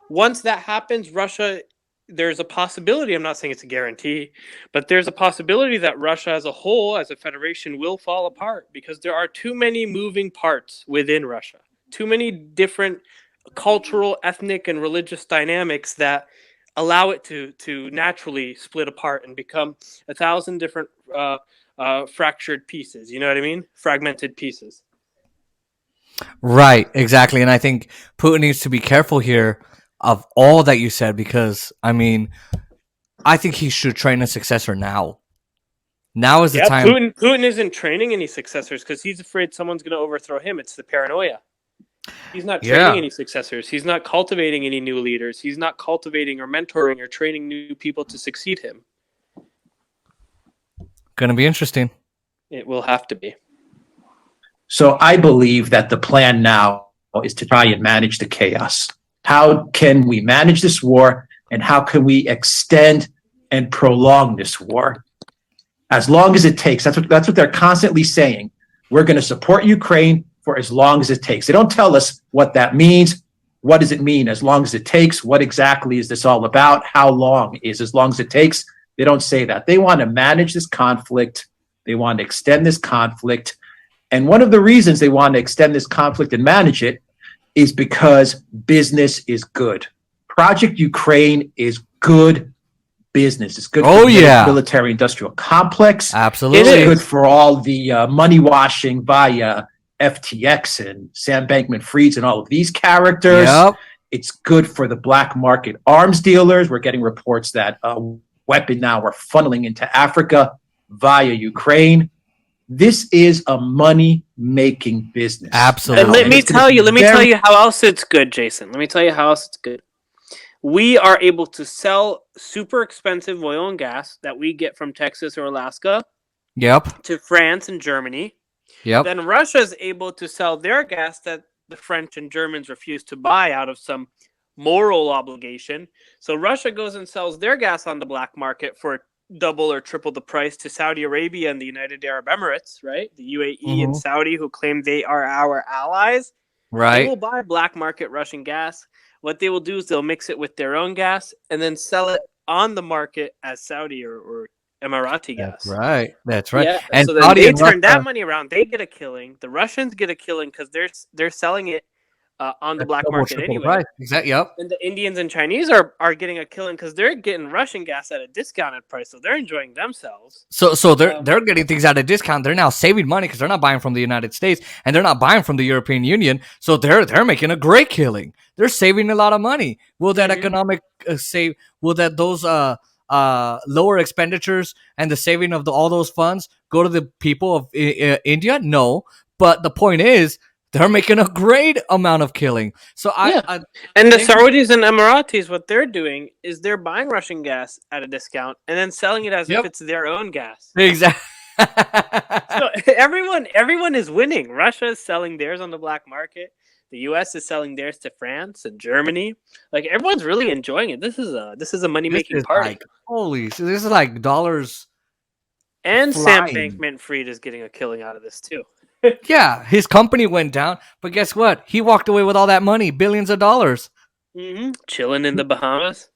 Once that happens, Russia, there's a possibility, I'm not saying it's a guarantee, but there's a possibility that Russia as a whole, as a federation, will fall apart, because there are too many moving parts within Russia. Too many different cultural, ethnic, and religious dynamics that allow it to naturally split apart and become 1,000 different fractured pieces. You know what I mean? Fragmented pieces. Right, exactly. And I think Putin needs to be careful here of all that you said, because I think he should train a successor now. Now is the time. Putin isn't training any successors because he's afraid someone's going to overthrow him. It's the paranoia. He's not training any successors. He's not cultivating any new leaders. He's not cultivating or mentoring or training new people to succeed him. Going to be interesting. It will have to be. So I believe that the plan now is to try and manage the chaos. How can we manage this war, and how can we extend and prolong this war as long as it takes? That's what they're constantly saying. We're going to support Ukraine for as long as it takes. They don't tell us what that means. What does it mean as long as it takes? What exactly is this all about? How long is as long as it takes? They don't say that. They want to manage this conflict. They want to extend this conflict. And one of the reasons they want to extend this conflict and manage it is because business is good. Project Ukraine is good business. It's good for the military-industrial complex. Absolutely. It's good for all the money washing via FTX and Sam Bankman-Fried and all of these characters. Yep. It's good for the black market arms dealers. We're getting reports that weapons now are funneling into Africa via Ukraine. This is a money-making business. Absolutely. And let me tell you how else it's good, Jason. Let me tell you how else it's good. We are able to sell super expensive oil and gas that we get from Texas or Alaska to France and Germany. Then Russia is able to sell their gas that the French and Germans refuse to buy out of some moral obligation. So Russia goes and sells their gas on the black market for double or triple the price to Saudi Arabia and the United Arab Emirates, right? The UAE and Saudi, who claim they are our allies. Right. They will buy black market Russian gas. What they will do is they'll mix it with their own gas and then sell it on the market as Saudi or Emirati gas. That's right. Yeah. And so then they turn that money around. They get a killing. The Russians get a killing because they're selling it on the black market anyway. Right. Exactly. Yep. And the Indians and Chinese are getting a killing because they're getting Russian gas at a discounted price, so they're enjoying themselves. So they're getting things at a discount. They're now saving money because they're not buying from the United States and they're not buying from the European Union. So they're making a great killing. They're saving a lot of money. Will that economic save? Will that those lower expenditures and the saving of all those funds go to the people of India? No, but the point is, they're making a great amount of killing. So and the Saudis and Emiratis, what they're doing is they're buying Russian gas at a discount and then selling it as if it's their own gas. Exactly. So everyone is winning. Russia is selling theirs on the black market. The U.S. is selling theirs to France and Germany. Like, everyone's really enjoying it. This is a money making party. Like, holy, so this is like dollars. And Sam Bankman-Fried is getting a killing out of this too. Yeah, his company went down, but guess what? He walked away with all that money, billions of dollars. Chilling in the Bahamas.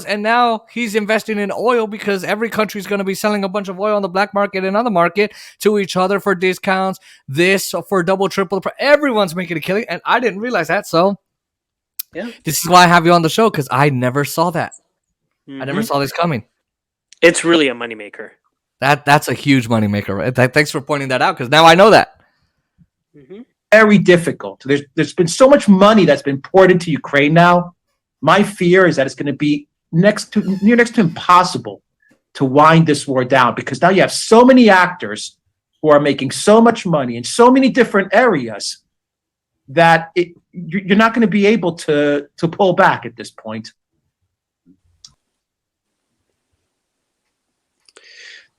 And now he's investing in oil because every country is going to be selling a bunch of oil on the black market and other market to each other for discounts, this for double, triple. Everyone's making a killing, and I didn't realize that. So, this is why I have you on the show, because I never saw that. I never saw this coming. It's really a moneymaker. That's a huge moneymaker, right? Thanks for pointing that out, because now I know that. Very difficult. There's been so much money that's been poured into Ukraine now. My fear is that it's going to be next to impossible to wind this war down, because now you have so many actors who are making so much money in so many different areas that you're not going to be able to pull back at this point.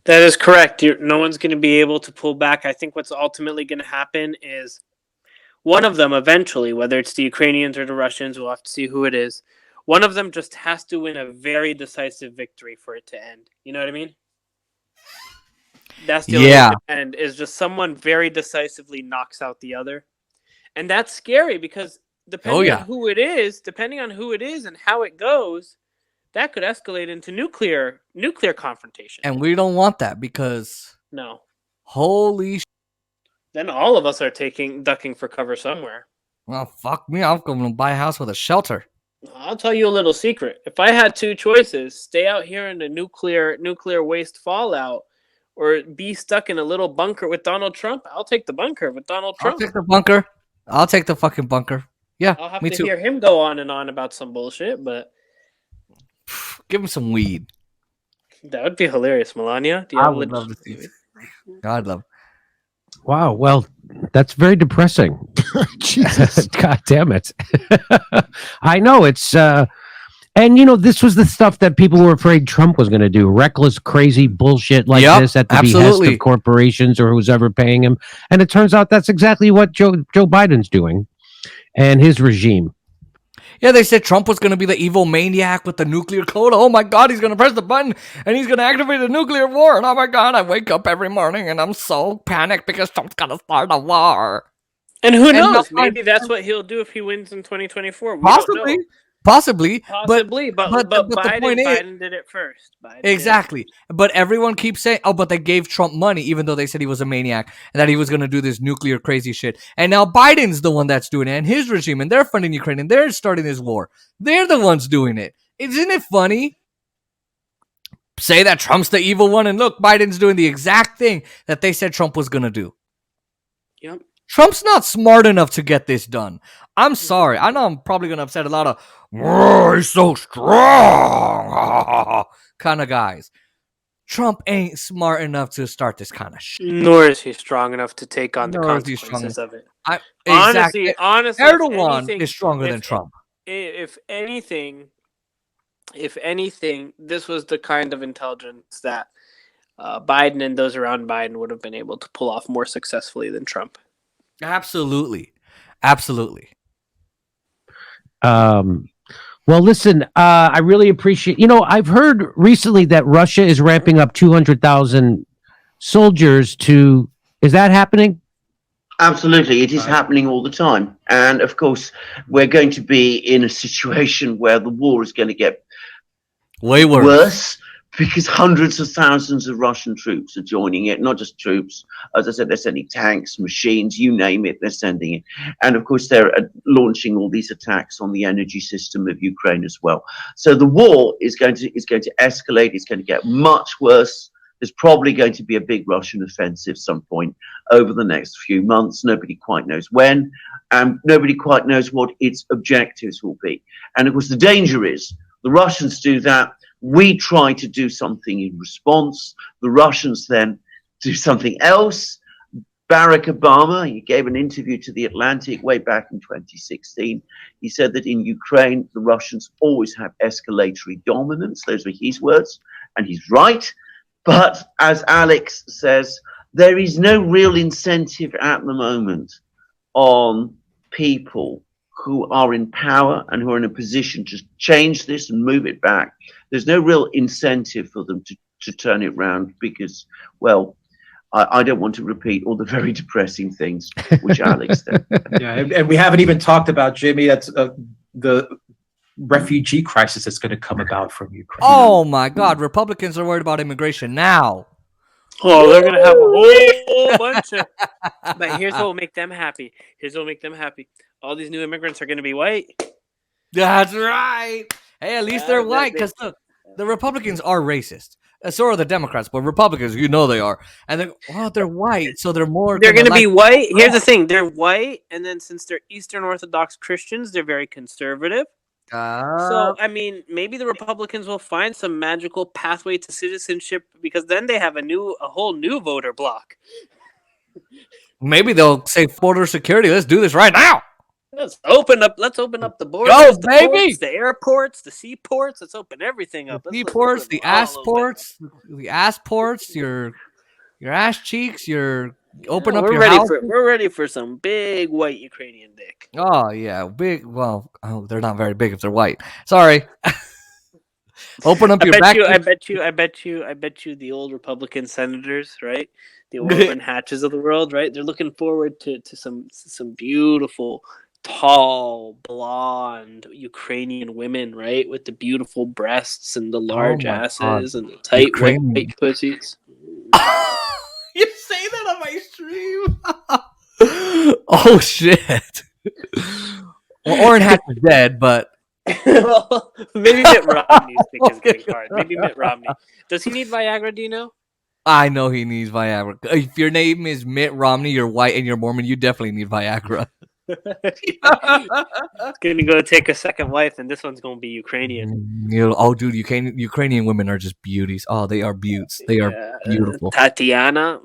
That is correct. No one's going to be able to pull back. I think what's ultimately going to happen is one of them eventually, whether it's the Ukrainians or the Russians, we'll have to see who it is. One of them just has to win a very decisive victory for it to end. You know what I mean? That's the only way to end, is just someone very decisively knocks out the other. And that's scary because depending on who it is and how it goes, that could escalate into nuclear confrontation. And we don't want that, because holy then all of us are ducking for cover somewhere. Well, fuck me, I'm going to buy a house with a shelter. I'll tell you a little secret. If I had two choices, stay out here in the nuclear waste fallout, or be stuck in a little bunker with Donald Trump, I'll take the bunker with Donald Trump. I'll take the bunker. I'll take the fucking bunker. Yeah, I'll have to hear him go on and on about some bullshit, but give him some weed. That would be hilarious. Melania, do you I have would love to see it. I'd love. Wow. Well, that's very depressing. Jesus. God damn it. I know it's, and this was the stuff that people were afraid Trump was going to do. Reckless, crazy bullshit like this at the behest of corporations or who's ever paying him. And it turns out that's exactly what Joe Biden's doing and his regime. Yeah, they said Trump was going to be the evil maniac with the nuclear code. Oh my God, he's going to press the button and he's going to activate the nuclear war. And oh my God, I wake up every morning and I'm so panicked because Trump's going to start a war. And who knows? Maybe that's what he'll do if he wins in 2024. Possibly, but Biden did it first. Exactly. But everyone keeps saying, but they gave Trump money, even though they said he was a maniac and that he was going to do this nuclear crazy shit. And now Biden's the one that's doing it, and his regime, and they're funding Ukraine, and they're starting this war. They're the ones doing it. Isn't it funny? Say that Trump's the evil one, and look, Biden's doing the exact thing that they said Trump was going to do. Yep. Trump's not smart enough to get this done. I'm sorry. I know I'm probably going to upset a lot of, he's so strong kind of guys. Trump ain't smart enough to start this kind of shit. Nor is he strong enough to take on the consequences of it. Honestly, Erdogan is stronger than Trump. If anything, this was the kind of intelligence that Biden and those around Biden would have been able to pull off more successfully than Trump. Absolutely. Well, listen, I really appreciate, I've heard recently that Russia is ramping up 200,000 soldiers is that happening? Absolutely. It is happening all the time. And of course, we're going to be in a situation where the war is going to get way worse, because hundreds of thousands of Russian troops are joining it. Not just troops, as I said, they're sending tanks, machines, you name it, they're sending it. And of course, they're launching all these attacks on the energy system of Ukraine as well. So the war is going to escalate. It's going to get much worse. There's probably going to be a big Russian offensive some point over the next few months. Nobody quite knows when, and nobody quite knows what its objectives will be. And of course, the danger is the Russians do that. We try to do something in response. The Russians then do something else. Barack Obama, he gave an interview to The Atlantic way back in 2016. He said that in Ukraine, the Russians always have escalatory dominance. Those were his words, and he's right. But as Alex says, there is no real incentive at the moment on people who are in power and who are in a position to change this and move it back. There's no real incentive for them to turn it around because, well, I don't want to repeat all the very depressing things which Alex said. Yeah, and we haven't even talked about, Jimmy, that's the refugee crisis that's going to come about from Ukraine. Oh my God, Republicans are worried about immigration now. Oh, they're gonna have a whole bunch of. But here's what will make them happy. All these new immigrants are gonna be white. That's right. Hey, at least they're white. Because look, the Republicans are racist. So are the Democrats, but Republicans, you know they are. And they're white, so they're more. They're gonna be white. Here's the thing: they're white, and then since they're Eastern Orthodox Christians, they're very conservative. So, I mean, maybe the Republicans will find some magical pathway to citizenship because then they have a whole new voter bloc. Maybe they'll say border security. Let's do this right now. Let's open up the borders, the baby! ports, the airports, the seaports. Let's open everything up. The seaports, the assports, your ass cheeks, open up your house. We're ready for some big white Ukrainian dick. Oh yeah, big. Well, they're not very big if they're white. Sorry. Open up your back. I bet you the old Republican senators, right? The Orban Hatches of the world, right? They're looking forward to some beautiful, tall, blonde Ukrainian women, right? With the beautiful breasts and the large asses and the tight white pussies. You say that on my stream? Oh shit! Well, Orrin Hatch is dead, but well, maybe Mitt Romney's pick is getting hard. Maybe Mitt Romney. Does he need Viagra? Do you know? I know he needs Viagra. If your name is Mitt Romney, you're white and you're Mormon, you definitely need Viagra. Gonna go take a second wife, and this one's gonna be Ukrainian. Dude, Ukrainian women are just beauties. Oh, they are beauts. They are beautiful. Tatiana.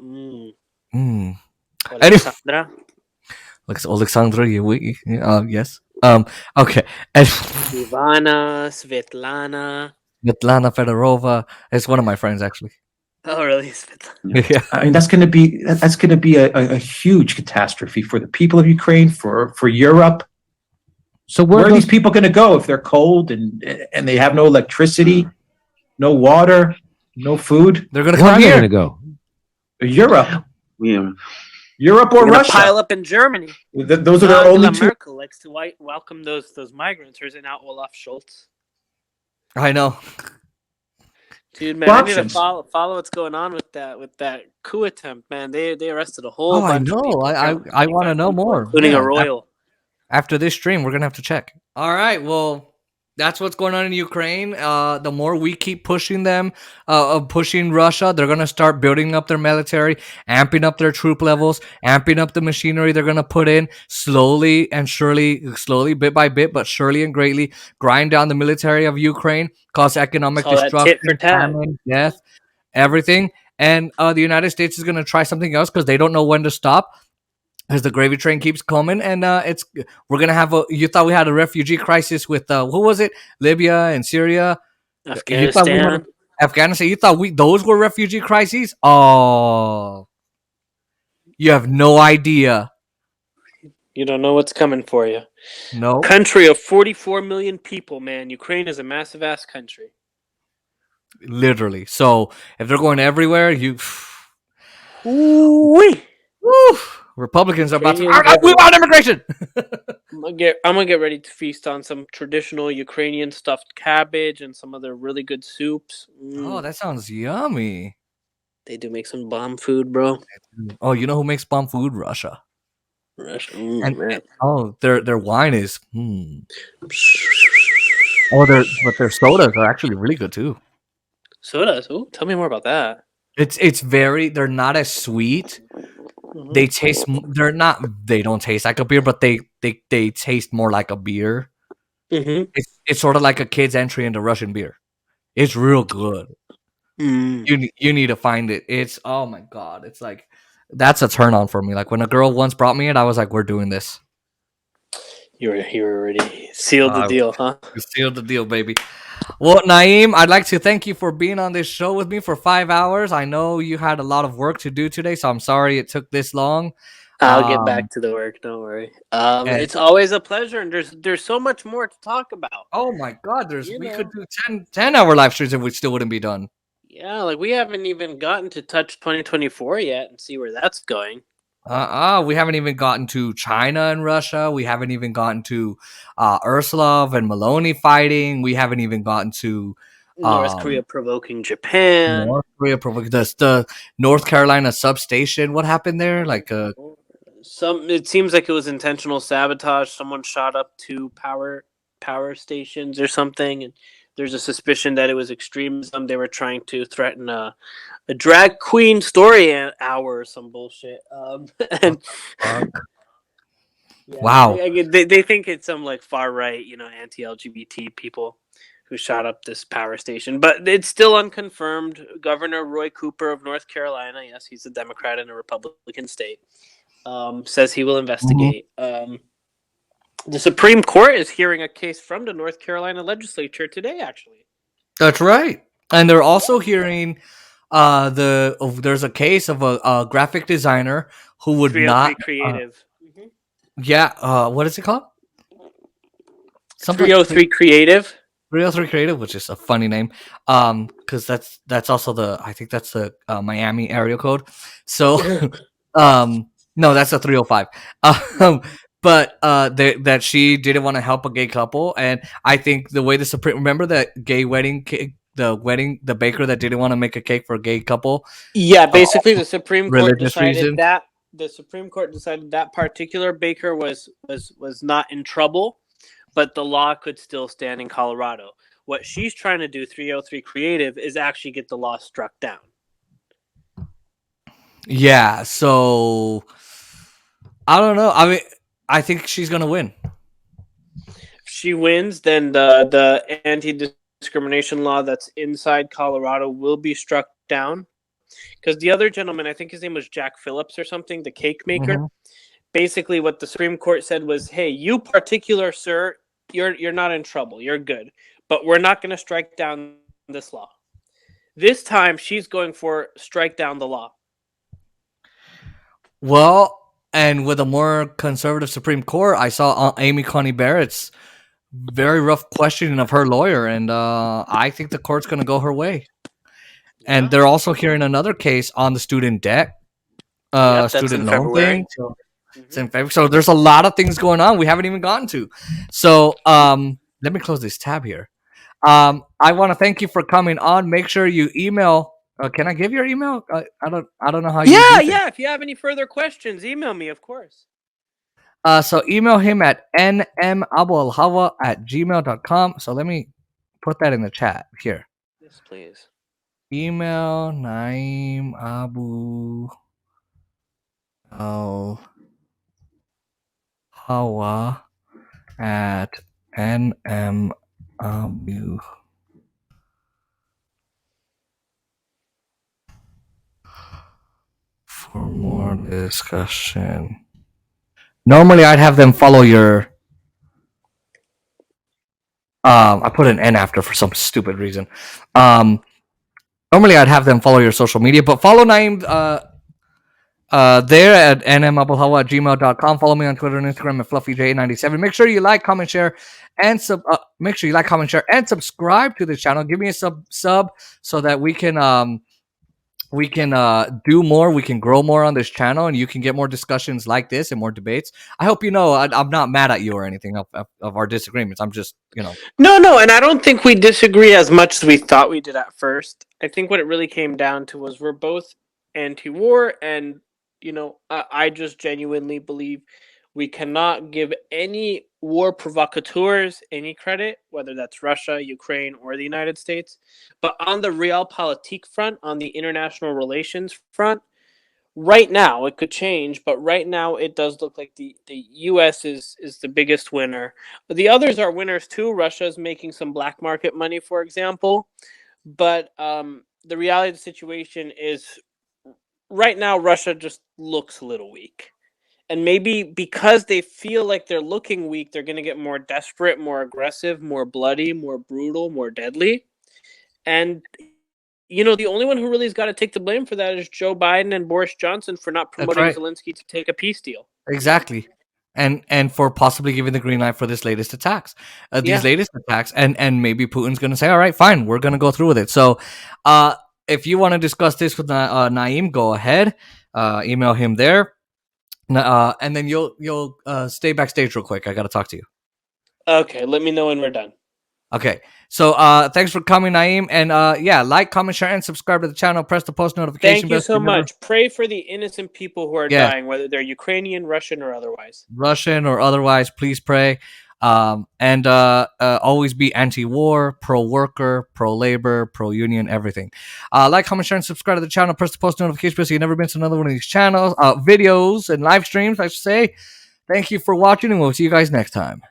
Alexandra. Alexandra, yes. Okay. Ivana, Svetlana Fedorova. It's one of my friends, actually. Oh, really? Yeah. I mean, that's going to be a huge catastrophe for the people of Ukraine, for Europe. So where are these people going to go if they're cold and they have no electricity, no water, no food? They're going to come here. Going to go Europe. Yeah. Europe or Russia. Pile up in Germany. Those are their only two. Merkel likes to welcome those migrants. Or is it now Olaf Scholz? I know. Dude, man, I need to follow what's going on with that coup attempt, man. They arrested a whole bunch of people. I want to know more. Including a royal. After this stream, we're going to have to check. All right, well, that's what's going on in Ukraine. The more we keep pushing them, pushing Russia, they're going to start building up their military, amping up their troop levels, amping up the machinery they're going to put in slowly, bit by bit, but surely and greatly, grind down the military of Ukraine, cause economic destruction, famine, death, everything. And the United States is going to try something else because they don't know when to stop. As the gravy train keeps coming, and we're gonna have you thought we had a refugee crisis with who was it? Libya and Syria, Afghanistan. You thought those were refugee crises? Oh, you have no idea. You don't know what's coming for you. No. Country of 44 million people, man. Ukraine is a massive ass country. Literally. So if they're going everywhere, Ooh-wee. Woo! Republicans are about to. We want immigration. I'm gonna get ready to feast on some traditional Ukrainian stuffed cabbage and some other really good soups. Oh, that sounds yummy. They do make some bomb food, bro. Oh, you know who makes bomb food? Russia. Russia. Their wine is. Oh, their sodas are actually really good too. Sodas. Oh, tell me more about that. They're not as sweet. Mm-hmm. They don't taste like a beer, but they taste more like a beer. Mm-hmm. It's sort of like a kid's entry into Russian beer. It's real good. You need to find it. It's, oh my god, it's like, that's a turn on for me. Like when a girl once brought me it, I was like, we're doing this. You were already sealed the deal, huh? You sealed the deal, baby. Well, Naim, I'd like to thank you for being on this show with me for 5 hours. I know you had a lot of work to do today, so I'm sorry it took this long. I'll get back to the work. Don't worry. It's always a pleasure, and there's so much more to talk about. Oh my god, we could do 10-hour live streams and we still wouldn't be done. Yeah, like we haven't even gotten to touch 2024 yet and see where that's going. We haven't even gotten to China and Russia. We haven't even gotten to Ursulov and Maloney fighting. We haven't even gotten to North Korea provoking Japan. North Korea provoking the North Carolina substation. What happened there? Like it seems like it was intentional sabotage. Someone shot up 2 power stations or something, and there's a suspicion that it was extremism. They were trying to threaten a drag queen story hour or some bullshit. Wow. They think it's some like far right, anti-LGBT people who shot up this power station, but it's still unconfirmed. Governor Roy Cooper of North Carolina, yes, he's a Democrat in a Republican state, says he will investigate. The Supreme Court is hearing a case from the North Carolina legislature today, actually. That's right. And they're also hearing there's a case of a graphic designer who would not creative. What is it called? 303 Creative. 303 Creative, which is a funny name. Because that's also I think that's the Miami area code. So no, that's a 305. But that she didn't want to help a gay couple, and I think the way the Supreme, remember that gay wedding cake, the baker that didn't want to make a cake for a gay couple. Yeah, basically the Supreme Court decided that particular baker was not in trouble, but the law could still stand in Colorado. What she's trying to do, 303 Creative, is actually get the law struck down. Yeah, so I don't know. I mean, I think she's gonna win. If she wins, then the anti-discrimination law that's inside Colorado will be struck down. Because the other gentleman, I think his name was Jack Phillips or something, the cake maker. Basically, what the Supreme Court said was, "Hey, you particular sir, you're not in trouble. You're good, but we're not going to strike down this law." This time, she's going for strike down the law. Well. And with a more conservative Supreme Court, I saw Amy Coney Barrett's very rough questioning of her lawyer, and I think the court's going to go her way. And they're also hearing another case on the student debt, student loan thing. So it's in February. So there's a lot of things going on we haven't even gotten to. So let me close this tab here. I want to thank you for coming on. Make sure you email. Can I give your email? I don't know how. Yeah. If you have any further questions, email me, of course. So email him at nmabuelhawa@gmail.com. So let me put that in the chat here. Yes, please. Email Naim Abu-El Hawa at nmabu. For more discussion. Normally, I'd have them follow your. I put an N after for some stupid reason. Normally, I'd have them follow your social media, but follow Naim there at nmabuelhawa@gmail.com. Follow me on Twitter and Instagram at FluffyJ97. Make sure you like, comment, share, and subscribe to this channel. Give me a sub so that we can we can do more, we can grow more on this channel, and you can get more discussions like this and more debates. I hope you know I'm not mad at you or anything of our disagreements. I'm just, No, and I don't think we disagree as much as we thought we did at first. I think what it really came down to was we're both anti-war, and I just genuinely believe we cannot give any war provocateurs any credit, whether that's Russia, Ukraine, or the United States. But on the realpolitik front, on the international relations front, right now it could change, but right now it does look like the US is the biggest winner. The others are winners too. Russia is making some black market money, for example. But the reality of the situation is right now Russia just looks a little weak. And maybe because they feel like they're looking weak, they're going to get more desperate, more aggressive, more bloody, more brutal, more deadly. And, the only one who really has got to take the blame for that is Joe Biden and Boris Johnson for not promoting Zelensky to take a peace deal. Exactly. And for possibly giving the green light for this latest attacks, latest attacks. And maybe Putin's going to say, all right, fine, we're going to go through with it. So if you want to discuss this with Naim, go ahead. Email him there. And then you'll stay backstage real quick. I got to talk to you. Okay, let me know when we're done. Okay, so thanks for coming, Naim, and like, comment, share, and subscribe to the channel. Press the post notification bell. Thank you so much. Pray for the innocent people who are dying, whether they're Ukrainian, Russian, or otherwise. Please pray. And always be anti-war, pro-worker, pro-labor, pro-union, everything. Like, comment, share, and subscribe to the channel. Press the post notification bell so you never miss another one of these channels, videos, and live streams, I should say. Thank you for watching, and we'll see you guys next time.